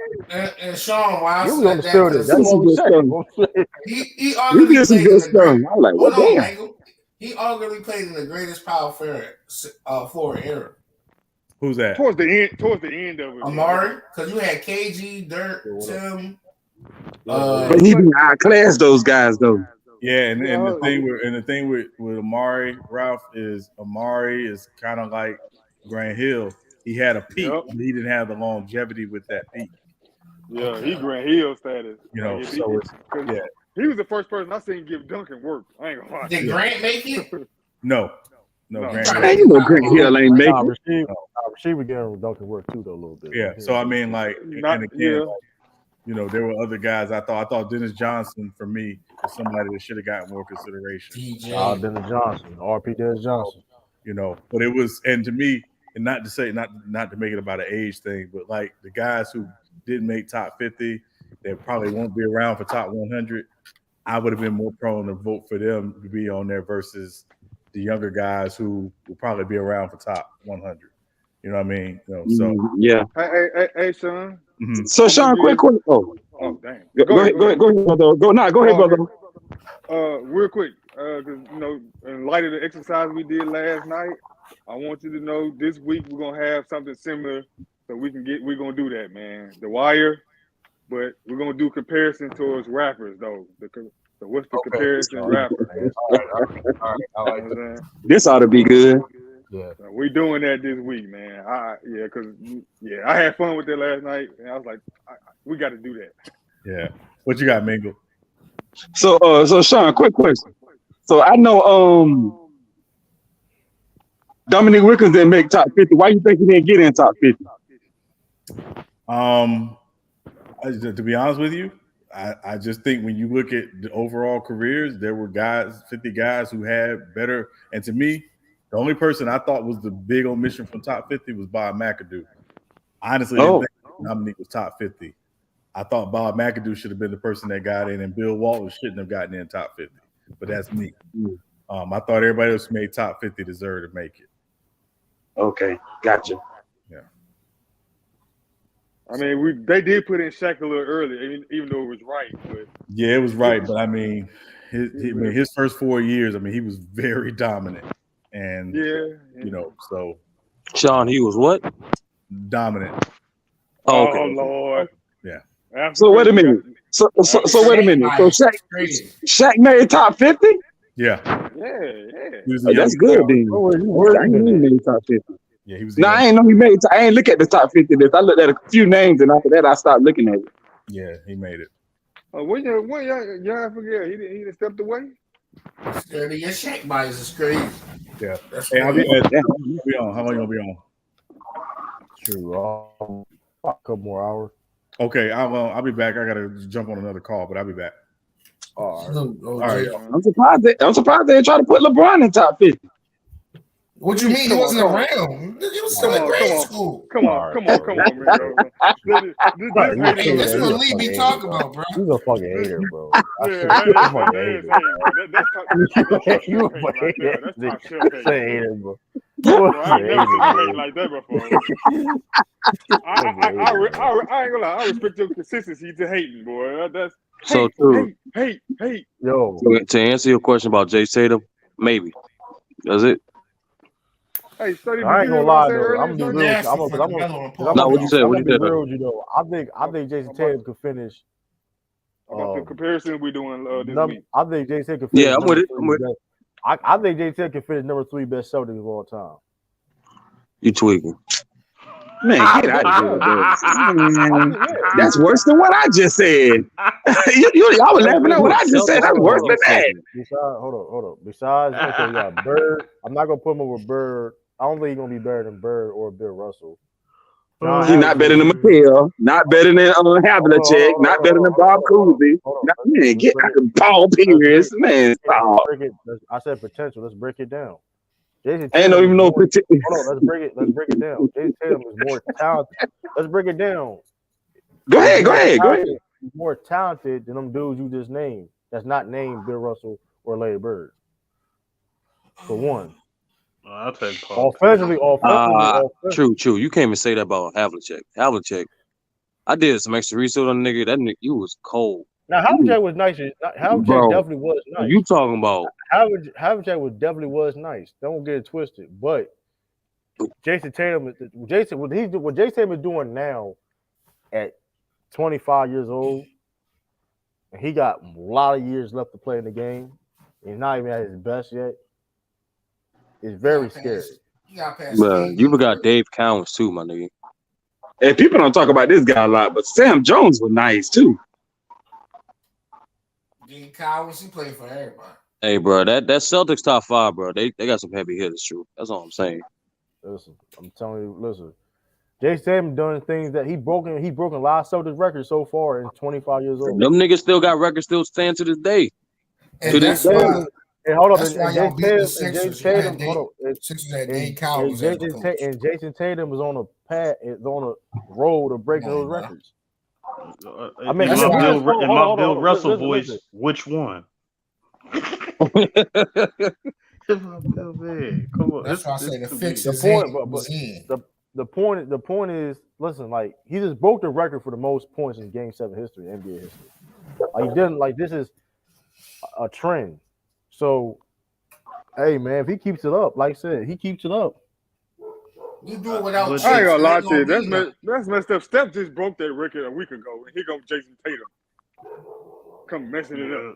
And Sean, why I you said understood that, it. That's what I'm saying. He arguably did some good stuff. I'm like, what damn. He arguably played in the greatest power forward era. Who's that? Towards the end of it. Amari, because you had KG, Dirk, Tim. But he didn't outclass those guys though. Yeah, and the thing with Amari, Ralph, is Amari is kind of like Grant Hill. He had a peak, but he didn't have the longevity with that peak. Yeah, he Grant Hill status. He was the first person I seen give Duncan work. I ain't gonna lie. Did Grant make it? No. Grant Hill. Man, you know Grant Hill ain't making it. Rasheed was getting Duncan work too, though, a little bit. Yeah, so I mean, like, there were other guys. I thought Dennis Johnson for me was somebody that should have gotten more consideration. Dennis Johnson, RP Dennis Johnson. you know. But it was, and to me, and not to make it about an age thing, but like the guys who didn't make top 50, that probably won't be around for top 100. I would have been more prone to vote for them to be on there versus the younger guys who will probably be around for top 100. You know what I mean? You know, so yeah. Hey, Sean. Mm-hmm. So Sean, quick. Oh, damn. Go ahead, brother. Go ahead, brother. Real quick, because you know, in light of the exercise we did last night, I want you to know this week we're gonna have something similar, so we're gonna do that, man. The Wire, but we're gonna do comparison towards rappers though. So what's the comparison rapper? All right. This ought to be good. Yeah, we doing that this week, man. I had fun with that last night, and I was like, we got to do that. Yeah. What you got, Mingle? So Sean, quick question. So I know Dominique Wilkins didn't make top 50. Why you think he didn't get in top 50? To be honest with you, I just think when you look at the overall careers, there were 50 guys who had better. And to me, the only person I thought was the big omission from top 50 was Bob McAdoo. I honestly didn't think Dominique was top 50. I thought Bob McAdoo should have been the person that got in, and Bill Walton shouldn't have gotten in top 50. But that's me. I thought everybody else who made top 50 deserved to make it. Okay, gotcha. Yeah. I mean, they did put in Shaq a little early, even though it was right. But yeah, it was right. But I mean, his first 4 years, I mean, he was very dominant. And you know, so Sean, he was what? Dominant. Oh, okay. Oh Lord. Yeah. Absolutely. So wait a minute. So wait a minute. So Shaq made top 50? Yeah. Yeah. That's good, then. He made top 50. Yeah, he was. No, I ain't know he made. I ain't look at the top 50 list. I looked at a few names, and after that, I stopped looking at it. Yeah, he made it. When y'all forget he didn't stepped away. Scared of your Shaq bias is crazy. Yeah. Hey, I'll be on. How long you gonna be on? True. A couple more hours. Okay, I'll be back. I gotta jump on another call, but I'll be back. All right. I'm surprised they try to put LeBron in top 50. What you mean he wasn't around? He was still in grade school. Come on, man. Hey, that's what Lee be talking about, bro. He's a fucking hater, bro. You a fucking hater, bro. I ain't never seen you like that before. I ain't gonna lie. I respect your consistency to hating, boy. That's so true. Hate. Yo. To answer your question about Jay Tatum, maybe. Does it? Hey, I ain't gonna lie though. I'm gonna be real. No, what you said? What you said? You know, I think Jason Tatum could finish. About the comparison we're doing this week. I think Jason Tatum could finish. Yeah, I'm with it. I think Jason Tatum could finish number 3 best Celtics of all time. You tweaking? Man, get out of here. That's worse than what I just said. Y'all were laughing at what I just said. That's worse than that. Hold on. Besides, okay, you got Bird. I'm not gonna put him over Bird. I don't think he's gonna be better than Bird or Bill Russell. He's not better than McHale. Not better than Havlicek. Not better than Bob Cousy. Man, get out of Paul Pierce. Man, stop. I said potential. Let's break it down. I don't even know. Hold on, let's break it down. Jason Tatum is more talented. Let's break it down. Go ahead. He's more talented than them dudes you just named. That's not named Bill Russell or Larry Bird. For one. I'll take Paul. Offensively. True. You can't even say that about Havlicek. I did some extra research on the nigga. That nigga, you was cold. Now, Havlicek was nice. Havlicek definitely was nice. You talking about? Havlicek definitely was nice. Don't get it twisted. But Jason Tatum, what Jason Tatum is doing now at 25 years old, and he got a lot of years left to play in the game. He's not even at his best yet. It's very scary. Bro, you forgot Dave Cowens too, my nigga. And people don't talk about this guy a lot, but Sam Jones was nice too. Dave Cowens, he played for everybody. Hey, bro, that Celtics top 5, bro. They got some heavy hitters, true. That's all I'm saying. Listen, I'm telling you, Jason Tatum done things that he broken a lot of Celtics records so far in 25 years old. Them niggas still got records still stand to this day. And that's why And hold up, That's why and y'all beat the Jason Sixers. Tatum, hold up, Sixers had and Dave Cowles as the coach. Jason Tatum is on a road to breaking those records. I mean, in my Bill Russell voice, which one? Man, come on. That's why I say the fix is the point is, listen, like he just broke the record for the most points in Game 7 history, NBA history. Like he didn't like this is a trend. So, hey man, if he keeps it up, like I said, he keeps it up. You do it without. I ain't gonna lie to you. That's messed up. Steph just broke that record a week ago, and here comes Jason Tatum, come messing it up.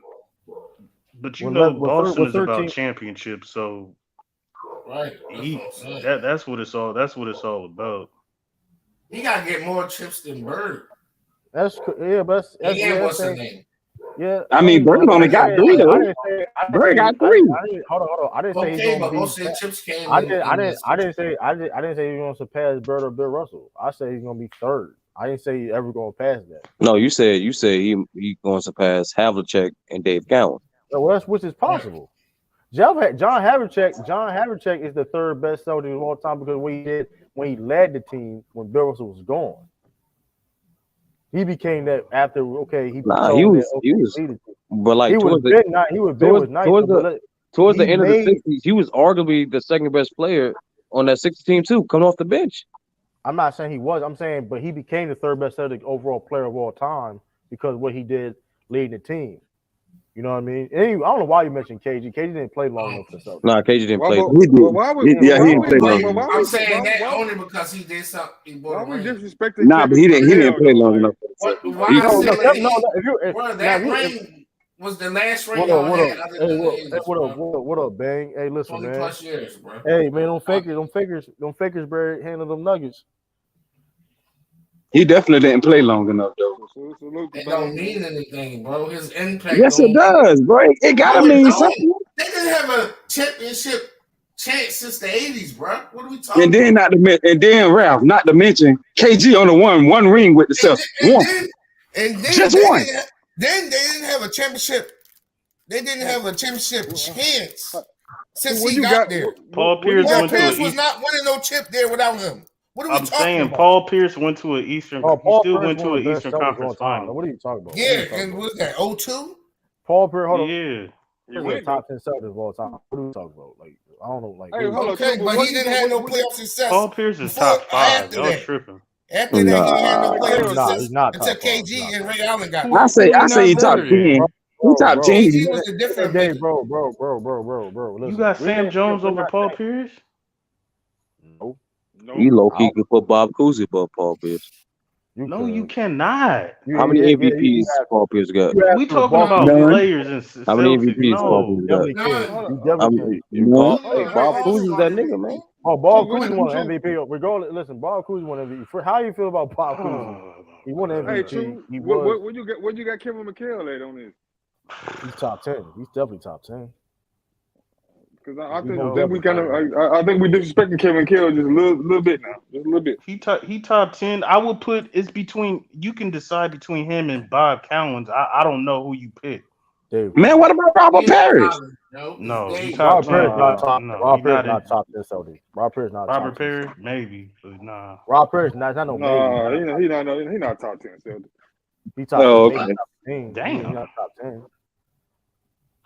But you know, Boston is about championships, so right. That's what it's all. That's what it's all about. He gotta get more chips than Bird. That's what's the name? Yeah, I mean, Bird only got 3 though. Bird got 3. Hold on. I didn't say he's gonna be. Chips came. I didn't say he's gonna surpass Bird or Bill Russell. I said he's gonna be third. I didn't say he's ever gonna pass that. No, you said he going to surpass Havlicek and Dave Cowan. Well, which is possible. John Havlicek is the third best Celtic of all time because what he did when he led the team when Bill Russell was gone. He became that after he was but like he was big nice. Towards the end of the 60s, he was arguably the second best player on that 60 team too, coming off the bench. I'm not saying he was. I'm saying, but he became the third best Celtic overall player of all time because of what he did leading the team. You know what I mean? And I don't know why you mentioned KG. KG didn't play long enough for Celtics. Nah, KG didn't play. He didn't play long enough. I'm saying that only because he did something. Why we disrespecting? Nah, but he didn't play long enough. That ring was the last ring. What up, Bang? Hey, listen, 20 man. plus years, bro. Hey, man, don't fakers, bro. Handle them nuggets. He definitely didn't play long enough, though. It don't mean anything, bro. His impact. Yes, it does, bro. It gotta mean something. They didn't have a championship chance since the 80s, bro. What are we talking about? And then Ralph, not to mention KG on the one ring with the Celtics. And then just one. Then they didn't have a championship. They didn't have a championship chance since he got there. Paul Pierce was not winning no chip there without him. What are we talking about? Paul Pierce went to an Eastern. He still went to an Eastern Conference final. What are you talking about? Yeah, and what was that? 0-2? Paul Pierce. Hold on. Yeah. He's top 10 Celtics of all time. What are you talking about? Like, I don't know. Like, okay, but he didn't have no playoff success. Paul Pierce is top 5. Y'all tripping. After that, he had no playoff success until KG and Ray Allen got. I say he top 10. He top 10. He was a different game, bro. Listen, you got Sam Jones over Paul Pierce? No. You low key could put Bob Cousy above Paul Pierce. You cannot. How many MVPs Paul Pierce got? We talking about players and how many MVPs Paul Pierce got? Bob Cousy's that nigga, man. Oh, Bob Cousy won an MVP. Regardless, listen, Bob Cousy won MVP. How do you feel about Bob Cousy? He won MVP. Hey, true. What you got Kevin McHale at on this? He's top 10. He's definitely top 10. Because I think we kind of, I think we disrespecting Kevin McHale just a little bit now, just a little bit. He top 10. I would put it's between. You can decide between him and Bob Cowens. I don't know who you pick. Man, what about Robert Parrish? No, he's top 10. Rob Parrish not top 10 Celtics. Rob Parrish not. Robert Parrish maybe, but nah. Rob Parrish not no. No, he not top 10 Celtics. He top 10. Damn. He's not top 10.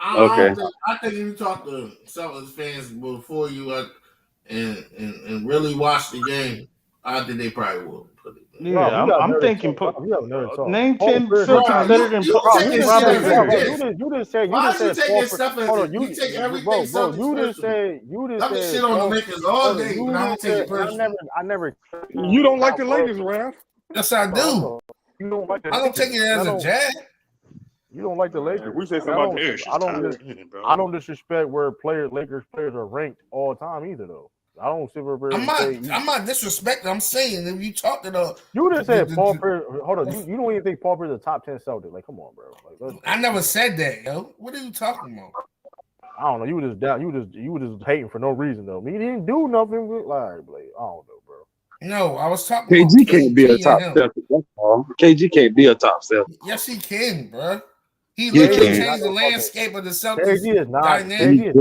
I think if you talk to Celtics fans before you and really watch the game, I think they probably will put it. Yeah, I'm thinking. Name 10 Celtics better than You just said. You take everything. You just said. I can shit on the Lakers all day, but I don't take it personally. I never. You don't like the Lakers, Ralph? Yes, I do. You don't like. I don't take it as a jab. You don't like the Lakers. We say something about Parrish. I don't disrespect where Lakers players are ranked all the time either, though. I don't sit over. I'm not disrespecting. I'm saying if you talk to the. You just said Paul Pierce. Hold on. You don't even think Paul Pierce is a top 10 Celtic? Like, come on, bro. Like, I never said that, yo. What are you talking about? I don't know. You were just down. You were just hating for no reason though. He didn't do nothing. Like, I don't know, bro. No, I was talking. KG can't be a top Celtic. That's all. KG can't be a top Celtic. Yes, he can, bro. He You literally can't. changed the landscape of the Celtics. KG is not. Dynamic.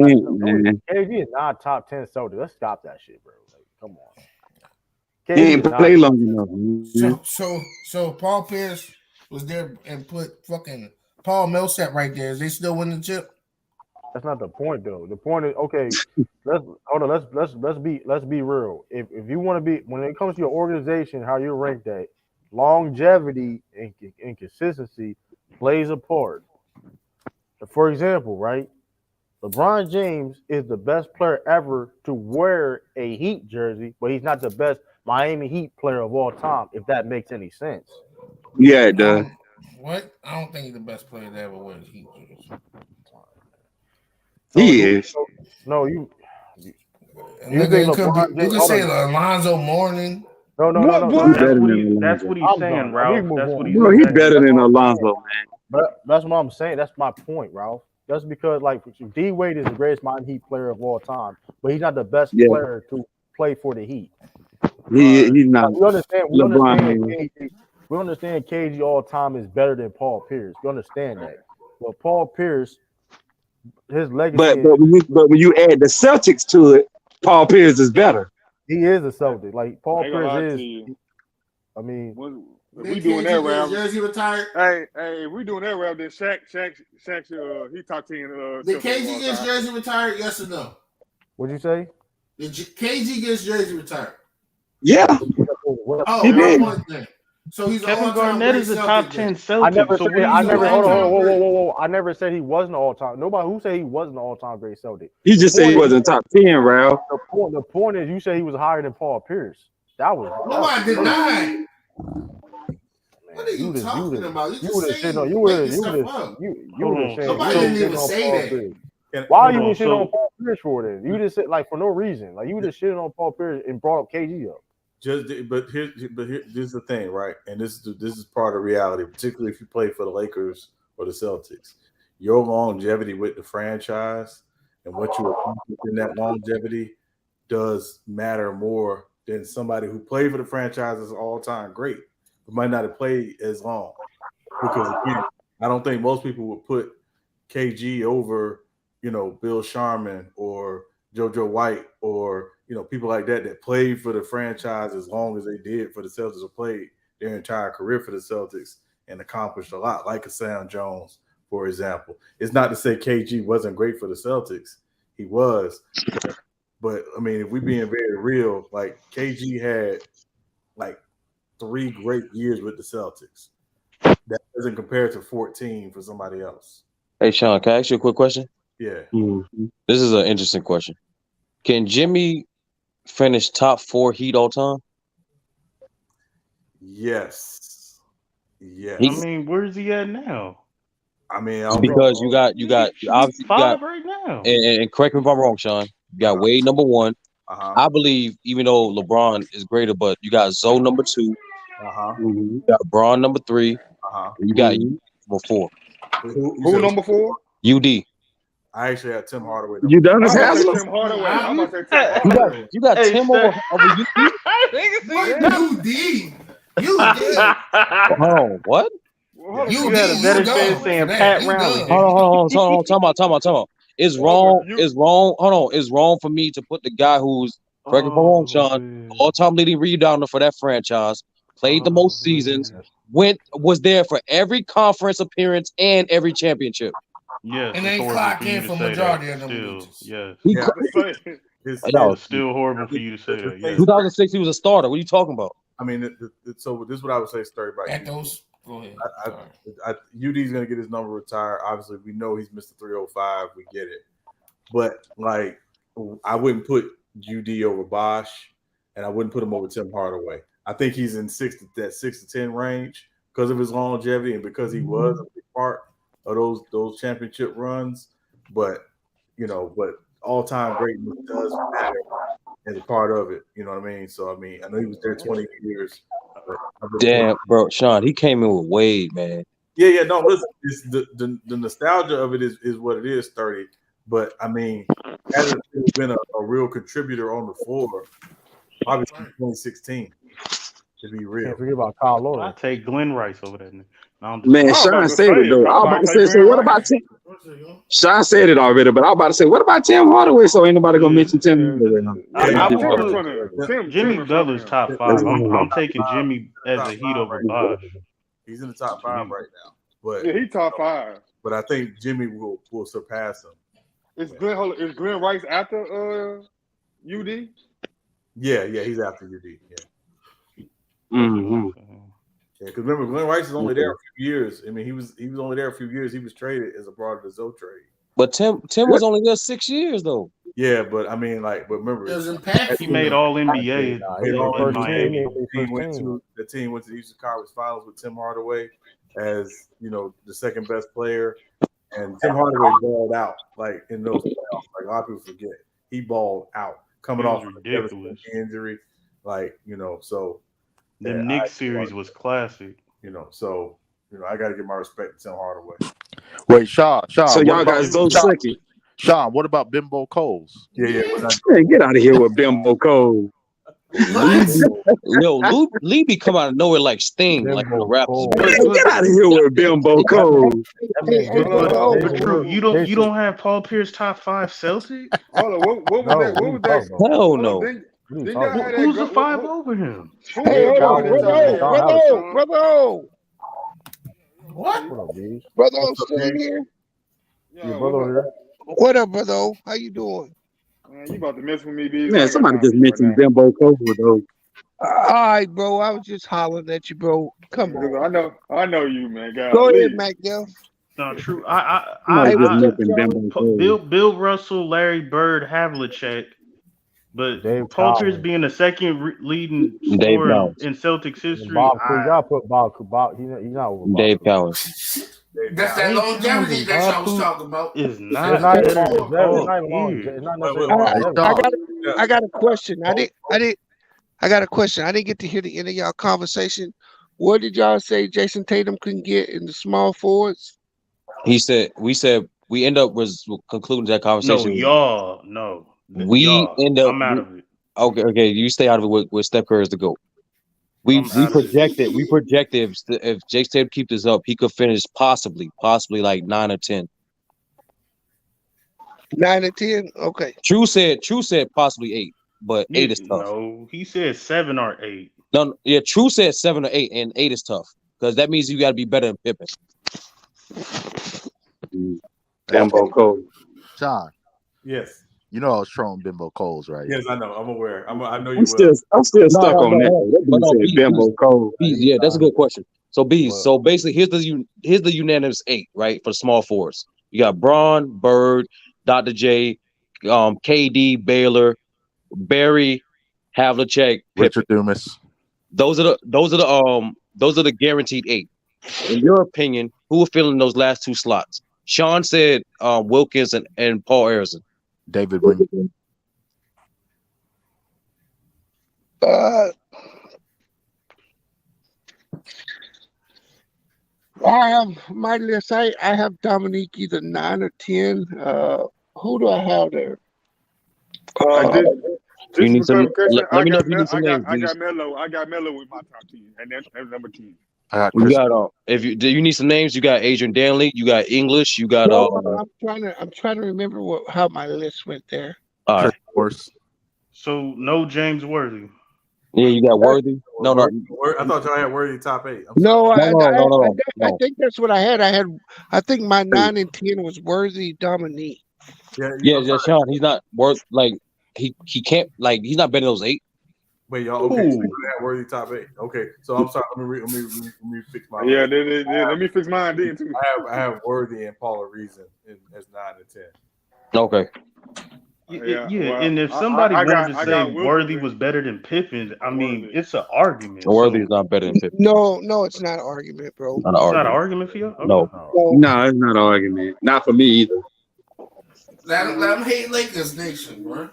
KG is not top 10 Celtics. Let's stop that shit, bro. Like, come on. He ain't play long enough. Man. So Paul Pierce was there and put fucking Paul Millsap right there. Is they still win the chip? That's not the point, though. The point is, okay, let's be real. If you want to be, when it comes to your organization, how you rank that, longevity and consistency plays a part. For example, right? LeBron James is the best player ever to wear a Heat jersey, but he's not the best Miami Heat player of all time, if that makes any sense. Yeah, it does. What? I don't think he's the best player to ever wear the Heat jersey. He is. No, you think LeBron James? You can say Alonzo Mourning. No. That's what he's saying, Ralph. That's what he's saying. Bro, he's better than Alonzo, man. But that's what I'm saying. That's my point, Ralph. That's because, like, D Wade is the greatest Miami Heat player of all time, but he's not the best player to play for the Heat. He's not. We understand KG all time is better than Paul Pierce. We understand that. But Paul Pierce, his legacy. But when you add the Celtics to it, Paul Pierce is better. He is a Celtic. Like Paul Pierce is. I mean, we doing that round. Jersey retired. Hey, we doing that round. Then Shaq, he top 10. Did KG get jersey retired? Yes or no? What'd you say? Did KG get jersey retired? Yeah. He did. So he's Kevin Garnett is a top 10 Celtic. I never said he wasn't all time. Nobody who said he wasn't an all time great Celtic. You just said he wasn't top 10, Ralph. The point is you said he was higher than Paul Pierce. That was nobody denied. What are you talking about? You would have said nobody didn't even say that. Why are you shitting on Paul Pierce for then? You just said like for no reason. Like you just shitting on Paul Pierce and brought up KG up. But here's the thing, right? And this is part of reality, particularly if you play for the Lakers or the Celtics. Your longevity with the franchise and what you accomplish in that longevity does matter more than somebody who played for the franchise as all-time great, who might not have played as long. Because again, I don't think most people would put KG over, Bill Sharman or JoJo White or people like that played for the franchise as long as they did for the Celtics or played their entire career for the Celtics and accomplished a lot, like a Sam Jones, for example. It's not to say KG wasn't great for the Celtics. He was. But, I mean, if we're being very real, like KG had like 3 great years with the Celtics. That doesn't compare to 14 for somebody else. Hey, Sean, can I ask you a quick question? Yeah. Mm-hmm. This is an interesting question. Can Jimmy finish top 4 Heat all time? Yes. I mean, where's he at now? I mean, because you got obviously five right now. And correct me if I'm wrong, Sean. You got Wade number 1. I believe, even though LeBron is greater, but you got Zoe number 2. You got Braun number 3. You got number 4. Who number 4? UD. I actually had Tim Hardaway. You done as Tim Hardaway. I'm about to say Tim Hardaway. You got Tim over UD? What? What? You had a better chance saying Pat Riley. Hold on. Time out. It's wrong. It's wrong. Hold on. It's wrong for me to put the guy who's, correct me if I'm wrong, Sean, all-time leading rebounder for that franchise, played the most seasons, was there for every conference appearance and every championship. Yes, and they clock in for majority of them bitches. Yes. It's still horrible for you to say that. Yeah. 2006, he was a starter. What are you talking about? I mean, so this is what I would say, Sturry. Echoes. Go ahead. UD's going to get his number retired. Obviously, we know he's Mr. 305. We get it. But, like, I wouldn't put UD over Bosh, and I wouldn't put him over Tim Hardaway. I think he's in that 6 to 10 range because of his longevity and because he was a big part of those championship runs. But, but all-time greatness does matter as a part of it. You know what I mean? So, I mean, I know he was there 20 years. Damn, bro, Sean, he came in with Wade, man. Yeah, no, listen, it's the nostalgia of it is what it is, 30. But I mean, hasn't been a real contributor on the floor, obviously 2016, to be real. Can't forget about Kyle Lowry. I take Glenn Rice over that. Man, Sean said it though. I was about to say, so what about Tim? Sean said it already, but I was about to say, what about Tim Hardaway? So ain't nobody gonna mention Tim Hardaway. I would put Jimmy Butler's top 5. I'm taking Jimmy as a Heat over Bosh. He's in the top 5 right now. But yeah, he top 5. But I think Jimmy will surpass him. Is Glenn Rice after UD? Yeah, he's after UD. Yeah. Mm-hmm. Yeah, because remember, Glenn Rice is only there a few years. I mean, he was only there a few years. He was traded as a part of the Zoe trade. But Tim was only there 6 years though. Yeah, but I mean, but remember, he made All NBA. The team went to the Eastern Conference Finals with Tim Hardaway as the second best player, and Tim Hardaway balled out like in those playoffs. Like a lot of people forget, he balled out coming off ridiculous injury. So the Knicks series was classic. I got to give my respect to Tim Hardaway. Wait, Sean. So y'all guys go second. Sean, what about Bimbo Coles? Yeah. Man, get out of here with Bimbo Coles. Yo, Lee be come out of nowhere like Sting, like the rappers. Get out of here with Bimbo Coles. But Drew, you don't have Paul Pierce top 5 Celtics? Hold on, what was that? Hell no. Who's the 5 over him? Hey, brother. What? Brother, still here? Yeah, brother here. What up, brother? How you doing? Man, you about to mess with me, B. Man, somebody just mentioned Bimbo Coles though. All right, bro. I was just hollering at you, bro. Come on. I know you, man. God, go ahead, McDuff. No, true. Bill Russell, Larry Bird, Havlicek, but Paul Pierce being the second leading scorer in Celtics history. Bob, you gotta put Bob. He's not over Bob. Dave Cowens. That's that longevity that y'all was talking about. It's not. I got a question. I got a question. I didn't get to hear the end of y'all conversation. What did y'all say Jason Tatum couldn't get in the small forwards? We end up concluding that conversation. No. End up. I'm out of it. Okay. You stay out of it with Steph Curry as the GOAT. We projected if Jason Tatum keep this up, he could finish possibly like 9 or 10. 9 or 10? Okay. True said possibly 8, but 8 is tough. No, he said 7 or 8. No, yeah, True said 7 or 8, and 8 is tough because that means you got to be better than Pippen. Bimbo Coles. Sean. Yes. You know I was trolling Bimbo Coles, right? Yes, I know. I'm aware. I know you. I'm still stuck on that. Bimbo Coles. Yeah, that's a good question. So so basically, here's the unanimous 8, right, for the small forwards. You got Braun, Bird, Dr. J, KD, Baylor, Barry, Havlicek, Richard Dumas. Those are the guaranteed 8. In your opinion, who will fill in those last 2 slots? Sean said Wilkins and Paul Arizon. David Wingate. I have my list. I have Dominique either 9 or 10. Who do I have there? You need some. Let me know if you need some names. I got Melo with my top 10, and that's number 10. You got if you need some names, you got Adrian Danley, you got English, you got I'm trying to remember how my list went there. Of course. So no James Worthy. Yeah, you got Worthy. No. I thought y'all had Worthy top 8. No. I think that's what I had. I think my 9 and 10 was Worthy, Dominique. Yeah, Sean. He's not worth he can't he's not better than those 8. Wait, y'all. Okay, so you had Worthy top 8. Okay, so I'm sorry. Let me fix my. Yeah, let me fix mine. Then too. I have Worthy and Paul Arizon as 9 and 10. Okay. Yeah, and if somebody wanted to say Worthy was better than Pippen, I mean, it's an argument. Worthy is not better than Pippen. No, it's not an argument, bro. It's not an argument for you? Okay. No, it's not an argument. Not for me either. Let them hate Lakers Nation, bro.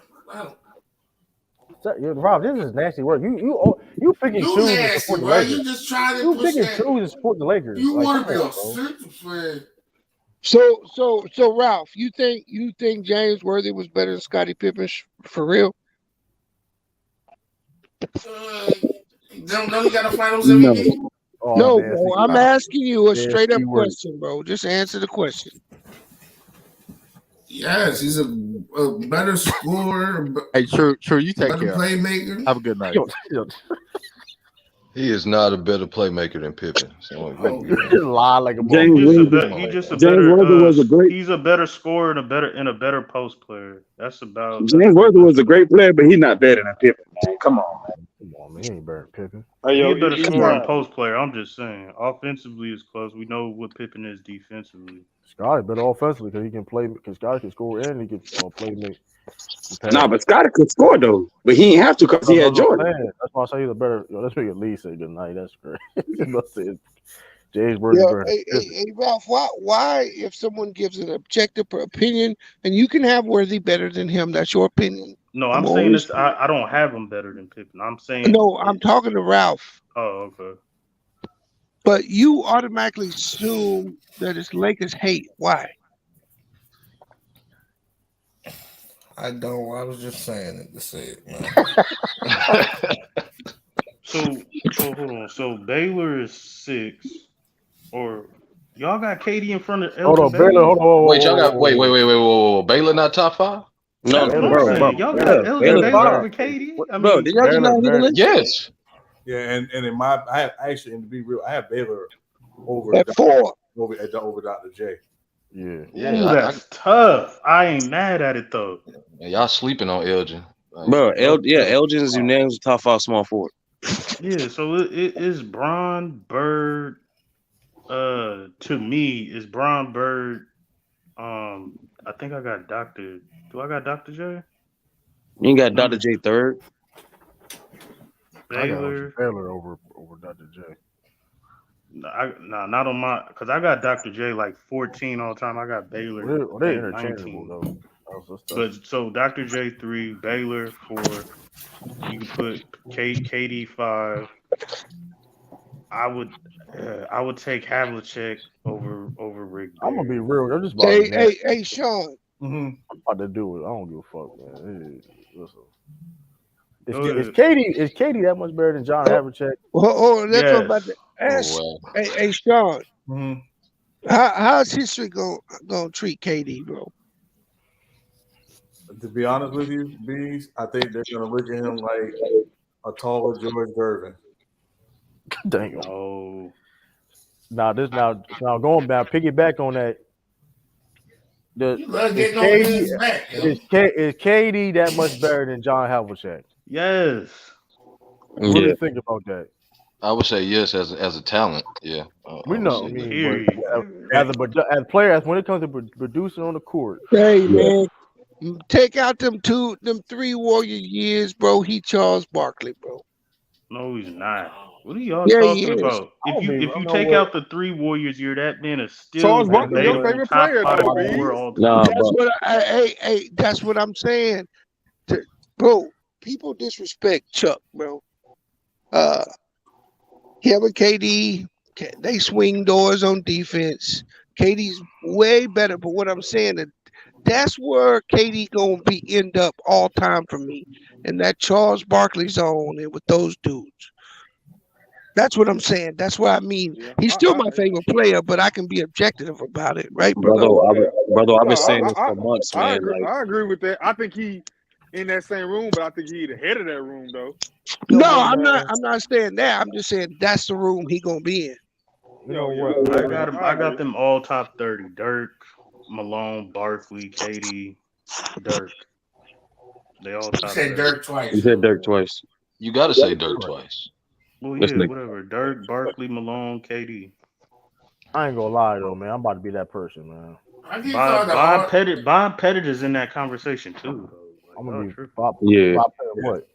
Rob, this is nasty work. You picking you choose nasty, to support the bro. Lakers. You just trying to you push picking that. choose to support the Lakers. You want to be on, a Celtics fan. So Ralph, you think James Worthy was better than Scottie Pippen for real? Don't you got a Finals MVP? No, man, bro. see, I'm asking you a there's straight up keywords. question, bro. Just answer the question. Yes, he's a better scorer, Hey, True, you take better care. playmaker. Have a good night. He is not a better playmaker than Pippen. So Lie like a James He's just a better. Worthy was a great. He's a better scorer and a better post player. That's about. James Worthy was a great player, but he's not better than Pippen. Man. Come on, man. Come on, man. He ain't better than Pippen. Hey, yo, He a better scorer and E-Time. post player. I'm just saying. Offensively is close. We know what Pippen is defensively. Scotty better offensively because he can play. Because Scotty can score and he can play make. Nah, but Scotty could score though, but he ain't have to because he had Jordan. That's why I say he's a better. Let's make it Lee say good night. That's great. James Worthy. Yeah, hey, Ralph. Why, if someone gives an objective opinion, and you can have Worthy better than him, that's your opinion. No, I'm saying this. I don't have him better than Pippen. I'm saying. No, I'm talking to Ralph. Oh, okay. But you automatically assume that it's Lakers hate. Why? I don't. I was just saying it to say it, man. So hold on. So Baylor is 6, or y'all got KD in front of. Hold on, Baylor. Hold on. Wait, y'all got wait. Baylor not top 5? No, bro. Y'all got Baylor over KD. I mean, did y'all just not hear the list? Yes. Yeah, and in my, I have actually, and to be real, I have Baylor over at 4 over Dr. J. Yeah, Ooh, that's tough. I ain't mad at it though. Y'all sleeping on Elgin, bro. Elgin is unanimous top 5 small forward. Yeah, so it is Bron Bird. To me, is Bron Bird. I think I got Dr. Do I got Dr. J? You ain't got Dr. J third. Baylor over Dr. J. Not on my, because I got Dr. J like 14 all the time. I got Baylor. They interchangeable though. But so Dr. J 3, Baylor 4. You can put KD 5. I would take Havlicek over Rick. I'm gonna be real. I'm just about hey, Sean. I'm about to do it. I don't give a fuck, man. Listen. Is Katie that much better than John Havlicek? Oh, that's what I'm about to ask. Hey, Sean. Mm-hmm. How's history gonna treat KD, bro? To be honest with you, Bees, I think they're gonna look at him like a taller George Gervin. Dang. Oh. Now going back, piggyback on that. Is KD that much better than John Havlicek? Yes. What do you think about that? I would say yes as a talent. Yeah. We know. I mean, as a player, when it comes to producing on the court. Hey, man, take out them 3 Warrior years, bro. He Charles Barkley, bro. No, he's not. What are y'all talking about? If you take out the 3 Warriors year, that man is still Charles Barkley, your favorite player, That's what I'm saying, bro. People disrespect Chuck, bro. Him and KD, they swing doors on defense. KD's way better, but what I'm saying is that's where KD gonna end up all time for me, in that Charles Barkley zone and with those dudes. That's what I'm saying. That's what I mean. He's still my favorite player, but I can be objective about it, right, brother? Brother, I've been saying this for months, man. I agree with that. I think he in that same room, but I think he's the head of that room, though. No, I'm not saying that. I'm just saying that's the room he gonna be in. I got them all top 30. Dirk, Malone, Barkley, KD, Dirk. They all top 30. You said Dirk twice. You got to say Dirk twice. Well, yeah, whatever. Dirk, Barkley, Malone, KD. I ain't gonna lie though, man. I'm about to be that person, man. Bob Pettit is in that conversation too. I'm gonna be Bob. Yeah. Bob Pettit, what?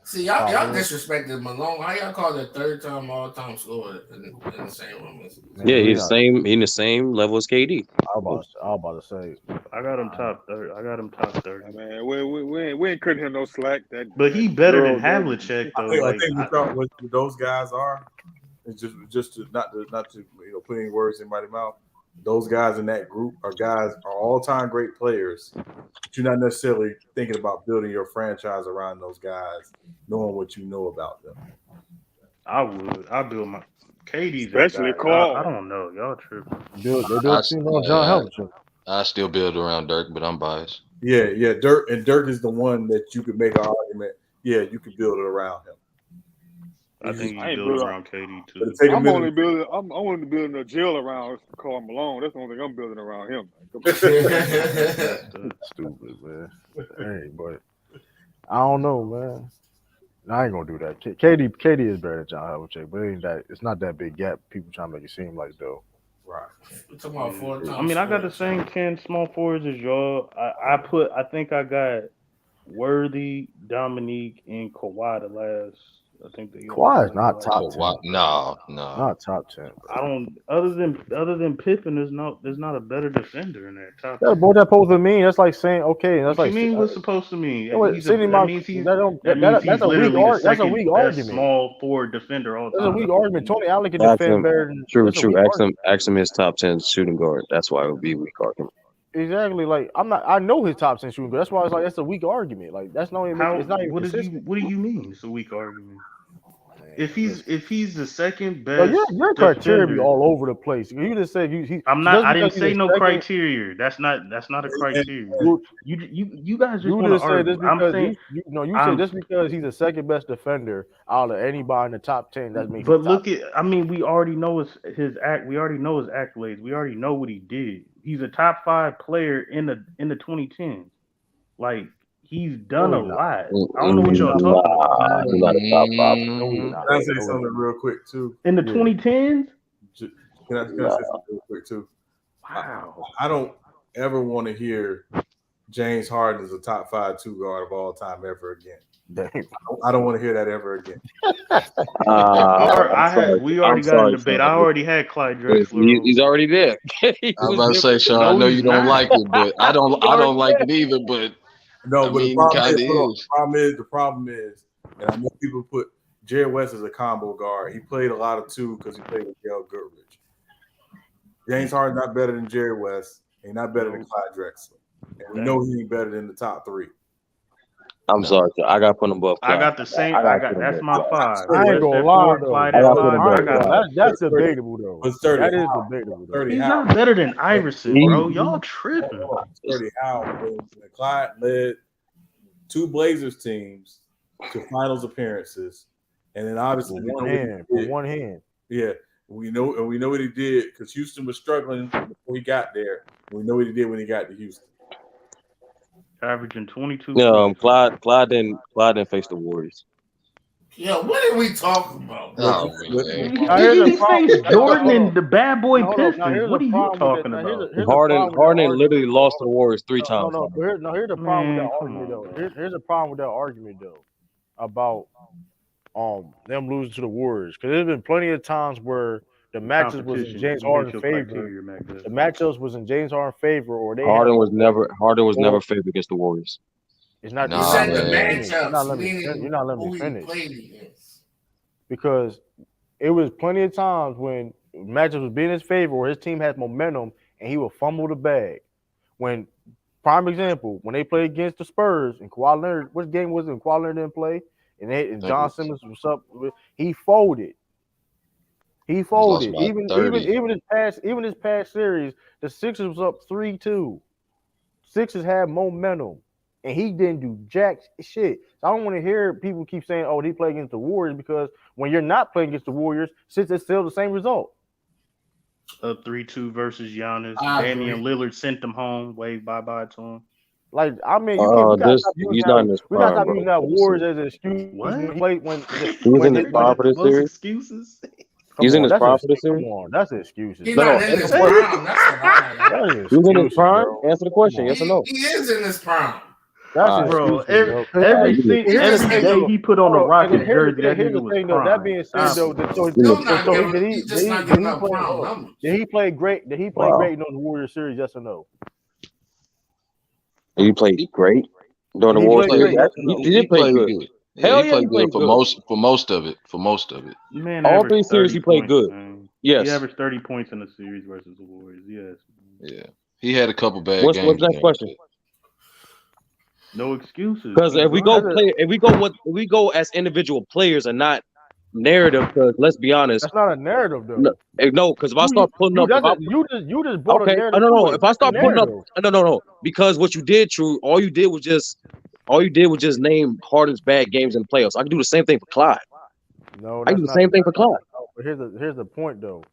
See, y'all disrespected Malone. How y'all call it 3rd-time all-time scorer in the same room? Yeah, he's in the same level as KD. I was about to say. I got him top 30. Man, we ain't cutting him no slack. But he better than Havlicek though. I think what those guys are is just to not to put any words in my mouth. Those guys in that group are all-time great players, but you're not necessarily thinking about building your franchise around those guys, knowing what you know about them. I would. I build my KD's Especially that guy. Carl. I don't know. Y'all tripping. They do a team on John Havlicek. I still build around Dirk, but I'm biased. Yeah. Dirk is the one that you could make an argument. Yeah, you could build it around him. I think you build around KD too. I'm only building a jail around Karl Malone. That's the only thing I'm building around him. Stupid, man. Hey, but I don't know, man. I ain't gonna do that. KD is better than John Havlicek, but it's not that big gap. People trying to make it seem like though. Right. We're talking about 4 times. I mean, I got the same 10 small forwards as y'all. I think I got Worthy, Dominique, and Kawhi the last. I think Kawhi is not top 10. No, not top 10. Bro. I don't. Other than Pippen, there's not a better defender in that top. That's what that's supposed to mean. That's like saying okay. That's What like you mean? What's supposed to mean? That's a weak argument. Small forward defender all the time. That's a weak argument. Tony Allen can defend better than True. Ask him his top 10 shooting guard. That's why it would be a weak argument. Exactly. Like I know his top 10 shooting guard. That's why it's like that's a weak argument. Like that's not even. It's not even what consistent. What do you mean? It's a weak argument. If he's the second best, your criteria be all over the place. You just said he. I'm not. I didn't say no criteria. That's not a criteria. You guys just want to argue. I'm saying you said just because he's the second best defender out of anybody in the top 10, that makes. But look at. I mean, we already know his act. We already know his accolades. We already know what he did. He's a top 5 player in the 2010s. Like. He's done a lot. I don't know what y'all talking about. Can I say something real quick too? In the 2010s? Can I say something real quick too? Wow. I don't ever want to hear James Harden is a top 5 2 guard of all time ever again. I don't want to hear that ever again. We already got a debate. I already had Clyde Drexler. He's already there. I was about to say, Sean, I know you don't like it, but I don't like it either, but no, but the problem is, and I know people put Jerry West as a combo guard. He played a lot of 2 because he played with Gail Goodrich. James Harden not better than Jerry West. He's not better than Clyde Drexler. And we know he ain't better than the top 3. I'm sorry, sir. I got put him above. I got the same. That's my 5. I ain't gonna lie, that's debatable though. That is debatable. He's not better than Iverson, bro. Y'all tripping. How Clyde led 2 Blazers teams to finals appearances, and then obviously one hand. Yeah, we know what he did because Houston was struggling before he got there. We know what he did when he got to Houston. Averaging 22. No, Clyde didn't face the Warriors. Yo, what are we talking about? Oh, he faced Jordan and the bad boy Pistons. What are you talking about? Harden literally lost to the Warriors 3 times. Here's the problem with that argument though. Here's the problem with that argument though about them losing to the Warriors, because there's been plenty of times where the matchups was in James Harden's favor. The matchups was in James Harden's favor, or Harden was never favored against the Warriors. It's not. You said the matchups. You're not letting me finish. Because it was plenty of times when matchups was being in his favor, or his team had momentum, and he would fumble the bag. When prime example, when they played against the Spurs and Kawhi Leonard, which game was it? And Kawhi Leonard didn't play, and John Simmons was up. He folded. Even his past series, the Sixers was up 3-2. Sixers had momentum, and he didn't do jack shit. So I don't want to hear people keep saying, "Oh, he played against the Warriors," because when you're not playing against the Warriors, it's still the same result. A 3-2 versus Giannis. Damian Lillard sent them home. Waved bye-bye to him. Like, I mean, we're not stop using that Warriors as an excuse. What? He was in his prime for this series. Excuses. He's in his prime for this series. Come on, that's excuses. He's not in his prime. He's in his prime. Answer the question. Yes or no? He is in his prime. That's bro. Every day he put on a Rocket jersey, that nigga was prime. That being said, though, did he play great? Did he play great in the Warriors series? Yes or no? He played great during the Warriors series. He did play good. Yeah, he played good for most of it. Man, all 3 series he played good. Man. Yes, he averaged 30 points in the series versus the Warriors. Yes. Yeah, he had a couple bad games. What's the next question? No excuses. Because if we go as individual players and not narrative because let's be honest. That's not a narrative though. No, because if I start pulling up, you just brought a narrative. No. If I start putting up, no. Because what you did, True, all you did was just name Harden's bad games in the playoffs. I can do the same thing for Clyde. No, I can do the same thing for Clyde. But here's the point though.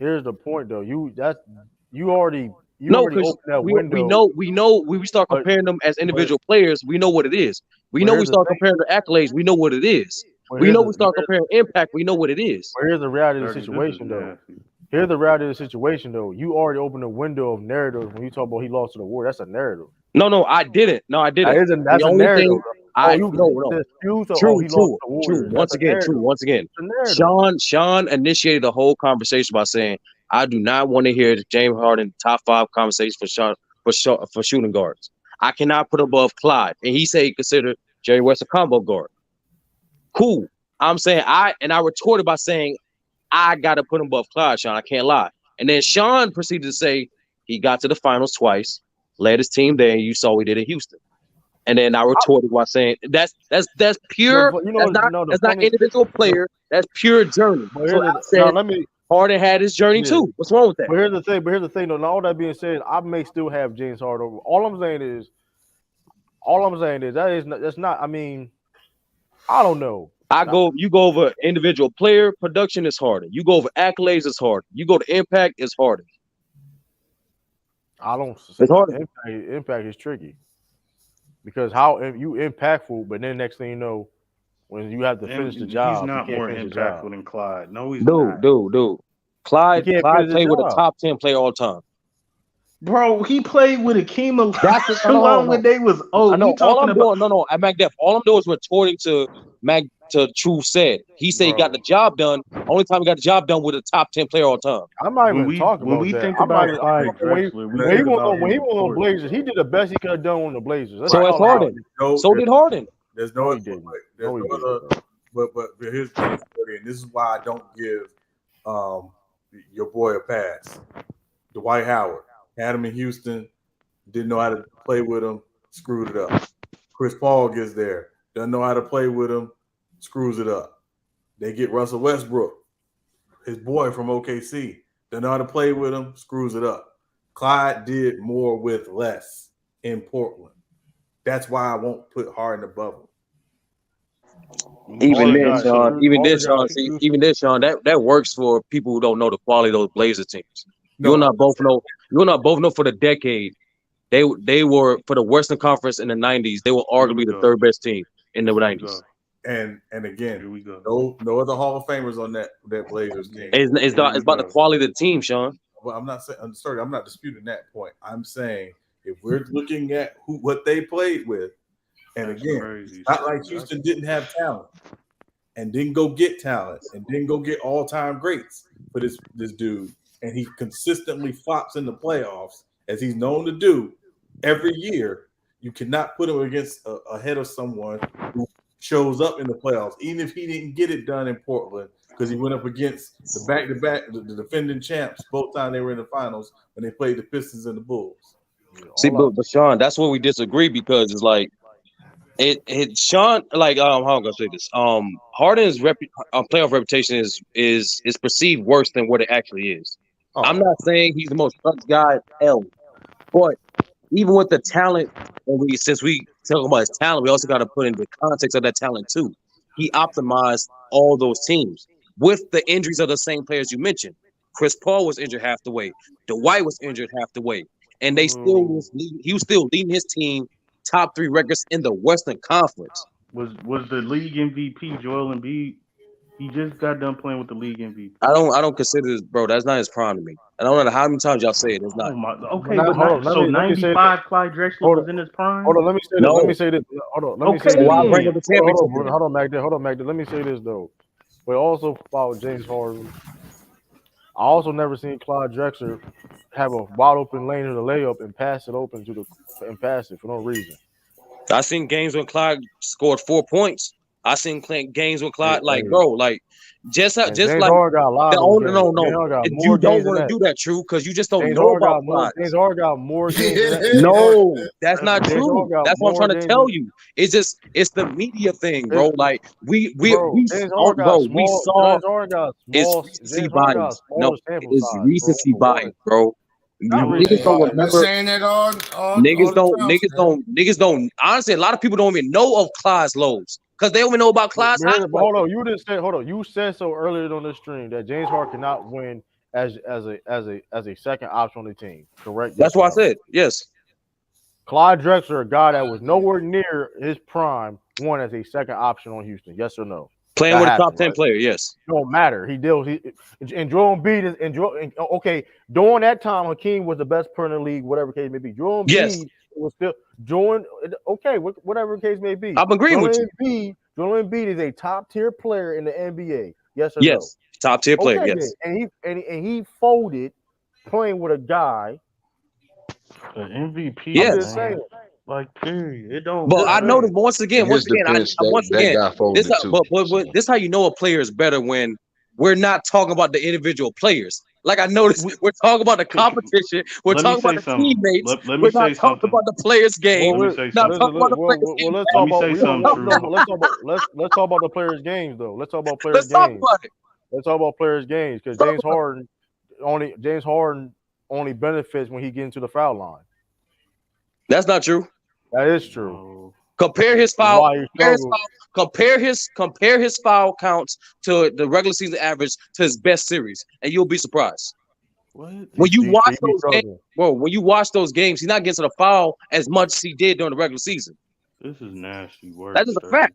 You already opened that window. We know when we start comparing them as individual players, we know what it is. We know we start comparing the accolades, we know what it is. We know we start comparing impact, we know what it is. But here's the reality of the situation though. Here's the reality of the situation though. You already opened a window of narrative when you talk about he lost to the war. That's a narrative. No, I didn't. That's a narrative. True. Once again. Sean initiated the whole conversation by saying, I do not want to hear the James Harden top 5 conversation for shooting guards. I cannot put above Clyde. And he said he considered Jerry West a combo guard. Cool. I'm saying I retorted by saying I gotta put him above Clyde, Sean. I can't lie. And then Sean proceeded to say he got to the finals twice, led his team there, and you saw what he did in Houston. And then I retorted by saying that's pure. That's not individual player. That's pure journey. Harden had his journey too. What's wrong with that? But here's the thing. Though, all that being said, I may still have James Harden over. All I'm saying is that's not. I mean, I don't know. You go over individual player production is Harden. You go over accolades is Harden. You go to impact is Harden. I don't. It's Harden. Impact is tricky because how you impactful, but then next thing you know, when you have to finish the job, he's not more impactful than Clyde. No, he's not. Dude. Clyde played with a top 10 player all time. Bro, he played with Akeem Olajuwon when they was old. I know. All I'm doing, at MacDef, all I'm doing is retorting to True said. He said he got the job done. Only time he got the job done with a top 10 player all time. I'm not even talking about that. Think about Clyde when he went on Blazers, he did the best he could have done on the Blazers. So it's Harden. So did Harden. There's no other. But here's the thing, and this is why I don't give your boy a pass. Dwight Howard had him in Houston, didn't know how to play with him, screwed it up. Chris Paul gets there, doesn't know how to play with him, screws it up. They get Russell Westbrook, his boy from OKC, doesn't know how to play with him, screws it up. Clyde did more with less in Portland. That's why I won't put Harden above him. Even this, Sean, that works for people who don't know the quality of those Blazer teams. You and I both know for the decade, they were for the Western Conference in the 90s, they were arguably the third best team in the 90s. And again, no other Hall of Famers on that Blazers team. It's about the quality of the team, Sean. Well, I'm not disputing that point. I'm saying if we're looking at what they played with, and again, it's not like Houston didn't have talent and didn't go get talent and didn't go get all-time greats for this dude, and he consistently flops in the playoffs as he's known to do every year. You cannot put him against ahead of someone who shows up in the playoffs, even if he didn't get it done in Portland because he went up against the back-to-back, the defending champs both times they were in the finals when they played the Pistons and the Bulls. See, but Sean, that's where we disagree because it's like Sean, like how am I gonna say this? Harden's playoff reputation is perceived worse than what it actually is. I'm not saying he's the most clutch guy ever, but even with the talent, and since we talk about his talent, we also got to put in the context of that talent too. He optimized all those teams with the injuries of the same players you mentioned. Chris Paul was injured half the way. Dwight was injured half the way, and he was still leading his team top 3 records in the Western Conference. Was the league MVP Joel Embiid? He just got done playing with the league MVP. I don't consider this, bro. That's not his prime to me. I don't know how many times y'all say it. It's not. Okay, so 95 Clyde Drexler was in his prime. Hold on, let me say this. No. Let me say this. Hold on, let me say this. Hold on, Magda. Let me say this though. But also about James Harden, I also never seen Clyde Drexler have a wide open lane in the layup and pass it for no reason. I seen games when Clyde scored 4 points I seen games with Clyde, like bro, like just James like Harden got a lot the of those owner. games. No, James Harden got you more don't games than want to that. do that, True, because you just don't James know Harden about got more. Clyde. James Harden got more games than that. No, that's not James true. Harden got That's what I'm more trying to games tell than- you. It's the media thing, bro. Like we James Harden got we small. saw James Harden got it's small. recency James Harden got bias. smaller No, sample it's size, recency bro. For bias, one. bro. Not Niggas recency don't bias. I've been remember. saying that all Niggas the don't. Niggas don't. Honestly, a lot of people don't even know of Clyde's lows because they don't even know about Clyde's highs. But hold on, you didn't say. Hold on, you said so earlier on the stream that James Harden cannot win as a second option on the team. Correct? That's what I said. Yes. Clyde Drexler, a guy that was nowhere near his prime, won as a second option on Houston. Yes or no? Playing with a top 10 player. Yes. It don't matter. He deals. And Joel Embiid is okay. During that time, Hakeem was the best player in the league. Whatever case may be. Joel Embiid was still join. Okay, whatever case may be. I'm agreeing with you. Joel Embiid is a top tier player in the NBA. Yes or yes. no? Top tier player. Okay, yes. Then. And he folded playing with a guy. An MVP. Yes. Like period. It don't. But I noticed once again, this this how you know a player is better when we're not talking about the individual players. Like I noticed, we're talking about the competition. We're talking about the teammates. We're not talking about the players' game. Let's talk about the players' games, though. Let's talk about players' games. Let's talk about players' games because James Harden only benefits when he gets into the foul line. That's not true. That is true. Compare his foul. Compare his foul counts to the regular season average to his best series, and you'll be surprised. When you watch those games, bro, when you watch those games, he's not getting to the foul as much as he did during the regular season. This is nasty work. That is a fact.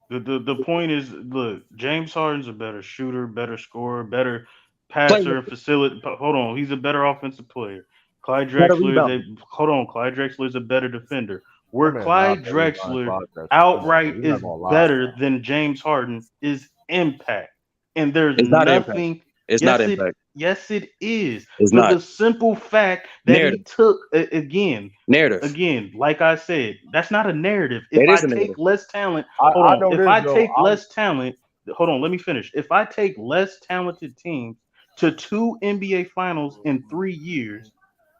The point is, look, James Harden's a better shooter, better scorer, better passer, facility. Hold on, he's a better offensive player. Clyde Drexler is a better defender. Where Clyde Drexler outright is better than James Harden is impact. And there's nothing. It's not impact. Yes, it is. It's for not. The simple fact that he took narrative. Again, like I said, that's not a narrative. If I take less talent, hold on, let me finish. If I take less talented teams to 2 NBA finals in 3 years,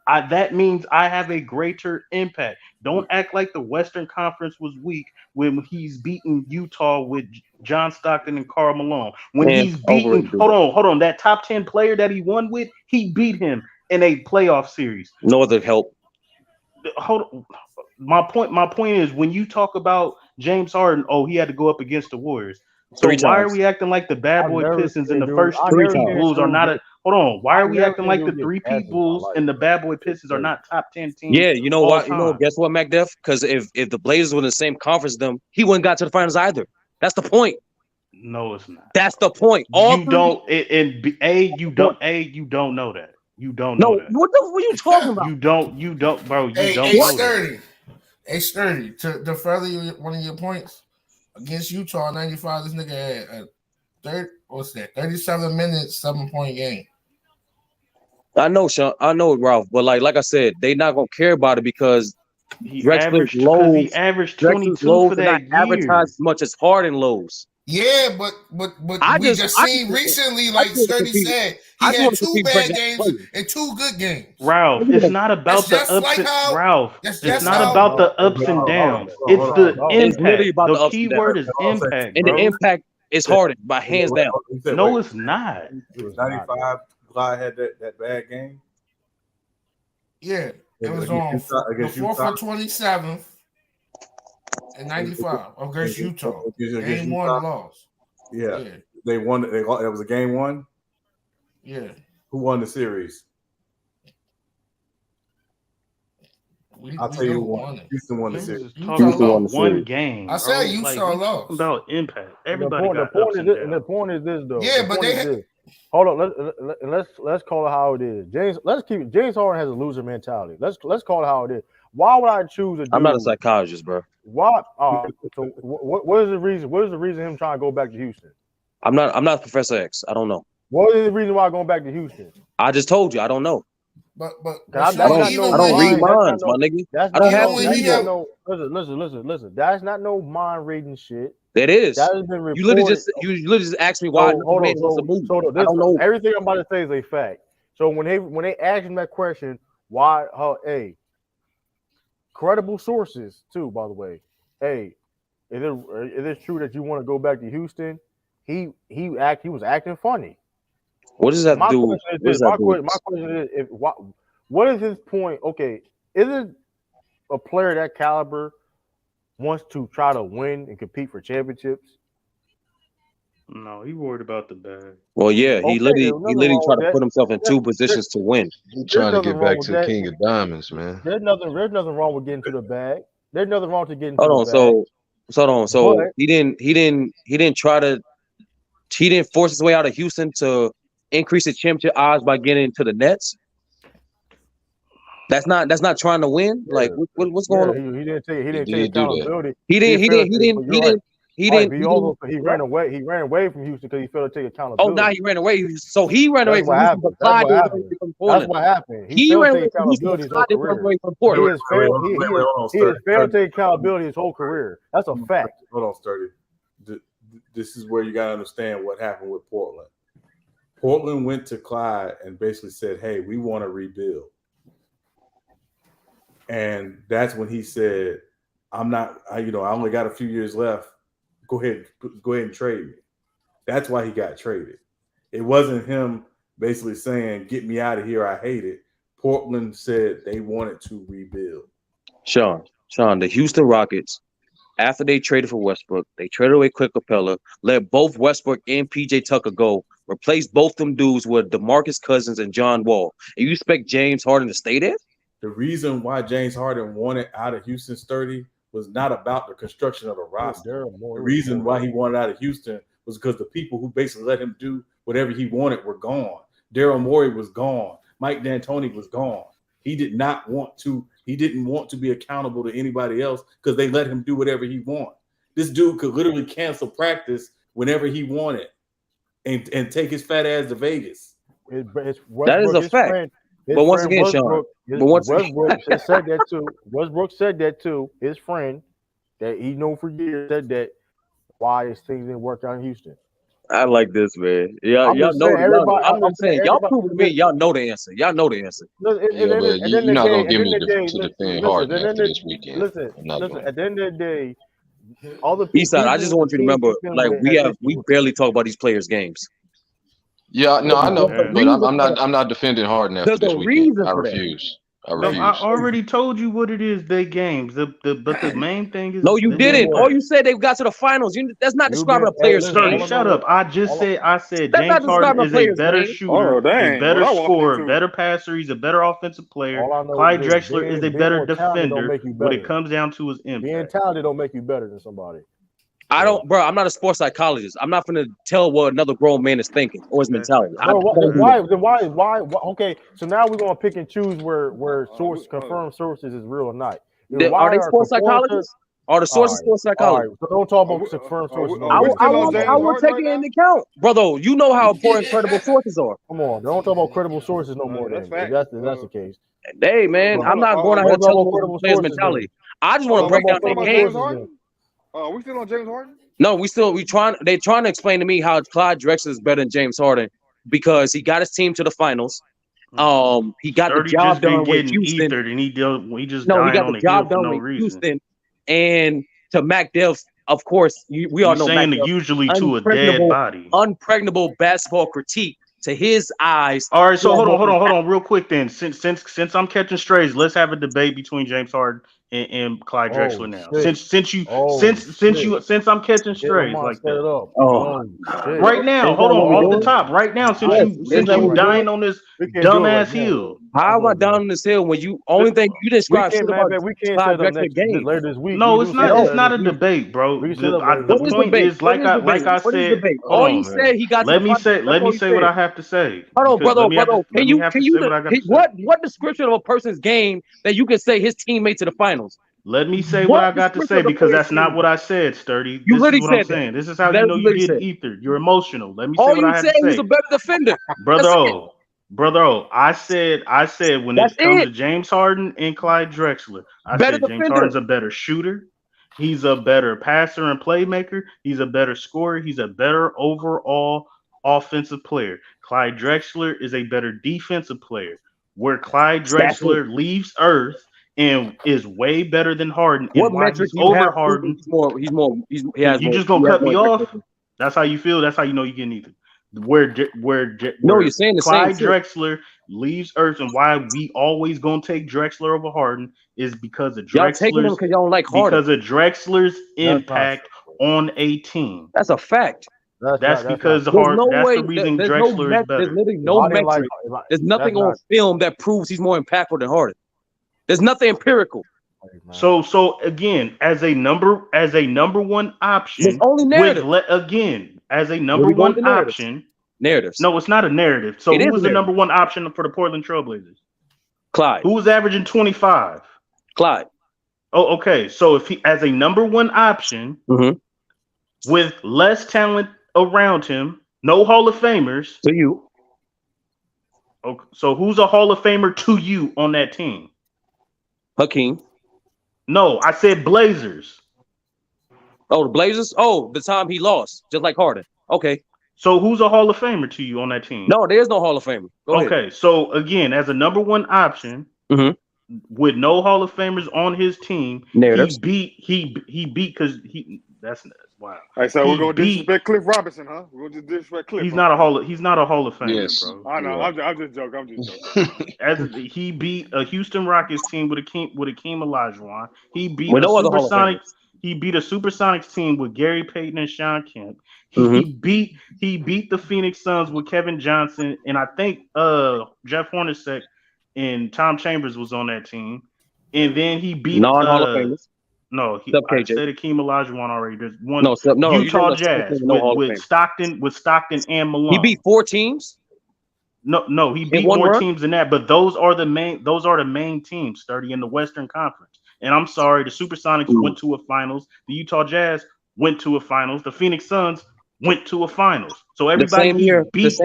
that means I have a greater impact. Don't act like the Western Conference was weak when he's beating Utah with John Stockton and Karl Malone. When he's beating, hold on, that top 10 player that he won with, he beat him in a playoff series. No other help. Hold on. My point is when you talk about James Harden, he had to go up against the Warriors. So why are we acting like the bad boy Pistons in the first 3 Bulls are not hold on? Why are we acting like the 3P Bulls and the bad boy Pistons are not top 10 teams? Yeah, you know what? Guess what, MacDef? Because if the Blazers were in the same conference as them, he wouldn't got to the finals either. That's the point. No, it's not. That's the point. You don't know that. You don't know that. What are you talking about? You don't, bro. Hey, Sturdy, to further one of your points, against Utah 95, this nigga had 37 minutes, 7-point game. I know, Sean. I know, Ralph. But like I said, they not gonna care about it because he averaged 22 for that year. Advertised as much as Harden lows. Yeah, but we just seen recently, like Sturdy said, he had 2 bad games and 2 good games. Ralph, it's not about the ups and Ralph. It's not about the ups and downs. It's the impact. The key word is impact, and the impact is Harden by hands down. No, it's not. It was 95. Clyde had that bad game. Yeah, it was on the 4th for 27th. In 95 against Utah. Game 1 loss. Yeah. They won. It was a game 1. Yeah. Who won the series? I'll tell you who won. Houston won the series. Houston won one game. I said Utah lost. About impact. Everybody got ups and downs. The point is this, though. Yeah, but they hold on. Let's call it how it is. James Harden has a loser mentality. Let's call it how it is. Why would I choose a dude? I'm not a psychologist, bro. Why? So what is the reason? What is the reason him trying to go back to Houston? I'm not Professor X. I don't know. What is the reason why going back to Houston? I just told you. I don't know. But I don't read minds, my nigga. I don't have to read them. Listen. That's not no mind reading shit. That is. That has been reported. You literally just asked me why hold made on. a movie. I don't know. Everything I'm about to say is a fact. So when they ask him that question, why? Credible sources too, by the way. Hey, is it true that you want to go back to Houston? He was acting funny. What does that do? My question is, what is his point? Okay, is it a player that caliber wants to try to win and compete for championships? No, he worried about the bag. Well, yeah, he literally tried to put himself in two positions to win. He's trying to get back to the King of Diamonds, man. There's nothing wrong with getting to the bag. There's nothing wrong with getting to the bag. So he didn't force his way out of Houston to increase his championship odds by getting into the Nets. That's not trying to win. Like what's going on? He didn't take accountability. He ran away from Houston because he failed to take accountability. Oh, now he ran away. So he ran away from Houston. That's what happened. He ran away from Houston. He has failed to take accountability his whole career. That's a fact. Hold on, Sturdy. This is where you got to understand what happened with Portland. Portland went to Clyde and basically said, "Hey, we want to rebuild." And that's when he said, I only got a few years left. Go ahead and trade me. That's why he got traded. It wasn't him basically saying, get me out of here, I hate it. Portland said they wanted to rebuild. Sean, the Houston Rockets, after they traded for Westbrook, they traded away Clint Capella, let both Westbrook and PJ Tucker go, replaced both them dudes with DeMarcus Cousins and John Wall. And you expect James Harden to stay there? The reason why James Harden wanted out of Houston, Sturdy, was not about the construction of the roster. The reason why he wanted out of Houston was because the people who basically let him do whatever he wanted were gone. Daryl Morey was gone. Mike D'Antoni was gone. He didn't want to be accountable to anybody else because they let him do whatever he wanted. This dude could literally cancel practice whenever he wanted and take his fat ass to Vegas. That is a fact. But once again, Sean, Westbrook said that too. Westbrook said that too. His friend that he known for years said that why his things didn't work out in Houston. I like this, man. Y'all know. I'm saying y'all prove to me. Y'all know the answer. Y'all know the answer. But you're not gonna give me to defend Harden after this weekend. Listen. At the end of the day, all the Eastside. I just want you to remember, like we barely talk about these players' games. Yeah, no, I know, but I'm not defending Harden after this weekend. I refuse. I already told you what it is. They games. But the main thing is no, you didn't. All you said they got to the finals. That's not describing a player's game. Shut up. I said James Harden is a better shooter, a better scorer, better passer. He's a better offensive player. Clyde Drexler is a better defender. When it comes down to his impact, being talented don't make you better than somebody. I'm not a sports psychologist. I'm not going to tell what another grown man is thinking or his mentality. Why? Okay, so now we're going to pick and choose where confirmed sources is real or not. Are they sports psychologists? Are the sources sports psychologists? So don't talk about confirmed sources. I will take it into account, brother. You know how important credible sources are. Come on, don't talk about credible sources no more. Then, if that's the case. Hey, man, I'm not going out here telling what players' mentality. I just want to break down their game. We still on James Harden? No, they're trying to explain to me how Clyde Drexler is better than James Harden because he got his team to the finals. He got the job done with Houston. And he got the job done with Houston. And to Mac Dell's, of course, we all know saying Mac usually to a dead body. Unpregnable basketball critique to his eyes. All right, so hold on, real quick then. Since I'm catching strays, let's have a debate between James Harden and Clyde Drexler now. Since I'm catching strays like that. Right now, hold on, off the top. Right now, since you dying on this dumbass hill. How am I down on this hill when you only thing you described about Clyde Drexler game? No, it's not a debate, bro. The point is, like I said, all he said he got. Let me say what I have to say. Hold on, brother. Can you what description of a person's game that you can say his team made to the finals? Let me say what I got to say because that's not what I said, Sturdy. You literally said what I'm saying. This is how you know you get ether. You're emotional. Let me say what I have to say. All you said was a better defender, brother. Brother, I said when it comes to James Harden and Clyde Drexler, I said James Harden's a better shooter. He's a better passer and playmaker. He's a better scorer. He's a better overall offensive player. Clyde Drexler is a better defensive player. Where Clyde Drexler leaves Earth and is way better than Harden. What and why metric he's over Harden? You just gonna cut me off? That's how you feel. That's how you know you get either. Where you're saying the Clyde same Drexler leaves Earth, and why we always gonna take Drexler over Harden is because of Drexler's because y'all don't like Harden. Because of Drexler's impact on a team. That's a fact. That's because Harden. That's the reason Drexler is better. There's literally no metric. There's nothing on film that proves he's more impactful than Harden. There's nothing empirical. So again, as a number one option, it's only narrative. As a number one option, narratives. No, it's not a narrative. So who was the number one option for the Portland Trailblazers? Clyde. Who was averaging 25? Clyde. Oh, okay. So if he as a number one option with less talent around him, no Hall of Famers. To you. Okay, so who's a Hall of Famer to you on that team? Hakeem. No, I said Blazers. Oh, the Blazers? Oh, the time he lost, just like Harden. Okay. So who's a Hall of Famer to you on that team? No, there's no Hall of Famer. Go ahead. So again, as a number one option, with no Hall of Famers on his team, narratives. he beat because that's wow. All right, so we're gonna disrespect Cliff Robinson, huh? We're gonna just disrespect Cliff. He's not a Hall of Famer, yes. bro. I know. Yeah. I'm just joking. As he beat a Houston Rockets team with Akeem Olajuwon. He beat with a no Supersonics. He beat a Supersonics team with Gary Payton and Sean Kemp. He beat the Phoenix Suns with Kevin Johnson, and I think Jeff Hornacek and Tom Chambers was on that team. And then he beat non-Hall of Famers. No, I said Akeem Olajuwon already. There's one Utah Jazz with Stockton and Malone. He beat 4 teams. No, he beat more teams than that. But those are the main teams, 30 in the Western Conference. And I'm sorry, the Supersonics went to a finals. The Utah Jazz went to a finals. The Phoenix Suns went to a finals. So everybody he beat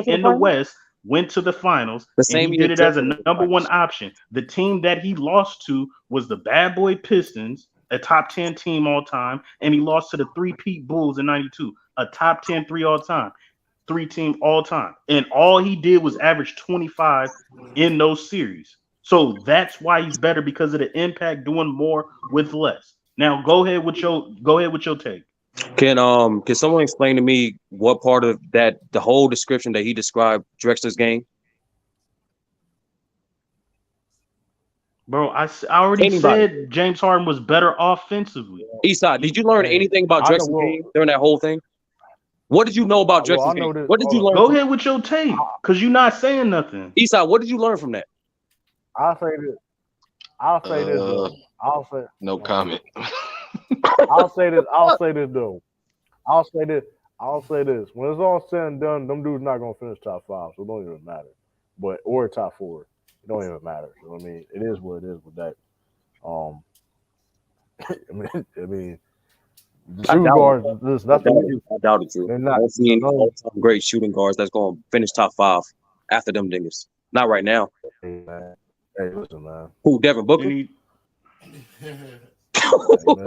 in the West went to the finals. And he did it as a number one option. The team that he lost to was the Bad Boy Pistons, a top 10 team all time, and he lost to the 3-peat Bulls in '92, a top 10 3 team all time. And all he did was average 25 in those series. So that's why he's better, because of the impact, doing more with less. Now go ahead with your take. Can someone explain to me what part of that, the whole description that he described Drexler's game? Bro, I already said James Harden was better offensively. Eastside, did you learn anything about Drexler's game during that whole thing? What did you know about Drexler's game? What did you learn? Go ahead with your take, because you're not saying nothing. Eastside, what did you learn from that? I'll say this. No comment. I'll say this though. I'll say this. When it's all said and done, them dudes not gonna finish top 5, so it don't even matter. Or top 4, it don't even matter. So I mean, it is what it is with that. I mean, the shooting guards. There's nothing. I doubt it, too. I've seen all-time great shooting guards that's gonna finish top 5 after them dingers. Not right now. Hey, man. Hey, listen, man. Who, Devin Booker? Hey, man,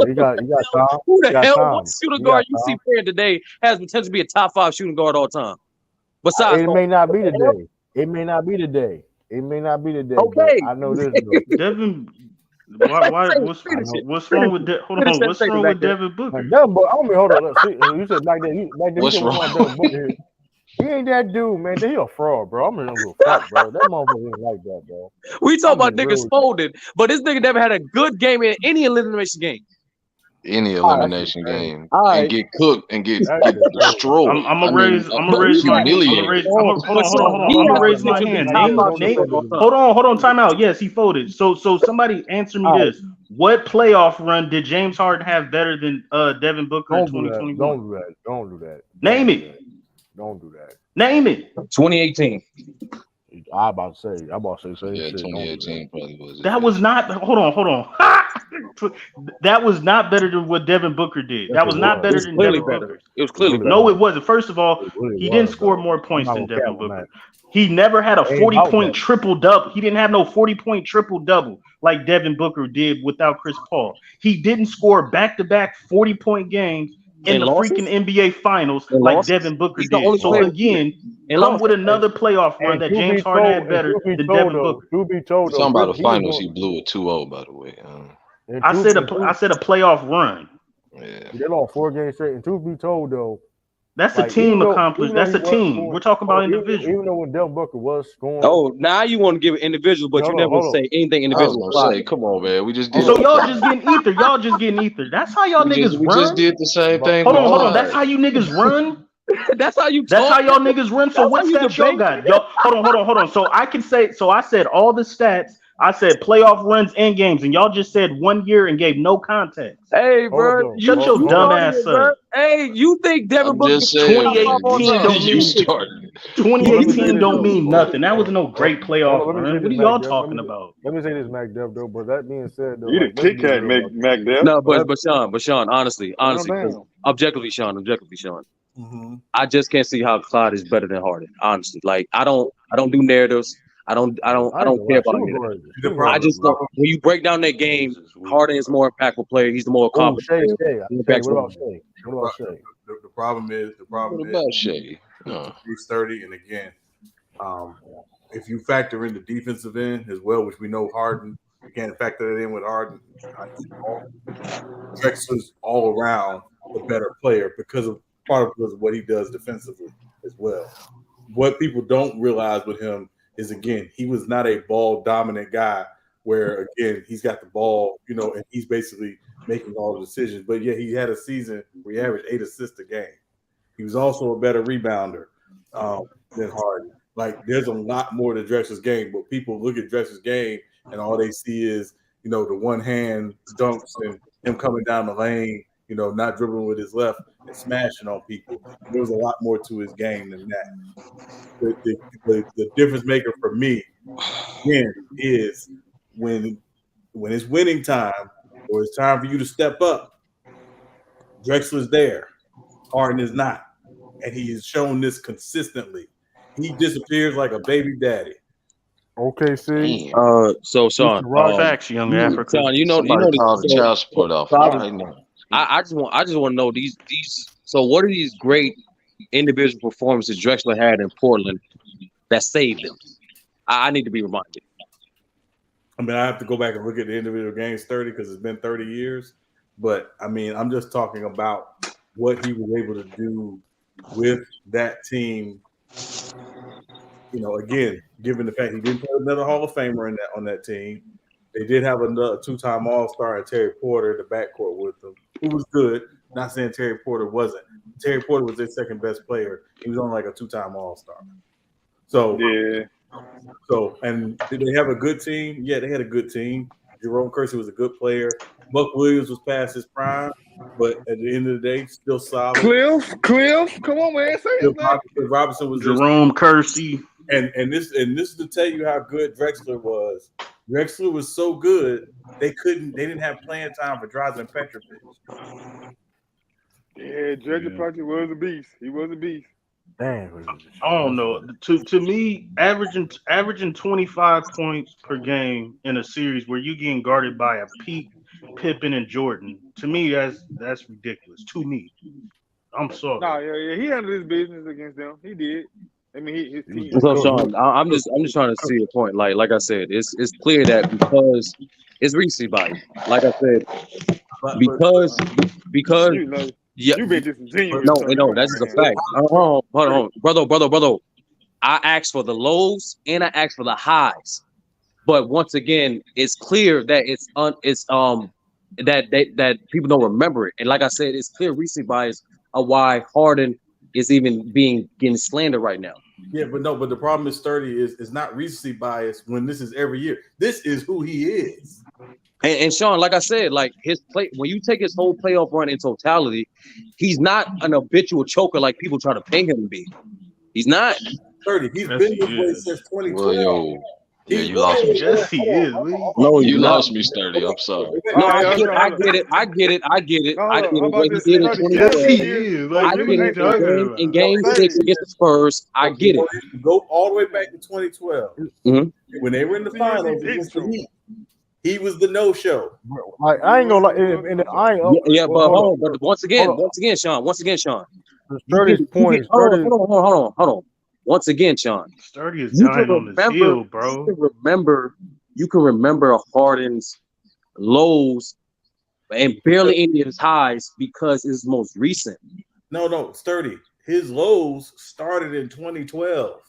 you got time. Who the hell? What shooting guard you see playing today has potential to be a top 5 shooting guard all time? Besides, it may not be today. Okay, I know this. Devin, what's wrong with that? Hold on, what's wrong with Devin Booker? Hold on. You said back then. What's wrong? Devin Booker. He ain't that dude, man. He a fraud, bro. I'm gonna go fuck, bro. That motherfucker ain't like that, bro. We talk about niggas folded, but this nigga never had a good game in any elimination game. Any elimination game and get cooked and get destroyed. I'm gonna raise my hand. Hold on, time out. Yes, he folded. So somebody answer me this. What playoff run did James Harden have better than Devin Booker in 2021? Don't do that. Name it. Don't do that. Name it. 2018. I'm about to say. Yeah, 2018 probably was. That was not. Hold on. That was not better than what Devin Booker did. That was not better than Devin Booker. It was clearly better. No, it wasn't. First of all, he didn't score more points than Devin Booker. He never had a 40-point triple-double. He didn't have no 40-point triple-double like Devin Booker did without Chris Paul. He didn't score back-to-back 40-point games in the freaking NBA Finals like Devin Booker did. So again, come with another playoff run that James Harden had better than Devin Booker. Talking about the finals, he blew a 2-0, by the way. I said a playoff run. Yeah. They lost 4 games straight. And truth be told, though, that's a team accomplishment. That's a team. We're talking about individual. Even though when Devin Booker was scoring. Oh, now you want to give it individual, but you never say anything individual. Come on, man. We just did. So y'all just getting ether. Y'all just getting ether. That's how y'all niggas run. We just did the same thing. Hold on. That's how you niggas run. That's how you. That's how y'all niggas run. So what stats y'all got? Yo, hold on. So I can say. So I said all the stats. I said playoff runs and games, and y'all just said 1 year and gave no context. Hey, bro, shut your dumb ass up. Hey, you think Devin Booker 2018 don't mean nothing. That was no great playoff run. What are y'all talking about? Let me say this, Mac Dev, though. But that being said, though, you the Kit Kat, Mac Dev. No, but Sean, honestly, objectively, Sean. Mm-hmm. I just can't see how Clyde is better than Harden. Honestly, like I don't do narratives. I don't care about it. I just when you break down that game, Harden is more impactful player. He's the more accomplished player. What about Shea? The problem is Shea? He's 30, and again, if you factor in the defensive end as well, which we know Harden, you can't factor that in with Harden. Drexler's all around the better player because of what he does defensively as well. What people don't realize with him is, again, he was not a ball dominant guy where, again, he's got the ball, and he's basically making all the decisions. But yeah, he had a season where he averaged 8 assists a game. He was also a better rebounder than Harden. Like, there's a lot more to Drexler's game, but people look at Drexler's game and all they see is, the one hand dunks and him coming down the lane, not dribbling with his left and smashing on people. There was a lot more to his game than that. The difference maker for me, again, is when it's winning time or it's time for you to step up, Drexler's there. Harden is not. And he has shown this consistently. He disappears like a baby daddy. Okay, see. So Sean, facts, young Africa. Sean, the child support off. I just want to know these. So what are these great individual performances Drexler had in Portland that saved him? I need to be reminded. I mean, I have to go back and look at the individual games 30 because it's been 30 years. But I mean, I'm just talking about what he was able to do with that team. Again, given the fact he didn't put another Hall of Famer on that team, they did have another 2-time All-Star and Terry Porter in the backcourt with them. He was good. Not saying Terry Porter wasn't. Terry Porter was their second best player. He was on like a 2-time All-Star. So yeah. So and did they have a good team? Yeah, they had a good team. Jerome Kersey was a good player. Buck Williams was past his prime, but at the end of the day, still solid. Cliff, come on, man. Robinson was Jerome Kersey. And this is to tell you how good Drexler was. Drexler was so good they didn't have playing time for Drazen Petrovic. Yeah, Dredger Petrovic was a beast. He was a beast. Damn. I don't know. To me, averaging 25 points per game in a series where you getting guarded by a Pete, Pippen, and Jordan, to me that's ridiculous. To me, I'm sorry. Nah, yeah, he handled his business against them. He did. I mean, his team. So Sean, I'm just trying to see a point. Like I said, it's clear that because it's recency bias. Like I said, because you've been disingenuous. No, that's just a fact. Hold on, brother. I asked for the lows and I asked for the highs, but once again, it's clear that that people don't remember it. And like I said, it's clear recency bias of why Harden is even getting slandered right now. Yeah, but the problem is 30 is not recency bias when this is every year. This is who he is. And Sean, like I said, like his play, when you take his whole playoff run in totality, he's not an habitual choker like people try to paint him to be. He's not. 30. He's been this way since 2012. Yeah, you lost me. Yes, he is. No, You he's not. lost me, Sturdy. I'm sorry. No, All right, I hold get on. it. I get it. I get it. No, I hold get on. How it. about What this? he did in Sturdy, 2012. Yes, he is. Like, I what get are you it. talking about? In game Sturdy. 6 against the Spurs, I get it. Go all the way back to 2012 when they were in the 10 years finals he against didn't the Heat. He was the no-show. Like I ain't gonna like, I ain't. Yeah, but hold hold on. But once again, Sean. Sturdy's point. Hold on. Once again, Sean. Sturdy is You can dying on this remember, hill, bro. you can remember Harden's lows and barely any of his highs because it's most recent. No, Sturdy. His lows started in 2012.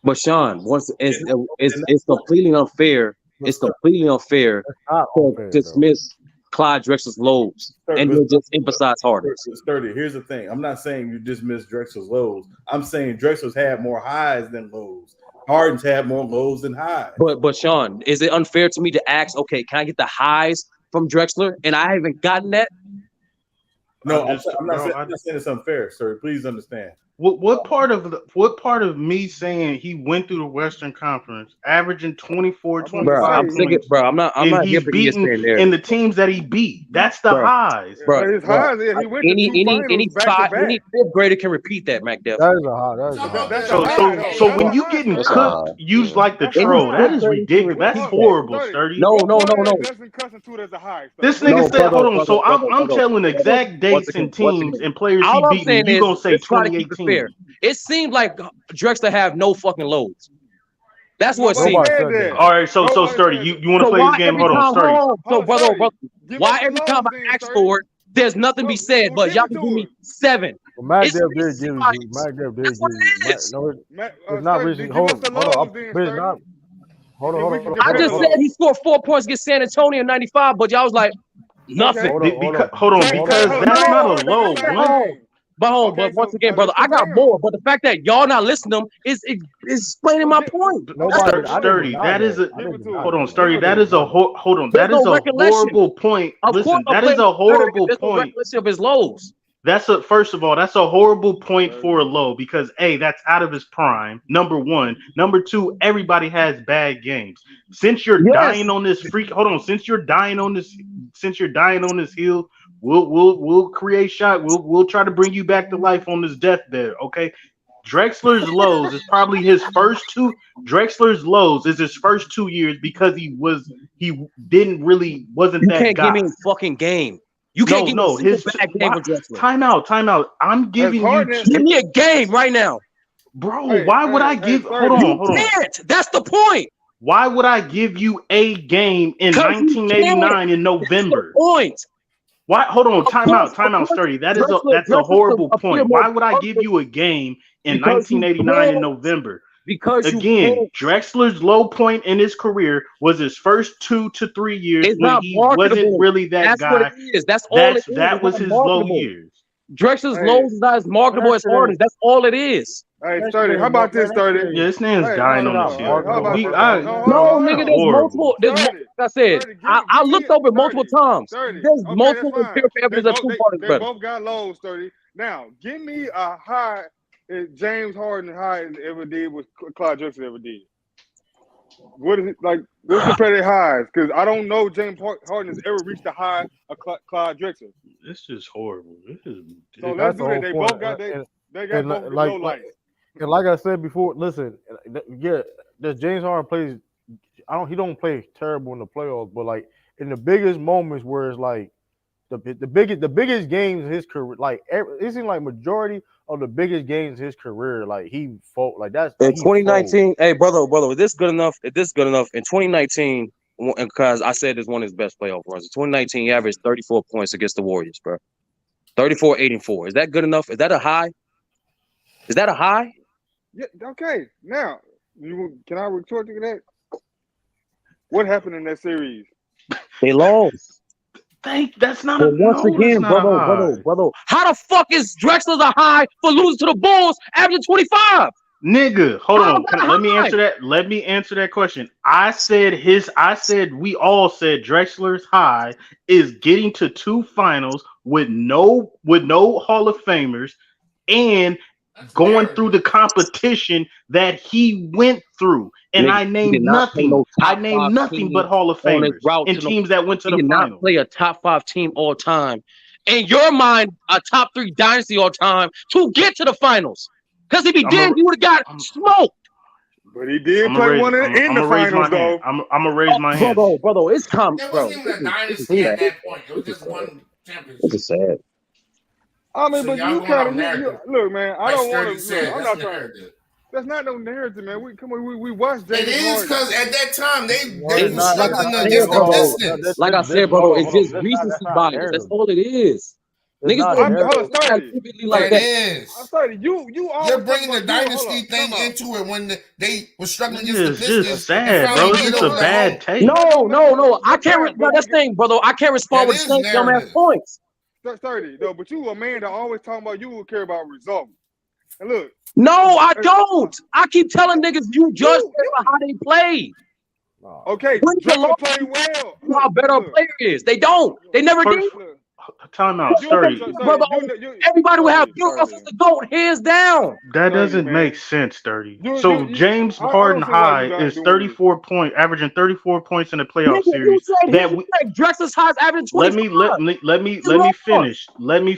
But Sean, once it's completely unfair. It's completely unfair to dismiss Clyde Drexler's lows and then just emphasize Harden's. Sturdy, here's the thing. I'm not saying you dismiss Drexler's lows. I'm saying Drexler's had more highs than lows. Harden's had more lows than highs. But Sean, is it unfair to me to ask, okay, can I get the highs from Drexler? And I haven't gotten that. No, I'm not saying it's unfair, sir. Please understand. What part of me saying he went through the Western Conference, averaging 24, 25 points, I'm not he's beaten in the teams that he beat. That's the highs. Bro, his highs, he went to two finals back to back. Any fifth grader can repeat that, Mac Def. That is a high. That's a high. So when you getting cooked, use like the troll. That is ridiculous. That's horrible, Sturdy. No. This nigga said, hold on. So I'm telling exact dates and teams and players he beat, and you gonna say 2018. It seemed like Drexler have no fucking loads. That's what it seemed. All right, so Sturdy, you want to play this game? Hold on, Sturdy. So brother, why every time I ask for it, there's nothing to be said, but y'all can give me 7. Well, Mac Dev did give you. Mac Dev did give you. No, it's not really. Hold on. Hold on. I just said he scored 4 points against San Antonio in '95, but y'all was like nothing. Hold on, because that's not a low. But once again, brother, I got more. But the fact that y'all not listening to them is explaining my point. Sturdy, that is a hold on, Sturdy. That is a hold on. That is a horrible point. Listen, that is a horrible point. Of his lows. First of all, that's a horrible point for a low because that's out of his prime. Number one. Number two, everybody has bad games. Since you're dying on this since you're dying on this hill, we'll create shot. We'll try to bring you back to life on this deathbed. Okay. Drexler's lows is probably his first two. Drexler's lows is his first 2 years because he wasn't that guy. You can't give me a fucking game. You can't give me a bad game with Drexler. Time out. I'm giving you. Give me a game right now, bro. Why would I give? Hold on. You can't. That's the point. Why would I give you a game in 1989 in November? Point. Why? Hold on. Time out, Sturdy. That's a horrible point. Why would I give you a game in 1989 in November? Because Drexler's low point in his career was his first 2 to 3 years when he wasn't really that guy. That's what it is. That's all it is. That was his low years. Drexler's lows is not as marketable as Harden's. That's all it is. Hey, Sturdy, how about this, Sturdy? Yeah, this man's dying on this hill. No, nigga, there's multiple. Like I said, I looked over multiple times. There's multiple empirical evidence of two parties, brother. They both got lows, Sturdy. Now, give me a high that James Harden high ever did what Clyde Drexler ever did. What is it like? Let's compare their highs because I don't know James Harden has ever reached the high of Clyde Drexler. This is horrible. So let's do that. They both got both low lights. And like I said before, listen, does James Harden plays? He don't play terrible in the playoffs, but like in the biggest moments where it's like the biggest games in his career, like it seems like majority of the biggest games in his career, like he fought like that's in 2019. Hey, brother, is this good enough? In 2019, because I said it's one of his best playoff runs. In 2019, he averaged 34 points against the Warriors, bro. 34, 8, and 4. Is that good enough? Is that a high? Yeah. Okay. Now, can I retort to that? What happened in that series? They lost. That's not but once again, brother. How the fuck is Drexler's a high for losing to the Bulls averaging 25? Nigga, hold on. Let me answer that. Let me answer that question. We all said Drexler's high is getting to 2 finals with no Hall of Famers and going through the competition that he went through. And I named nothing. I named nothing but Hall of Famers and teams that went to the finals. Not play a top 5 team all time. In your mind, a top 3 dynasty all time to get to the finals. Because if he did, he would have got smoked. But he did play one in the finals, though. I'm gonna raise my hand. Brother, it's come. It wasn't even a dynasty at that point. It was just one championship. This is sad. I mean, So but y'all you going kind off of narrative. look, man. I Like don't Sturdy want to. said, I'm that's not trying. narrative. That's not no narrative, man. We watched James It is Harden. because at that time they It's was not- struggling like I against said, the bro, Pistons. Like I said, bro, it's just recency bias. That's all it is. Niggas Hold on, Sturdy. like It that. is. I'm sorry, you always You're bringing talking the about- dynasty thing into it when they were struggling It's against the just Pistons. sad, and bro. finally It's get just a over the bad hump. take. No. I can't respond. That's the thing, brother. I can't respond That with the is same dumbass narrative. points. 30, though, but you a man that always talking about you will care about results. And look. No, I don't. I keep telling niggas you judge them for how they play. Okay, When Drexler played well. how better a player is. They don't. They never did. Time out, Sturdy. Brother, everybody will have Bill Russell's the GOAT, hands down. That doesn't make sense, Sturdy. You- So you- James I Harden don't see why high you guys is doing 34 points, averaging 34 points in the playoff Nigga, you series. said That he said Drexler's high is averaging 25. let me finish. Let me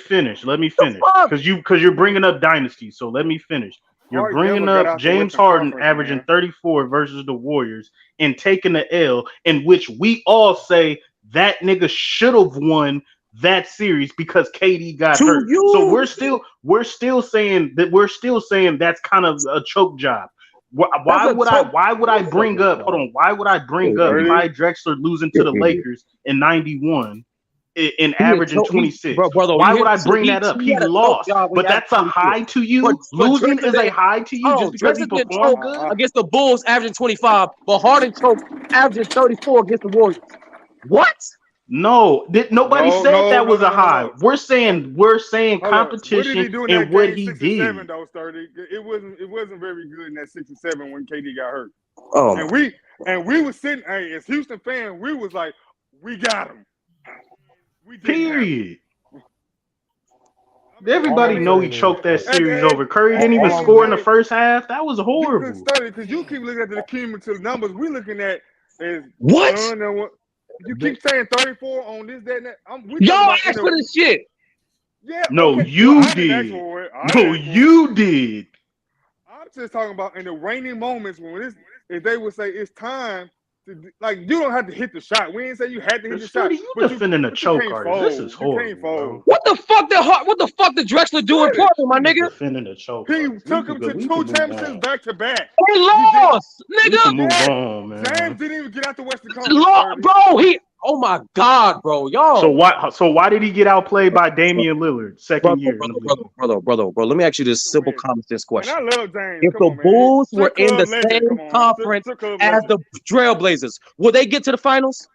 finish. Because you're bringing up dynasty. So let me finish. You're Harden bringing never got up out the James Western Harden Conference, averaging man. 34 versus the Warriors and taking the L, in which we all say that nigga should have won that series because KD got hurt. So we're still saying that's kind of a choke job. Why would I bring up Clyde Drexler losing to the Lakers in 91 in averaging 26? Why would I bring that up? He lost. But that's a high to you? Losing is a high to you just because he performed good? Against the Bulls, averaging 25, but Harden choked, averaging 34 against the Warriors. What? No, nobody said that was a high. no. We're saying What did he competition do in and that what game he 6 and 7 did. though, Sturdy? It wasn't very good in that 6 and 7 when KD got hurt. Oh, and we was sitting, hey, as Houston fans, we was like, we got him. We didn't Period. Everybody know he choked that series Hey, over. Curry didn't even score in the first half. That was horrible. Because you keep looking at the cumulative numbers. We're looking at is What? You keep saying 34 on this, that, and that. Y'all asked for this shit. Yeah. No, okay. you Well, I didn't ask did. for it. No, you did. I'm just talking about in the waning moments when if they would say it's time to, like, you don't have to hit the shot. We ain't say you had to hit the shot. You defending a choke artist. This is horrible. Bro. What the fuck did Drexler do in Portland, my nigga? Defending a choke He artist. took him to 2 championships back to back. They lost, We can nigga. move on, man. James didn't even get out the Western Conference. Lost, bro. Oh my God, bro. Y'all. So why did he get outplayed by Damian Lillard second year in the league? Brother. Let me ask you this simple common sense question. And I love James. If the Bulls were in the same conference as the Trailblazers, will they get to the finals?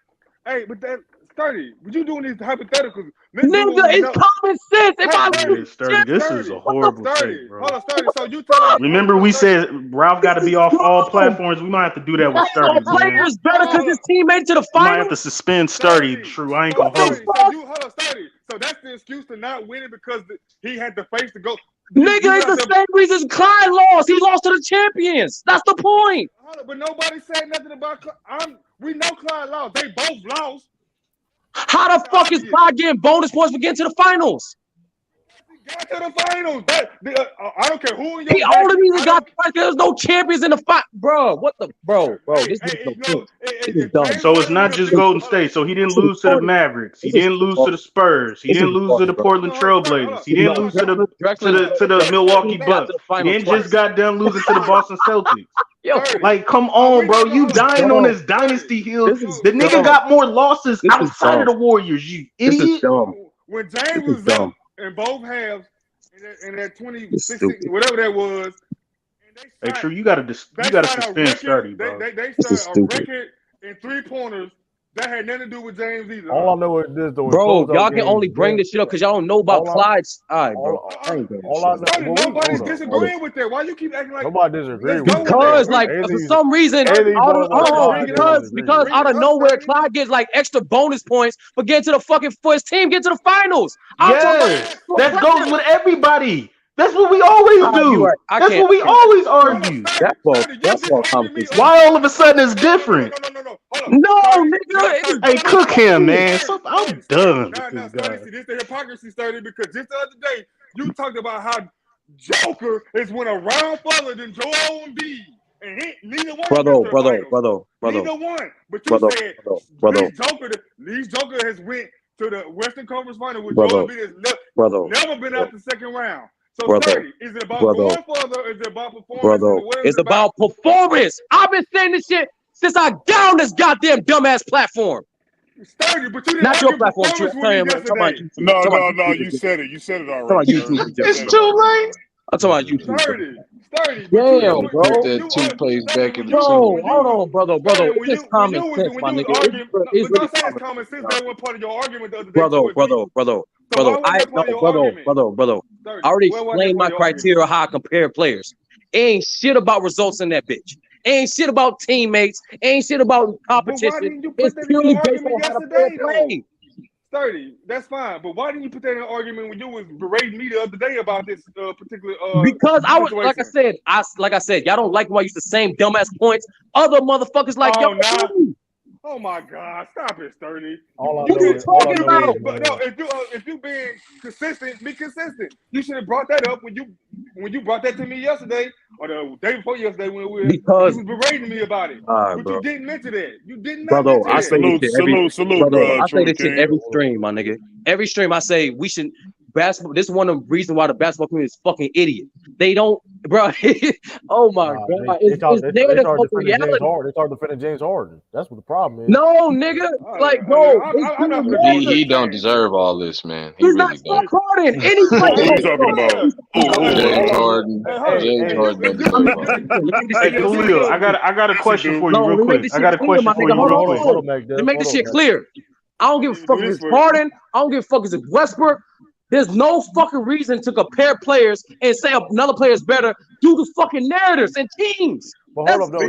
Hey, but that 30. But you doing these hypotheticals. Nigga, it's common sense. If I lose, Sturdy, this is a horrible take, bro. Hold on, Sturdy. So you tell me. Remember we said Ralph got to be off all platforms. We might have to do that with Sturdy. The player's better because his team made it to the We might have finals. to suspend Sturdy. True, I ain't gonna hold you. Hold on, Sturdy. So that's the excuse to not winning because he had the face to go. Nigga, it's the same reason Clyde lost. He lost to the champions. That's the point. But nobody said nothing about Clyde. We know Clyde lost. They both lost. How the fuck is Clyde getting bonus points for getting to the finals? Got to the finals. I don't care who in your He only reason got there's no champions in the fight, bro. What the bro? This is dumb. So it's not just Golden State. So he didn't lose to the Mavericks. He didn't lose to the Spurs. He didn't lose to the Portland Trailblazers. He didn't lose to the Milwaukee Bucks. He didn't just got done losing to the Boston Celtics. Like, come on, bro. You dying on this dynasty hill. The nigga got more losses outside of the Warriors, you idiot. When James was up in both halves in that 2016, whatever that was. Hey, True, you gotta suspend Sturdy, bro. They started a record in 3-pointers that had nothing to do with James either. All I know is this, though. Bro, y'all can only bring this shit up because y'all don't know about Clyde's. All right, bro. Nobody's disagreeing with that. Why you keep acting like nobody disagrees with that? Because, like, for some reason, because out of nowhere, Clyde gets like extra bonus points for getting to the fucking for his team get to the finals. Yes, that goes with everybody. That's what we always do. Right. That's what we always argue. That's what conversation. Why all of a sudden it's different? No, nigga. Hey, cook him, man. I'm done with Now, this guy. see, this the hypocrisy started because just the other day you talked about how Joker is went around further than Joel Embiid, and neither one. Brother. Neither one. But you said Lee's Joker has went to the Western Conference Final with Joel Embiid has never been out the second round. So, 30, is it about going further? Or is it about performance? It's about performance. I've been saying this shit since I got on this goddamn dumbass platform. 30, but you didn't not your platform. No, you said it. You said it already. It's too late. I'm talking about YouTube. 30. Damn, bro. Put that toothpaste back in the Bro, tube. hold on, brother. It's just common sense, my nigga. It's really common sense. That was part of your argument the other day. Brother. I already explained my criteria how I compare players. Ain't shit about results in that bitch. Ain't shit about teammates. Ain't shit about competition. It's purely based on how the player plays. 30, that's fine. But why didn't you put that in an argument when you was berating me the other day about this particular because I was situation? like I said, y'all don't like why I use the same dumbass points. Other motherfuckers like y'all. Oh my God! Stop it, 30. You keep talking about. But no, if you being consistent, be consistent. You should have brought that up when you brought that to me yesterday or the day before yesterday when you was berating me about it. But you didn't mention that. You didn't. Brother, I say salute, brother. I say this shit every stream, my nigga. Every stream I say we should. Basketball. This is one of the reasons why the basketball community is fucking idiot. They don't, bro. Oh my God! They start defending James Harden. That's what the problem is. No, nigga. Like, bro, He don't deserve all this, man. He he's really not Mark don't. Harden. Any player. James Harden. James Harden doesn't deserve all this. Hey, Khalil, I got a question for you real quick. I got a question for you real quick. Let me make this shit clear. I don't give a fuck if it's Harden. I don't give a fuck if it's Westbrook. There's no fucking reason to compare players and say another player is better due to fucking narratives and teams. But hold up,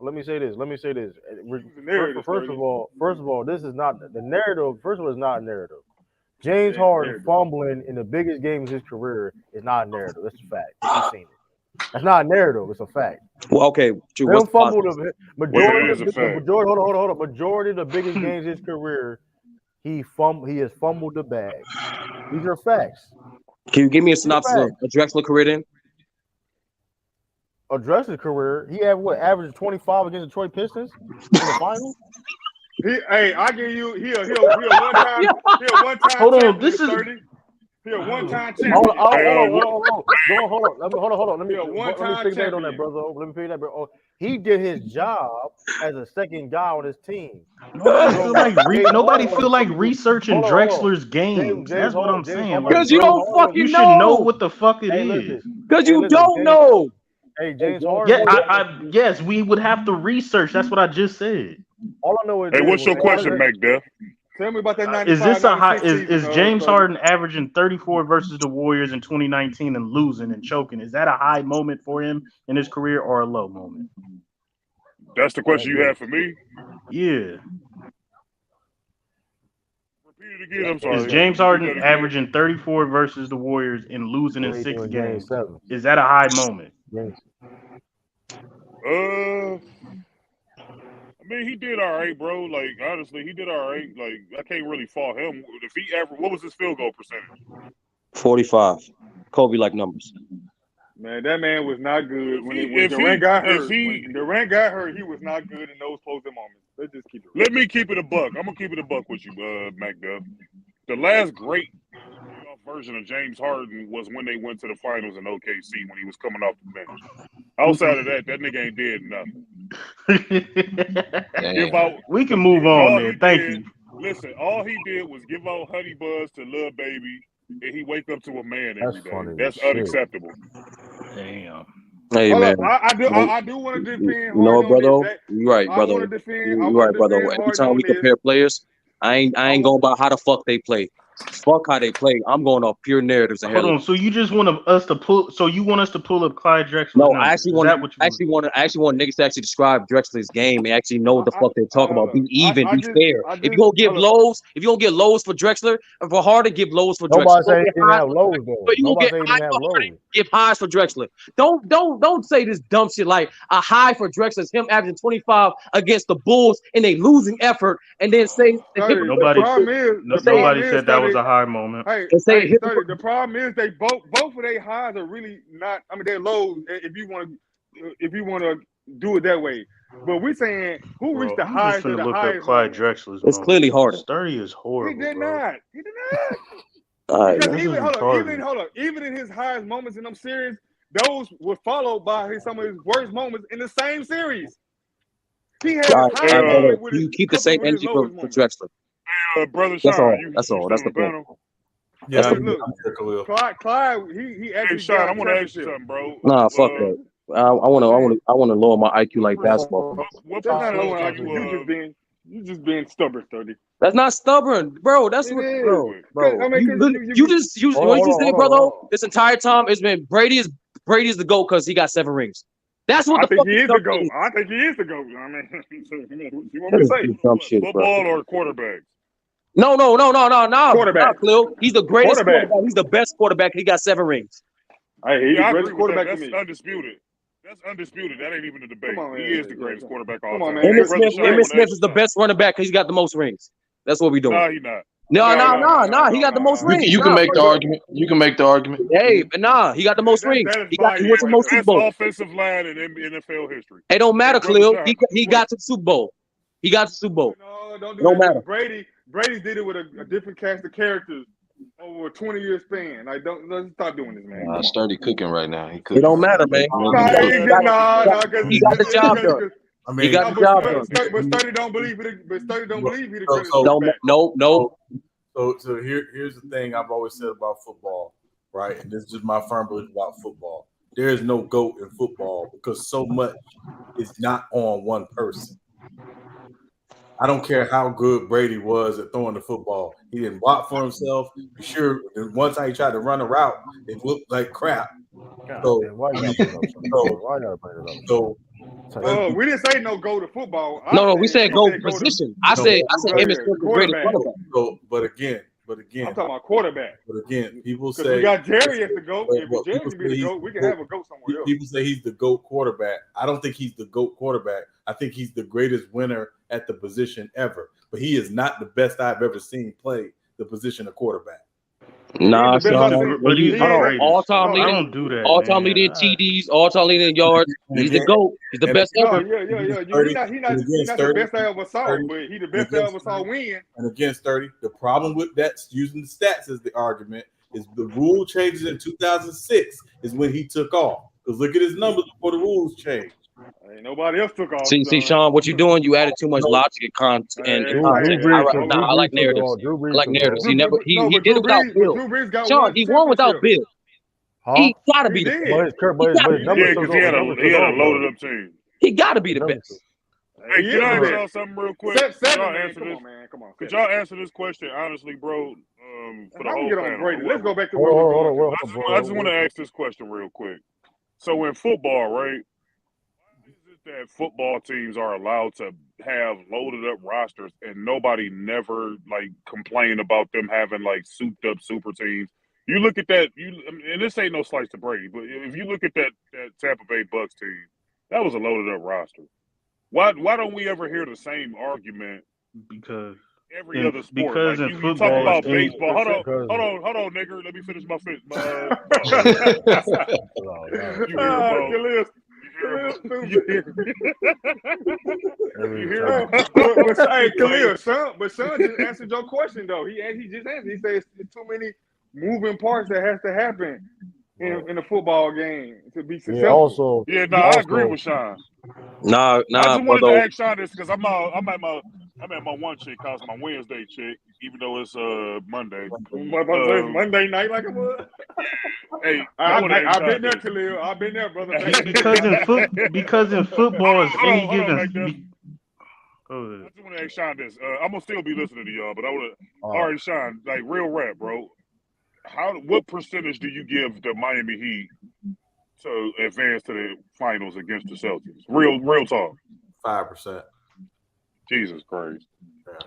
Let me say this. First of all, this is not the narrative. First of all, it's not a narrative. James Harden fumbling in the biggest game of his career is not a narrative. It's a fact. You've seen it. That's not a narrative. It's a fact. Well, okay. Majority of the biggest games of his career, he has fumbled the bag. These are facts. Can you give me a synopsis of a Drexler career then? A Drexler career, he had what, average 25 against the Detroit Pistons in the finals? I give you he a one time. Hold on, this is 30. He a one-time champion. Hold on. Let me piggyback on that, brother. He did his job as a second guy on his team. Nobody feel like researching Drexler's games. That's what I'm saying. Because you don't fucking know. You should know what the fuck it is. Because you don't know. Hey, James Harden. Yeah, yes, we would have to research. That's what I just said. All I know is. Hey, what's your question, Macduff? Tell me about that 95. Is this a high? Is James Harden averaging 34 versus the Warriors in 2019 and losing and choking? Is that a high moment for him in his career or a low moment? That's the question you have for me? Yeah. Repeat it again. I'm sorry. Is James Harden averaging 34 versus the Warriors and losing in 6 games? Is that a high moment? I mean, he did all right, bro. Like, honestly, he did all right. Like, I can't really fault him. If he averaged, what was his field goal percentage? 45. Kobe-like numbers. Man, that man was not good when Durant got hurt. When Durant got hurt, he was not good in those closing moments. Let's just keep it real. Let me keep it a buck. I'm gonna keep it a buck with you, MacDuff. The last great version of James Harden was when they went to the finals in OKC when he was coming off the bench. Outside of that nigga ain't did nothing. We can move on, man. Thank you. Listen, all he did was give out honey buzz to Lil Baby, and he wake up to a man every day. That's unacceptable. Damn. Hey, man. I do want to defend. No, brother. You're right, brother. You're right, brother. Every time we compare players, I ain't going by how the fuck they play. Fuck how they play. I'm going off pure narratives and Hold on. So you just want us to pull? So you want us to pull up Clyde Drexler's No, numbers? I actually Is want that what you want? I actually want niggas to actually describe Drexler's game and actually know what the fuck they're talking about. Be even, be fair. If you gonna give lows, for Drexler and for Harden, give lows for Drexler. Nobody say he didn't have lows though. But you Nobody get say he high didn't have for lows. Harden, give highs for Drexler. Don't say this dumb shit like a high for Drexler is him averaging 25 against the Bulls in a losing effort, and then say Nobody said that was a high moment. Hey, the problem is they both of their highs are really not. I mean, they're lows if you want to do it that way. But we're saying who reached the highest of the look highest. Up Clyde Drexler's it's clearly Harden. Sturdy is horrible. He did not. He did not. All right, because even in his highest moments in them series, those were followed by some of his worst moments in the same series. He had high moments with you keep the same energy for Drexler. Brother Sean, that's all. That's the point. Yeah, look, Clyde, he actually. Hey, Sean, I want to ask you something, bro. Nah, fuck that. I want to lower my IQ like basketball. That's not lower IQ. You just being stubborn, Sturdy. That's not stubborn, bro. That's what, bro. I mean, you just said, brother. This entire time it's been Brady is the GOAT because he got 7 rings. That's what I think he is the GOAT. I think he is the GOAT. I mean, you want me to say football or quarterback? No. Quarterback. He's the greatest quarterback. He's the best quarterback. He got 7 rings. He's the greatest quarterback. That's undisputed. That's undisputed. That ain't even a debate. He is the greatest quarterback. Emmitt Smith is the best running back because he's got the most rings. That's what we're doing. No, he's not. No. He got the most rings. You can make the argument. You can make the argument. Hey, but nah, he got the most rings. He went to most Super Bowl. Offensive line in NFL history. It don't matter, Khalil. He got to the Super Bowl. No, don't matter. Brady did it with a different cast of characters over a 20-year span. Like, let's stop doing this, man. Sturdy cooking right now. He cooking. It don't matter, man. He got the job done. I mean, he got the job done. But Sturdy don't believe it. But Sturdy don't believe he the greatest quarterback. No. So here's the thing I've always said about football, right? And this is just my firm belief about football. There is no GOAT in football because so much is not on one person. I don't care how good Brady was at throwing the football. He didn't block for himself. Sure, one time he tried to run a route, it looked like crap. So why you gotta bring it up? We didn't say no go to football. No, we said go position. I said Emmitt Smith the greatest quarterback. So, but again, I'm talking about quarterback. But again, people say we got Jerry as the GOAT. If Jerry can be the GOAT, we can have a GOAT somewhere else. People say he's the GOAT quarterback. I don't think he's the GOAT quarterback. I think he's the greatest winner at the position ever. But he is not the best I've ever seen play the position of quarterback. Nah, but he's all-time leading. I don't do that. All-time leading TDs, all-time leading in yards. He's the GOAT. He's the best ever. He's not the best I ever saw, but he's the best I ever saw win. And against 30, the problem with that, using the stats as the argument, is the rule changes in 2006 is when he took off. Because look at his numbers before the rules changed. Ain't nobody else took off. See, Sean, what you doing? You added too much logic and context. I like narratives. I like narratives. He did it without Bill. Sean, he won without Bill. He gotta be the best. Because he had a loaded up team. He gotta be the best. Hey, can I ask y'all something real quick? Could y'all answer this question honestly, bro? For the whole panel. Let's go back to I just want to ask this question real quick. So in football, right? That football teams are allowed to have loaded up rosters and nobody never like complained about them having like souped up super teams. You look at that, and this ain't no slice to Brady, but if you look at that Tampa Bay Bucks team, that was a loaded up roster. Why don't we ever hear the same argument? Because every other sport. Because like, in you football, talk about baseball. Hold on, nigga. Let me finish my Hey, Khalil, Sean just answered your question though. He just answered. He said it's too many moving parts that has to happen in a football game to be successful. I agree with Sean. I just wanted to ask Sean this because I'm at my one chick cause my Wednesday chick, even though it's Monday. Monday night like it was. Hey, I've been there, Khalil. I've been there, brother. Because in football, it's any given. I just want to ask Sean this. I'm gonna still be listening to y'all, but I want to. All right, Sean, like real rap, bro. What percentage do you give the Miami Heat to advance to the finals against the Celtics? Real talk. 5%. Jesus Christ.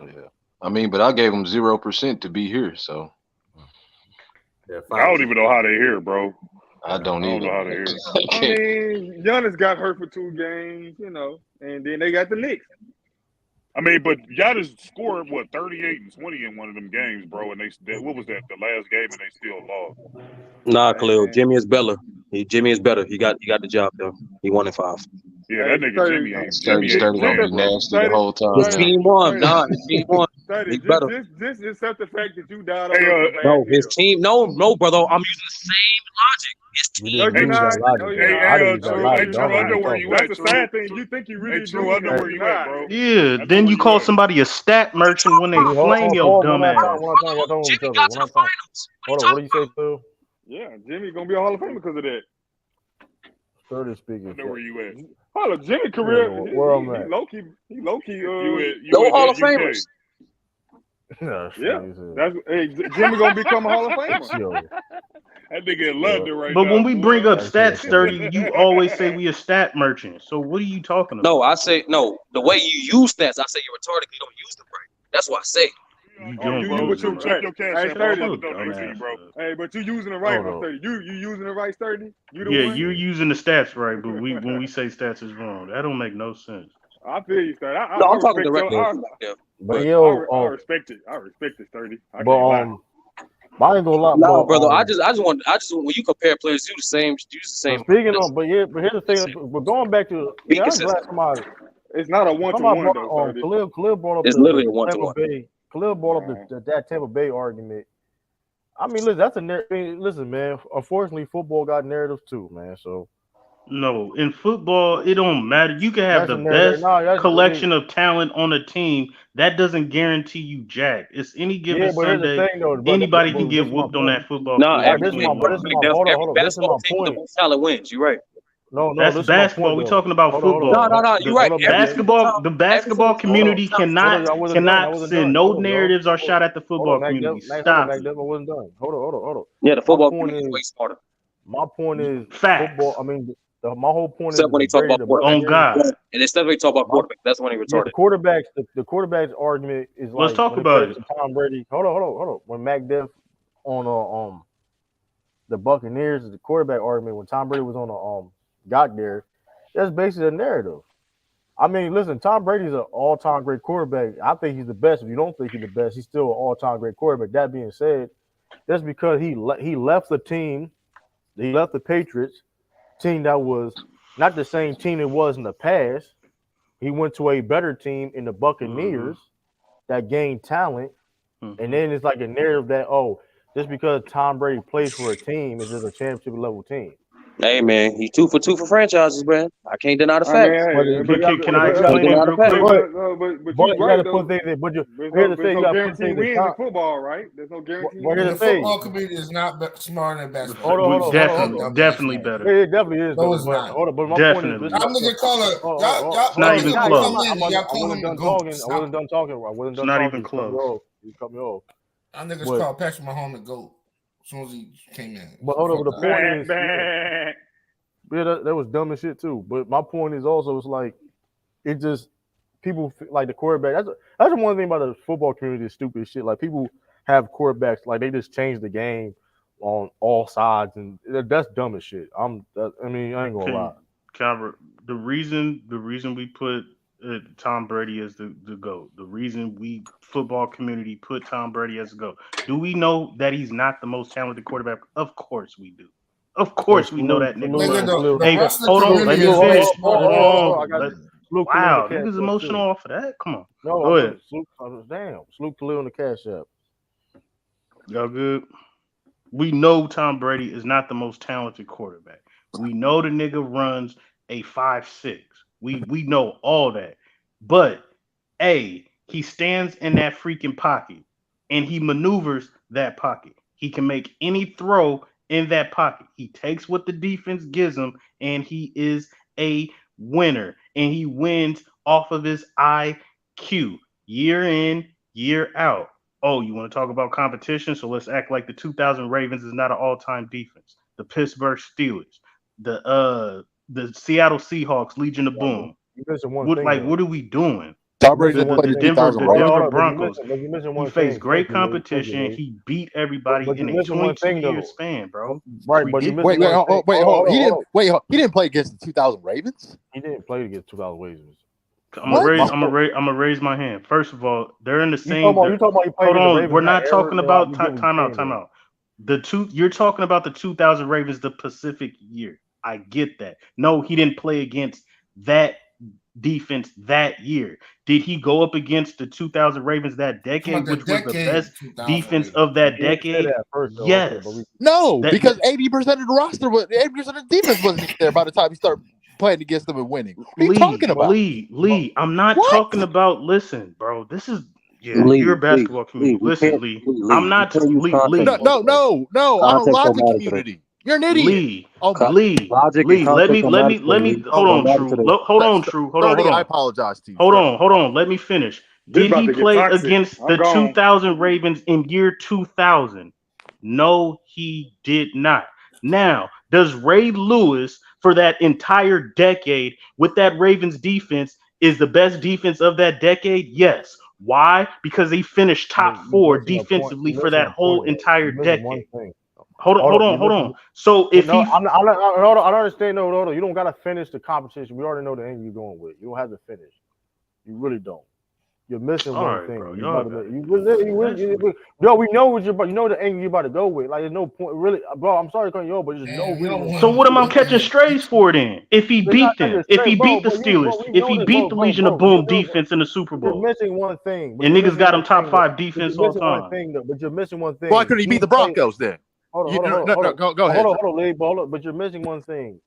Yeah. I mean, but I gave them 0% to be here, so. Yeah, I don't even know how they here, bro. I don't know either. how they here. I mean, Giannis got hurt for 2 games, and then they got the Knicks. I mean, but Giannis scored 38 and 20 in one of them games, bro. And they what was that? The last game, and they still lost. Nah, Khalil. Jimmy is better. Jimmy is better. He got the job though. He won in 5. Yeah, that nigga Jimmy ain't Sturdy gonna be nasty the whole time. His team won. Nah, his team won. He's better. Just accept the fact that you died on No, his team. No, brother. I'm using the same logic. His team. That's the sad thing. You think you really True. I know where you at, bro. Yeah, then you call somebody a stat merchant when they flame your dumb ass. Jimmy got to the finals. Hold on, what do you say, Phil? Yeah, Jimmy gonna be a Hall of Famer because of that. Further speaking. I know where you at. Hold on, Jimmy career. Where I'm at. He low key. No Hall of Famers. Yeah, Jimmy gonna become a Hall of Famer. That nigga in London right but now. But when we bring up stats, Sturdy, you always say we a stat merchant. So what are you talking about? No, I say no. The way you use stats, I say you're retarded. You don't use them right. That's what I say. Check your cash app, bro. Hey, but you using it right, Sturdy. You using it right, Sturdy. You're using the stats right, but when we say stats is wrong, that don't make no sense. I feel you, Sturdy. I'm talking directly. But I respect it. I respect it, Sturdy. I ain't gonna lie. No, brother. I just want when you compare players, use the same. Speaking on, but here's the thing. We're going back to. It's not a 1-to-1 though. Khalil brought up. It's literally a 1-to-1. Khalil brought up that Tampa Bay argument. I mean, listen, that's a narrative. Listen, man. Unfortunately, football got narratives too, man. So. No, in football, it don't matter. You can have the best collection of talent on a team. That doesn't guarantee you jack. It's any given Sunday. Anybody can get whooped on that football. No, every basketball team, the most talent wins. You're right. No, that's basketball. We're talking about football. No. You're right. The basketball community cannot send no narratives or shot at the football community. Stop. I wasn't done. Hold on. Yeah, the football community is way smarter. My point is facts. Football. I mean. My whole point Except is when he talk about on God, and except when he talk about quarterback. That's when he retarded. The quarterback's argument is like. Let's talk about it. Tom Brady. Hold on. When Mac Def on the Buccaneers, the quarterback argument when Tom Brady was on got there, that's basically a narrative. I mean, listen, Tom Brady's an all-time great quarterback. I think he's the best. If you don't think he's the best, he's still an all-time great quarterback. That being said, that's because he left the team. He left the Patriots. Team that was not the same team it was in the past. He went to a better team in the Buccaneers that gained talent. And then it's like a narrative that, just because Tom Brady plays for a team is just a championship level team. Hey man, he's 2 for 2 for franchises, man. I can't deny the fact. Can I explain it real quick? But you gotta put things in. Here's the thing: you gotta put things in football, right? There's no guarantee. The football community is not smarter than basketball. Hold on. Definitely better. It definitely is. No, it's not. Hold on, but my point is, I'm gonna call it. It's not even close. I wasn't done talking. It's not even close. You cut me off. Our niggas called Patrick Mahomes the GOAT as soon as he came in. But hold on, the point is, that was dumb as shit too. But my point is also, it's like, it just people like the quarterback. That's one thing about the football community is stupid shit. Like people have quarterbacks like they just change the game on all sides, and that's dumb as shit. I ain't gonna lie. The reason we put Tom Brady as the GOAT, the reason we football community put Tom Brady as the GOAT. Do we know that he's not the most talented quarterback? Of course we do. Of course we know that nigga. Hey, hold on. Let me finish. Wow, niggas emotional off of that? Come on. No, go ahead. Salute Khalil in the cash app. Y'all good? We know Tom Brady is not the most talented quarterback. We know the nigga runs a 5.6. We know all that. But, he stands in that freaking pocket and he maneuvers that pocket. He can make any throw in that pocket. He takes what the defense gives him and he is a winner. And he wins off of his eye Q, year in, year out. Oh, you want to talk about competition? So let's act like the 2000 Ravens is not an all-time defense. The Pittsburgh Steelers, the Seattle Seahawks, Legion of Boom. What are we doing? Tom Brady didn't play The the Denver 2000 Ravens. Broncos. He faced great competition. He beat everybody in a 22-year span, bro. Right, but you Wait, he didn't play against the 2000 Ravens. He didn't play against 2000 Ravens. I'm gonna raise my hand. First of all, they're in the same. You talking about he played hold on, Ravens, we're not talking about time out. You're talking about the 2000 Ravens, the Pacific year. I get that. No, he didn't play against that defense that year. Did he go up against the 2000 Ravens that decade, which was the best defense of that decade? Yes. No, because 80% of the roster was 80% of the defense wasn't there by the time he started playing against them and winning. What are you talking about? Lee, I'm not talking about. Listen, bro, this is you're a basketball community. Listen, Lee, I'm not Lee. No. I'm a logic community. You're an idiot. Lee, let me hold on, True. I apologize to you. Hold on. Let me finish. Did he play against the 2000 Ravens in year 2000? No, he did not. Now, does Ray Lewis for that entire decade with that Ravens defense is the best defense of that decade? Yes. Why? Because he finished top 4 defensively for that whole entire decade. Hold on. So if I don't understand. No, you don't gotta finish the competition. We already know the end you're going with. You don't have to finish. You really don't. You're missing one thing. We know what you're about. You know the angle you're about to go with. Like there's no point, really, bro. I'm sorry to cut you off, but there's no reason. So what am I catching strays for then? If he beat them, if he beat the Steelers, if he beat the Legion of Boom defense in the Super Bowl, you're missing one thing. And niggas got him top 5 defense all time. But you're missing one thing. Why couldn't he beat the Broncos then? Hold on. Go ahead. Hold on, Lee. But you're missing one thing.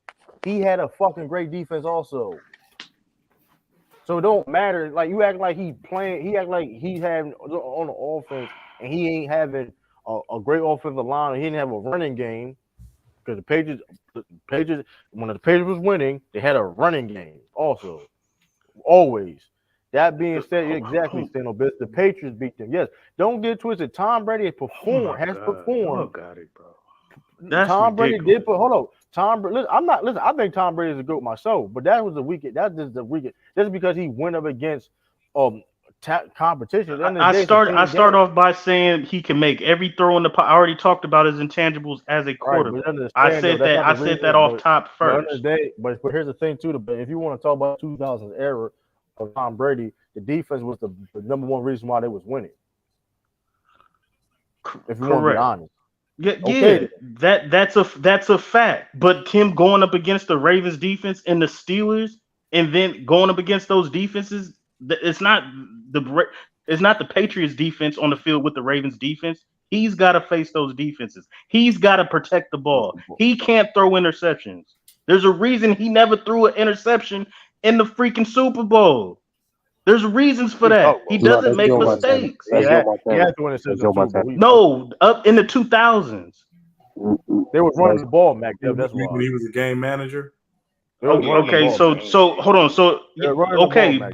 He had a fucking great defense also. So it don't matter. Like you act like he playing. He act like he having on the offense, and he ain't having a great offensive line. He didn't have a running game because the Patriots, when the Patriots was winning, they had a running game also. Always. That being said, exactly, Stano. The Patriots beat them. Yes, don't get twisted. Tom Brady has performed. Oh, got it, bro. Tom Brady did put. Hold on, Tom. Listen, I think Tom Brady is a GOAT myself, but that was the weekend. That's just the weekend. That's because he went up against competition. I start off by saying he can make every throw in the pot. I already talked about his intangibles as a quarterback. Right, I said that off top first. But here's the thing too. If you want to talk about 2000s era of Tom Brady, the defense was the number one reason why they was winning. If you want to be honest. Yeah, that's a fact. But him going up against the Ravens defense and the Steelers, and then going up against those defenses, it's not the Patriots defense on the field with the Ravens defense. He's got to face those defenses. He's got to protect the ball. He can't throw interceptions. There's a reason he never threw an interception in the freaking Super Bowl. There's reasons for that. He doesn't make mistakes. No, up in the 2000s. They were running the ball, Mac. That's why. When he was a game manager. Okay, so hold on. So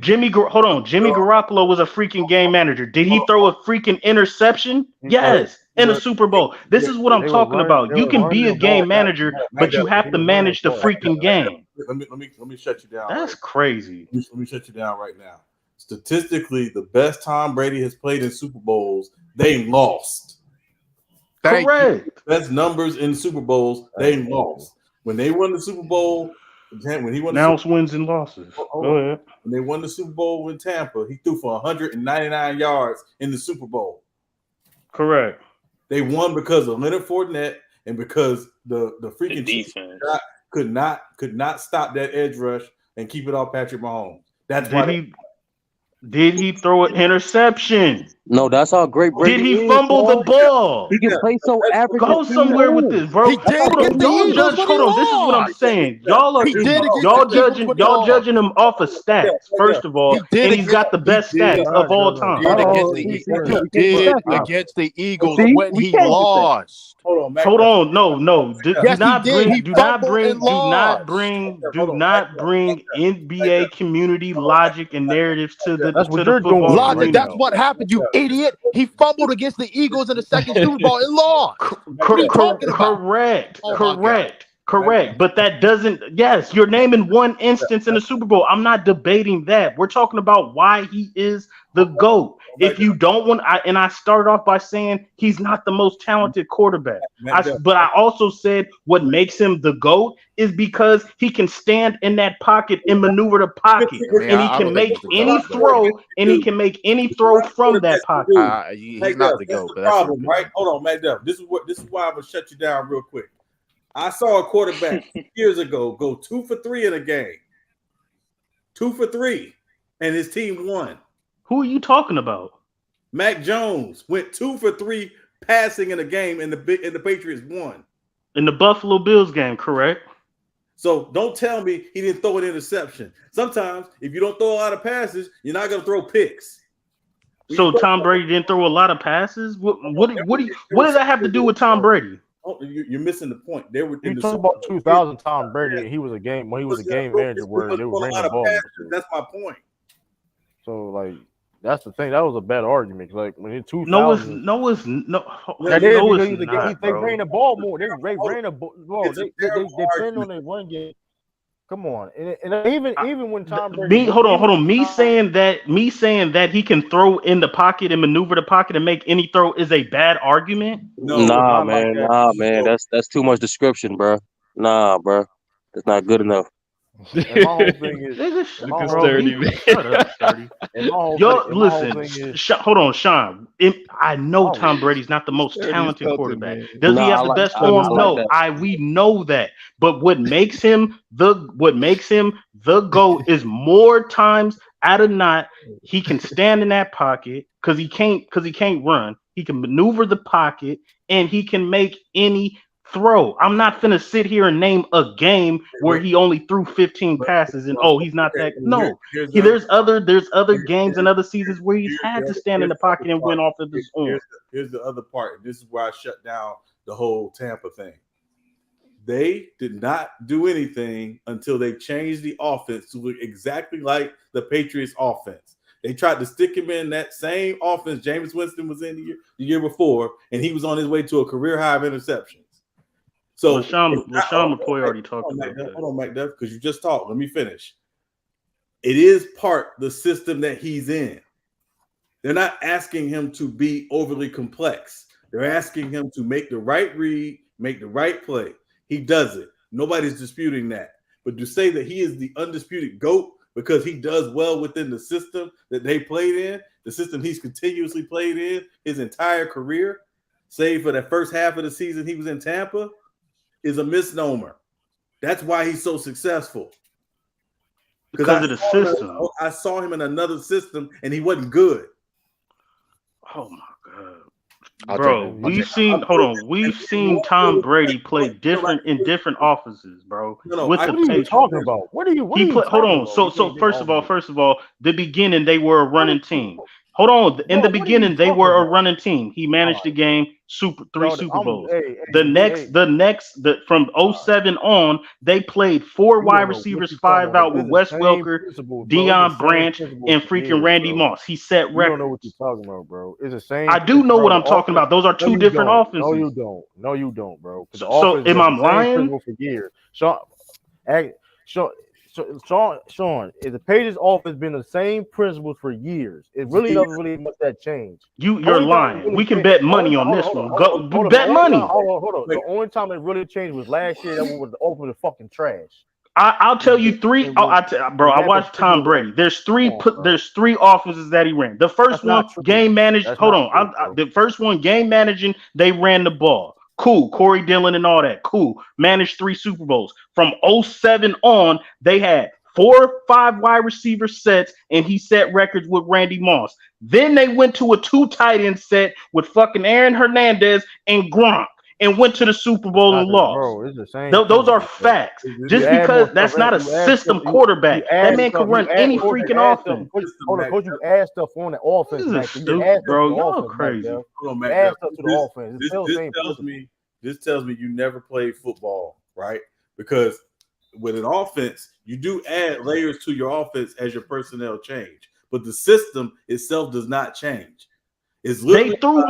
Jimmy Garoppolo was a freaking game manager. Did he throw a freaking interception? Yes, in the Super Bowl. This is what I'm talking about. You can be a game manager, but you have to manage the freaking game. Let me shut you down. That's crazy. Let me shut you down right now. Statistically, the best Tom Brady has played in Super Bowls, they lost. Correct. Best numbers in Super Bowls, they lost. When they won the Super Bowl, when he won now it's wins and losses. Go ahead. When they won the Super Bowl in Tampa, he threw for 199 yards in the Super Bowl. Correct. They won because of Leonard Fournette and because the freaking defense could not stop that edge rush and keep it off Patrick Mahomes. That's why. Did he throw an interception? No, that's how great Brady is. Did he fumble the ball? He can play so average. Go somewhere with this, bro. Hold on. This is what I'm saying. Y'all judging him off of stats, first of all, and he's got the best stats of all time. He did against the Eagles when he lost. Hold on. No. Do not bring NBA community logic and narratives to the That's what to the you're doing football right Logic, community. that's what happened, you idiot. He fumbled against the Eagles in the second Super Bowl and lost. What are you talking about? Correct. Oh my God. Correct. But that doesn't, yes, you're naming one instance in the Super Bowl. I'm not debating that. We're talking about why he is the GOAT. If you don't want, I started off by saying he's not the most talented quarterback. But I also said what makes him the GOAT is because he can stand in that pocket and maneuver the pocket, and he can make any throw, and he can make any throw from that pocket. He's not the GOAT. That's the problem, right? Hold on, Matt Duff. This is why I'm gonna shut you down real quick. I saw a quarterback years ago go 2 for 3 in a game. 2 for 3, and his team won. Who are you talking about? Mac Jones went 2 for 3 passing in a game, and the Patriots won. In the Buffalo Bills game, correct? So don't tell me he didn't throw an interception. Sometimes, if you don't throw a lot of passes, you're not gonna throw picks. So Tom Brady didn't throw a lot of passes. What does that have to do with Tom Brady? Oh, you're missing the point. They were. You talking about 2000 Tom Brady, and he was a game manager where they were running the ball. That's my point. So like that's the thing. That was a bad argument. Like when in 2000, they ran the ball more. They ran the ball. They depend on their run game. Come on, and even when Tom Brady, hold on. Me saying that he can throw in the pocket and maneuver the pocket and make any throw is a bad argument. Nah, man. That's too much description, bro. Nah, bro. That's not good enough. And my whole thing is, hold on, Sean. I know Tom Brady's not the most talented quarterback. Does he have the best form? No, we know that. But what makes him the GOAT is more times out of not he can stand in that pocket because he can't run. He can maneuver the pocket and he can make any throw. I'm not finna sit here and name a game where he only threw 15 passes and he's not that. No, there's other games and other seasons where he's had to stand in the pocket and win off of his own. Here's the other part. This is where I shut down the whole Tampa thing. They did not do anything until they changed the offense to look exactly like the Patriots offense. They tried to stick him in that same offense James Winston was in the year before, and he was on his way to a career high of interceptions. So LaShawn McCoy already talked about that. Hold on, McDuff, because you just talked. Let me finish. It is part of the system that he's in. They're not asking him to be overly complex. They're asking him to make the right read, make the right play. He does it. Nobody's disputing that. But to say that he is the undisputed GOAT because he does well within the system that they played in, the system he's continuously played in his entire career, save for that first half of the season he was in Tampa, is a misnomer. That's why he's so successful. Because of the system. I saw him in another system and he wasn't good. Oh my God. Bro, we've seen Tom Brady play in different offenses, bro. What are you talking about? Hold on. So first of all, the beginning they were a running team. Hold on. In the beginning, they were a running team. He managed the game three Super Bowls. From 07 on, they played 4 wide receivers, 5 out with Wes Welker, Deion Branch, and freaking Randy Moss. He set records. You don't know what you're talking about, bro. It's the same. I do know what I'm talking about. Those are two different offenses. No, you don't, bro. So am I lying? For years. Sean, the Patriots offense been the same principles for years. It really doesn't really much that change. You're lying. We can bet money on this one. Go bet money. Hold on. The only time it really changed was last year. That was the open the fucking trash. I'll tell you 3. Bro, I watched Tom Brady. There's 3 offenses that he ran. The first one game managed. Hold on. The first one game managing. They ran the ball. Cool. Corey Dillon and all that. Cool. Managed 3 Super Bowls. From 07 on, they had 4 or 5 wide receiver sets, and he set records with Randy Moss. Then they went to a 2 tight end set with fucking Aaron Hernandez and Gronk and went to the Super Bowl and lost. Bro, it's the same. Those are facts. Just because that's not a system quarterback. That man can run any freaking offense. Hold on, coach, you add stuff on the offense. This is stupid, bro. Y'all crazy. Hold on, man. Add stuff to the offense. This tells me you never played football, right? Because with an offense, you do add layers to your offense as your personnel change. but the system itself does not change. It's literally They threw.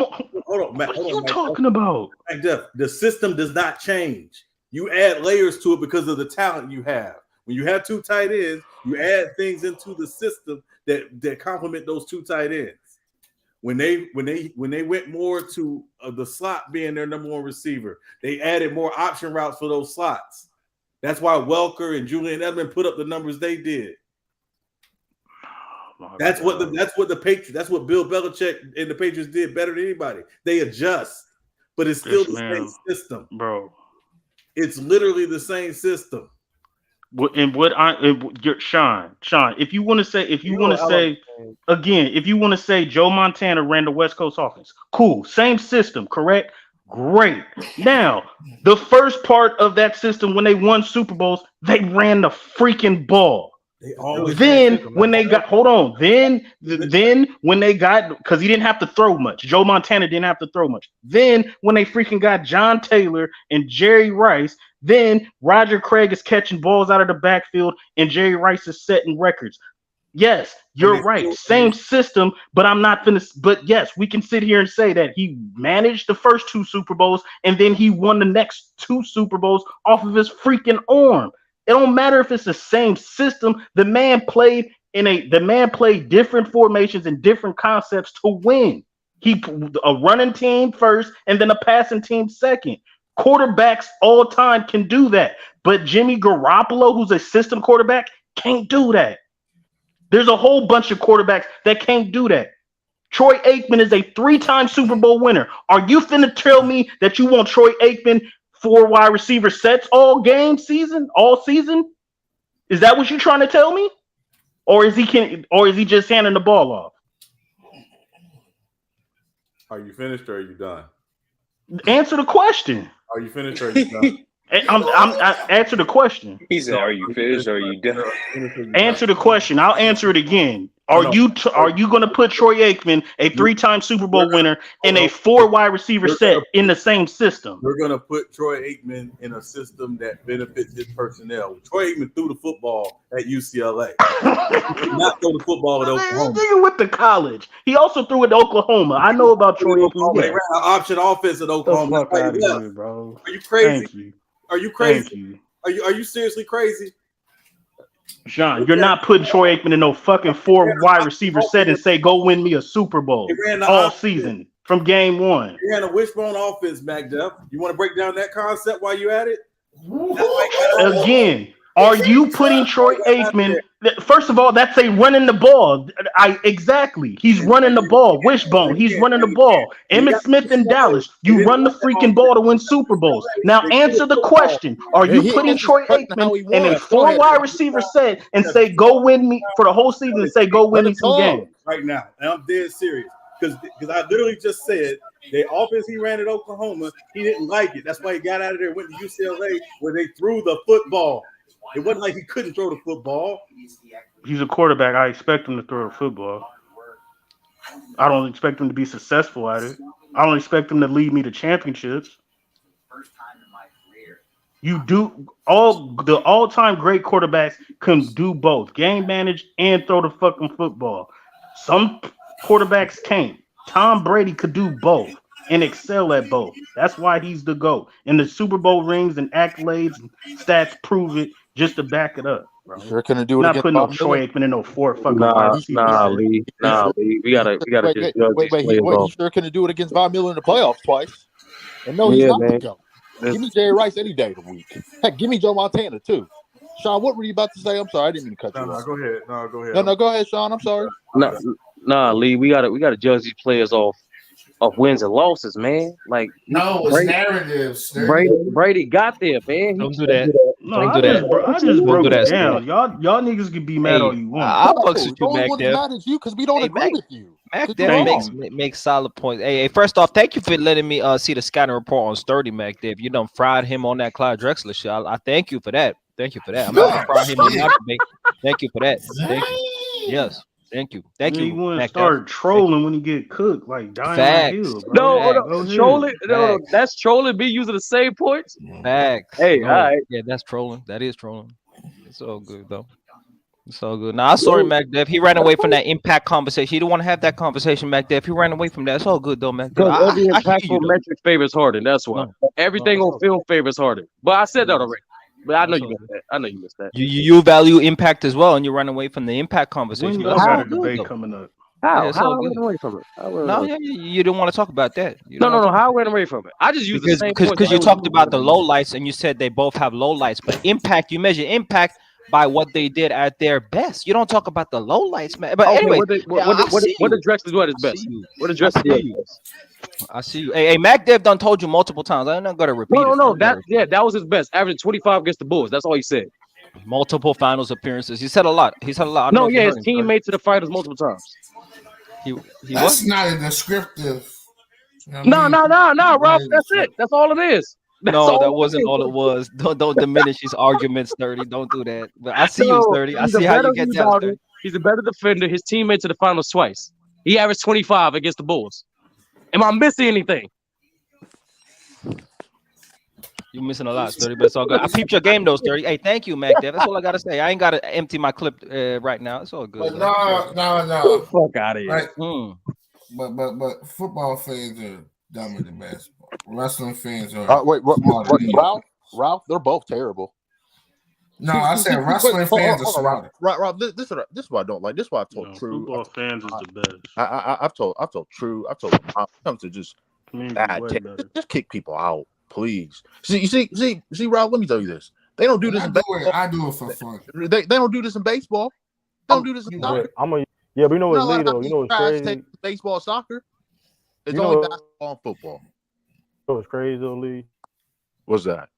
hold on, Matt, What hold are you on, Matt. talking about? Matt Jeff, the system does not change. You add layers to it because of the talent you have. When you have two tight ends, you add things into the system that complement those two tight ends. When they went more to the slot being their number one receiver, they added more option routes for those slots. That's why Welker and Julian Edelman put up the numbers they did. That's what Bill Belichick and the Patriots did better than anybody. They adjust, but it's still the same system, bro. It's literally the same system. Sean, if you want to say Joe Montana ran the West Coast offense, cool, same system, correct? Great. Now, the first part of that system when they won Super Bowls, they ran the freaking ball. Then when they got because he didn't have to throw much. Joe Montana didn't have to throw much. Then when they freaking got John Taylor and Jerry Rice, then Roger Craig is catching balls out of the backfield and Jerry Rice is setting records. Yes, you're right. Same system, but I'm not finished. But yes, we can sit here and say that he managed the first two Super Bowls and then he won the next two Super Bowls off of his freaking arm. It don't matter if it's the same system. The man played different formations and different concepts to win. He a running team first and then a passing team second. Quarterbacks all time can do that, but Jimmy Garoppolo, who's a system quarterback, can't do that. There's a whole bunch of quarterbacks that can't do that. Troy Aikman is a 3-time Super Bowl winner. Are you finna tell me that you want Troy Aikman 4 wide receiver sets all season? Is that what you're trying to tell me? Or is he just handing the ball off? Are you finished or are you done? Answer the question. Are you finished or are you done? I answer the question. He said, "Are you finished or are you done?" Answer the question. I'll answer it again. Are you going to put Troy Aikman, a 3-time Super Bowl winner, in a 4 wide receiver set in the same system? We're going to put Troy Aikman in a system that benefits his personnel. Troy Aikman threw the football at UCLA. Not throw the football at Oklahoma. He's with the college. He also threw it at Oklahoma. I know about Troy Aikman. They ran an option offense at Oklahoma. Fuck out of here, bro. Are you crazy? Thank you. Are you crazy? Are you seriously crazy? Sean, you're not putting Troy Aikman in no fucking 4 wide receiver set and say, go win me a Super Bowl all season from game 1. You ran a wishbone offense, Mac Jeff. You want to break down that concept while you at it? Again, are you putting Troy Aikman? First of all, that's a running the ball. Exactly. He's running the ball. Wishbone. He's running the ball. Emmitt Smith in Dallas. You run the freaking ball to win Super Bowls. Now answer the question. Are you putting Troy Aikman in a 4 wide receiver set and say, go win me for the whole season and say, go win me some games? Right now. And I'm dead serious. Because I literally just said the offense he ran at Oklahoma, he didn't like it. That's why he got out of there and went to UCLA where they threw the football. It wasn't like he couldn't throw the football. He's a quarterback. I expect him to throw the football. I don't expect him to be successful at it. I don't expect him to lead me to championships. You do the all-time great quarterbacks can do both, game manage and throw the fucking football. Some quarterbacks can't. Tom Brady could do both and excel at both. That's why he's the GOAT. And the Super Bowl rings and accolades and stats prove it just to back it up, bro. Sure couldn't do it. Not putting no Troy Aikman in no 4 fucking. Lee. We gotta just wait. He sure couldn't do it against Von Miller in the playoffs twice. And no, he's not the GOAT. Give me Jerry Rice any day of the week. Heck, give me Joe Montana too. Sean, what were you about to say? I'm sorry, I didn't mean to cut you off. Go ahead. Go ahead. No, go ahead, Sean. I'm sorry. Lee. We gotta judge these players off wins and losses, man. Like it's narratives. Brady got there, man. Don't do that. No, I just broke it down. Y'all niggas can be mad all you want. I fucks with you, Mac Dev. Mad at you because we don't agree with you. Mac Dev makes solid points. Hey, first off, thank you for letting me see the scouting report on Sturdy, Mac Dev. You done fried him on that Clyde Drexler shit. I thank you for that. Thank you for that. I'm gonna fry him on that debate. Thank you for that. Thank you. Yes. Thank you. You want to start trolling when you get cooked, like dying. No, trolling. No, that's trolling. Be using the same points. Facts. Hey, all right. Yeah, that's trolling. That is trolling. It's all good though. It's all good. Nah, sorry, Mac Dev. He ran away from that impact conversation. He didn't want to have that conversation, Mac Dev. He ran away from that. It's all good though, Mac Dev. Because every I hear impactful you, metric favors Harden. That's why. Everything on film favors Harden. But I said that already. But I know you missed that. I know you missed that. You value impact as well, and you run away from the impact conversation. Y'all got a debate coming up. How? Yeah, it's How all I good. ran away from it? No, yeah, you didn't want to talk about that. No. How I ran away from it? I just used the same point. Because you talked about the low lights and you said they both have low lights, but impact, you measure impact by what they did at their best. You don't talk about the low lights, man. But anyway, what did Drexler do at his best? What did Drexler do at his best? I see you. Hey, Mac Dev done told you multiple times. I'm not gonna repeat it. No. That was his best. Averaging 25 against the Bulls. That's all he said. Multiple finals appearances. He said a lot. He said a lot. No, yeah, his team made to the finals multiple times. That's not a descriptive. No, Ralph. That's it. That's all it is. No, that wasn't all it was. Don't diminish his arguments, Sturdy. Don't do that. But I see you, Sturdy. I see how you get down, Sturdy. He's a better defender. His team made to the finals twice. He averaged 25 against the Bulls. Am I missing anything? You're missing a lot, Sturdy, but it's all good. I peeped your game, though, Sturdy. Hey, thank you, Mac Dev. That's all I got to say. I ain't got to empty my clip right now. It's all good. But no. Fuck out of here. Right? But football fans are dumber than basketball. Wrestling fans are. Wait, Ralph, they're both terrible. No, I said wrestling fans are smarter. Ralph, this is what I don't like. This is what I've told True. Football fans is the best. I've told True. I've told when it comes to just just kick people out, please. See, Ralph. Let me tell you this. They don't do this in baseball. I do it for fun. They don't do this in baseball. They don't do this in soccer. But you know what's legal. You know what's crazy? Baseball, soccer. It's You only know- basketball and football. You know what's crazy though, Lee? What's that?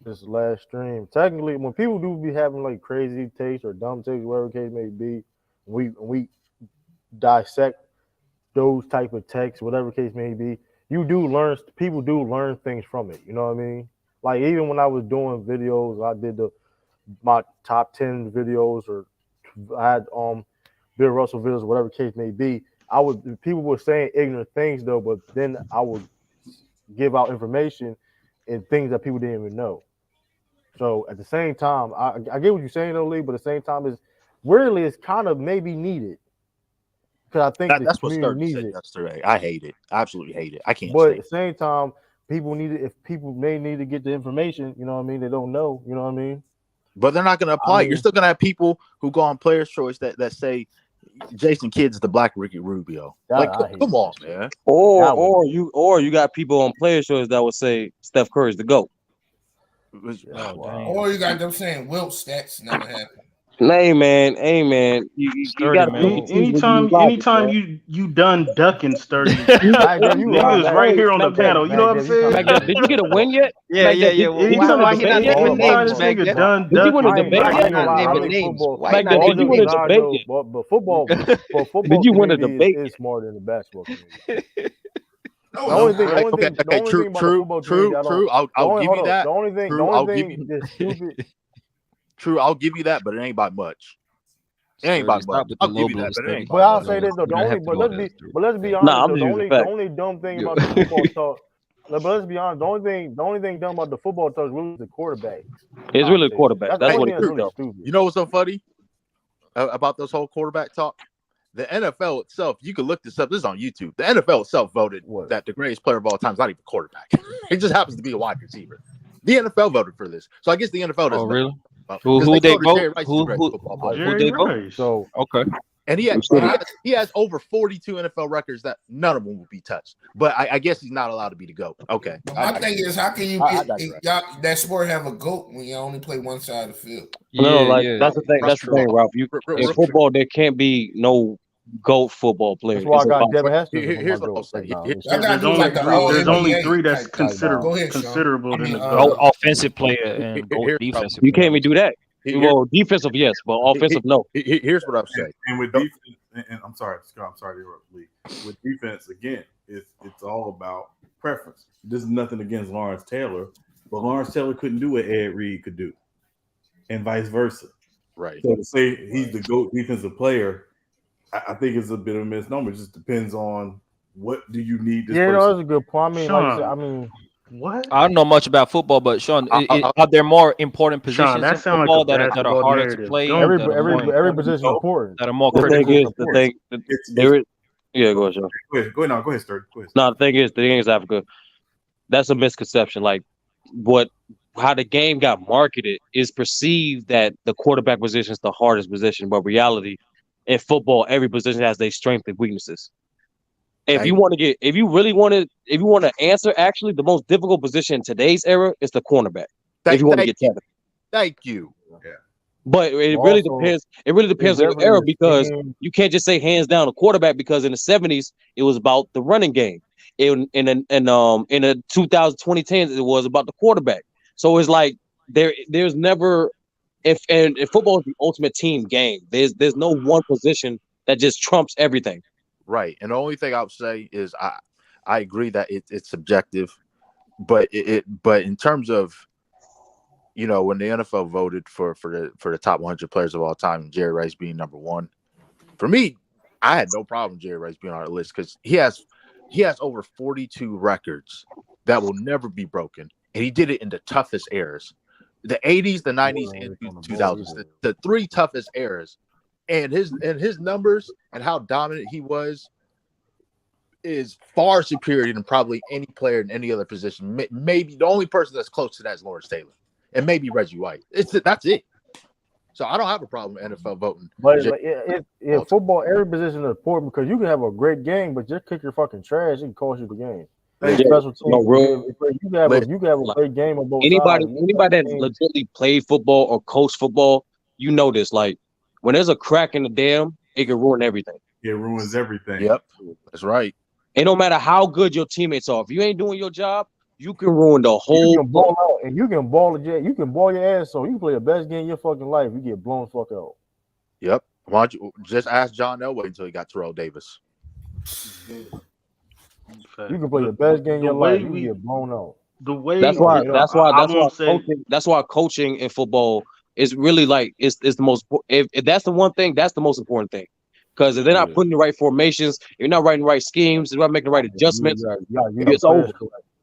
This last stream. Technically, when people do be having like crazy takes or dumb takes, whatever the case may be, we dissect those type of texts, whatever the case may be. People do learn things from it. You know what I mean? Like even when I was doing videos, I did my top 10 videos, or I had Bill Russell videos, whatever the case may be. People were saying ignorant things though, but then I would give out information and things that people didn't even know. So at the same time, I get what you're saying though, Lee, but at the same time, it's kind of maybe needed. Because I think That's what community Sturdy needs said it. yesterday. I hate it. I absolutely hate it. I can't But stand at the same time, people need it. If people may need to get the information, you know what I mean? They don't know, you know what I mean? But they're not going to apply. You're still going to have people who go on Player's Choice that say Jason Kidd's the Black Ricky Rubio. Like, come on, man. Or you got people on player shows that would say Steph Curry's the GOAT. Or you got them saying Wilt stats never happened. Hey man, you got anytime you done ducking Sturdy. Niggas right here on the panel. You know what I'm saying? Did you get a win yet? Yeah. Anytime He not naming names, this nigga done Did you win a ducking. debate yet? Not naming names. Did you win a debate yet? But football Did you win a debate? Is smarter than the basketball community. True. I'll give you that. True, I'll give you that, but it ain't by much. It ain't by much. I'll give you that, but it ain't. But I'll say this though. Let's be honest. The only dumb thing about the football talk. But let's be honest. The only thing dumb about the football talk is really the quarterback. It's really the quarterback. That's what it's really stupid. You know what's so funny about this whole quarterback talk? The NFL itself, you can look this up. This is on YouTube. The NFL itself voted that the greatest player of all time is not even a quarterback. It just happens to be a wide receiver. The NFL voted for this, so I guess the NFL doesn't. Oh, really? Who they vote? Who they vote? So okay. And he has over 42 NFL records that none of them will be touched. But I guess he's not allowed to be the GOAT. Okay. My thing is, how can you get that sport have a GOAT when you only play one side of the field? That's the thing. That's the thing, Ralph. In football, there can't be no GOAT football players. That's why I got Devin Hester. Here's what I'll say. There's only three that's considerable than the GOAT. Offensive player and defensive. You can't even do that. Well, defensive, yes, but offensive, no. Here's what I'm saying. And with defense, and I'm sorry to interrupt, Lee. With defense, again, it's all about preference. There's nothing against Lawrence Taylor, but Lawrence Taylor couldn't do what Ed Reed could do, and vice versa. Right. So to say he's the GOAT defensive player, I think it's a bit of a misnomer. It just depends on what do you need this person. That's a good point. I mean, What? I don't know much about football, but Sean, are there more important positions Sean, that in sound like football a that are basketball harder to narrative. play? Don't- Every position is important. That are more The thing critical. is, there is. Yeah, go ahead, Sean. Go ahead, go ahead, Sturdy. Go ahead. No, the thing is, Africa. That's a misconception. Like how the game got marketed is perceived that the quarterback position is the hardest position, but reality in football, every position has their strengths and weaknesses. If you want to answer, actually, the most difficult position in today's era is the cornerback. If you want to get technical. Thank you. Yeah. But it really depends. It really depends on your era because you can't just say hands down a quarterback because in the 70s it was about the running game. In the 2010s it was about the quarterback. So it's like there's never if football is the ultimate team game. There's no one position that just trumps everything. Right. And the only thing I would say is I agree that it's subjective, but but in terms of when the NFL voted for the top 100 players of all time, and Jerry Rice being number one, for me, I had no problem with Jerry Rice being on our list because he has over 42 records that will never be broken, and he did it in the toughest eras, the 80s, the 90s, and 2000s, the three toughest eras, and his numbers and how dominant he was is far superior than probably any player in any other position. Maybe the only person that's close to that is Lawrence Taylor. And maybe Reggie White. That's it. So I don't have a problem with NFL voting. But in football, every position is important because you can have a great game, but just kick your fucking trash, it can cost you the game. Special teams. You can have a great game on both anybody sides. that legitimately played football or coached football, you know this. Like when there's a crack in the dam, it can ruin everything. It ruins everything. Yep, that's right. And no matter how good your teammates are, if you ain't doing your job, you can ruin the whole. You can ball out, and you can ball your ass. So you can play the best game of your fucking life. You get blown the fuck out. Yep. Why don't you just ask John Elway until he got Terrell Davis? You can play the best game of your life. You get blown out. That's why coaching in football is really like it's the most. If that's the one thing, that's the most important thing. Because if they're not putting the right formations, you're not writing the right schemes, you're not making the right adjustments, it's over.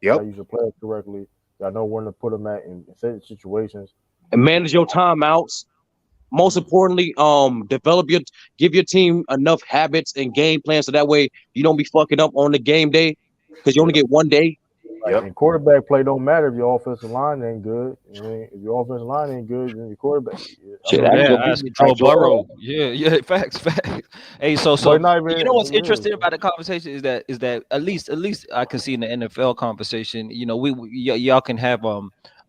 Yep. Use your players correctly. Y'all know when to put them at in certain situations. And manage your timeouts. Most importantly, give your team enough habits and game plans so that way you don't be fucking up on the game day because you only get one day. Yep. And quarterback play don't matter if your offensive line ain't good. I mean, if your offensive line ain't good, then your quarterback. Ask Joe Burrow. Yeah, facts. Hey, so you know what's interesting about the conversation is that at least I can see in the NFL conversation, y'all can have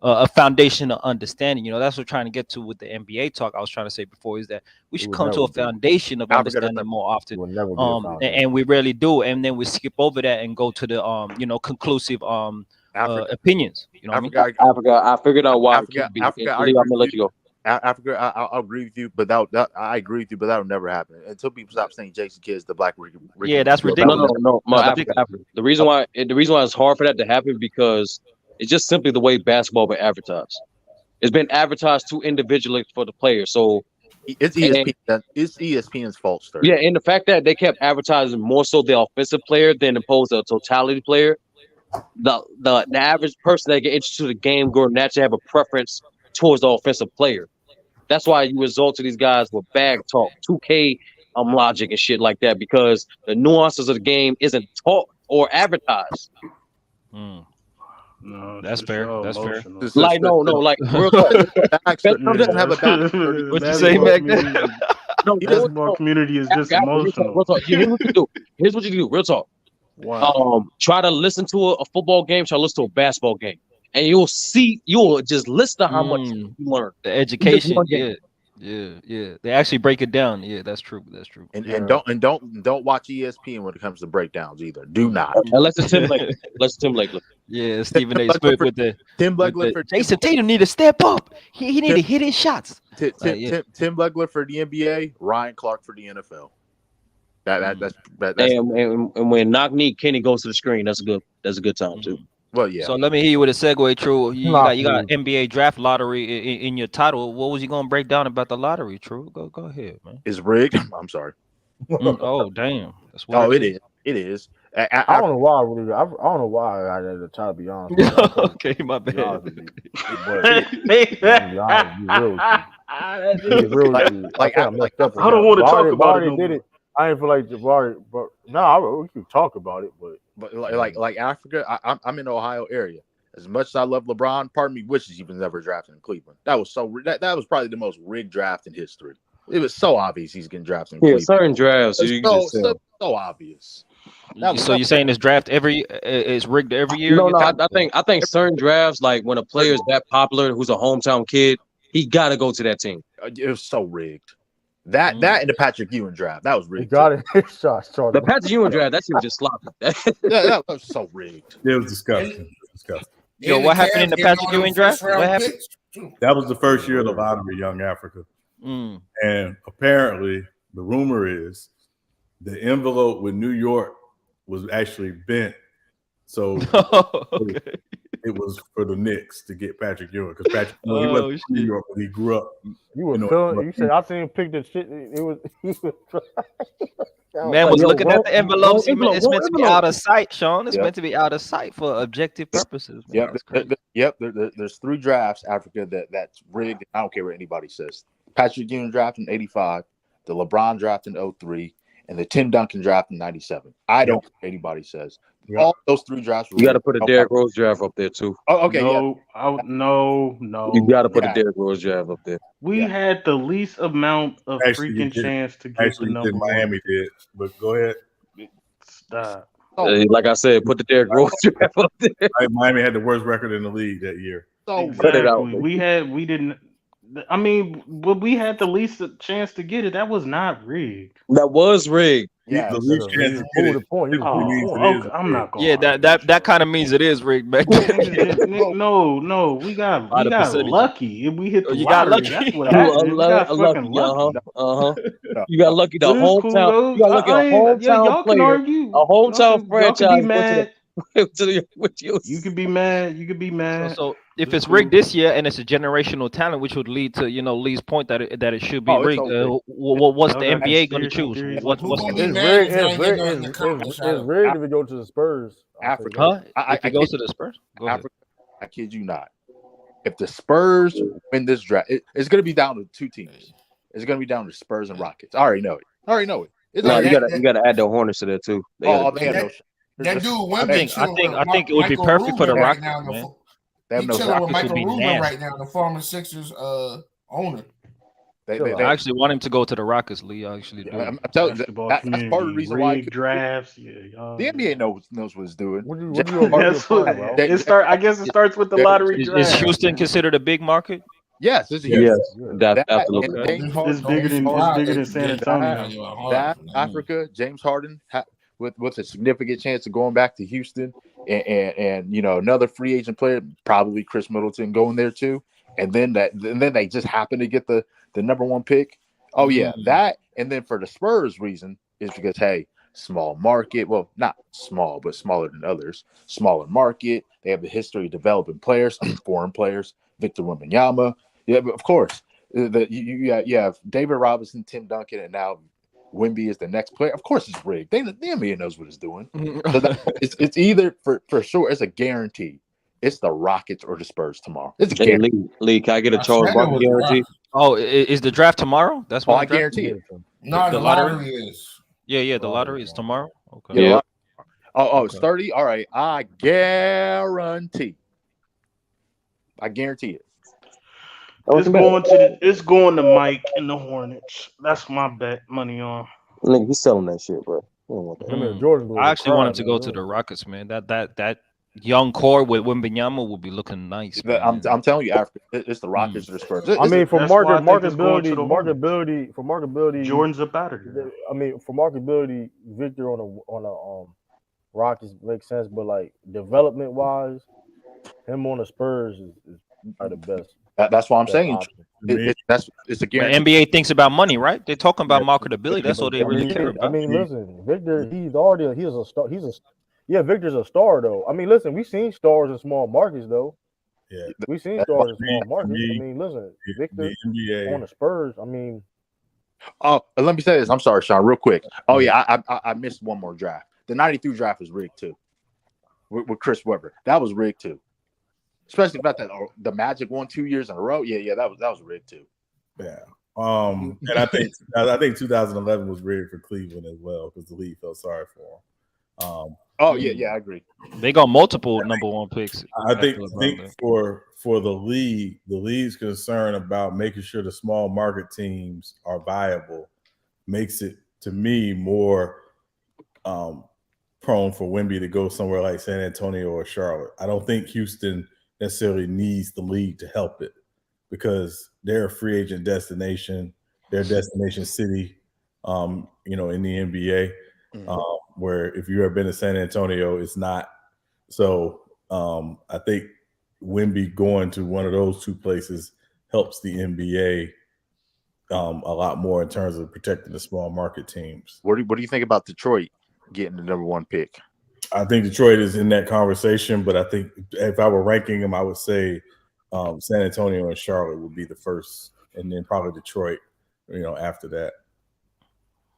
a foundation of understanding. That's what we're trying to get to with the NBA talk. I was trying to say before is that we should come to a foundation of understanding more often. And we rarely do, and then we skip over that and go to the conclusive opinions. Africa, I figured out why. Africa, I'll agree with you, but I agree with you, but that will never happen until people stop saying Jason Kidd is the black Ricky. Yeah, that's ridiculous. No, Africa. The reason why it's hard for that to happen because it's just simply the way basketball been advertised. It's been advertised too individually for the players. So it's ESPN's fault, sir. Yeah, and the fact that they kept advertising more so the offensive player than opposed to a totality player, the average person that get interested in the game going naturally have a preference towards the offensive player. That's why you result to these guys with bag talk, 2K logic and shit like that because the nuances of the game isn't taught or advertised. No, that's fair. That's fair. Like like real talk. What you say, Mac? The basketball community is just emotional. Real talk. Here's what you do. Real talk. Wow. Try to listen to a football game. Try to listen to a basketball game, and you'll just listen to how much you learn. The education. Yeah. They actually break it down. Yeah, that's true. And don't watch ESPN when it comes to breakdowns either. Do not. Unless it's Tim Blakely. Yeah, Stephen A. Smith with the Tim Blakely for Jason Tatum need to step up. He need to hit his shots. Tim Blakely for the NBA, Ryan Clark for the NFL. That's and when knock knee Kenny goes to the screen, that's a good time too. Well, yeah. So let me hear you with a segue. True, you got NBA draft lottery in your title. What was you gonna break down about the lottery? True, go ahead, man. It's rigged. I'm sorry. Oh damn. That's it is. I don't know why. Really, I don't know why I had to try to be honest. With you. Okay, my bad. Be honest with you. But I'm be honest, be real with you. Be real with you. I think I messed up. I don't want to talk about it. Did it. I didn't feel like Jabari, but no, we can talk about it. But like Africa, I'm in the Ohio area. As much as I love LeBron, part of me wishes he was never drafted in Cleveland. That was that was probably the most rigged draft in history. It was so obvious he's getting drafted in Cleveland. Certain drafts, so obvious. So you're saying this draft is rigged every year? No, I think certain drafts, like when a player is that popular, who's a hometown kid, he got to go to that team. It was so rigged. That and the Patrick Ewing draft, that was rigged. You got it. The Patrick Ewing draft, that shit was just sloppy. that was so rigged. It was disgusting. Yo, what happened in the Patrick Ewing draft? What happened? That was the first year of the lottery, Young Africa. And apparently, the rumor is the envelope with New York was actually bent. So it was for the Knicks to get Patrick Ewing because Patrick Ewing, he wasn't from New York, but he grew up. You were feeling. You said I seen him pick the shit. It was. Man was looking at the envelopes. It's meant to be out of sight, Sean. It's meant to be out of sight for objective purposes. Man. There's 3 drafts, Africa, that's rigged. I don't care what anybody says. Patrick Ewing draft in '85, the LeBron draft in '03, and the Tim Duncan draft in '97. I don't care what anybody says. All those 3 drafts. You got to put a Derrick Rose draft up there too. Oh, okay. No. You got to put a Derrick Rose draft up there. We had the least amount of freaking chance to get the number. Miami did, but go ahead. Stop. Like I said, put the Derrick Rose draft up there. Miami had the worst record in the league that year. Exactly. We didn't. I mean, but we had the least chance to get it. That was not rigged. That was rigged. Yeah, the least chance to get it. I'm not going. Yeah, that kind of means it is rigged, man. No, we got lucky. We hit the you lottery. got lucky. That's what happened. We got fucking lucky. You got lucky. The hometown. You got lucky. A hometown player. A hometown franchise. You could be mad. You could be mad. So if it's rigged this year and it's a generational talent, which would lead to Lee's point that it should be rigged. What's the NBA going to choose? What's it's rigged if it goes to the Spurs. Africa. If it goes to the Spurs, go ahead. I kid you not. If the Spurs win this draft, it's going to be down to 2 teams. It's going to be down to Spurs and Rockets. I already know it. No, you got to add the Hornets to that too. That dude, I think it would be perfect for the Rockets, man. He's chilling with Michael Rubin right now, the former Sixers owner. I actually want him to go to the Rockets, Lee. I actually do. I'm telling you, that's part of the reason why drafts. The NBA knows what it's doing. I guess it starts with the lottery draft. Is Houston considered a big market? Yes, It's bigger than San Antonio. That Africa, James Harden with a significant chance of going back to Houston, and another free agent player, probably Chris Middleton, going there too. And then they just happen to get the number 1 pick. Oh yeah, that. And then for the Spurs reason is because small market. Well, not small, but smaller than others. Smaller market. They have the history of developing players, foreign players. Victor Wembanyama. Yeah, but of course, you have David Robinson, Tim Duncan, and now Wemby is the next player. Of course, it's rigged. The NBA knows what it's doing. So it's either for sure. It's a guarantee. It's the Rockets or the Spurs tomorrow. It's a guarantee. Lee, can I get a Charles Barkley guarantee? Oh, is the draft tomorrow? That's what I guarantee it. No, the lottery is. Yeah, the lottery is tomorrow. Okay. Yeah. It's 30. All right, I guarantee it. It's going to Mike and the Hornets. That's my bet. Money on. Nigga, he's selling that shit, bro. I actually want him to go to the Rockets, man. That young core with Wembanyama will be looking nice. I'm telling you, Africa, it's the Rockets or the Spurs. I mean, for marketability, Jordan's up out of here. I mean, for marketability, Victor on a Rockets makes sense, but like development wise, him on the Spurs is the best. That's what I'm saying. It's a guarantee. The NBA thinks about money, right? They're talking about marketability. That's all they really care about. I mean, listen, Victor, he's a star. Victor's a star though. I mean, listen, we've seen stars in small markets though. Yeah, we've seen stars in small markets. I mean, listen, Victor on the Spurs. I mean, let me say this. I'm sorry, Sean, real quick. Oh yeah, I missed one more draft. The 93 draft was rigged too. With Chris Webber. That was rigged too. Especially about that the Magic won 2 years in a row. Yeah, that was rigged too. Yeah. And I think 2011 was rigged for Cleveland as well because the league felt sorry for him. I agree. They got multiple number one picks. I think for the league's concern about making sure the small market teams are viable makes it, to me, more prone for Wemby to go somewhere like San Antonio or Charlotte. I don't think Houston necessarily needs the league to help it because they're a free agent destination. They're a destination city, in the NBA. Where if you've ever been to San Antonio, it's not. So I think Wemby going to one of those two places helps the NBA a lot more in terms of protecting the small market teams. What do you think about Detroit getting the number one pick? I think Detroit is in that conversation, but I think if I were ranking them, I would say San Antonio and Charlotte would be the first, and then probably Detroit, after that.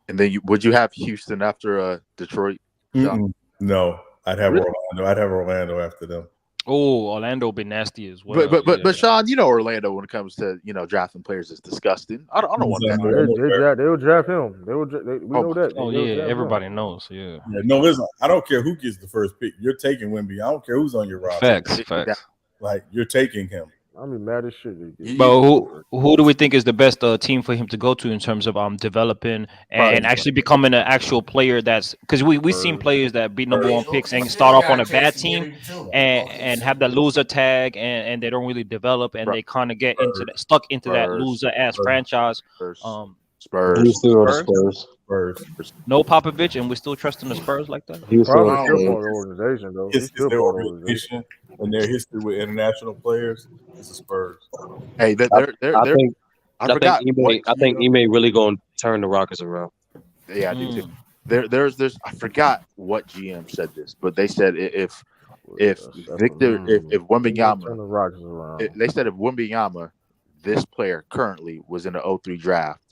And then would you have Houston after Detroit? No, I'd have Orlando. I'd have Orlando after them. Oh, Orlando would be nasty as well. But Sean, Orlando when it comes to drafting players is disgusting. I don't want that. They will draft him. We know that. Oh yeah, everybody knows. Yeah. No, listen. I don't care who gets the first pick. You're taking Wemby. I don't care who's on your roster. Facts. Like you're taking him. I'm mad as shit. But who do we think is the best team for him to go to in terms of developing and actually becoming an actual player? That's because we've seen players that be number one picks and start off on a bad team and have that loser tag and they don't really develop and they kind of get stuck into that loser ass franchise. Spurs. No Popovich, and we're still trusting the Spurs like that. He's still part of the organization, though. It's their organization and their history with international players. It's the Spurs. Hey, I think Ime really gonna turn the Rockets around. Yeah, I do too. There's I forgot what GM said this, but they said if Wembanyama, they said if Wembanyama, this player currently was in the 03 draft.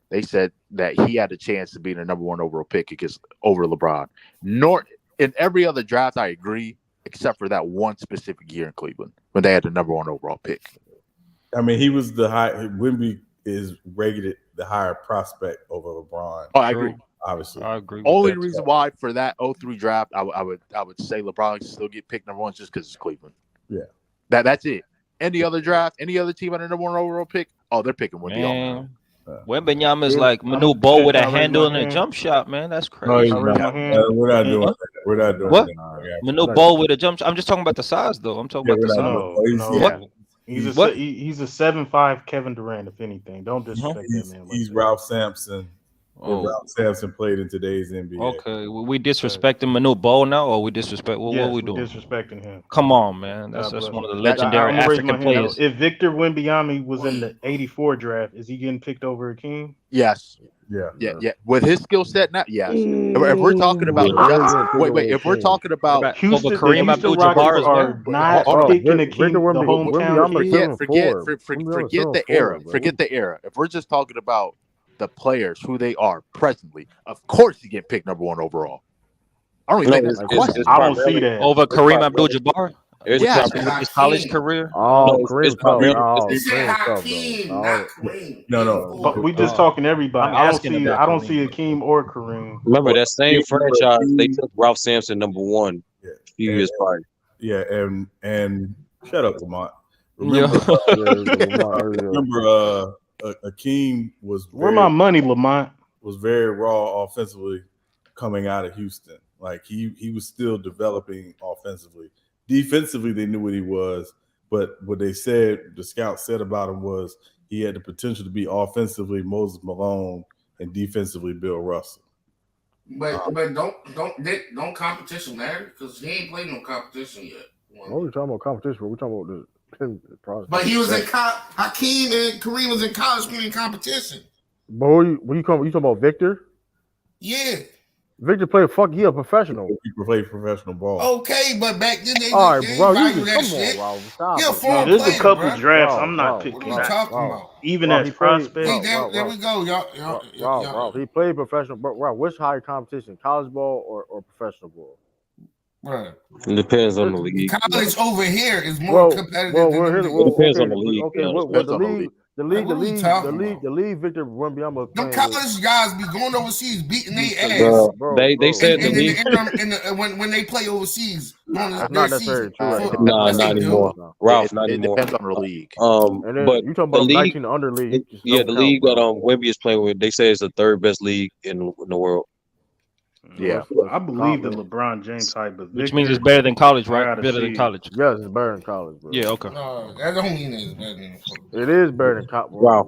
They said that he had a chance to be the number one overall pick over LeBron. In every other draft, I agree, except for that one specific year in Cleveland when they had the number one overall pick. I mean, he was Wemby is rated the higher prospect over LeBron. Oh, I agree. Obviously, I agree. Only reason why for that 03 draft, I would say LeBron can still get picked number one just because it's Cleveland. Yeah, that's it. Any other draft, any other team on the number one overall pick, they're picking Wemby. Wembanyama is like Manu Bol with a handle and a jump shot, man. That's crazy. No, we're not doing that. We're not doing what? that. Manu Bol with a jump shot. I'm just talking about the size, though. I'm talking about the size. What? He's a 7'5" Kevin Durant, if anything. Don't disrespect that man. He's Ralph Sampson. Ralph Sampson played in today's NBA. Okay, we disrespecting Manu Bol now, or we disrespect? What are we doing? Disrespecting him. Come on, man. That's one of the legendary African players. If Victor Wembanyama was in the '84 draft, is he getting picked over Hakeem? Yes. Yeah. With his skill set now, yes. If we're talking about if we're talking about Houston, Kareem Abdul-Jabbar are not picking Hakeem, the hometown. Forget the era. Forget the era. If we're just talking about the players, who they are presently, of course he get picked number one overall. I don't even think that's a question. I don't see that over Kareem Abdul-Jabbar. Yeah, his college career. Kareem. No. But we just talking everybody. I don't see Hakeem or Kareem. Remember that same franchise? They took Ralph Sampson number one a few years prior. Yeah, and shut up, Lamont. Remember, Hakeem was where my money, Lamont was very raw offensively coming out of Houston. Like he was still developing offensively. Defensively, they knew what he was, but what the scouts said about him was he had the potential to be offensively Moses Malone and defensively Bill Russell. But don't competition matter because he ain't played no competition yet. What are we talking about competition? We're talking about the process. But he was in Hakeem and Kareem was in college playing competition. But you talking about Victor? Yeah. Victor played. Fuck, he a professional. He played professional ball. Okay, but back then they All right, they bro. value You that come shit. on, bro. Stop He a it. former There's a player, couple bro. drafts Bro, I'm not bro, What are picking we bro, back. talking bro. about? Even Bro, as he played. See, prospects. there we go, y'all. Bro. He played professional. Bro, which higher competition? College ball or professional ball? Right. It depends on the league. College over here is more competitive than them It depends on the niggas. league. Okay, what the league? The Like, what are we talking about? the league. Victor Wembanyama Them playing with. college guys be going overseas beating their ass. Bro, they said the league. When they play overseas, during That's their not necessarily season. true. Right Nah, Yes, not they do. anymore. Ralph, It not anymore. depends on the league. And then But you talking the about league, 19 under league? Just the don't count, league bro. that Wemby is playing with, they say it's the third best league in the world. Yeah, I believe the LeBron James hype, but Which means it's better than college, I right? gotta Better see than it. college. Yes, it's better than college, bro. Yeah, okay. No, that don't mean it's better than It is better than college. Ralph.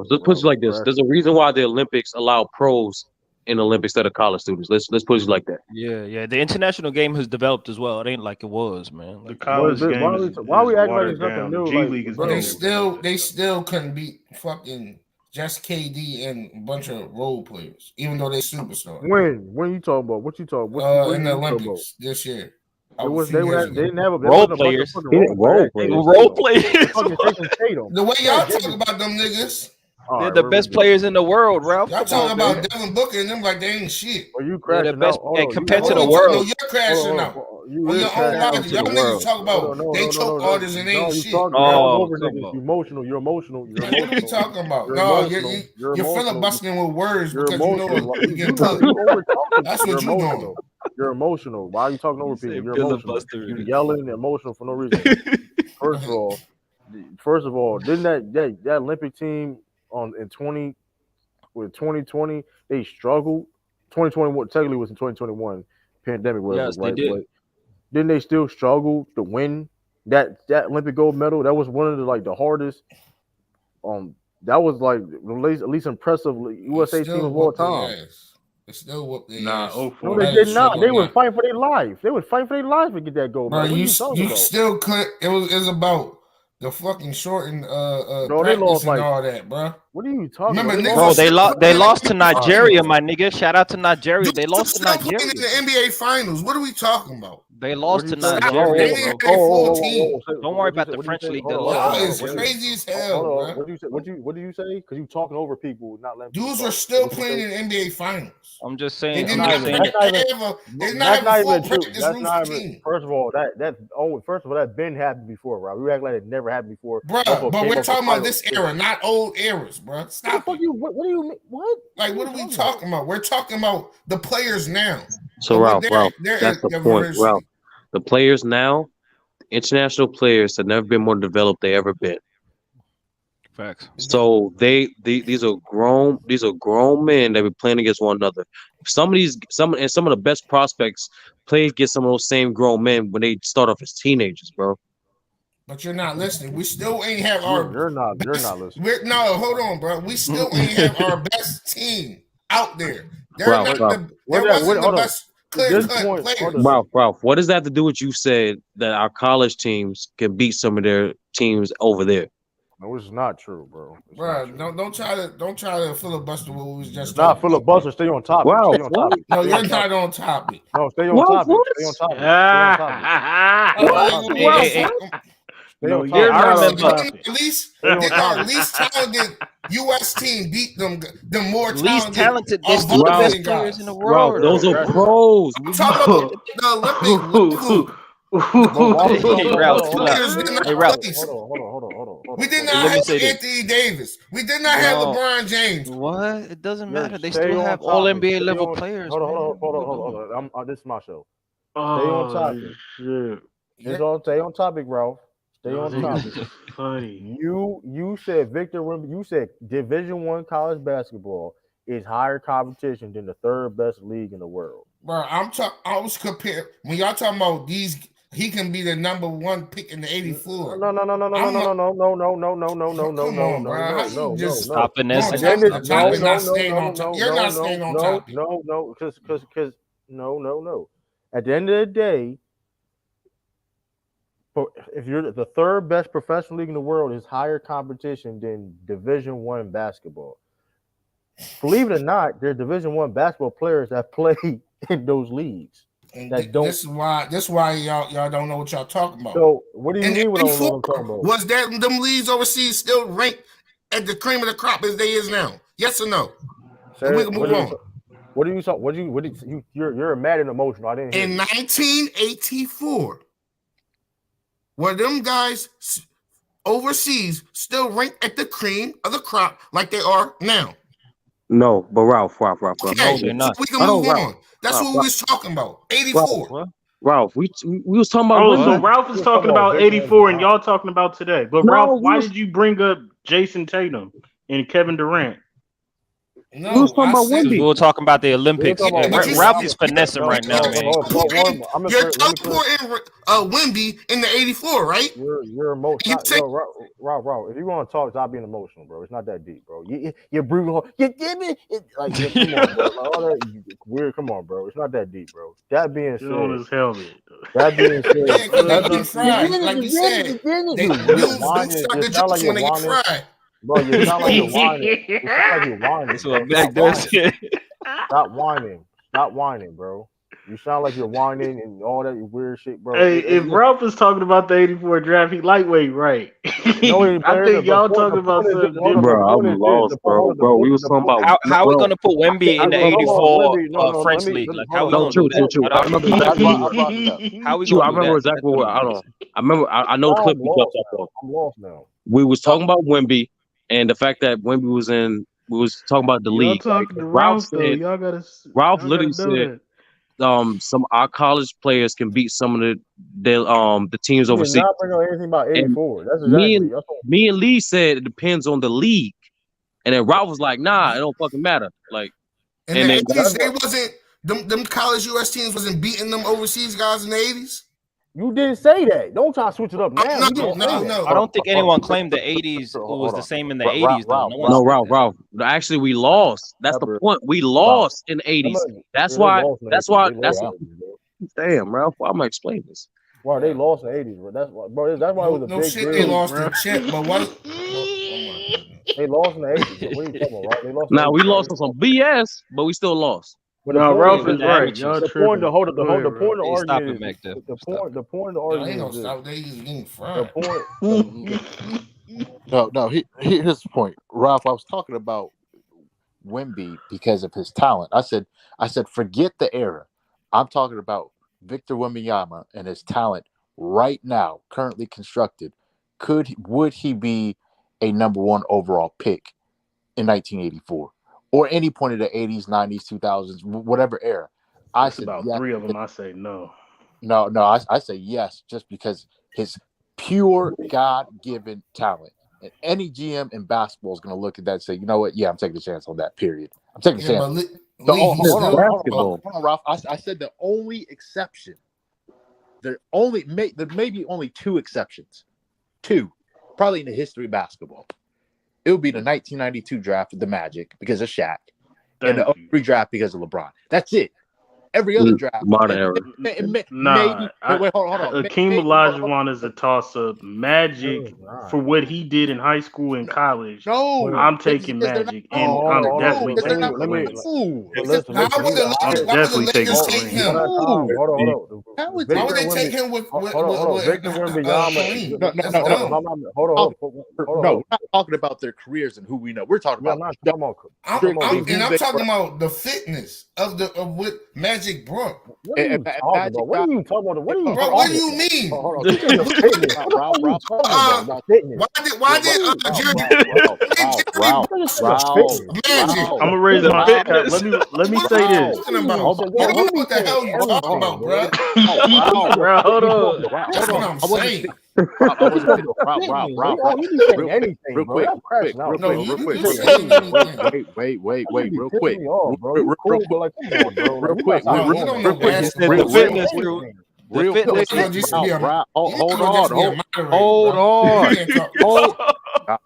Let's put it like this. There's a reason why the Olympics allow pros in the Olympics instead of college students. Let's put it like that. Yeah. The international game has developed as well. It ain't like it was, man. The Like, college game why we acting like watered it's nothing down. new? The G Like, League is bro, they still couldn't beat fucking just KD and a bunch of role players, even though they superstars. When you talking about? What you talking? What In the you talking Olympics this year. It was they didn't have a role players. Role players. Fucking Jason Tatum. The way y'all talk about them niggas. They're the best players in the world, Ralph. Y'all Come on, talking about man. Devin Booker and them like they ain't shit. Are you They're the crashing best out? compared to the No, world. you're crashing out. You On is your own crashing out logic. to Y'all the niggas world. talk about they choke artists and they ain't you shit. talking over niggas. You emotional. You're emotional. What are you talking about? You're No, emotional. you're filibustering with words You're because you know emotional. you get cooked. That's what You're you doing. emotional. You're emotional. Why are you talking over people? You're emotional. You filibustering. yelling and emotional for no reason. First of all, didn't that Olympic team in 2020 they struggled. 2021 technically was in 2021 pandemic, whatever, Yes, they right? did. But didn't they still struggle to win that Olympic gold medal? That was one of the hardest. That was like at least impressive USA team of all time. They still whoop their Nah, ass. No, they did not. They would fight for their life. They would fight for their life to get that gold Bro, medal. What are you you talking about? still could. It was about the fucking shortened No, they practice lost and all that, bro. What are you talking Remember, about? Bro, they lost to All right. Nigeria, my nigga. Shout out to Nigeria. They lost to Still playing Nigeria. in the NBA Finals. What are we talking about? They lost to Stop Nigeria, hating bro. their full team. Don't worry about the French league. They Y'all lost. is crazy as hell, bro. What do you say? Because you talking over people, not letting Dudes are still playing in the NBA Finals. I'm just They saying. did I'm not just saying. have a full practice That's room not for even. team. First of all, that been happened before, right? We act like it never happened before. Bro, but we're talking about this era, not old eras, bro. Stop it. What do you mean? What? Like, what are we talking about? We're talking about the players now. So Ralph, that's the point. Ralph, the players now, international players have never been more developed they ever been. Facts. So these are grown men that be playing against one another. Some of the best prospects play against some of those same grown men when they start off as teenagers, bro. But you're not listening. We still ain't have our. You're not listening. No, hold on, bro. We still ain't have our best team out there. They're Ralph, not Ralph. wasn't the best clear-cut players. Ralph, what does that have to do with you said that our college teams can beat some of their teams over there? No, it's not true, bro. Bro, don't try to filibuster what we was just It's not filibuster. Stay on topic. Wow, Stay on topic. No, Stay you're on not topic. on topic. No, stay on topic. Stay on topic. Stay on topic. I remember. Did our least talented U.S. team beat them more Least talented? They're still the best players in the world. Ralph, those are pros. I'm talking about the Olympic. Hey, Ralph, Hold on. We did not have Anthony Davis. We did not have LeBron James. What? It doesn't matter. They Stay still on have topic. all NBA Stay level on- players. Hold on. This is my show. Stay on topic. Shit. Stay on topic, Ralph. Stay on topic. Funny. You said you said Division I college basketball is higher competition than the third best league in the world. Bro, I was comparing when y'all talking about these. He can be the number one pick in the 84. No. Come on, bro. How you just stop finessing? You're not staying on topic. You're not staying on topic. No. Because no. At the end of the day, if you're the third best professional league in the world, is higher competition than Division I basketball. believe it or not, there's Division I basketball players that play in those leagues. And that don't. This is why y'all don't know what y'all talking about. So what do you mean? What I don't know what I'm talking about? Was that them leagues overseas still ranked at the cream of the crop as they is now? Yes or no? Sir, we can move on. What do you talk? You're mad and emotional. I didn't hear. In 1984, were them guys overseas still ranked at the cream of the crop like they are now? No, but Ralph. Okay, no, they're not. we can move on. That's what we was talking about. 84. Ralph, we was talking about. Oh, so Ralph is talking about 84, and y'all talking about today. But Ralph, why did you bring up Jason Tatum and Kevin Durant? No, we were talking about the Olympics. Ralph is finessing right now, man. You're teleporting Wemby in the 84, right? You're emotional. Ralph, if you want to talk, stop being emotional, bro. It's not that deep, bro. You're brutal. You give me like, come on, bro. Like, all that weird. Come on, bro. It's not that deep, bro. That being said, on his helmet. That being said, like you said, they start the when they get fried. Bro, you sound like you're whining. You sound like you're whining. That's what Mac does. Stop whining. Stop whining, bro. You sound like you're whining and all that weird shit, bro. Hey, if Ralph is talking about the 84 draft, he lightweight, right? No, I think y'all talking about something different. Bro, I'm lost, bro. We was talking about how are we gonna put Wemby in the 84 French league? Like how we gonna do that? I remember exactly what I don't. I remember. I know the clip we jumped up on. I'm lost now. We was talking about Wemby and the fact that Wemby was in. We was talking about the league. Ralph literally said, some our college players can beat some of the teams overseas. Not bring up anything about 84. That's exactly. Me and Lee said it depends on the league, and then Ralph was like, "Nah, it don't fucking matter." Like, and the 80s, they wasn't them college US teams wasn't beating them overseas guys in the 80s. You didn't say that. Don't try to switch it up now. No. I don't think anyone claimed the 80s was the same in the 80s, though. No, Ralph. Actually, we lost. That's the point. We lost in the 80s. That's why. Damn, Ralph. Why am I explaining this? Well, they lost in the 80s, bro. That's why it was a big deal. They lost the chip, but what? They lost in the 80s. What are you talking about, right? Now we lost on some BS, but we still lost. No, Ralph is right. The point of the argument is the point of the argument is No. Here's the point, Ralph. I was talking about Wemby because of his talent. I said, forget the era. I'm talking about Victor Wembanyama and his talent right now, currently constructed. Would he be a number one overall pick in 1984? Or any point of the 80s, 90s, 2000s, whatever era. I said about yes. 3 of them. I say no. No, I say yes, just because his pure God-given talent. And any GM in basketball is going to look at that and say, you know what? Yeah, I'm taking a chance on that, period. I'm taking a chance. Hold on, Ralph. I said the only exception, there may be only 2 exceptions. 2, probably in the history of basketball. It would be the 1992 draft of the Magic because of Shaq, and the 03 draft because of LeBron. That's it. Every other draft, modern era. Wait, hold on. Akeem Olajuwon is a toss-up. Magic for what he did in high school and college. No, I'm taking Magic, and I'm definitely taking him. Why would they take him with Victor Wembanyama? Hold on. No, we're not talking about their careers and who we know. We're talking about. I'm talking about the fitness of what Magic brought. What are you talking about? What do you mean? Why did I'm gonna raise my hand. Let me say this. You don't know what the hell you're talking about, bro. Bro, hold on. That's what I'm saying. Real quick.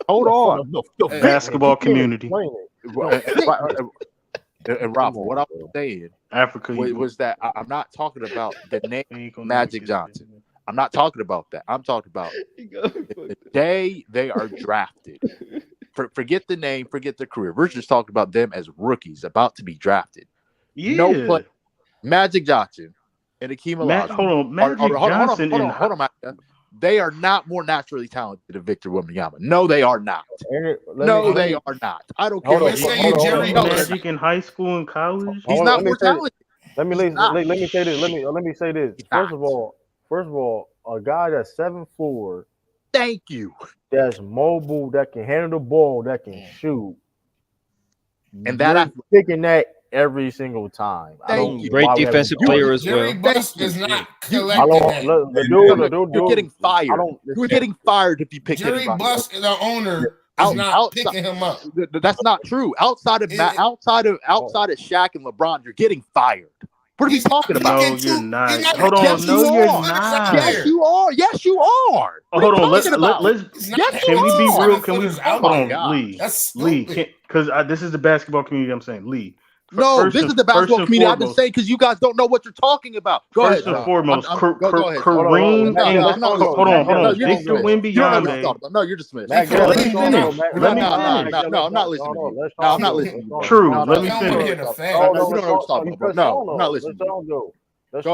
Hold on. Basketball community. And Ralph, what I was saying was that I'm not talking about the name Magic Johnson. I'm not talking about that. I'm talking about the day they are drafted. Forget the name, forget the career. We're just talking about them as rookies about to be drafted. Yeah. No play. Magic Johnson and Akeem Olajuwon. Hold on, Mike. They are not more naturally talented than Victor Wembanyama. No, they are not. No, they are not. I don't care. Magic in high school and college. He's not more talented. Let me say this. Let me say this. First of all, a guy that's 7'4". Thank you. That's mobile, that can handle the ball, that can shoot. And that picking that every single time. Great defensive player as well. Jerry Buss is not collecting that. You're getting fired. You're getting fired if you pick Jerry anybody. Buss, the owner, is not picking him up. That's not true. Outside of Shaq and LeBron, you're getting fired. What are we talking about? No, you're not. Hold on. No, you're not. Yes, you are. Yes, you are. Hold on. Let's. Yes, can we be real? Can we? Hold on, Lee. Because this is the basketball community. I'm saying, Lee. No, this is the basketball community. I've been saying because you guys don't know what you're talking about. Go ahead. First and foremost, Kareem and hold on. Victor Wembanyama. No, you're dismissed. Let me finish. No, I'm not listening. No, I'm not listening. True. Let me finish. You don't know what you're talking about. No, I'm not listening. Go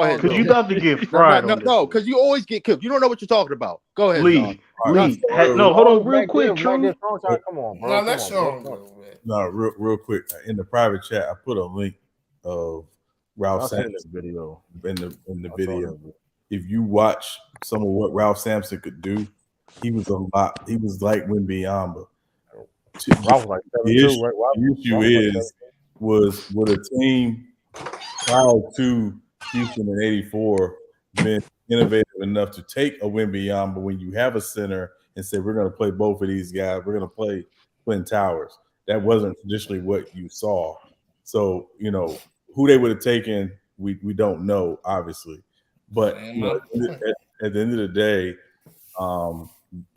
ahead. Because you about to get fried. No, because you always get cooked. You don't know what you're talking about. Go ahead, Lee. No, hold on, real quick. True. Come on, bro. No, let's show him. No, real quick. In the private chat, I put a link of Ralph Sampson video. In the video. If you watch some of what Ralph Sampson could do, he was like Wembanyama. The issue was with a team prior to Houston in '84 been innovative enough to take a Wembanyama when you have a center and say we're going to play both of these guys. We're going to play Twin Towers. That wasn't traditionally what you saw. So, who they would have taken, we don't know, obviously. But at the end of the day, a lot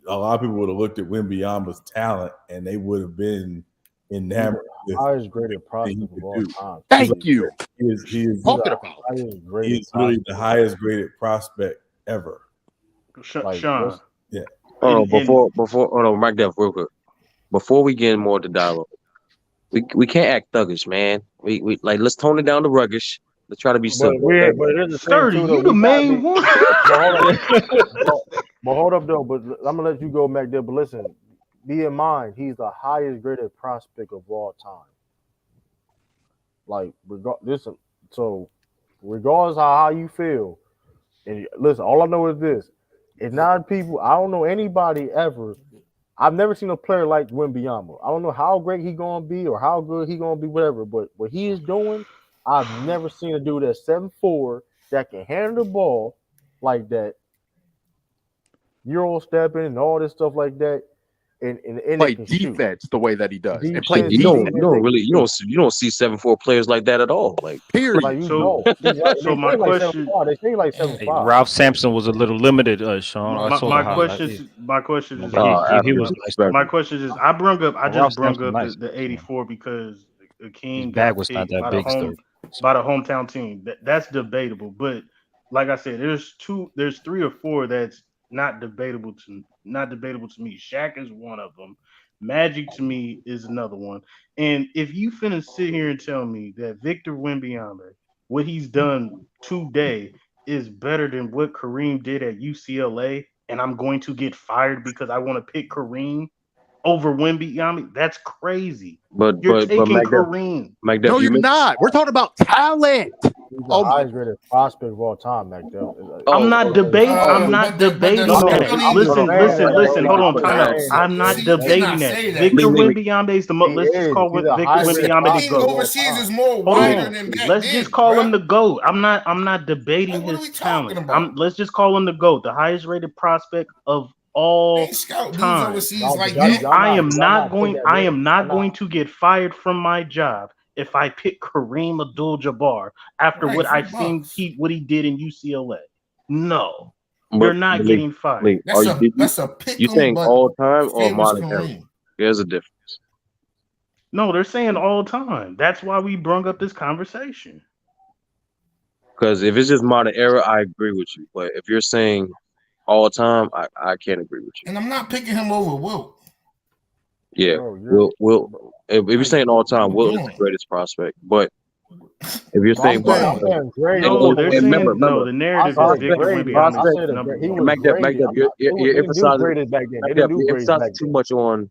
of people would have looked at Wembanyama's talent and they would have been enamored. Highest graded prospect of all time. Thank you. He is really the highest graded prospect ever. Sean. Yeah. Hold on, Mike Def, real quick. Before we get more to dialogue, we can't act thuggish, man. We let's tone it down to ruggish. Let's try to be simple. But it is the same too, you the main one. But hold up though. But I'm gonna let you go, Mac. But listen, be in mind, he's the highest graded prospect of all time. Like, regardless of how you feel, and listen, all I know is this: it's not people. I don't know anybody ever. I've never seen a player like Wembanyama. I don't know how great he gonna be or how good he gonna be, whatever. But what he is doing, I've never seen a dude that's 7'4" that can handle the ball like that, Euro stepping and all this stuff like that. And play defense the way that he does. And play you don't see 7'4" players like that at all. Like period. Like, so my question, they say like 7'5". Ralph Sampson was a little limited, Sean. My question is, my question is, I just brung up the '84 because Akeem bag was not that big still by the hometown team. That's debatable, but like I said, there's 3 or 4 that's not debatable to me. Shaq is one of them. Magic to me is another one. And if you finna sit here and tell me that Victor Wembanyama, what he's done today, is better than what Kareem did at UCLA, and I'm going to get fired because I want to pick Kareem over Wembanyama, that's crazy. But you're taking Kareem. No, you're not. We're talking about talent. He's the highest rated prospect of all time, Mac. I'm not debating. I'm not debating that. Listen. Hold on, time out. I'm not debating that. Victor Wembanyama is the most. Let's just call Victor Wembanyama the GOAT. Overseas is more wider than back Let's just call him the GOAT. I'm not debating his talent. Let's just call him the GOAT, the highest rated prospect of all time. I am not going to get fired from my job if I pick Kareem Abdul-Jabbar after what I've seen what he did in UCLA. No, you're not getting fired. That's a pick. You saying all time or modern era? There's a difference. No, they're saying all time. That's why we brung up this conversation. Because if it's just modern era, I agree with you. But if you're saying all time, I can't agree with you. And I'm not picking him over Wilt. Yeah, if you're saying all time, Will is the greatest prospect. But if you're saying I'm saying great. No, they're saying remember, no. The narrative I is said Victor great. Wembanyama I is said number he one. was Magdab, great. you're They didn't do emphasizing. graded back then. They didn't do You're graded back emphasizing too then. much on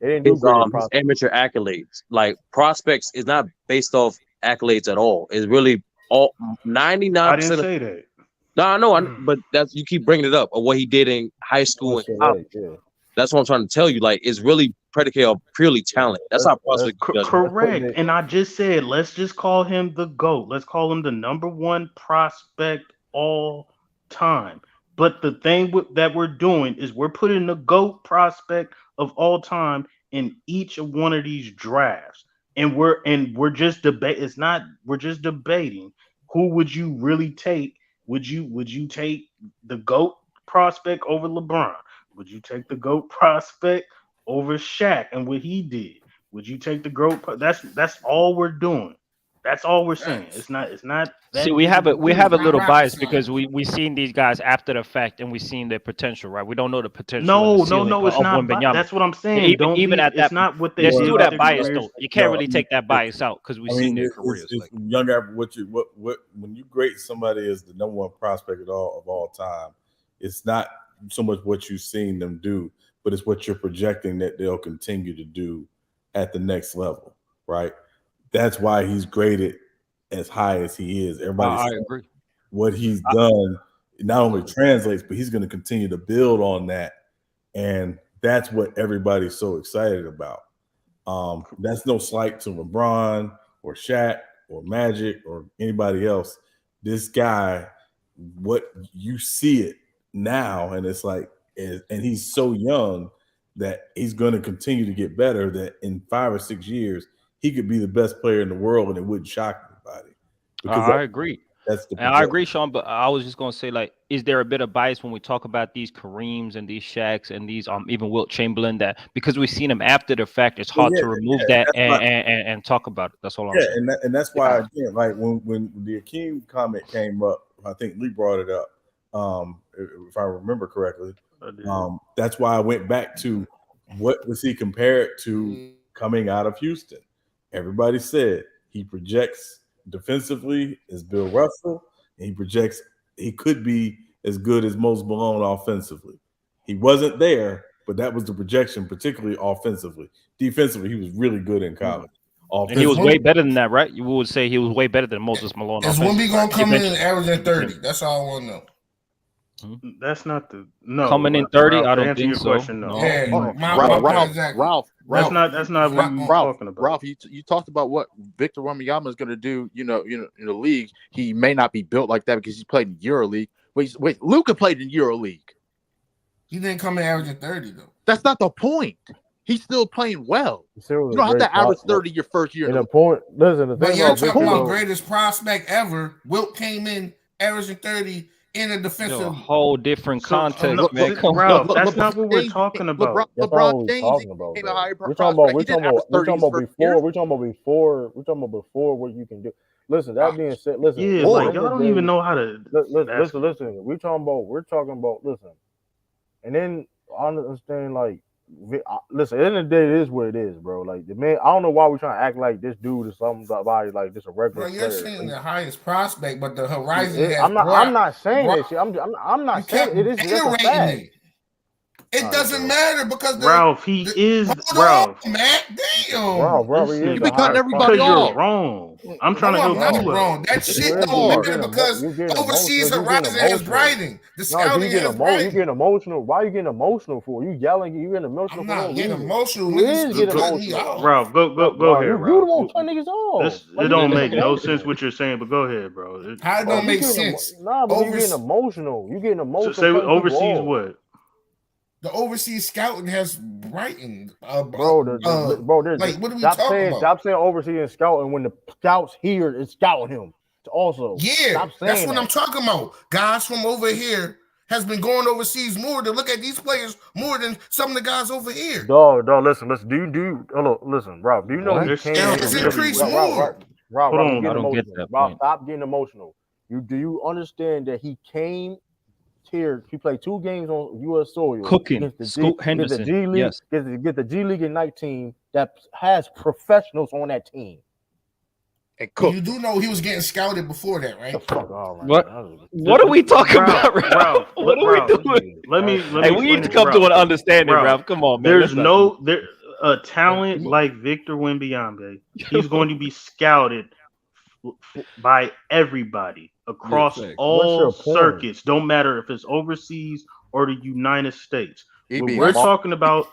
They didn't do graded his prospects. amateur accolades. Like prospects is not based off accolades at all. It's really all 99%. I didn't say that. No, I know, but that's you keep bringing it up of what he did in high school and college. That's what I'm trying to tell you. Like, it's really predicated on purely talent. That's how prospect does. Correct. And I just said, let's just call him the GOAT. Let's call him the number one prospect all time. But the thing that we're doing is we're putting the GOAT prospect of all time in each of one of these drafts. And we're just we're just debating who would you really take. Would you take the GOAT prospect over LeBron? Would you take the GOAT prospect over Shaq and what he did? Would you take the GOAT? That's all we're doing. That's all we're saying. It's not. See, we have a little bias because we seen these guys after the fact and we seen their potential, right? We don't know the potential. No, it's not. That's what I'm saying. Even at that, it's not what they there's did still with that their bias careers. though. You can't really take that bias out because we've seen their careers. It's young average. What when you grade somebody as the number one prospect of all time, it's not so much what you've seen them do, but it's what you're projecting that they'll continue to do at the next level, right? That's why he's graded as high as he is. I agree. What he's done not only translates, but he's going to continue to build on that, and that's what everybody's so excited about. That's no slight to LeBron or Shaq or Magic or anybody else. This guy, what you see it now, and it's like, and he's so young that he's going to continue to get better. That in 5 or 6 years, he could be the best player in the world, and it wouldn't shock anybody. I agree. That's the. And I agree, Sean. But I was just gonna say, like, is there a bit of bias when we talk about these Kareems and these Shaqs and these even Wilt Chamberlain, that because we've seen them after the fact, it's hard to remove that and talk about it. That's all I'm saying. And that's why again, like when the Akeem comment came up, I think Lee brought it up. If I remember correctly, that's why I went back to what was he compared to coming out of Houston. Everybody said he projects defensively as Bill Russell, and he projects he could be as good as Moses Malone offensively. He wasn't there, but that was the projection, particularly offensively. Defensively, he was really good in college. And he was way better than that, right? You would say he was way better than Moses Malone. Is Wemby going to come in and averaging 30? That's all I want to know. That's not the coming in 30. I don't answer think your so. question, no. Ralph, That's not what we're talking about. Ralph, you talked about what Victor Wembanyama is going to do. In the league, he may not be built like that because he's played in EuroLeague. Wait, Luka played in EuroLeague. He didn't come in averaging 30 though. That's not the point. He's still playing well. You don't have to average 30 your first year. And the point, listen, the thing but you're talking about Victor, greatest prospect ever. Wilt came in averaging 30 in a defensive. A whole different context, man. Ralph, that's not what we're talking about. LeBron James talking about. We're talking about before what you can do. Listen, that being said, listen. Yeah, like y'all don't even know how to. Listen. We're talking about. Listen, and then I understand, like, listen. At the end of the day, it is what it is, bro. Like, the man, I don't know why we're trying to act like this dude is somebody like just a regular player. You're saying the highest prospect, but the horizon. I'm not saying that shit. I'm not saying it is just a fact. It doesn't matter because Ralph, he is Ralph. Matt, damn. Ralph, he is you be cutting everybody off. You're wrong. I'm trying to help you. Wrong. That shit don't matter because overseas horizon is writing. The scouting is writing. You getting emotional. Why are you getting emotional for? You yelling. You getting emotional. I'm not getting emotional. You is getting emotional. Ralph, go ahead. You the one cutting niggas off. It don't make no sense what you're saying, but go ahead, bro. How it don't make sense? Nah, but you getting emotional. You getting emotional. Say overseas what? The overseas scouting has writing, bro. Like, what are we talking about? Stop saying overseas and scouting when the scouts here is scouting him. Also, that's what I'm talking about. Guys from over here has been going overseas more to look at these players more than some of the guys over here. Dog, listen. Listen, Rob. Do you know he came? It's increased more. Rob, stop getting emotional. Do you understand that he came tier. He played 2 games on U.S. soil Cooking. against the Scoot G Henderson. League. Yes. Get the G League Ignite team that has professionals on that team. You do know he was getting scouted before that, right? What are we talking about, Ralph? What are we doing? Let me Hey, we need to come to an understanding, Ralph. Come on, man. There's a talent like Victor Wembanyama. He's going to be scouted by everybody across all circuits. Don't matter if it's overseas or the United States. What we're talking about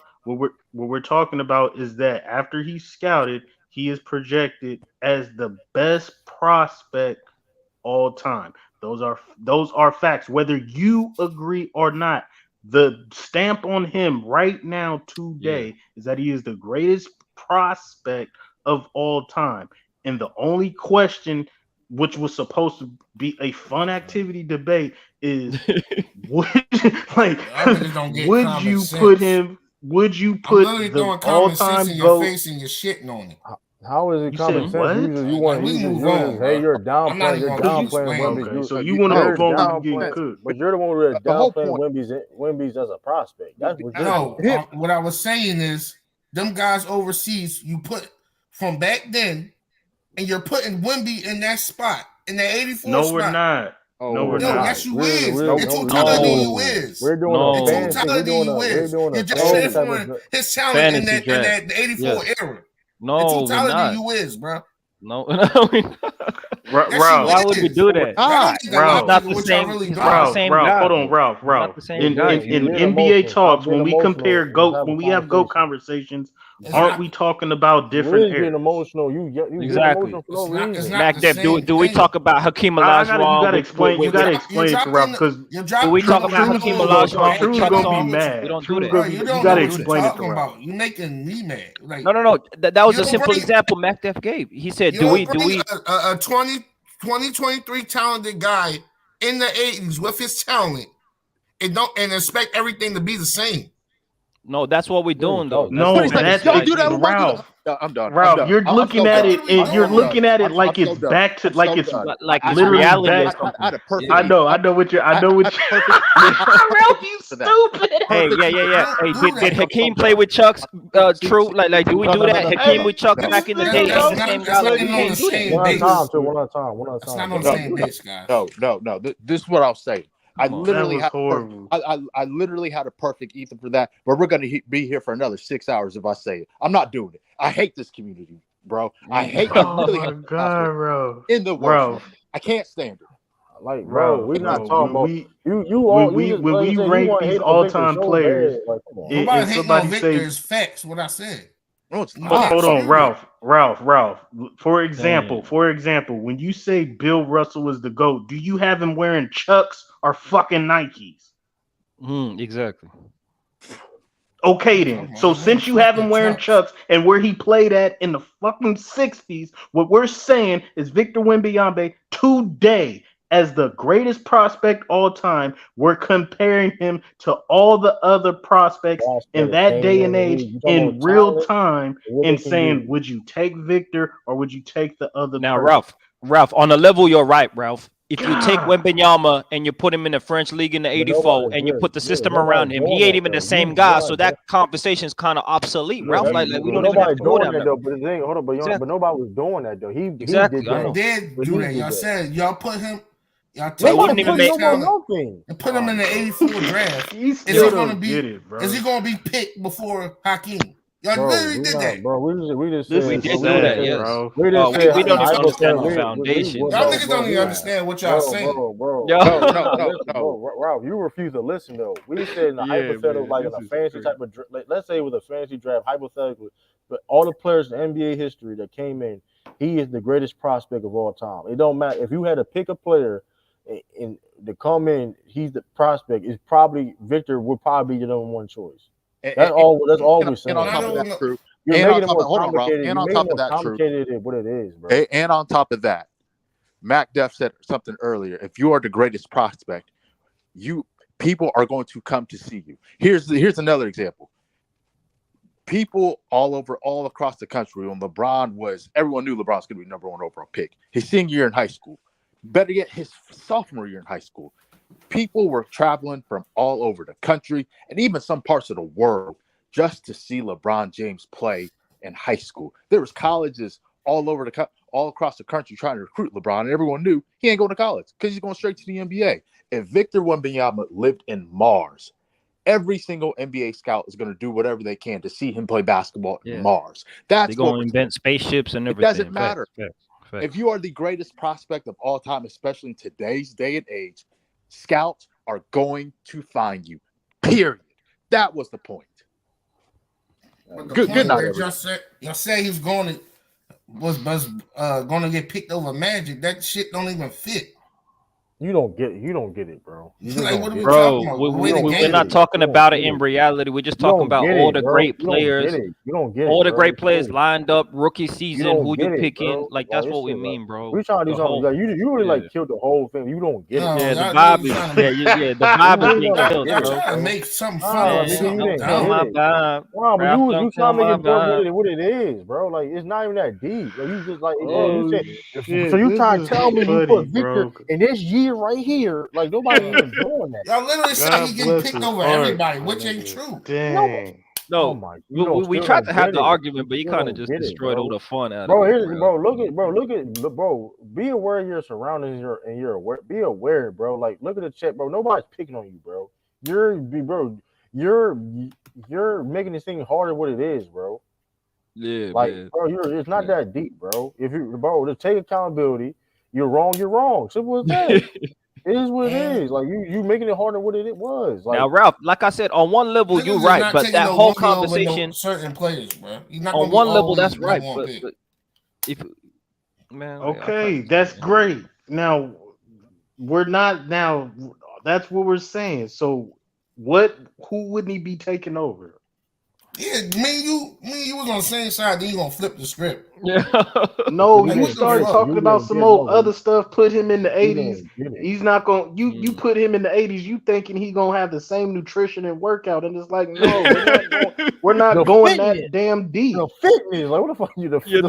is that after he's scouted, he is projected as the best prospect all time. Those are facts. Whether you agree or not, the stamp on him right now today is that he is the greatest prospect of all time. And the only question, which was supposed to be a fun activity debate, is would you put the all-time GOAT? Face and you're shitting on it. How is it common sense? You're downplaying Wemby. Okay, so you want to move on to get cooked. But you're the one who's downplaying Wemby's as a prospect. That's what I was saying is them guys overseas, you put from back then, and you're putting Wemby in that spot, in that 84 No, spot. we're not. No, we're not. Yes, you is. In totality, you is. We're doing in totality, you is. You're just transferring his talent in that 84 era. No, in totality, you is, bro. No, Ralph, why would we do that? Ralph, not the same. Hold on, Ralph. In NBA talks, when we compare GOAT, when we have GOAT conversations, aren't we talking about different eras? Getting emotional. You exactly. Emotional for no reason. Mac Depp, do we talk about Hakeem Olajuwon? You gotta explain it to Ralph, because do we talk about Hakeem Olajuwon? Drew's gonna be mad. We don't do that. You gotta explain it to Ralph. You making me mad. No. That was a simple example Mac Depp gave. He said, "Do we a 2023 talented guy in the 80s with his talent and expect everything to be the same?" No, that's what we're doing though. Don't do that, Ralph. I'm done. Ralph, you're looking at it, and you're looking at it like it's back to like it's like literally reality. I know what you. Ralph, you stupid. Hey, yeah. Hey, did Hakeem play with Chucks? True. Like, do we do that? Hakeem with Chucks back in the day? One at a time. It's not on the same bitch, guys. No. This is what I'll say. I literally had a perfect ether for that, but we're going to be here for another 6 hours if I say it. I'm not doing it. I hate this community, bro. I hate bro. In the world. I can't stand it. Like, bro, we're not talking about when we rank these all-time players. Nobody hating on Victor is facts. What I said. No, it's not. Hold on, Ralph. For example, when you say Bill Russell is the GOAT, do you have him wearing Chucks or fucking Nikes? Exactly. Okay then. So since you have him wearing Chucks and where he played at in the fucking 60s, what we're saying is Victor Wembanyama today as the greatest prospect all time. We're comparing him to all the other prospects in that day and age in real time and saying, would you take Victor or would you take the other now person? Ralph, on a level, you're right, Ralph. If you take Wembanyama and you put him in the French league in the 84 and you put the system around him, he ain't even the same guy. So that conversation is kind of obsolete, Ralph. Like we don't even have to go down that. But nobody was doing that though. He exactly. did do that. Y'all said y'all put him. Y'all wouldn't even make and put him in the 84 draft. Is he gonna be picked before Hakeem? Y'all literally did that, bro. We just said we did do that, yes. We don't even understand the foundation. Y'all niggas don't even understand what y'all saying, bro. No, Ralph, you refuse to listen though. We said in the hypothetical, like in a fantasy type of, let's say it was a fantasy draft, hypothetically, but all the players in NBA history that came in, he is the greatest prospect of all time. It don't matter if you had to pick a player and to come in, he's the prospect. Is probably Victor would probably be the number one choice. That's all we're saying. And on top of that, true. You're making it more complicated. And on top of that, complicated than what it is, bro. And on top of that, Mac Def said something earlier. If you are the greatest prospect, people are going to come to see you. Here's another example. People all across the country, when everyone knew LeBron was going to be number one overall pick. His senior year in high school. Better yet, his sophomore year in high school. People were traveling from all over the country and even some parts of the world just to see LeBron James play in high school. There was colleges all across the country trying to recruit LeBron, and everyone knew he ain't going to college because he's going straight to the NBA. If Victor Wembanyama lived in Mars, every single NBA scout is going to do whatever they can to see him play basketball in Mars. That's They're going to invent spaceships and everything. It doesn't matter. Facts. If you are the greatest prospect of all time, especially in today's day and age, scouts are going to find you. Period. That was the point. Good night. Y'all say he's going to get picked over Magic. That shit don't even fit. You don't get it, bro. Like, what are we Bro, talking about? we're not talking about it in reality. We're just talking about all the great players. You don't get it. All the great players lined up, rookie season, who you get it, picking. bro. Like, that's what we mean, bro. We trying to do something. Like, you really like killed the whole thing. You don't get it. Yeah, the vibe is the vibe is being killed, Y'all bro. trying to make something fun. You trying to make it work what it is, bro. Like, it's not even that deep. Like, you just like, so you trying to tell me you put Victor in this year right here? Like, nobody even doing that. Y'all literally said he getting picked over everybody, which ain't true. Dang. No, we tried to have the argument, but he kind of just destroyed all the fun out of it. Bro, be aware of your surroundings and you're aware. Be aware, bro. Like, look at the chat, bro. Nobody's picking on you, bro. You're making this thing harder than what it is, bro. Yeah, like, man. bro, it's not that deep, bro. If you, bro, just take accountability. You're wrong. You're wrong. Simple as that. It is what it is. Like, you making it harder than what it was. Like, now, Ralph, like I said, on one level, you're right, but that whole conversation, certain players, bro. On one level, that's right, but if man, okay, that's great. Now we're not. Now that's what we're saying. So, who wouldn't he be taking over? Yeah, me and you was on the same side. Then you gonna flip the script. Yeah. No, Like, you what the started fuck? talking You about didn't some get old over it. other stuff. Put him in the You 80s. didn't get it. He's not going. You put him in the 80s. You thinking he gonna have the same nutrition and workout? And it's like, no, we're not going that damn deep. The fitness, like, what the fuck you the Yeah,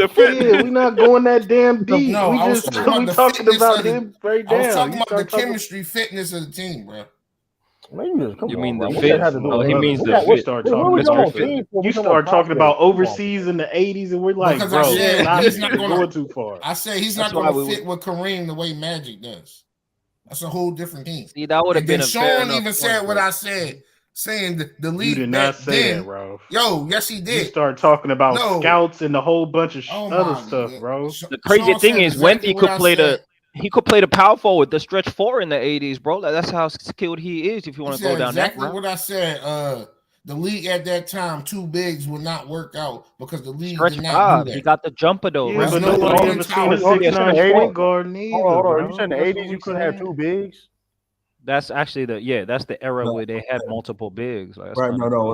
we're not going that damn deep. No, I was talking about we the talking fitness about of the- him right I was now. talking You about the start talking- chemistry, fitness of the team, bro. Man, you just come You on, mean bro. the What fit? that had to do Oh, with he us? means What the that- fit. what we talking about team for? We You talking start about talking about prospects. Come on, overseas in the 80s, and we're like, Because bro, I said not, he's not you're gonna going too far. I say he's That's not why going we to fit with Kareem the way Magic does. That's a whole different team. See, that would have And been then a fair Sean enough even said point, what bro. I said, saying the You league did back not say then. that, Ralph. Yo, yes, he did. You start talking about No. scouts and a whole bunch of Oh other my stuff, God. bro. The crazy Sean thing said is, exactly Wemby what could I play said. he could play the power forward, the stretch four in the 80s, bro. Like, that's how skilled he is. If you He want to go said down that exactly route. what I said. The league at that time, two bigs would not work out because the league Stretch did not five, do he that. got the jumper though. Yeah, Ralph. but no nobody Twin ever seen Towers. a Oh, you 6'9" said the point 80s? guard neither, Hold on. bro. You said in the That's 80s what you we couldn't have saying. two bigs? That's actually that's the era No. where they had multiple bigs. Like, that's Right? kinda No. crazy.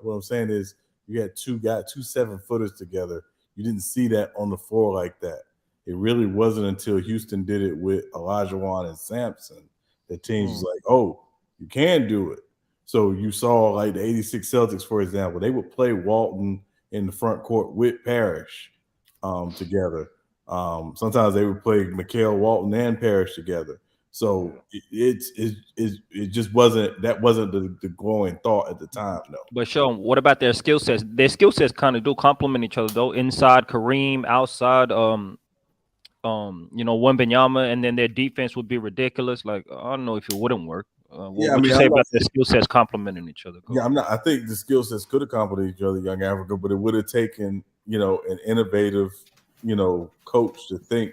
What I'm saying is, you had two 7-footers together. You didn't see that on the floor like that. It really wasn't until Houston did it with Olajuwon and Sampson that teams was like, oh, you can do it. So you saw like the '86 Celtics, for example, they would play Walton in the front court with Parrish together. Sometimes they would play Mikhail Walton and Parrish together. So it just wasn't the going thought at the time, though. But Sean, what about their skill sets? Their skill sets kind of do complement each other though. Inside Kareem, outside Wembanyama, and then their defense would be ridiculous. Like, I don't know if it wouldn't work. What would you say about their skill sets complementing each other? Yeah, I think the skill sets could have complemented each other, Young Africa, but it would have taken, an innovative, coach to think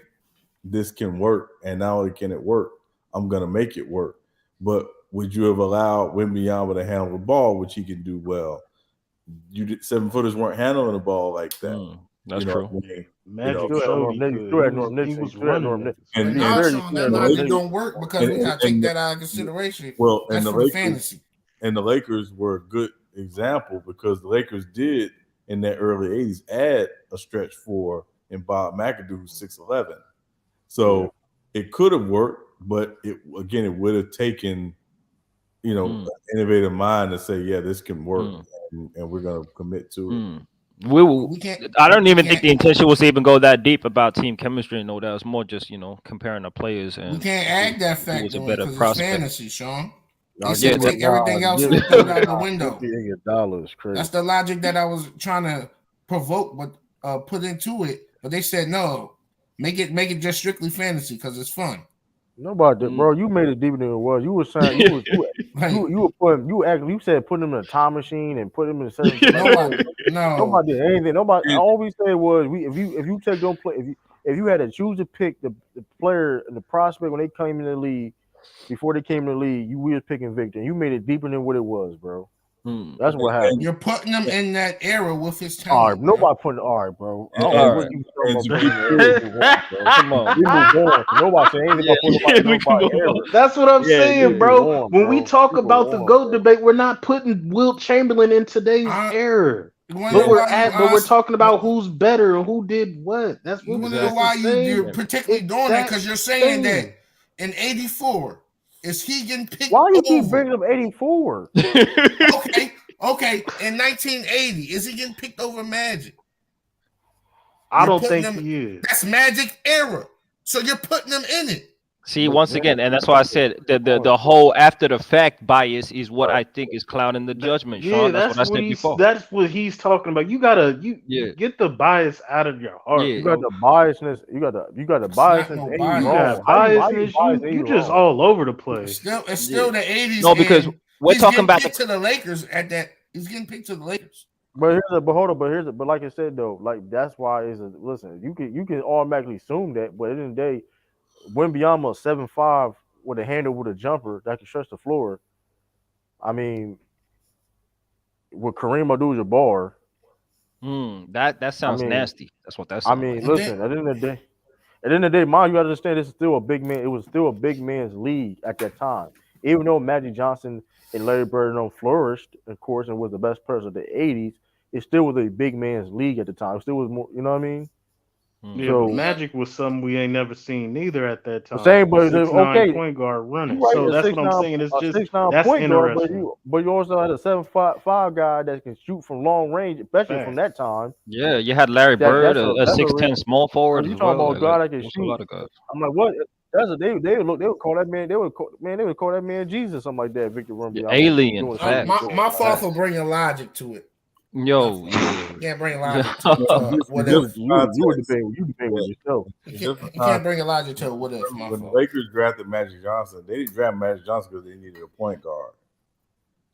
this can work, and not only can it work, I'm gonna make it work. But would you have allowed Wembanyama to handle the ball, which he can do well? 7-footers weren't handling the ball like that. That's true. What I mean? Magic showed he could. He was running. And now, Sean, that logic don't work because we got to take that out of consideration. Well, that's and for the fantasy. And the Lakers were a good example because the Lakers did in that early '80s add a stretch four in Bob McAdoo, 6'11". So it could have worked, but it would have taken, an innovative mind to say, yeah, this can work, and we're going to commit to it. We can't. I don't even can't, think the intention was to even go that deep about team chemistry and all that. It was more just comparing the players and we can't add that who was factor a in better because it's prospect. fantasy, Sean. They Y'all said give take everything else and throw it out the window. $50 crazy. That's the logic that I was trying to provoke, but put into it. But they said no, make it just strictly fantasy because it's fun. Nobody did, bro. You made it deeper than it was. You were saying you said putting them in a time machine and put them in a certain. Nobody did anything. Nobody. All we said was if you take those play if you had to choose to pick the player and the prospect when they came in the league before they came in the league, you was picking Victor. And you made it deeper than what it was, bro. That's what happened. You're putting them in that era with his talent. All right, nobody putting bro. I don't know what you talking about. Come on, we move on. Nobody saying anything about putting nobody era. That's what I'm saying, bro. When we talk We about the GOAT debate, we're not putting Wilt Chamberlain in today's era. But we're talking about who's better and who did what. That's what you want to know why you're particularly doing that because you're saying that in '84 is he getting picked? Why you keep bringing up '84? Okay. In 1980, is he getting picked over Magic? I don't think he is. That's Magic era. So you're putting them in it. See, once again, and that's why I said the whole after the fact bias is what I think is clouding the judgment. Yeah, Sean, that's what I said before. That's what he's talking about. You gotta get the bias out of your heart. You got the biasness. You got the biasness. You just all over the place. It's still the '80s. No, because we're talking about to the Lakers at that. He's getting picked to the Lakers. But like I said though, like that's why listen. You can automatically assume that, but at the end of the day, Wembanyama 7'5" with a handle with a jumper that can stretch the floor. I mean, with Kareem Abdul-Jabbar, that sounds nasty. That's what that's. I mean, listen. At the end of the day, mind you gotta understand this is still a big man. It was still a big man's league at that time. Even though Magic Johnson and Larry Bird flourished, of course, and was the best players of the '80s, it still was a big man's league at the time. It still was more. You know what I mean? Yeah, so, Magic was something we ain't never seen neither at that time. Same, but okay, point guard running. Right, so that's what I'm saying. It's just that's point interesting. Guard, but you also had a 7'5" guy that can shoot from long range, especially from that time. Yeah, you had Larry Bird, a 6'10" small forward. You talking about a guy that can shoot? I'm like, what? They would call that man. They would call that man Jesus, something like that. Victor Wembanyama. Alien. My fault for bringing logic to it. Yo, can't bring logic to what if. You debate with yourself. You can't bring a logic to what if. When the Lakers drafted Magic Johnson, they didn't draft Magic Johnson because they needed a point guard.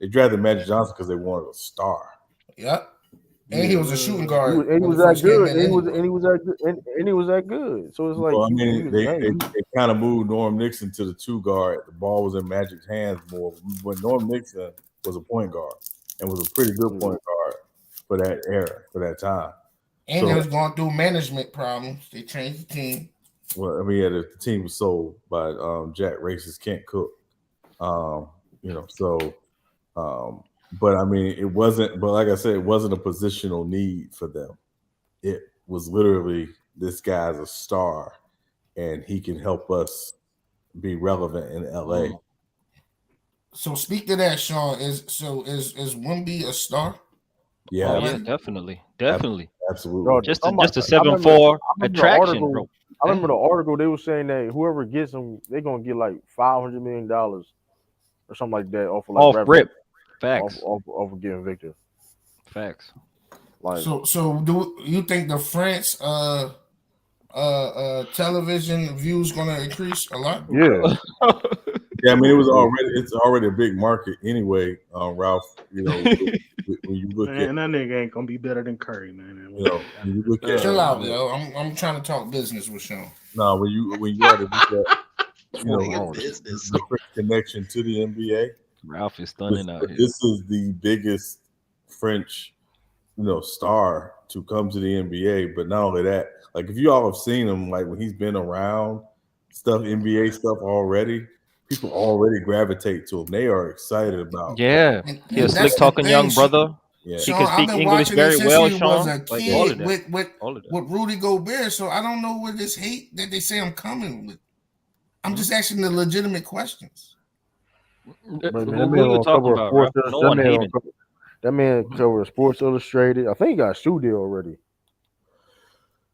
They drafted Magic Johnson because they wanted a star. Yep. And he was a shooting guard. And he was that good. And he was that good. So it's like, well, I mean, they kind of moved Norm Nixon to the 2 guard. The ball was in Magic's hands more. But Norm Nixon was a point guard and was a pretty good point guard for that era, for that time. And they was going through management problems. They changed the team. Well, I mean, the team was sold by Jack Racist Kent Cook. But I mean, it wasn't. But like I said, it wasn't a positional need for them. It was literally, this guy's a star, and he can help us be relevant in LA. So speak to that, Sean. Is Wemby a star? Yeah, definitely, absolutely. Bro, just a 7'4" attraction, bro. I remember the article. They were saying that whoever gets him, they're gonna get like $500 million or something like that off of rip. Facts. Off giving Victor. Facts. Like, so do you think the France television views gonna increase a lot? Yeah. Yeah, I mean, it's already a big market anyway, Ralph. You know, when you look at that nigga ain't gonna be better than Curry, man. You know, when you look at chill out, yo. I'm trying to talk business with Sean. No, when you already look at the connection to the NBA. Ralph is stunning out here. This is the biggest French, star to come to the NBA. But not only that, like if you all have seen him, like when he's been around NBA stuff already, people already gravitate to him. They are excited about. Yeah, he's a slick talking young brother. Yeah, he can speak English very well. Sean, was a kid with Rudy Gobert, so I don't know what this hate that they say I'm coming with. I'm just asking the legitimate questions. That That man covered Sports Illustrated. I think he got a shoe deal already,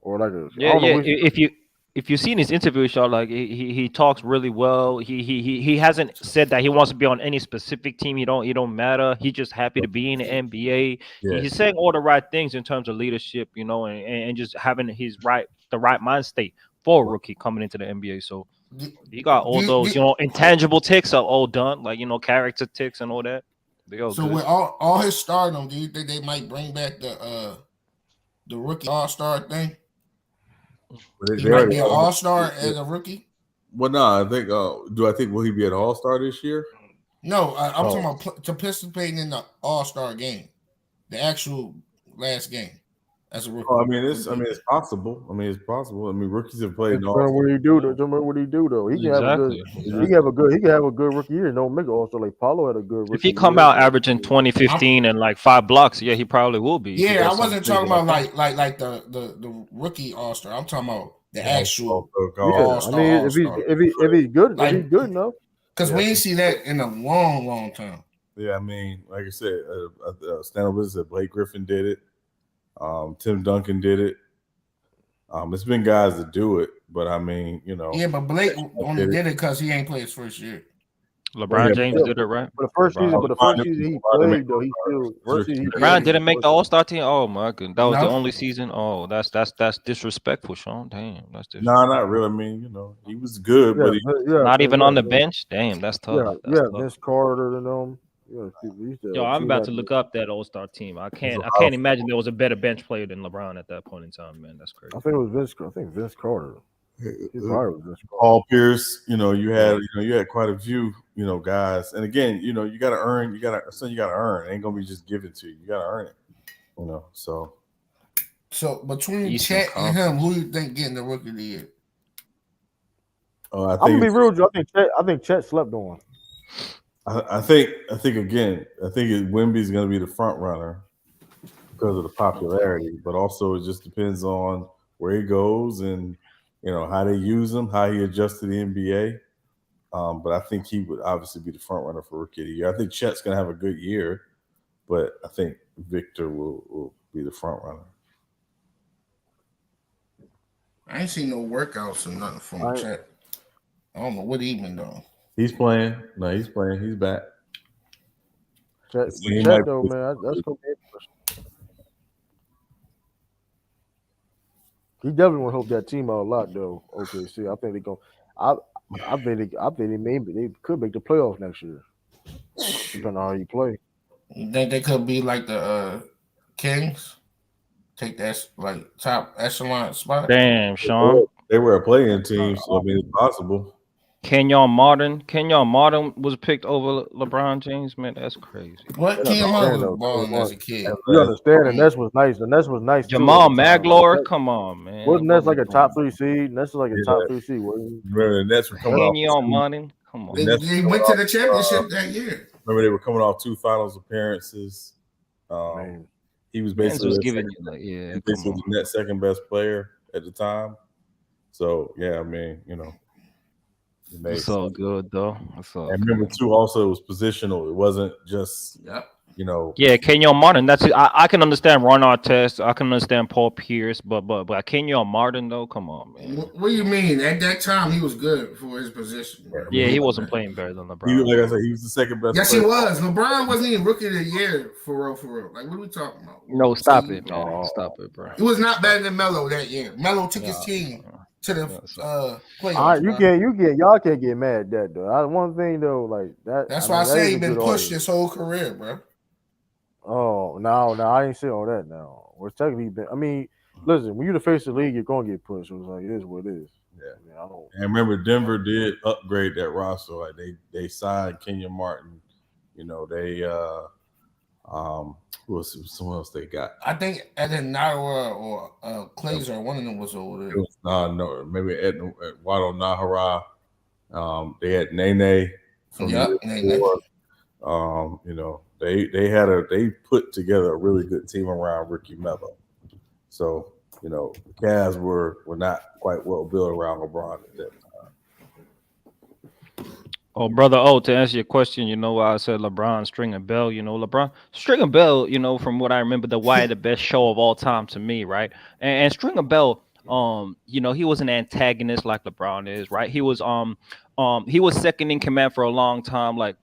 or like a. I don't know which, If you've seen his interview, Shaw, like he talks really well. He hasn't said that he wants to be on any specific team. He don't matter. He's just happy to be in the NBA. Yeah. He's saying all the right things in terms of leadership, you know, and just having the right mind state for a rookie coming into the NBA. So he got all those, intangible ticks are all done, like character ticks and all that. So with all his stardom, do you think they might bring back the rookie all-star thing? He might be an all-star as a rookie? Well, no, I think. Will he be an all-star this year? No, I'm talking about participating in the all-star game, the actual last game as a rookie. Oh, it's possible. It's possible. Rookies have played. What he do though? He can have a good rookie year. Don't make it also like Paulo had a good rookie. If he come out averaging 20-15 and like 5 blocks, yeah, he probably will be. Yeah, I wasn't talking about like the rookie all-star. I'm talking about the actual all-star. If he's good, if he's good enough. Because we ain't see that in a long time. Yeah, like I said, Stanley said Blake Griffin did it. Tim Duncan did it. It's been guys that do it, but Yeah, but Blake only did it because he ain't played his first year. LeBron James did it, right? But the first season he played though, he still. LeBron didn't make the All-Star team. Oh my goodness, that was the only season. Oh, that's disrespectful, Sean. Damn, that's disrespectful. No, not really. He was good, but not even on the bench. Damn, that's tough. Vince Carter and them. Yo, I'm about to look up that All-Star team. I can't imagine there was a better bench player than LeBron at that point in time, man. That's crazy. I think it was Vince Carter. Paul Pierce, you had quite a few, guys. And again, you got to earn. You got to earn. It ain't gonna be just given to you. You got to earn it. So between Chet and him, who you think getting the rookie of the year? I'm gonna be real, Joe. I think Chet slept on. I think Wemby's going to be the front runner because of the popularity, but also it just depends on where he goes and how they use him, how he adjusts to the NBA. But I think he would obviously be the front runner for Rookie of the Year. I think Chet's going to have a good year, but I think Victor will be the front runner. I ain't seen no workouts or nothing from Chet. I don't know what he been doing. He's playing. No, he's playing. He's back. Chet though, man, that's gonna be interesting. He definitely want to help that team out a lot, though. OKC, I think they're gonna. I think they could make the playoffs next year, depending on how you play. You think they could be like the Kings, take that like top echelon spot? Damn, Sean. They were a playing team, so it's possible. Kenyon Martin was picked over LeBron James, man. That's crazy. What Kenyon Martin was balling as a kid? You understand? And Ness was nice. Jamal Magloire, come on, man. Wasn't Ness like a top 3 seed? Ness was like a top 3 seed. Remember the Nets were coming off. Kenyon Martin, come on. They went to the championship that year. Remember they were coming off 2 finals appearances. He was basically the Nets' second best player at the time. So yeah, it's all good though. And remember too, also it was positional. It wasn't just Yeah, Kenyon Martin. That's it. I can understand Ron Artest. I can understand Paul Pierce, but Kenyon Martin though, come on, man. What do you mean? At that time, he was good for his position. Bro. Yeah, he wasn't playing better than LeBron. Like I said, he was the second best. Yes, player. he was. LeBron wasn't even rookie of the year for real. Like, what are we talking about? No, stop it, man. Stop it, bro. He was not better than Melo that year. Melo took his team to the playoffs. Y'all can't get mad at that though. One thing though, like that. That's why I say he's been pushed his whole career, bro. Oh, no, I ain't saying all that now. Well, technically, listen, when you the face of the league, you're gonna get pushed. It was like, it is what it is. Yeah. And remember, Denver did upgrade that roster. Like they signed Kenyon Martin. They who else? Someone else they got. I think Eden Nara or Glazer, one of them was over there. No, maybe Eduardo Nahara. They had Nene from Nene. They put together a really good team around Ricky Melo. So, the Cavs were not quite well built around LeBron at that time. Oh, brother. Oh, to answer your question, you know, I said LeBron, Stringer Bell. You know, LeBron, Stringer Bell. You know, from what I remember, the best show of all time to me, right? And Stringer Bell, you know, he was an antagonist like LeBron is, right? He was second in command for a long time, like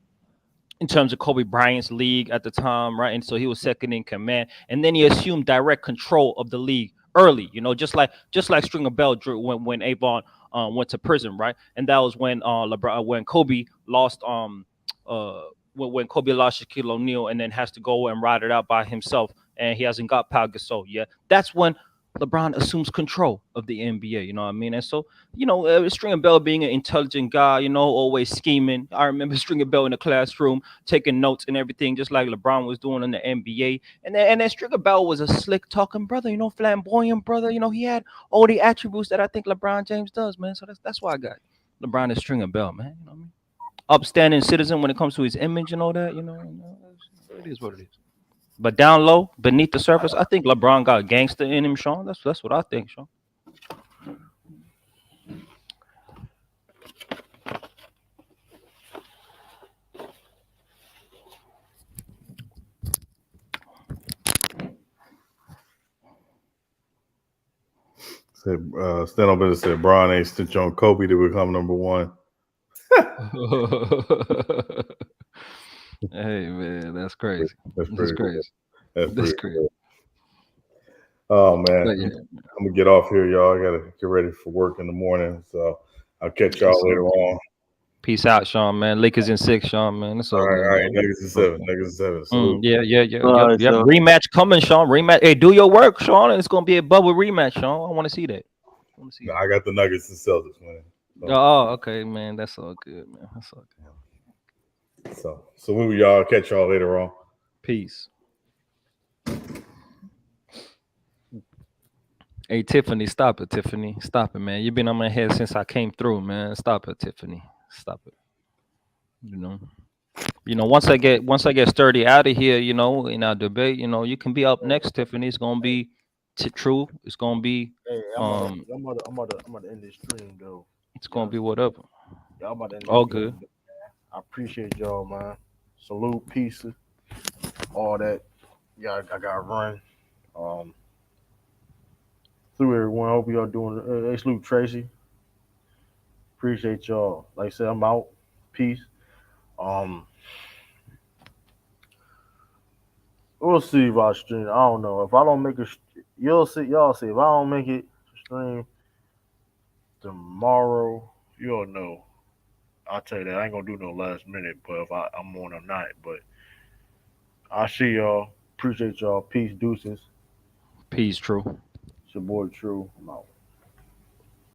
in terms of Kobe Bryant's league at the time, right? And so he was second in command, and then he assumed direct control of the league early, you know, just like Stringer Bell drew when Avon went to prison, right? And that was when LeBron when Kobe lost when Kobe lost Shaquille O'Neal and then has to go and ride it out by himself, and he hasn't got Pau Gasol yet. That's when LeBron assumes control of the NBA. You know what I mean? And so, you know, Stringer Bell being an intelligent guy, you know, always scheming. I remember Stringer Bell in the classroom taking notes and everything, just like LeBron was doing in the NBA. And then Stringer Bell was a slick talking brother, you know, flamboyant brother. You know, he had all the attributes that I think LeBron James does, man. So that's why I got LeBron is Stringer Bell, man. You know what I mean? Upstanding citizen when it comes to his image and all that. You know, it is what it is. But down low, beneath the surface, I think LeBron got gangster in him, Sean. That's what I think, Sean. Stand up and said Bron ain't stitch on Kobe to become number one. Hey man, that's crazy. That's crazy. That's crazy. Cool. Oh man, But, yeah. I'm gonna get off here, y'all. I gotta get ready for work in the morning, so I'll catch y'all later on. Peace out, Sean, man. Lakers in 6, Sean, man. That's all good. All right. Nuggets in 7. Nuggets in 7. Salute. Yeah. right, Yep. so- Rematch coming, Sean. Rematch. Hey, do your work, Sean. It's gonna be a bubble rematch, Sean. I want to see that. I got the Nuggets and Celtics, man. Oh, okay, man. That's all good, man. That's all good. So salute y'all. Catch y'all later on. Peace. Hey, Tiffany, stop it, Tiffany. Stop it, man. You've been on my head since I came through, man. Stop it, Tiffany. Stop it. You know, once I get sturdy out of here, you know, in our debate, you know, you can be up next, Tiffany. It's gonna be true. It's gonna be Hey, I'm about to end this stream though. it's gonna be whatever. Y'all about to end this All stream, good. man. I appreciate y'all, man. Salute, peace, all that. Yeah, I got to run. Through everyone. Hope y'all doing. Hey, salute Tracy. Appreciate y'all. Like I said, I'm out. Peace. We'll see if I stream. I don't know. If I don't make it, you'll see. Y'all see. If I don't make it stream tomorrow, you'll know. I'll tell you that. I ain't gonna do no last minute, but if I'm on or not. But I see y'all. Appreciate y'all. Peace, deuces. Peace, true. It's your boy True. I'm out.